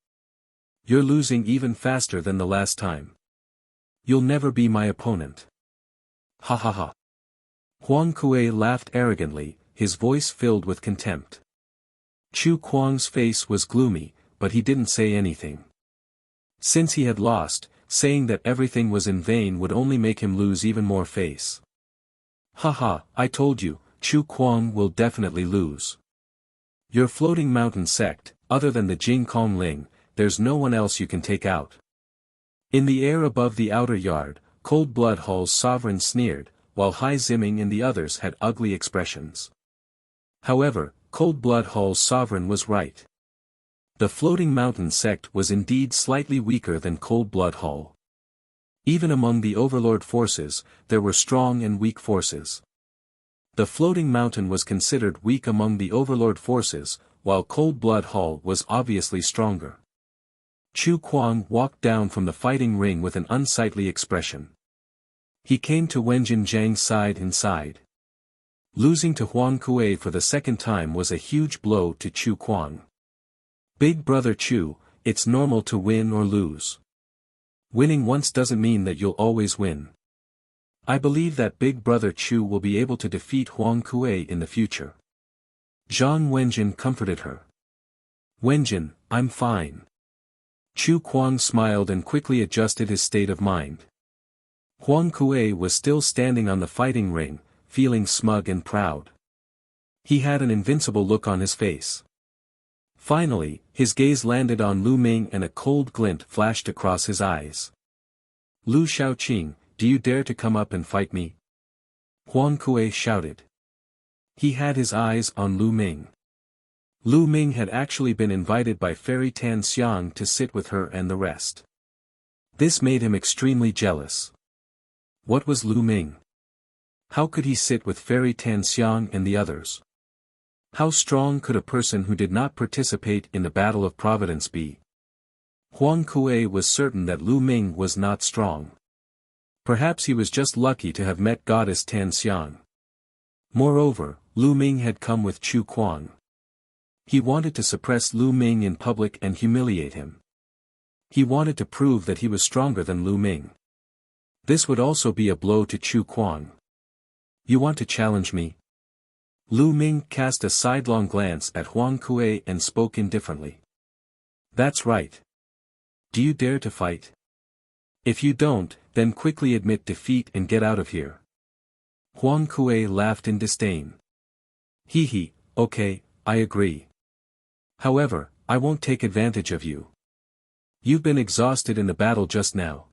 You're losing even faster than the last time. You'll never be my opponent. Ha ha ha. Huang Kuei laughed arrogantly, his voice filled with contempt. Chu Kuang's face was gloomy, but he didn't say anything. Since he had lost, saying that everything was in vain would only make him lose even more face. Haha, I told you, Chu Kuang will definitely lose. Your Floating Mountain sect, other than the Jing Kong Ling, there's no one else you can take out. In the air above the outer yard, Cold-Blood Hall's sovereign sneered, while Hai Ziming and the others had ugly expressions. However, Cold-Blood Hall's sovereign was right. The Floating Mountain sect was indeed slightly weaker than Cold-Blood Hall. Even among the overlord forces, there were strong and weak forces. The Floating Mountain was considered weak among the overlord forces, while Cold-Blood Hall was obviously stronger. Chu Kuang walked down from the fighting ring with an unsightly expression. He came to Wenjin Zhang's side inside. Losing to Huang Kuei for the second time was a huge blow to Chu Kuang. Big brother Chu, it's normal to win or lose. Winning once doesn't mean that you'll always win. I believe that big brother Chu will be able to defeat Huang Kuei in the future. Zhang Wenjin comforted her. Wenjin, I'm fine. Chu Kuang smiled and quickly adjusted his state of mind. Huang Kuei was still standing on the fighting ring, feeling smug and proud. He had an invincible look on his face. Finally, his gaze landed on Lu Ming and a cold glint flashed across his eyes. Lu Shaoqing, do you dare to come up and fight me? Huang Kuei shouted. He had his eyes on Lu Ming. Lu Ming had actually been invited by Fairy Tan Xiang to sit with her and the rest. This made him extremely jealous. What was Lu Ming? How could he sit with Fairy Tan Xiang and the others? How strong could a person who did not participate in the Battle of Providence be? Huang Kuei was certain that Lu Ming was not strong. Perhaps he was just lucky to have met Goddess Tan Xiang. Moreover, Lu Ming had come with Chu Kuang. He wanted to suppress Lu Ming in public and humiliate him. He wanted to prove that he was stronger than Lu Ming. This would also be a blow to Chu Kuang. You want to challenge me? Lu Ming cast a sidelong glance at Huang Kuei and spoke indifferently. That's right. Do you dare to fight? If you don't, then quickly admit defeat and get out of here. Huang Kuei laughed in disdain. Hee, okay, I agree. However, I won't take advantage of you. You've been exhausted in the battle just now.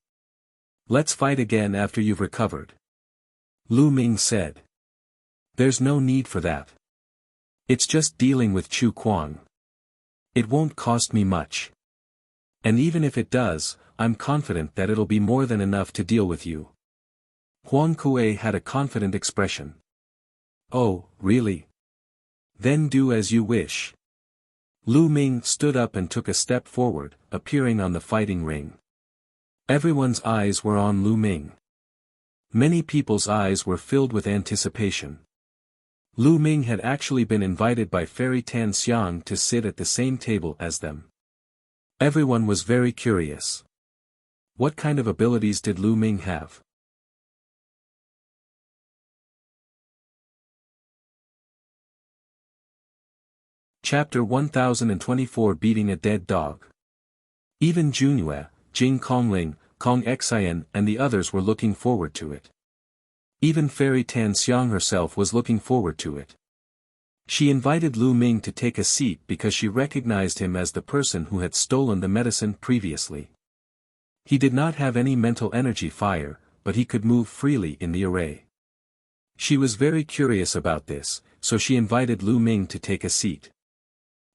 Let's fight again after you've recovered. Lu Ming said. There's no need for that. It's just dealing with Chu Kuang. It won't cost me much. And even if it does, I'm confident that it'll be more than enough to deal with you. Huang Kuei had a confident expression. Oh, really? Then do as you wish. Lu Ming stood up and took a step forward, appearing on the fighting ring. Everyone's eyes were on Lu Ming. Many people's eyes were filled with anticipation. Lu Ming had actually been invited by Fairy Tan Xiang to sit at the same table as them. Everyone was very curious. What kind of abilities did Lu Ming have? Chapter 1024 Beating a Dead Dog. Even Junyue, Jing Kongling, Kong Xian and the others were looking forward to it. Even Fairy Tan Xiang herself was looking forward to it. She invited Lu Ming to take a seat because she recognized him as the person who had stolen the medicine previously. He did not have any mental energy fire, but he could move freely in the array. She was very curious about this, so she invited Lu Ming to take a seat.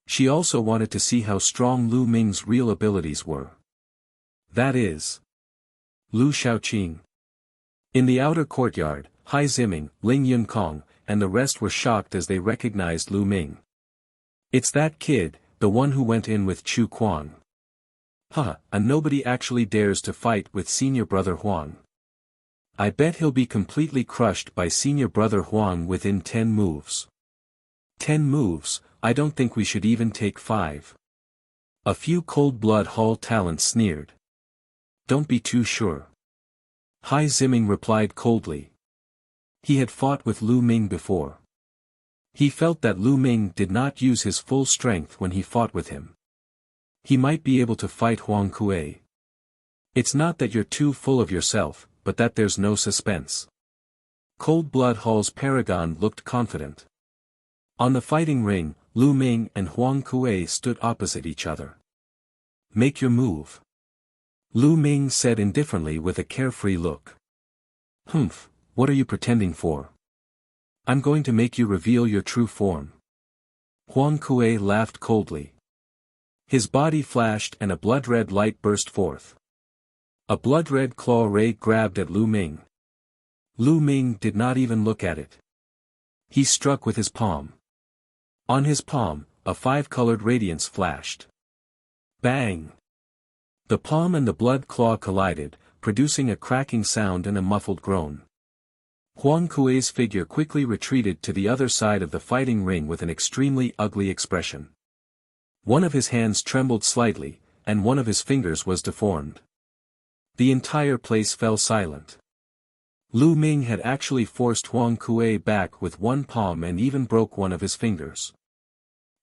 She also wanted to see how strong Lu Ming's real abilities were. That is, Lu Shaoqing. In the outer courtyard, Hai Ziming, Ling Yunkong, and the rest were shocked as they recognized Lu Ming. It's that kid, the one who went in with Chu Kuang. And nobody actually dares to fight with senior brother Huang. I bet he'll be completely crushed by senior brother Huang within 10 moves. 10 moves, I don't think we should even take 5. A few cold-blood Hall talents sneered. Don't be too sure. Hai Ziming replied coldly. He had fought with Lu Ming before. He felt that Lu Ming did not use his full strength when he fought with him. He might be able to fight Huang Kuei. It's not that you're too full of yourself, but that there's no suspense. Cold-blood Hall's paragon looked confident. On the fighting ring, Lu Ming and Huang Kuei stood opposite each other. Make your move. Lu Ming said indifferently with a carefree look. Humph, what are you pretending for? I'm going to make you reveal your true form. Huang Kuei laughed coldly. His body flashed and a blood-red light burst forth. A blood-red claw ray grabbed at Lu Ming. Lu Ming did not even look at it. He struck with his palm. On his palm, a 5-colored radiance flashed. Bang! The palm and the blood claw collided, producing a cracking sound and a muffled groan. Huang Kuei's figure quickly retreated to the other side of the fighting ring with an extremely ugly expression. One of his hands trembled slightly, and one of his fingers was deformed. The entire place fell silent. Lu Ming had actually forced Huang Kuei back with one palm and even broke one of his fingers.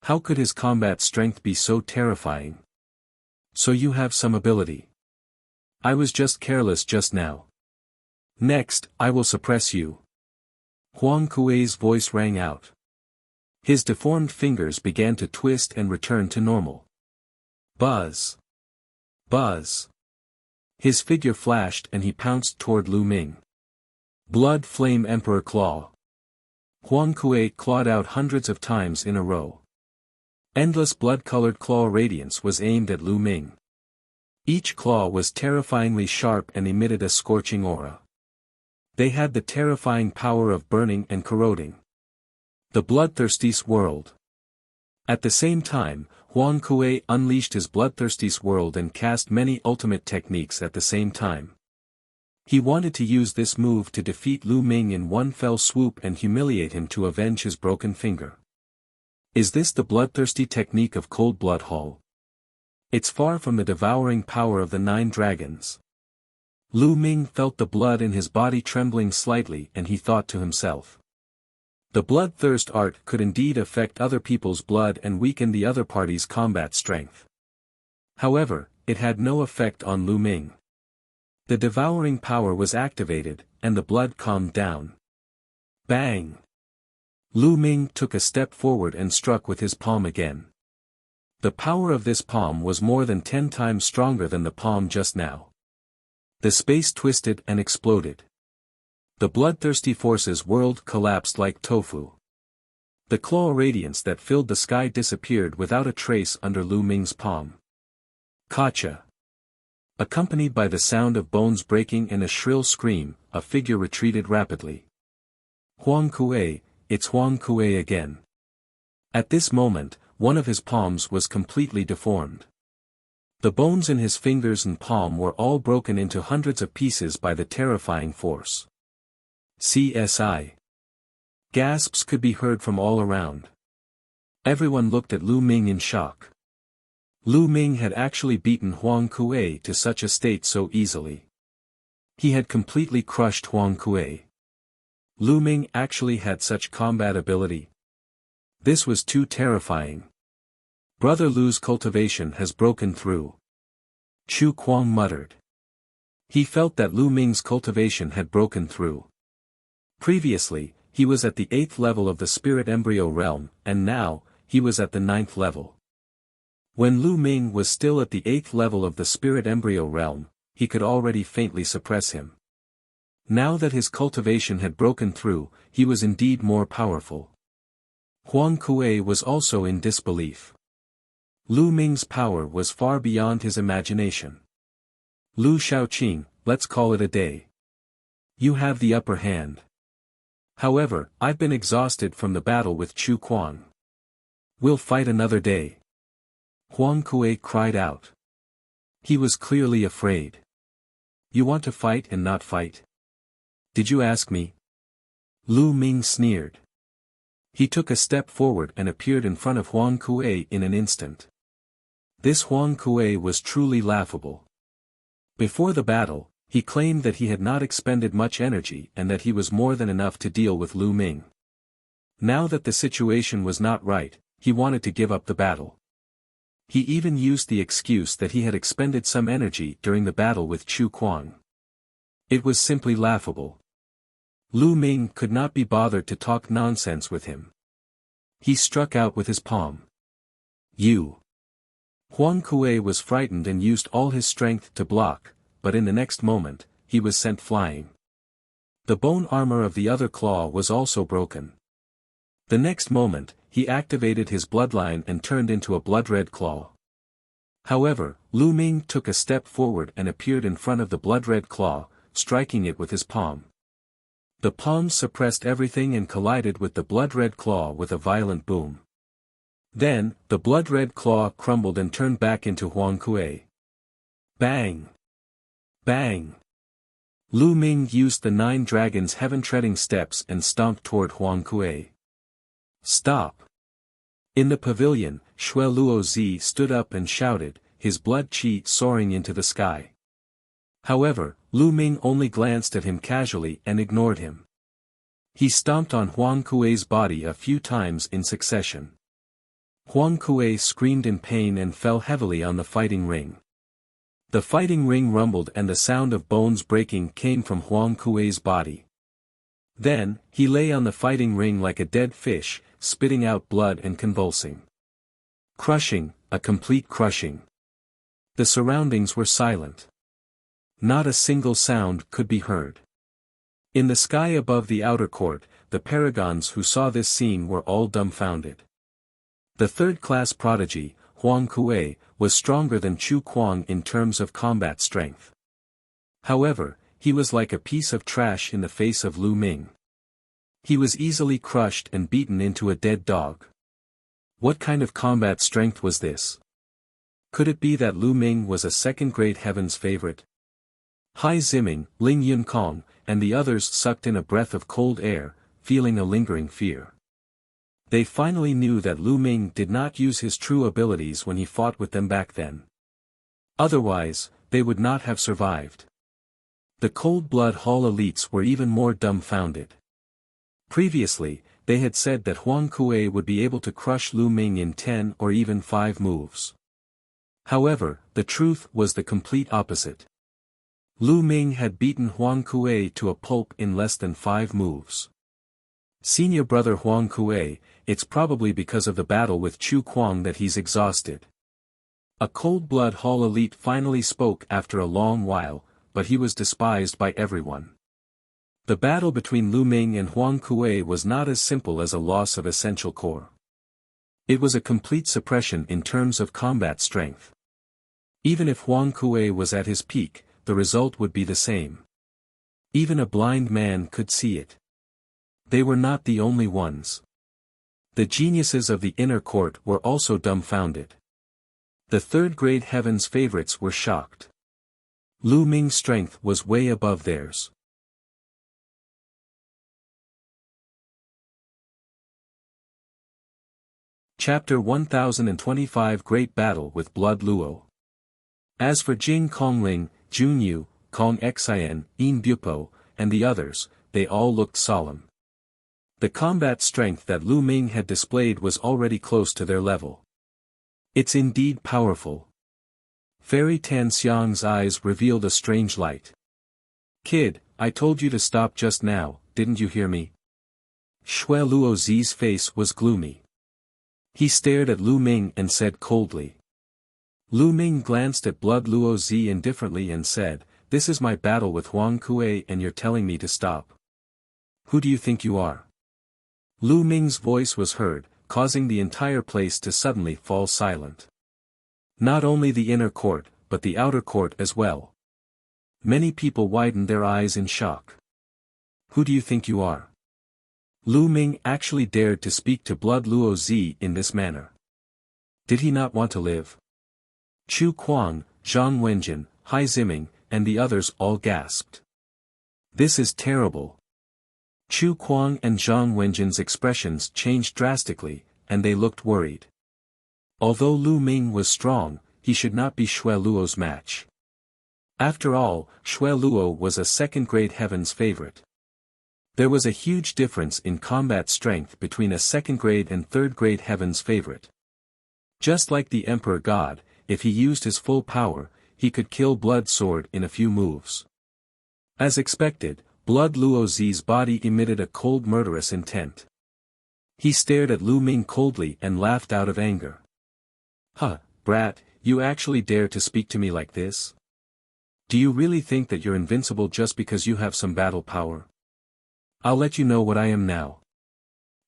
How could his combat strength be so terrifying? So you have some ability. I was just careless just now. Next, I will suppress you. Huang Kuei's voice rang out. His deformed fingers began to twist and return to normal. Buzz! Buzz! His figure flashed and he pounced toward Lu Ming. Blood Flame Emperor Claw. Huang Kuei clawed out hundreds of times in a row. Endless blood-colored claw radiance was aimed at Lu Ming. Each claw was terrifyingly sharp and emitted a scorching aura. They had the terrifying power of burning and corroding. The bloodthirsty swirled. At the same time, Huang Kuei unleashed his bloodthirsty swirl and cast many ultimate techniques at the same time. He wanted to use this move to defeat Lu Ming in one fell swoop and humiliate him to avenge his broken finger. Is this the bloodthirsty technique of Cold Blood Hall? It's far from the devouring power of the 9 dragons. Lu Ming felt the blood in his body trembling slightly and he thought to himself. The bloodthirst art could indeed affect other people's blood and weaken the other party's combat strength. However, it had no effect on Lu Ming. The devouring power was activated, and the blood calmed down. Bang! Lu Ming took a step forward and struck with his palm again. The power of this palm was more than 10 times stronger than the palm just now. The space twisted and exploded. The bloodthirsty forces whirled, collapsed like tofu. The claw radiance that filled the sky disappeared without a trace under Lu Ming's palm. Gotcha! Accompanied by the sound of bones breaking and a shrill scream, a figure retreated rapidly. Huang Kuei, it's Huang Kuei again. At this moment, one of his palms was completely deformed. The bones in his fingers and palm were all broken into hundreds of pieces by the terrifying force. CSI. Gasps could be heard from all around. Everyone looked at Lu Ming in shock. Lu Ming had actually beaten Huang Kuei to such a state so easily. He had completely crushed Huang Kuei. Lu Ming actually had such combat ability. This was too terrifying. Brother Lu's cultivation has broken through. Chu Kuang muttered. He felt that Lu Ming's cultivation had broken through. Previously, he was at the 8th level of the spirit embryo realm, and now, he was at the 9th level. When Lu Ming was still at the 8th level of the spirit embryo realm, he could already faintly suppress him. Now that his cultivation had broken through, he was indeed more powerful. Huang Kuei was also in disbelief. Lu Ming's power was far beyond his imagination. Lu Shaoqing, let's call it a day. You have the upper hand. However, I've been exhausted from the battle with Chu Kuang. We'll fight another day. Huang Kuei cried out. He was clearly afraid. You want to fight and not fight? Did you ask me? Lu Ming sneered. He took a step forward and appeared in front of Huang Kuei in an instant. This Huang Kuei was truly laughable. Before the battle, he claimed that he had not expended much energy and that he was more than enough to deal with Lu Ming. Now that the situation was not right, he wanted to give up the battle. He even used the excuse that he had expended some energy during the battle with Chu Kuang. It was simply laughable. Lu Ming could not be bothered to talk nonsense with him. He struck out with his palm. You! Huang Kuei was frightened and used all his strength to block, but in the next moment, he was sent flying. The bone armor of the other claw was also broken. The next moment, he activated his bloodline and turned into a blood-red claw. However, Lu Ming took a step forward and appeared in front of the blood-red claw, striking it with his palm. The palm suppressed everything and collided with the blood-red claw with a violent boom. Then, the blood-red claw crumbled and turned back into Huang Kuei. Bang! Bang! Lu Ming used the 9 dragons' heaven-treading steps and stomped toward Huang Kuei. Stop! In the pavilion, Xue Luozi stood up and shouted, his blood qi soaring into the sky. However, Lu Ming only glanced at him casually and ignored him. He stomped on Huang Kuei's body a few times in succession. Huang Kuei screamed in pain and fell heavily on the fighting ring. The fighting ring rumbled and the sound of bones breaking came from Huang Kuei's body. Then, he lay on the fighting ring like a dead fish, spitting out blood and convulsing. Crushing, a complete crushing. The surroundings were silent. Not a single sound could be heard. In the sky above the outer court, the paragons who saw this scene were all dumbfounded. The third-class prodigy, Huang Kuei, was stronger than Chu Kuang in terms of combat strength. However, he was like a piece of trash in the face of Lu Ming. He was easily crushed and beaten into a dead dog. What kind of combat strength was this? Could it be that Lu Ming was a second-grade heaven's favorite? Hai Ziming, Ling Yunkong, and the others sucked in a breath of cold air, feeling a lingering fear. They finally knew that Lu Ming did not use his true abilities when he fought with them back then. Otherwise, they would not have survived. The Cold Blood Hall elites were even more dumbfounded. Previously, they had said that Huang Kuei would be able to crush Lu Ming in 10 or even 5 moves. However, the truth was the complete opposite. Lu Ming had beaten Huang Kuei to a pulp in less than 5 moves. Senior brother Huang Kuei, it's probably because of the battle with Chu Kuang that he's exhausted. A Cold Blood Hall elite finally spoke after a long while, but he was despised by everyone. The battle between Lu Ming and Huang Kuei was not as simple as a loss of essential core. It was a complete suppression in terms of combat strength. Even if Huang Kuei was at his peak, the result would be the same. Even a blind man could see it. They were not the only ones. The geniuses of the inner court were also dumbfounded. The third-grade heaven's favorites were shocked. Lu Ming's strength was way above theirs. Chapter 1025 Great Battle with Blood Luo. As for Jing Kongling, Junyu, Kong Xian, Yin Bupo, and the others, they all looked solemn. The combat strength that Lu Ming had displayed was already close to their level. It's indeed powerful. Fairy Tan Xiang's eyes revealed a strange light. Kid, I told you to stop just now, didn't you hear me? Shui Luo Zi's face was gloomy. He stared at Lu Ming and said coldly. Lu Ming glanced at Blood Luo Zi indifferently and said, "This is my battle with Huang Kuei and you're telling me to stop. Who do you think you are?" Lu Ming's voice was heard, causing the entire place to suddenly fall silent. Not only the inner court, but the outer court as well. Many people widened their eyes in shock. Who do you think you are? Lu Ming actually dared to speak to Blood Luo Zi in this manner. Did he not want to live? Chu Kuang, Zhang Wenjin, Hai Ziming, and the others all gasped. This is terrible. Chu Kuang and Zhang Wenjin's expressions changed drastically, and they looked worried. Although Lu Ming was strong, he should not be Shui Luo's match. After all, Shui Luo was a second-grade heaven's favorite. There was a huge difference in combat strength between a second-grade and third-grade heaven's favorite. Just like the Emperor God, if he used his full power, he could kill Blood Sword in a few moves. As expected, Blood Luo Zi's body emitted a cold murderous intent. He stared at Lu Ming coldly and laughed out of anger. Huh, brat, you actually dare to speak to me like this? Do you really think that you're invincible just because you have some battle power? I'll let you know what I am now.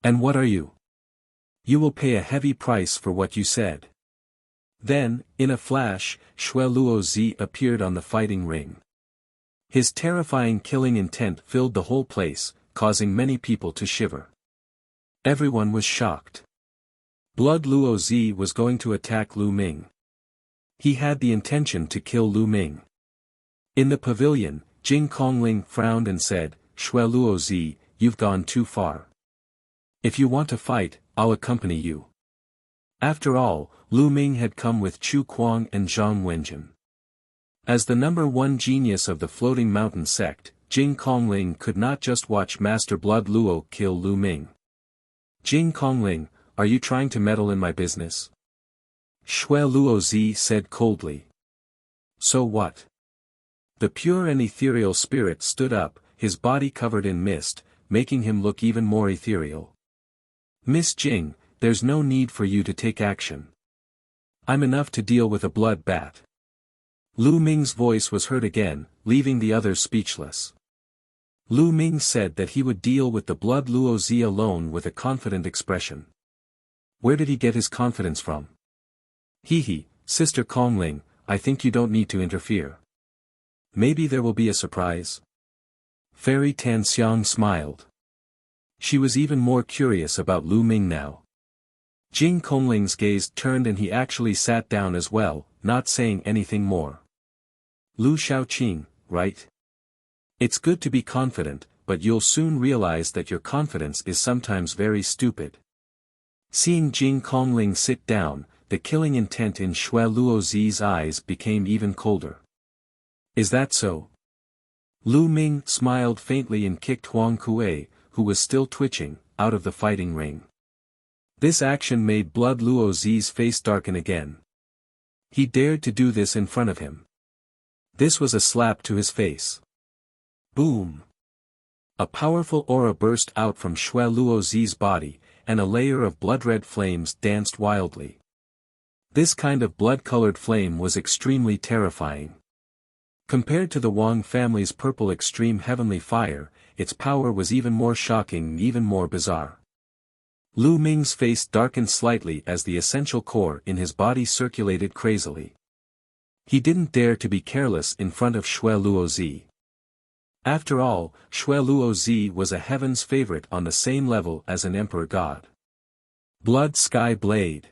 And what are you? You will pay a heavy price for what you said. Then, in a flash, Shui Luo Zi appeared on the fighting ring. His terrifying killing intent filled the whole place, causing many people to shiver. Everyone was shocked. Blood Luo Zi was going to attack Lu Ming. He had the intention to kill Lu Ming. In the pavilion, Jing Kongling frowned and said, "Shui Luo Zi, you've gone too far. If you want to fight, I'll accompany you." After all, Lu Ming had come with Chu Kuang and Zhang Wenjin. As the number one genius of the Floating Mountain sect, Jing Kongling could not just watch Master Blood Luo kill Lu Ming. "Jing Kongling, are you trying to meddle in my business?" Shui Luo Zi said coldly. "So what?" The pure and ethereal spirit stood up, his body covered in mist, making him look even more ethereal. "Miss Jing, there's no need for you to take action. I'm enough to deal with a blood bat." Lu Ming's voice was heard again, leaving the others speechless. Lu Ming said that he would deal with the blood Luo Zi alone with a confident expression. Where did he get his confidence from? He, Sister Kongling, I think you don't need to interfere. Maybe there will be a surprise. Fairy Tanxiang smiled. She was even more curious about Lu Ming now. Jing Kongling's gaze turned and he actually sat down as well, not saying anything more. Lu Shaoqing, right? It's good to be confident, but you'll soon realize that your confidence is sometimes very stupid. Seeing Jing Kongling sit down, the killing intent in Xue Luozi's eyes became even colder. Is that so? Lu Ming smiled faintly and kicked Huang Kuei, who was still twitching, out of the fighting ring. This action made blood Luozi's face darken again. He dared to do this in front of him. This was a slap to his face. Boom! A powerful aura burst out from Xue Luozi's body, and a layer of blood-red flames danced wildly. This kind of blood-colored flame was extremely terrifying. Compared to the Wang family's purple extreme heavenly fire, its power was even more shocking and even more bizarre. Lu Ming's face darkened slightly as the essential core in his body circulated crazily. He didn't dare to be careless in front of Xue Luozi. After all, Xue Luozi was a heaven's favorite on the same level as an emperor god. Blood Sky Blade.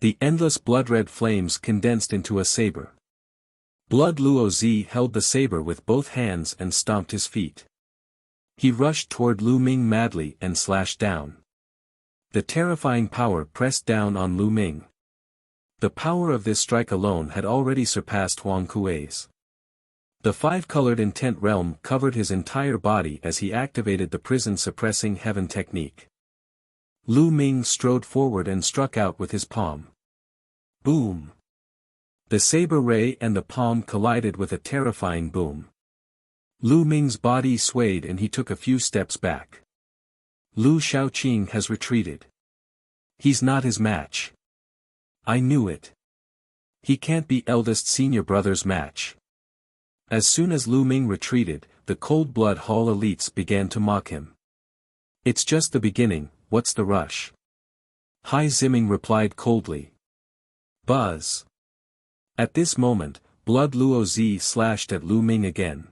The endless blood-red flames condensed into a saber. Blood Luozi held the saber with both hands and stomped his feet. He rushed toward Lu Ming madly and slashed down. The terrifying power pressed down on Lu Ming. The power of this strike alone had already surpassed Huang Kuei's. The five-colored intent realm covered his entire body as he activated the prison-suppressing heaven technique. Lu Ming strode forward and struck out with his palm. Boom! The saber ray and the palm collided with a terrifying boom. Lu Ming's body swayed and he took a few steps back. Lu Shaoqing has retreated. He's not his match. I knew it. He can't be eldest senior brother's match. As soon as Lu Ming retreated, the Cold Blood Hall elites began to mock him. It's just the beginning, what's the rush? Hai Ziming replied coldly. Buzz. At this moment, Blood Luozi slashed at Lu Ming again.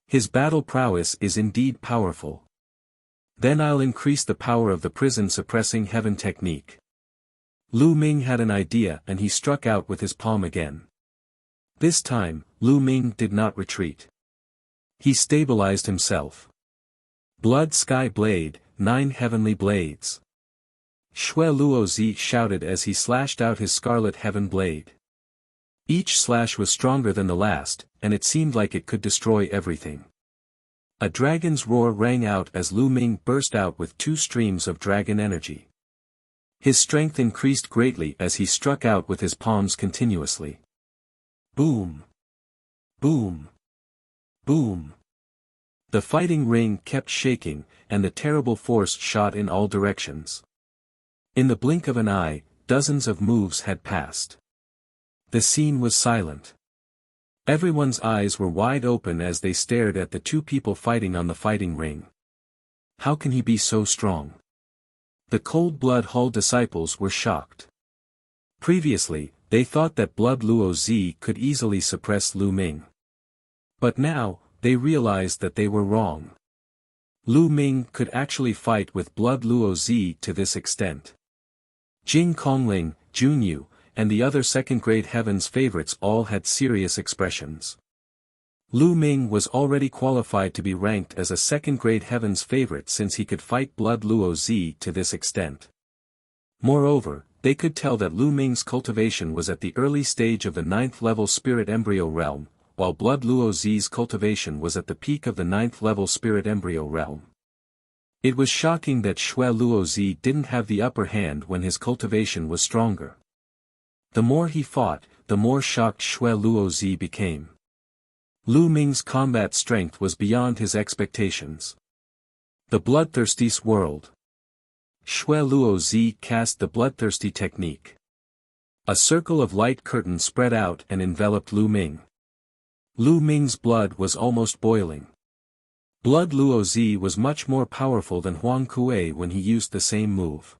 His battle prowess is indeed powerful. Then I'll increase the power of the prison-suppressing heaven technique. Lu Ming had an idea and he struck out with his palm again. This time, Lu Ming did not retreat. He stabilized himself. Blood Sky Blade, 9 heavenly blades. Xue Luozi shouted as he slashed out his scarlet heaven blade. Each slash was stronger than the last, and it seemed like it could destroy everything. A dragon's roar rang out as Lu Ming burst out with 2 streams of dragon energy. His strength increased greatly as he struck out with his palms continuously. Boom! Boom! Boom! The fighting ring kept shaking, and the terrible force shot in all directions. In the blink of an eye, dozens of moves had passed. The scene was silent. Everyone's eyes were wide open as they stared at the 2 people fighting on the fighting ring. How can he be so strong? The Cold Blood Hall disciples were shocked. Previously, they thought that Blood Luozi could easily suppress Lu Ming. But now, they realized that they were wrong. Lu Ming could actually fight with Blood Luozi to this extent. Jing Kongling, Junyu, and the other second-grade heavens favorites all had serious expressions. Lu Ming was already qualified to be ranked as a second-grade heavens favorite since he could fight Blood Luozi to this extent. Moreover, they could tell that Lu Ming's cultivation was at the early stage of the 9th-level spirit embryo realm, while Blood Luozi's cultivation was at the peak of the 9th-level spirit embryo realm. It was shocking that Xue Luozi didn't have the upper hand when his cultivation was stronger. The more he fought, the more shocked Xue Luozi became. Lu Ming's combat strength was beyond his expectations. The Bloodthirsty Swirl. Xue Luozi cast the Bloodthirsty technique. A circle of light curtain spread out and enveloped Lu Ming. Lu Ming's blood was almost boiling. Blood Luo Zi was much more powerful than Huang Kuei when he used the same move.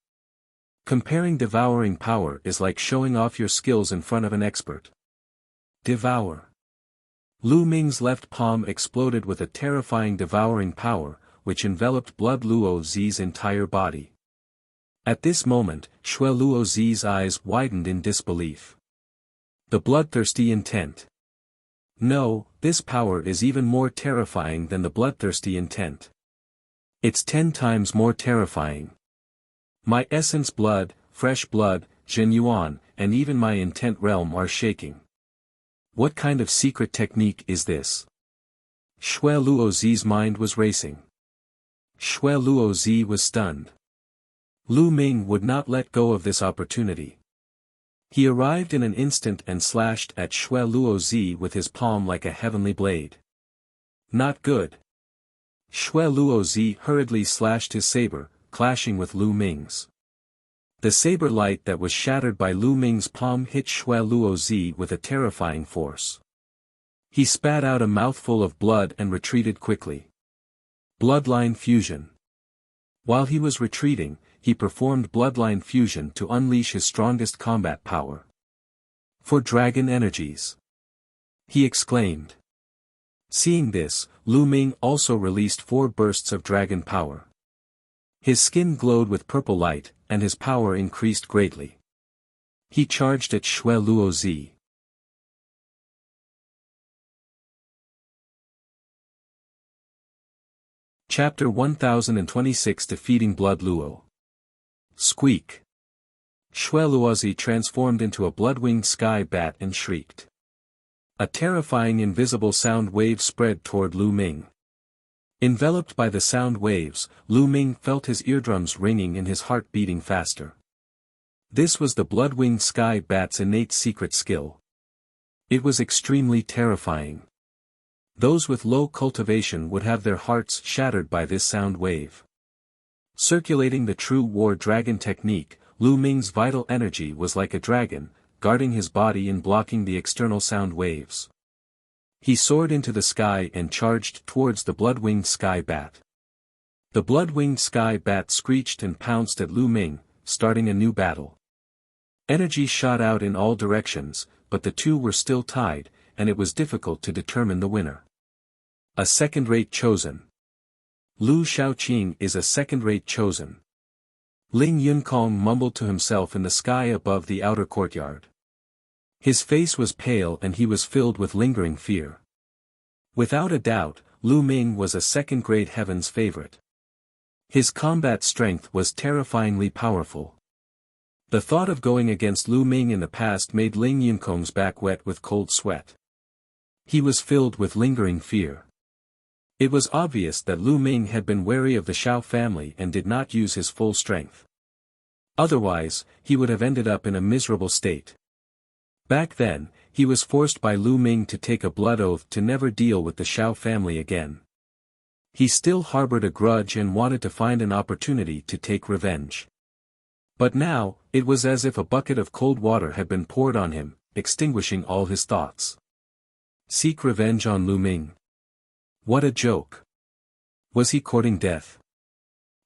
Comparing devouring power is like showing off your skills in front of an expert. Devour. Lu Ming's left palm exploded with a terrifying devouring power, which enveloped Blood Luo Zi's entire body. At this moment, Shui Luo Zi's eyes widened in disbelief. The bloodthirsty intent. No, this power is even more terrifying than the bloodthirsty intent. It's 10 times more terrifying. My essence blood, fresh blood, Jin Yuan, and even my intent realm are shaking. What kind of secret technique is this? Shui Luo Zi's mind was racing. Shui Luo Zi was stunned. Lu Ming would not let go of this opportunity. He arrived in an instant and slashed at Shui Luo Zi with his palm like a heavenly blade. Not good. Shui Luo Zi hurriedly slashed his saber, clashing with Lu Ming's. The saber light that was shattered by Lu Ming's palm hit Shui Luo Zi with a terrifying force. He spat out a mouthful of blood and retreated quickly. Bloodline fusion. While he was retreating, he performed bloodline fusion to unleash his strongest combat power. For dragon energies. He exclaimed. Seeing this, Lu Ming also released 4 bursts of dragon power. His skin glowed with purple light, and his power increased greatly. He charged at Shui Luo Zi. Chapter 1026 Defeating Blood Luo. Squeak. Shui Luo Zi transformed into a blood-winged sky bat and shrieked. A terrifying invisible sound wave spread toward Lu Ming. Enveloped by the sound waves, Lu Ming felt his eardrums ringing and his heart beating faster. This was the blood-winged sky bat's innate secret skill. It was extremely terrifying. Those with low cultivation would have their hearts shattered by this sound wave. Circulating the true war dragon technique, Lu Ming's vital energy was like a dragon, guarding his body and blocking the external sound waves. He soared into the sky and charged towards the blood-winged sky bat. The blood-winged sky bat screeched and pounced at Lu Ming, starting a new battle. Energy shot out in all directions, but the two were still tied, and it was difficult to determine the winner. A second-rate chosen. Lu Shaoqing is a second-rate chosen. Ling Yunkong mumbled to himself in the sky above the outer courtyard. His face was pale and he was filled with lingering fear. Without a doubt, Lu Ming was a second-grade heaven's favorite. His combat strength was terrifyingly powerful. The thought of going against Lu Ming in the past made Ling Yunkong's back wet with cold sweat. He was filled with lingering fear. It was obvious that Lu Ming had been wary of the Shao family and did not use his full strength. Otherwise, he would have ended up in a miserable state. Back then, he was forced by Lu Ming to take a blood oath to never deal with the Shao family again. He still harbored a grudge and wanted to find an opportunity to take revenge. But now, it was as if a bucket of cold water had been poured on him, extinguishing all his thoughts. Seek revenge on Lu Ming. What a joke. Was he courting death?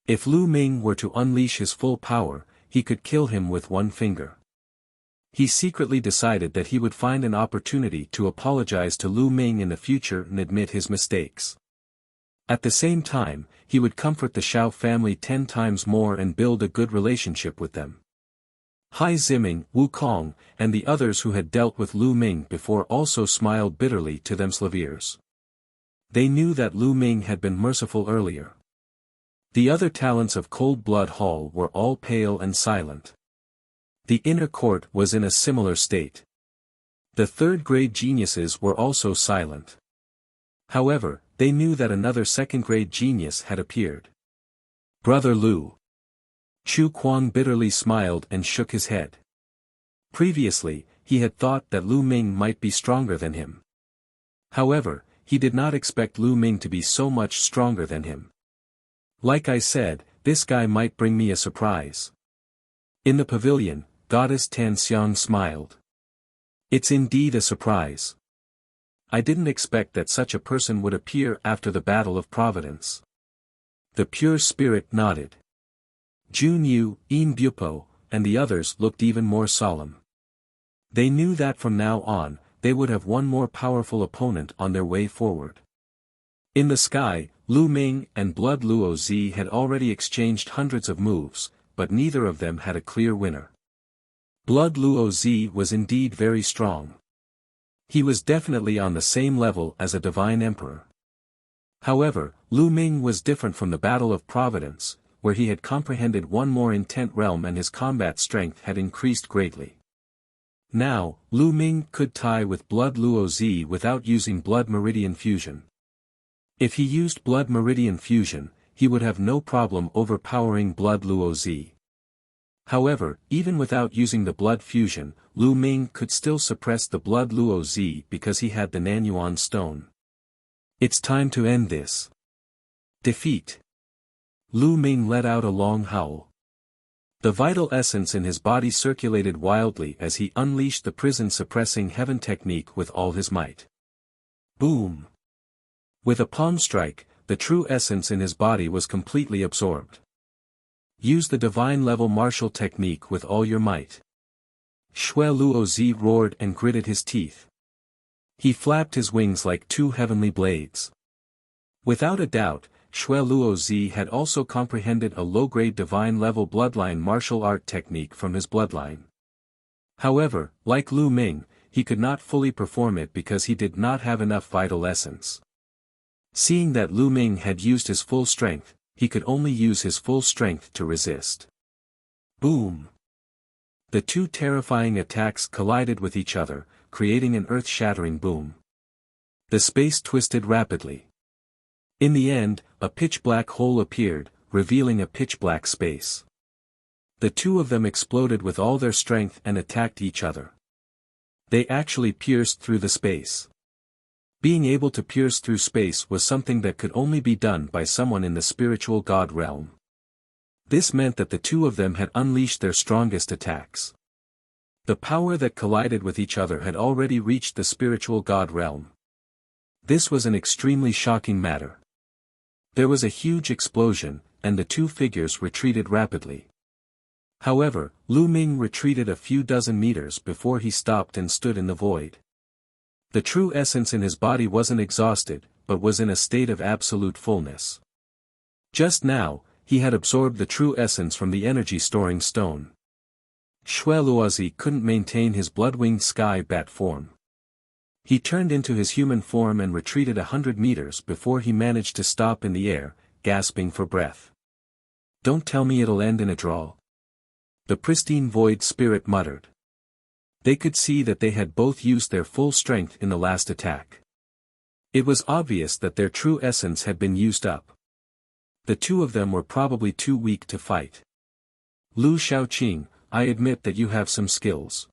If Lu Ming were to unleash his full power, he could kill him with one finger. He secretly decided that he would find an opportunity to apologize to Lu Ming in the future and admit his mistakes. At the same time, he would comfort the Shao family 10 times more and build a good relationship with them. Hai Ziming, Wu Kong, and the others who had dealt with Lu Ming before also smiled bitterly to themselves. They knew that Lu Ming had been merciful earlier. The other talents of Cold Blood Hall were all pale and silent. The inner court was in a similar state. The third-grade geniuses were also silent. However, they knew that another second-grade genius had appeared. Brother Lu. Chu Kuang bitterly smiled and shook his head. Previously, he had thought that Lu Ming might be stronger than him. However, he did not expect Lu Ming to be so much stronger than him. Like I said, this guy might bring me a surprise. In the pavilion, Goddess Tan Xiang smiled. It's indeed a surprise. I didn't expect that such a person would appear after the Battle of Providence. The pure spirit nodded. Jun Yu, In Bupo, and the others looked even more solemn. They knew that from now on, they would have one more powerful opponent on their way forward. In the sky, Lu Ming and Blood Luo Zi had already exchanged hundreds of moves, but neither of them had a clear winner. Blood Luo Zi was indeed very strong. He was definitely on the same level as a divine emperor. However, Lu Ming was different from the Battle of Providence, where he had comprehended one more intent realm and his combat strength had increased greatly. Now, Lu Ming could tie with Blood Luo Zi without using Blood Meridian Fusion. If he used Blood Meridian Fusion, he would have no problem overpowering Blood Luo Zi. However, even without using the Blood Fusion, Lu Ming could still suppress the Blood Luo Zi because he had the Nanyuan Stone. It's time to end this. Defeat. Lu Ming let out a long howl. The vital essence in his body circulated wildly as he unleashed the prison-suppressing heaven technique with all his might. Boom! With a palm strike, the true essence in his body was completely absorbed. Use the divine-level martial technique with all your might. Xue Luo Zi roared and gritted his teeth. He flapped his wings like two heavenly blades. Without a doubt, Xue Luo Zi had also comprehended a low-grade divine-level bloodline martial art technique from his bloodline. However, like Lu Ming, he could not fully perform it because he did not have enough vital essence. Seeing that Lu Ming had used his full strength, he could only use his full strength to resist. Boom! The two terrifying attacks collided with each other, creating an earth-shattering boom. The space twisted rapidly. In the end, a pitch-black hole appeared, revealing a pitch-black space. The two of them exploded with all their strength and attacked each other. They actually pierced through the space. Being able to pierce through space was something that could only be done by someone in the spiritual god realm. This meant that the two of them had unleashed their strongest attacks. The power that collided with each other had already reached the spiritual god realm. This was an extremely shocking matter. There was a huge explosion, and the two figures retreated rapidly. However, Lu Ming retreated a few dozen meters before he stopped and stood in the void. The true essence in his body wasn't exhausted, but was in a state of absolute fullness. Just now, he had absorbed the true essence from the energy-storing stone. Xue Luozi couldn't maintain his blood-winged sky bat form. He turned into his human form and retreated 100 meters before he managed to stop in the air, gasping for breath. Don't tell me it'll end in a draw. The pristine void spirit muttered. They could see that they had both used their full strength in the last attack. It was obvious that their true essence had been used up. The two of them were probably too weak to fight. Lu Shaoqing, I admit that you have some skills.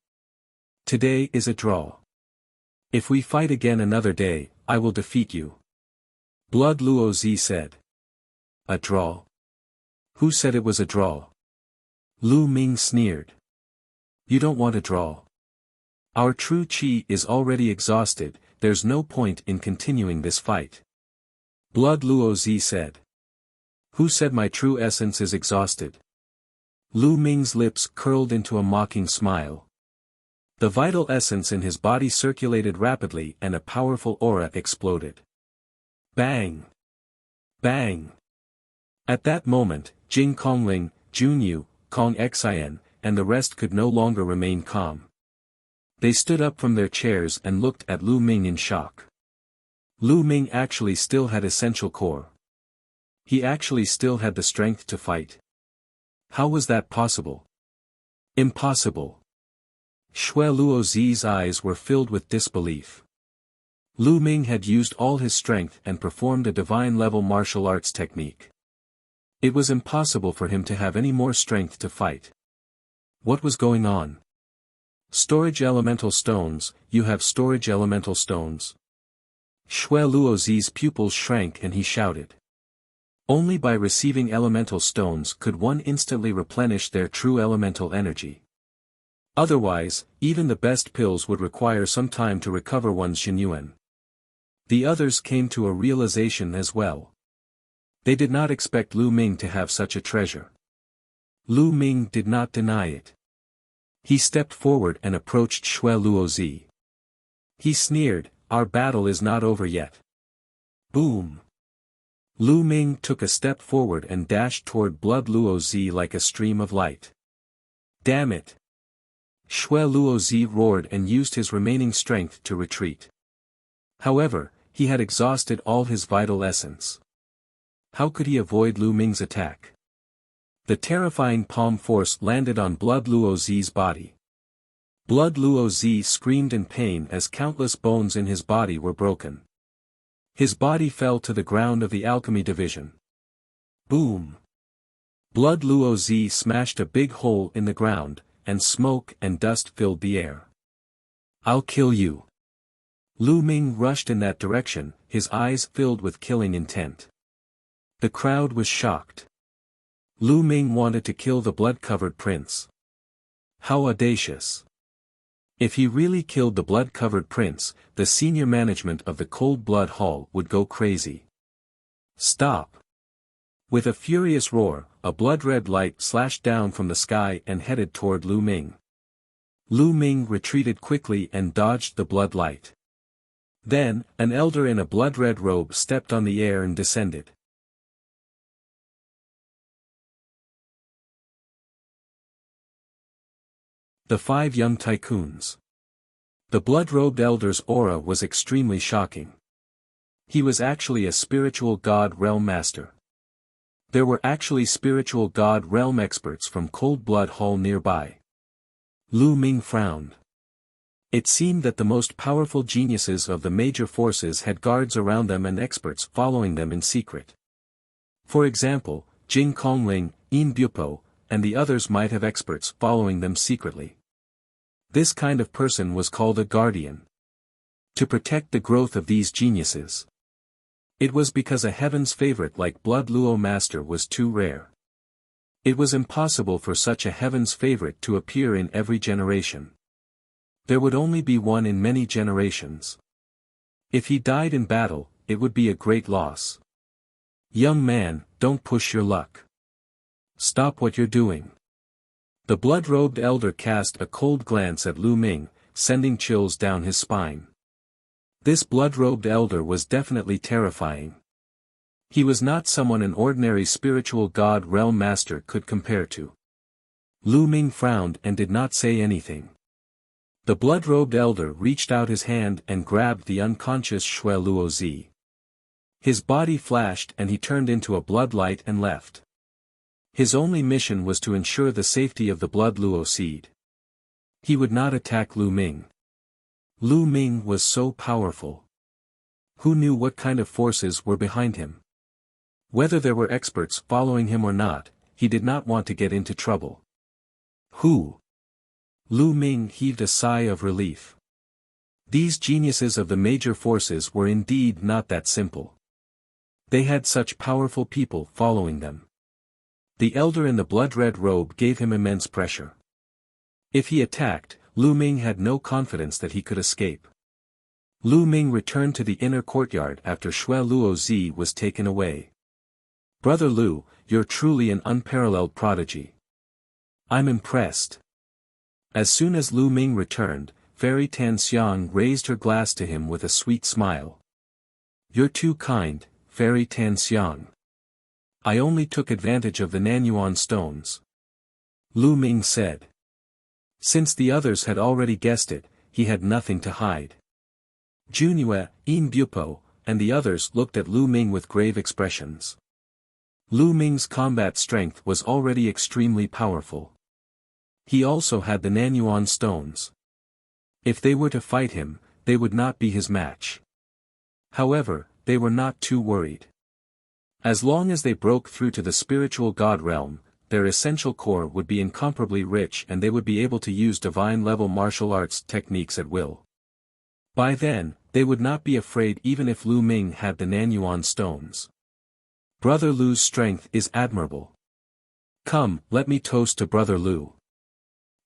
Today is a draw. If we fight again another day, I will defeat you. Blood Luo Zi said. A draw? Who said it was a draw? Lu Ming sneered. You don't want a draw. Our true qi is already exhausted, there's no point in continuing this fight. Blood Luo Zi said. Who said my true essence is exhausted? Lu Ming's lips curled into a mocking smile. The vital essence in his body circulated rapidly and a powerful aura exploded. Bang! Bang! At that moment, Jing Kongling, Junyu, Kong Xian, and the rest could no longer remain calm. They stood up from their chairs and looked at Lu Ming in shock. Lu Ming actually still had essential core. He actually still had the strength to fight. How was that possible? Impossible. Xue Luo Zi's eyes were filled with disbelief. Lu Ming had used all his strength and performed a divine-level martial arts technique. It was impossible for him to have any more strength to fight. What was going on? Storage elemental stones, you have storage elemental stones. Xue Luo Zi's pupils shrank and he shouted. Only by receiving elemental stones could one instantly replenish their true elemental energy. Otherwise, even the best pills would require some time to recover one's Xinyuan. The others came to a realization as well. They did not expect Lu Ming to have such a treasure. Lu Ming did not deny it. He stepped forward and approached Xue Luozi. He sneered, "Our battle is not over yet." Boom! Lu Ming took a step forward and dashed toward Blood Luozi like a stream of light. Damn it! Xue Luozi roared and used his remaining strength to retreat. However, he had exhausted all his vital essence. How could he avoid Lu Ming's attack? The terrifying palm force landed on Blood Luozi's body. Blood Luozi screamed in pain as countless bones in his body were broken. His body fell to the ground of the alchemy division. Boom! Blood Luozi smashed a big hole in the ground, and smoke and dust filled the air. "I'll kill you." Lu Ming rushed in that direction, his eyes filled with killing intent. The crowd was shocked. Lu Ming wanted to kill the blood-covered prince. How audacious! If he really killed the blood-covered prince, the senior management of the Cold Blood Hall would go crazy. Stop! With a furious roar, a blood-red light slashed down from the sky and headed toward Lu Ming. Lu Ming retreated quickly and dodged the blood light. Then, an elder in a blood-red robe stepped on the air and descended. The 5 young tycoons. The blood-robed elder's aura was extremely shocking. He was actually a spiritual god realm master. There were actually spiritual god realm experts from Cold Blood Hall nearby. Lu Ming frowned. It seemed that the most powerful geniuses of the major forces had guards around them and experts following them in secret. For example, Jing Kongling, Yin Bupo, and the others might have experts following them secretly. This kind of person was called a guardian. To protect the growth of these geniuses. It was because a heaven's favorite like Blood Luo Master was too rare. It was impossible for such a heaven's favorite to appear in every generation. There would only be one in many generations. If he died in battle, it would be a great loss. Young man, don't push your luck. Stop what you're doing. The blood-robed elder cast a cold glance at Lu Ming, sending chills down his spine. This blood-robed elder was definitely terrifying. He was not someone an ordinary spiritual god realm master could compare to. Lu Ming frowned and did not say anything. The blood-robed elder reached out his hand and grabbed the unconscious Xue Luozi. His body flashed and he turned into a bloodlight and left. His only mission was to ensure the safety of the Blood Luo seed. He would not attack Lu Ming. Lu Ming was so powerful. Who knew what kind of forces were behind him? Whether there were experts following him or not, he did not want to get into trouble. Who? Lu Ming heaved a sigh of relief. These geniuses of the major forces were indeed not that simple. They had such powerful people following them. The elder in the blood-red robe gave him immense pressure. If he attacked, Lu Ming had no confidence that he could escape. Lu Ming returned to the inner courtyard after Xue Luozi was taken away. Brother Lu, you're truly an unparalleled prodigy. I'm impressed. As soon as Lu Ming returned, Fairy Tan Xiang raised her glass to him with a sweet smile. You're too kind, Fairy Tan Xiang. I only took advantage of the Nanyuan stones. Lu Ming said. Since the others had already guessed it, he had nothing to hide. Junyue, Yin Bupo, and the others looked at Lu Ming with grave expressions. Lu Ming's combat strength was already extremely powerful. He also had the Nanyuan stones. If they were to fight him, they would not be his match. However, they were not too worried. As long as they broke through to the spiritual god realm, their essential core would be incomparably rich and they would be able to use divine-level martial arts techniques at will. By then, they would not be afraid even if Lu Ming had the Nanyuan stones. Brother Lu's strength is admirable. Come, let me toast to Brother Lu.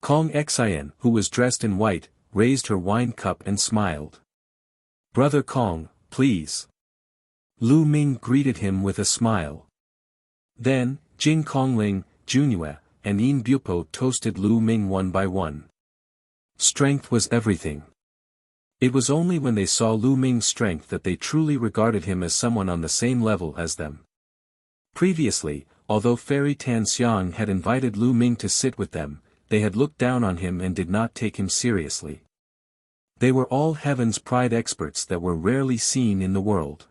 Kong Xian, who was dressed in white, raised her wine cup and smiled. Brother Kong, please." Lu Ming greeted him with a smile. Then, Jing Kongling, Junue, and Yin Bupo toasted Lu Ming one by one. Strength was everything. It was only when they saw Lu Ming's strength that they truly regarded him as someone on the same level as them. Previously, although Fairy Tan Xiang had invited Lu Ming to sit with them, they had looked down on him and did not take him seriously. They were all Heaven's Pride experts that were rarely seen in the world.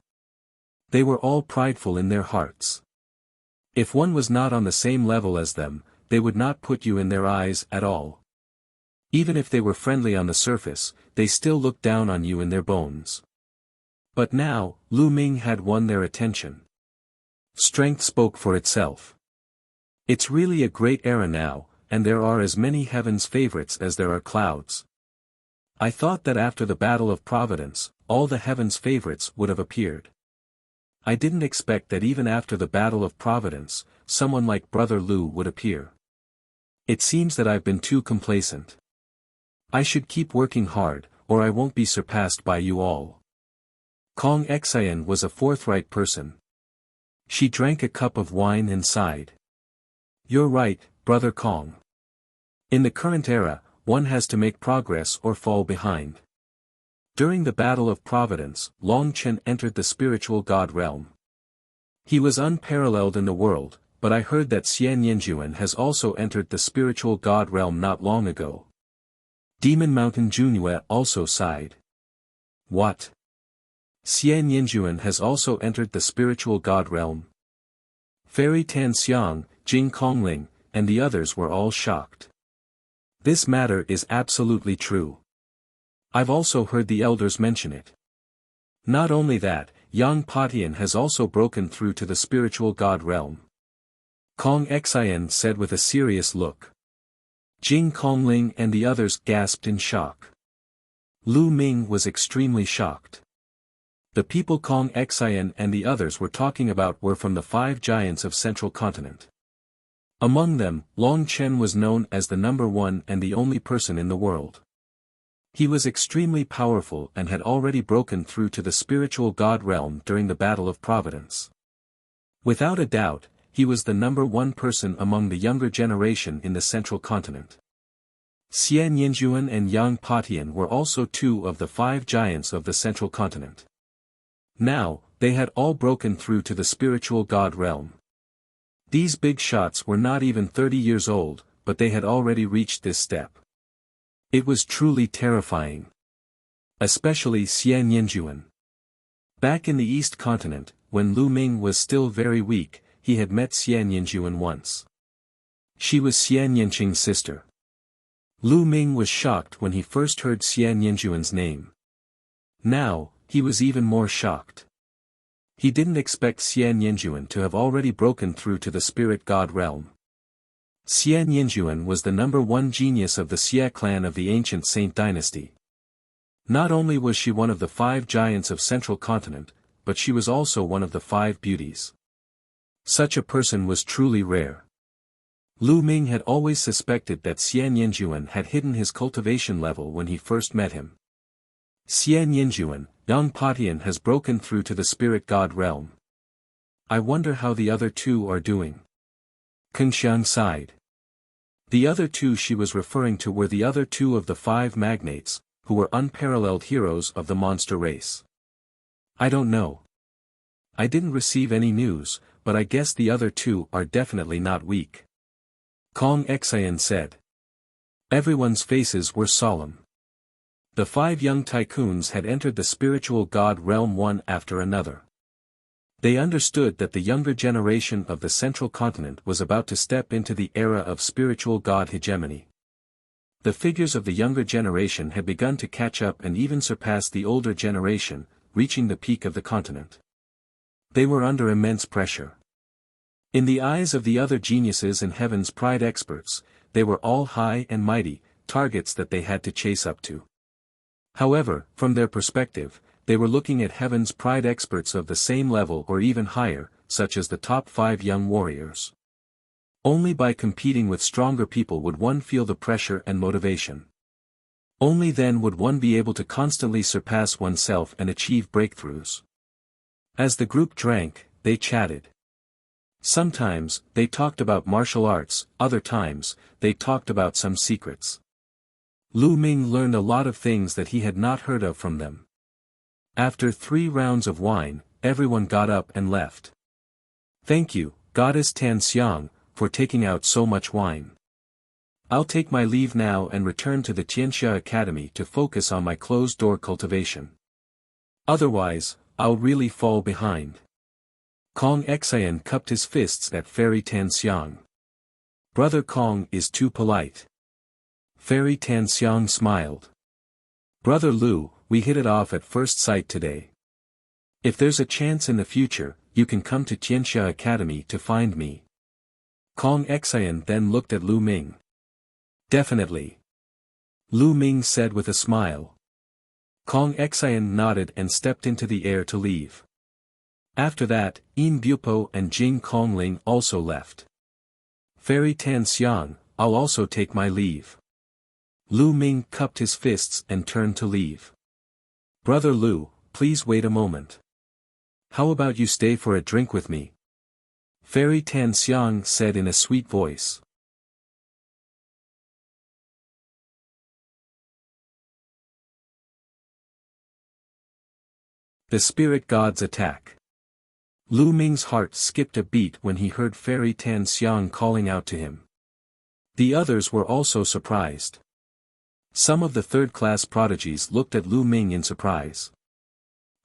They were all prideful in their hearts. If one was not on the same level as them, they would not put you in their eyes at all. Even if they were friendly on the surface, they still looked down on you in their bones. But now, Lu Ming had won their attention. Strength spoke for itself. It's really a great era now, and there are as many Heaven's favorites as there are clouds. I thought that after the Battle of Providence, all the Heaven's favorites would have appeared. I didn't expect that even after the Battle of Providence, someone like Brother Lu would appear. It seems that I've been too complacent. I should keep working hard, or I won't be surpassed by you all. Kong Xian was a forthright person. She drank a cup of wine and sighed. You're right, Brother Kong. In the current era, one has to make progress or fall behind. During the Battle of Providence, Long Chen entered the spiritual god realm. He was unparalleled in the world, but I heard that Xian Yinjuan has also entered the spiritual god realm not long ago. Demon Mountain Junue also sighed. What? Xian Yinjuan has also entered the spiritual god realm? Fairy Tan Xiang, Jing Kongling, and the others were all shocked. This matter is absolutely true. I've also heard the elders mention it. Not only that, Yang Patian has also broken through to the spiritual god realm. Kong Xian said with a serious look. Jing Kongling and the others gasped in shock. Lu Ming was extremely shocked. The people Kong Xian and the others were talking about were from the 5 giants of Central Continent. Among them, Long Chen was known as the #1 and the only person in the world. He was extremely powerful and had already broken through to the spiritual god realm during the Battle of Providence. Without a doubt, he was the #1 person among the younger generation in the Central Continent. Xian Yinjuan and Yang Patian were also 2 of the 5 giants of the Central Continent. Now, they had all broken through to the spiritual god realm. These big shots were not even 30 years old, but they had already reached this step. It was truly terrifying. Especially Xian Yinjuan. Back in the East Continent, when Lu Ming was still very weak, he had met Xian Yinjuan once. She was Xian Yinqing's sister. Lu Ming was shocked when he first heard Xian Yinjuan's name. Now, he was even more shocked. He didn't expect Xian Yinjuan to have already broken through to the spirit god realm. Xian Yinjuan was the #1 genius of the Xie clan of the ancient Saint dynasty. Not only was she one of the 5 giants of Central Continent, but she was also one of the 5 beauties. Such a person was truly rare. Lu Ming had always suspected that Xian Yinjuan had hidden his cultivation level when he first met him. Xian Yinjuan, Yang Patian has broken through to the spirit god realm. I wonder how the other 2 are doing. Kunxiang sighed. The other 2 she was referring to were the other 2 of the 5 magnates, who were unparalleled heroes of the monster race. I don't know. I didn't receive any news, but I guess the other 2 are definitely not weak. Kong Xian said. Everyone's faces were solemn. The 5 young tycoons had entered the spiritual god realm one after another. They understood that the younger generation of the Central Continent was about to step into the era of spiritual god hegemony. The figures of the younger generation had begun to catch up and even surpass the older generation, reaching the peak of the continent. They were under immense pressure. In the eyes of the other geniuses and Heaven's Pride experts, they were all high and mighty, targets that they had to chase up to. However, from their perspective, they were looking at Heaven's Pride experts of the same level or even higher, such as the top 5 young warriors. Only by competing with stronger people would one feel the pressure and motivation. Only then would one be able to constantly surpass oneself and achieve breakthroughs. As the group drank, they chatted. Sometimes, they talked about martial arts, other times, they talked about some secrets. Lu Ming learned a lot of things that he had not heard of from them. After 3 rounds of wine, everyone got up and left. Thank you, Goddess Tan Xiang, for taking out so much wine. I'll take my leave now and return to the Tianxia Academy to focus on my closed-door cultivation. Otherwise, I'll really fall behind. Kong Xian cupped his fists at Fairy Tan Xiang. Brother Kong is too polite. Fairy Tan Xiang smiled. Brother Lu, we hit it off at first sight today. If there's a chance in the future, you can come to Tianxia Academy to find me. Kong Xian then looked at Lu Ming. Definitely. Lu Ming said with a smile. Kong Xian nodded and stepped into the air to leave. After that, Yin Bupo and Jing Kongling also left. Fairy Tan Xiang, I'll also take my leave. Lu Ming cupped his fists and turned to leave. Brother Lu, please wait a moment. How about you stay for a drink with me? Fairy Tan Xiang said in a sweet voice. The spirit gods attack. Lu Ming's heart skipped a beat when he heard Fairy Tan Xiang calling out to him. The others were also surprised. Some of the third-class prodigies looked at Lu Ming in surprise.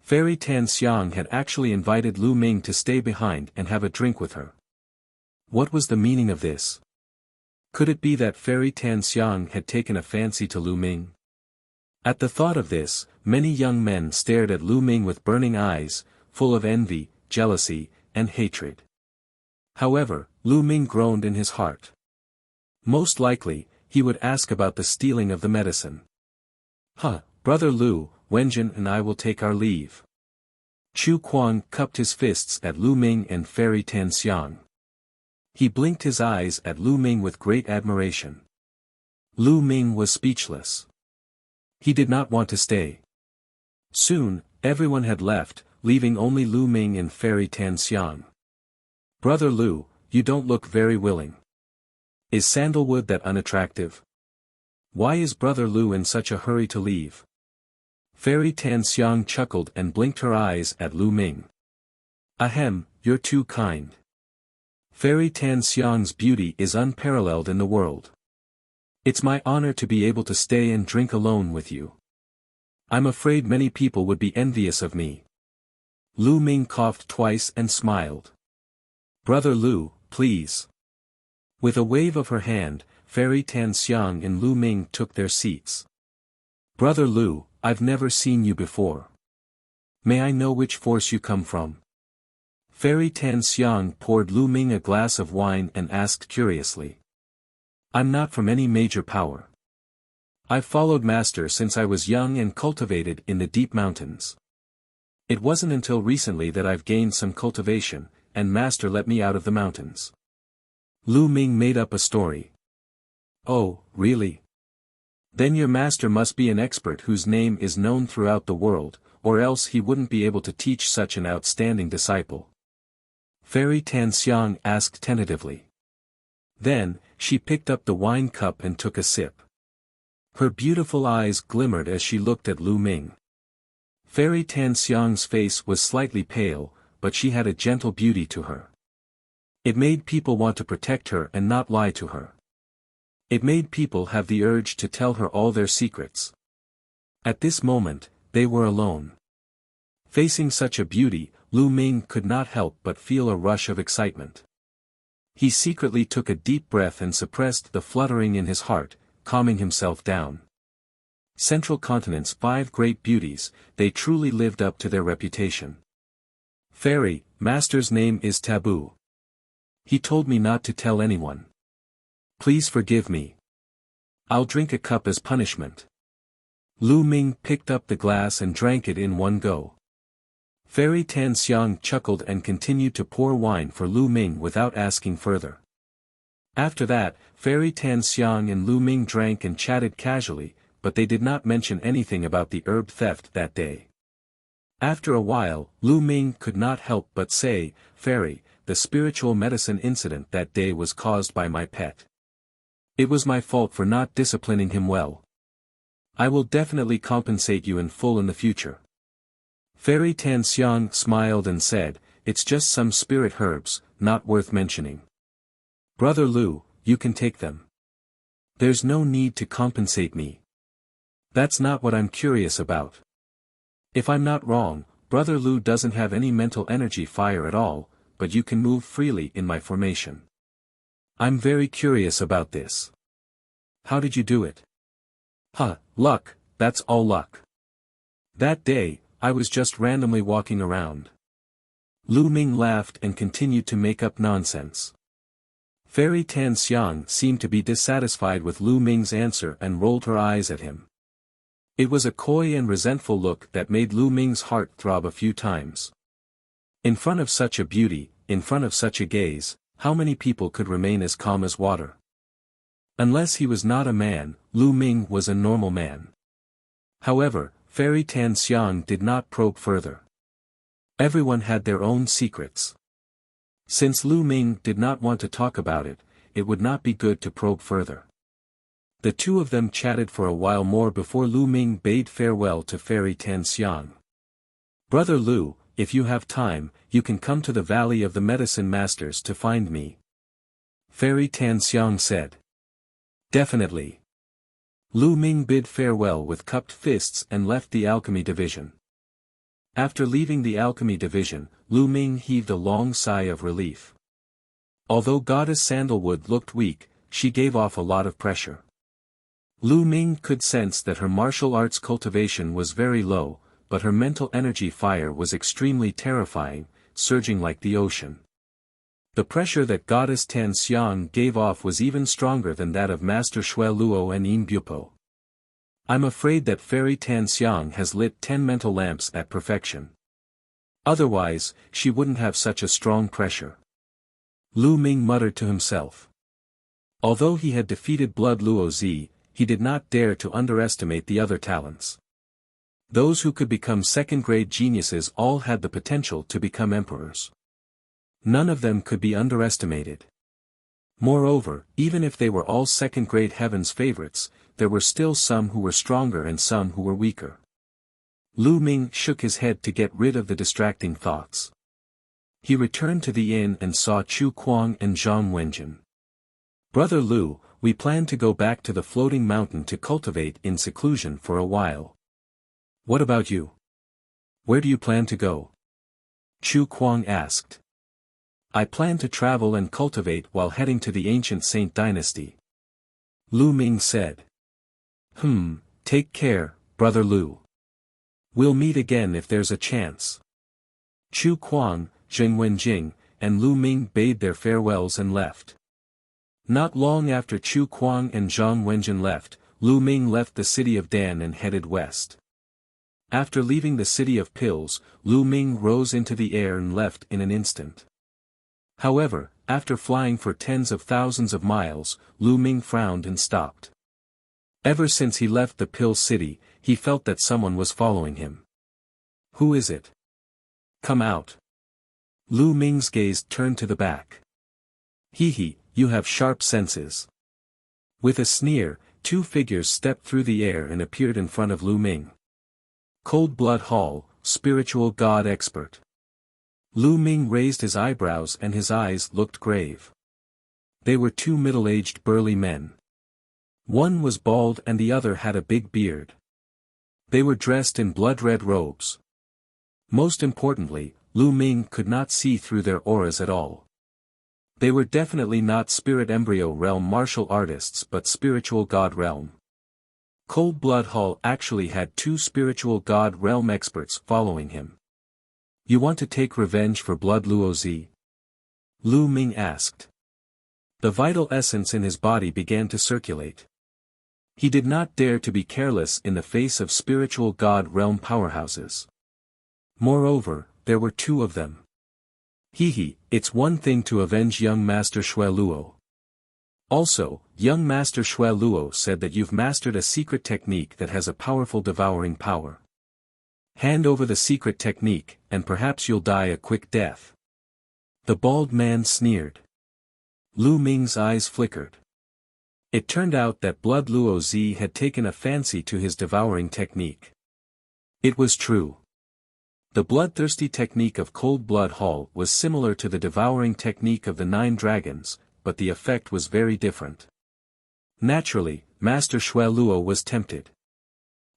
Fairy Tan Xiang had actually invited Lu Ming to stay behind and have a drink with her. What was the meaning of this? Could it be that Fairy Tan Xiang had taken a fancy to Lu Ming? At the thought of this, many young men stared at Lu Ming with burning eyes, full of envy, jealousy, and hatred. However, Lu Ming groaned in his heart. Most likely, he would ask about the stealing of the medicine. Brother Lu, Wenjin and I will take our leave. Chu Quan cupped his fists at Lu Ming and Fairy Tan Xiang. He blinked his eyes at Lu Ming with great admiration. Lu Ming was speechless. He did not want to stay. Soon, everyone had left, leaving only Lu Ming and Fairy Tan Xiang. Brother Lu, you don't look very willing. Is sandalwood that unattractive? Why is Brother Lu in such a hurry to leave? Fairy Tan Xiang chuckled and blinked her eyes at Lu Ming. Ahem, you're too kind. Fairy Tan Xiang's beauty is unparalleled in the world. It's my honor to be able to stay and drink alone with you. I'm afraid many people would be envious of me. Lu Ming coughed twice and smiled. Brother Lu, please. With a wave of her hand, Fairy Tan Xiang and Lu Ming took their seats. Brother Lu, I've never seen you before. May I know which force you come from? Fairy Tan Xiang poured Lu Ming a glass of wine and asked curiously. I'm not from any major power. I've followed Master since I was young and cultivated in the deep mountains. It wasn't until recently that I've gained some cultivation, and Master let me out of the mountains. Lu Ming made up a story. Oh, really? Then your master must be an expert whose name is known throughout the world, or else he wouldn't be able to teach such an outstanding disciple. Fairy Tan Xiang asked tentatively. Then, she picked up the wine cup and took a sip. Her beautiful eyes glimmered as she looked at Lu Ming. Fairy Tan Xiang's face was slightly pale, but she had a gentle beauty to her. It made people want to protect her and not lie to her. It made people have the urge to tell her all their secrets. At this moment, they were alone. Facing such a beauty, Lu Ming could not help but feel a rush of excitement. He secretly took a deep breath and suppressed the fluttering in his heart, calming himself down. Central Continent's 5 great beauties, they truly lived up to their reputation. Fairy, Master's name is taboo. He told me not to tell anyone. Please forgive me. I'll drink a cup as punishment. Lu Ming picked up the glass and drank it in one go. Fairy Tan Xiang chuckled and continued to pour wine for Lu Ming without asking further. After that, Fairy Tan Xiang and Lu Ming drank and chatted casually, but they did not mention anything about the herb theft that day. After a while, Lu Ming could not help but say, "Fairy, the spiritual medicine incident that day was caused by my pet. It was my fault for not disciplining him well. I will definitely compensate you in full in the future." Fairy Tan Xiang smiled and said, "It's just some spirit herbs, not worth mentioning. Brother Lu, you can take them. There's no need to compensate me. That's not what I'm curious about. If I'm not wrong, Brother Lu doesn't have any mental energy fire at all, but you can move freely in my formation. I'm very curious about this. How did you do it?" Luck, that's all luck. That day, I was just randomly walking around." Lu Ming laughed and continued to make up nonsense. Fairy Tan Xiang seemed to be dissatisfied with Lu Ming's answer and rolled her eyes at him. It was a coy and resentful look that made Lu Ming's heart throb a few times. In front of such a beauty, in front of such a gaze, how many people could remain as calm as water? Unless he was not a man, Lu Ming was a normal man. However, Fairy Tan Xiang did not probe further. Everyone had their own secrets. Since Lu Ming did not want to talk about it, it would not be good to probe further. The two of them chatted for a while more before Lu Ming bade farewell to Fairy Tan Xiang. "Brother Lu, if you have time, you can come to the Valley of the Medicine Masters to find me," Fairy Tan Xiang said. "Definitely." Lu Ming bid farewell with cupped fists and left the alchemy division. After leaving the alchemy division, Lu Ming heaved a long sigh of relief. Although Goddess Sandalwood looked weak, she gave off a lot of pressure. Lu Ming could sense that her martial arts cultivation was very low, but her mental energy fire was extremely terrifying, surging like the ocean. The pressure that Goddess Tan Xiang gave off was even stronger than that of Master Shui Luo and Yin Bupo. I'm afraid that Fairy Tan Xiang has lit 10 mental lamps at perfection. Otherwise, she wouldn't have such a strong pressure. Lu Ming muttered to himself. Although he had defeated Blood Luo Zi, he did not dare to underestimate the other talents. Those who could become second-grade geniuses all had the potential to become emperors. None of them could be underestimated. Moreover, even if they were all second-grade heaven's favorites, there were still some who were stronger and some who were weaker. Lu Ming shook his head to get rid of the distracting thoughts. He returned to the inn and saw Chu Kuang and Zhang Wenjin. "Brother Lu, we plan to go back to the floating mountain to cultivate in seclusion for a while. What about you? Where do you plan to go?" Chu Kuang asked. "I plan to travel and cultivate while heading to the ancient Saint dynasty," Lu Ming said. Take care, Brother Lu. We'll meet again if there's a chance." Chu Kuang, Zheng Wenjing, and Lu Ming bade their farewells and left. Not long after Chu Kuang and Zhang Wenjin left, Lu Ming left the city of Dan and headed west. After leaving the city of Pills, Lu Ming rose into the air and left in an instant. However, after flying for tens of thousands of miles, Lu Ming frowned and stopped. Ever since he left the Pill City, he felt that someone was following him. "Who is it? Come out." Lu Ming's gaze turned to the back. "Hee, you have sharp senses." With a sneer, two figures stepped through the air and appeared in front of Lu Ming. Cold Blood Hall, Spiritual God Expert. Lu Ming raised his eyebrows and his eyes looked grave. They were two middle-aged burly men. One was bald and the other had a big beard. They were dressed in blood-red robes. Most importantly, Lu Ming could not see through their auras at all. They were definitely not Spirit Embryo Realm martial artists but Spiritual God Realm. Cold Blood Hall actually had two Spiritual God Realm experts following him. "You want to take revenge for Blood Luo Zi?" Lu Ming asked. The vital essence in his body began to circulate. He did not dare to be careless in the face of Spiritual God Realm powerhouses. Moreover, there were two of them. It's one thing to avenge young Master Shui Luo. Also, young Master Shui Luo said that you've mastered a secret technique that has a powerful devouring power. Hand over the secret technique, and perhaps you'll die a quick death. The bald man sneered. Lu Ming's eyes flickered. It turned out that Blood Luo Zi had taken a fancy to his devouring technique. It was true. The bloodthirsty technique of Cold Blood Hall was similar to the devouring technique of the 9 dragons, but the effect was very different. Naturally, Master Shui Luo was tempted.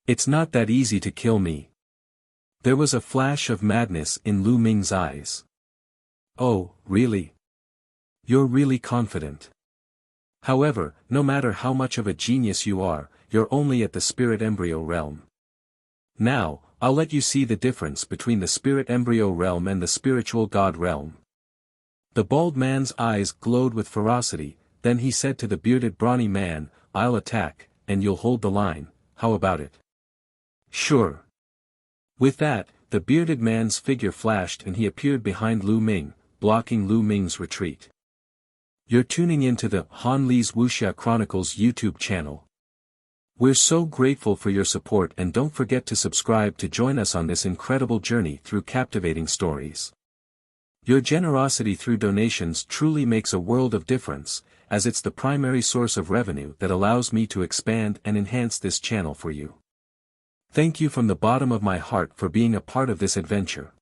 It's not that easy to kill me. There was a flash of madness in Lu Ming's eyes. Oh, really? You're really confident. However, no matter how much of a genius you are, you're only at the spirit embryo realm. Now, I'll let you see the difference between the spirit embryo realm and the spiritual god realm. The bald man's eyes glowed with ferocity, then he said to the bearded brawny man, I'll attack, and you'll hold the line, how about it? Sure. With that, the bearded man's figure flashed and he appeared behind Lu Ming, blocking Lu Ming's retreat. You're tuning into the Han Li's Wuxia Chronicles YouTube channel. We're so grateful for your support, and don't forget to subscribe to join us on this incredible journey through captivating stories. Your generosity through donations truly makes a world of difference, as it's the primary source of revenue that allows me to expand and enhance this channel for you. Thank you from the bottom of my heart for being a part of this adventure.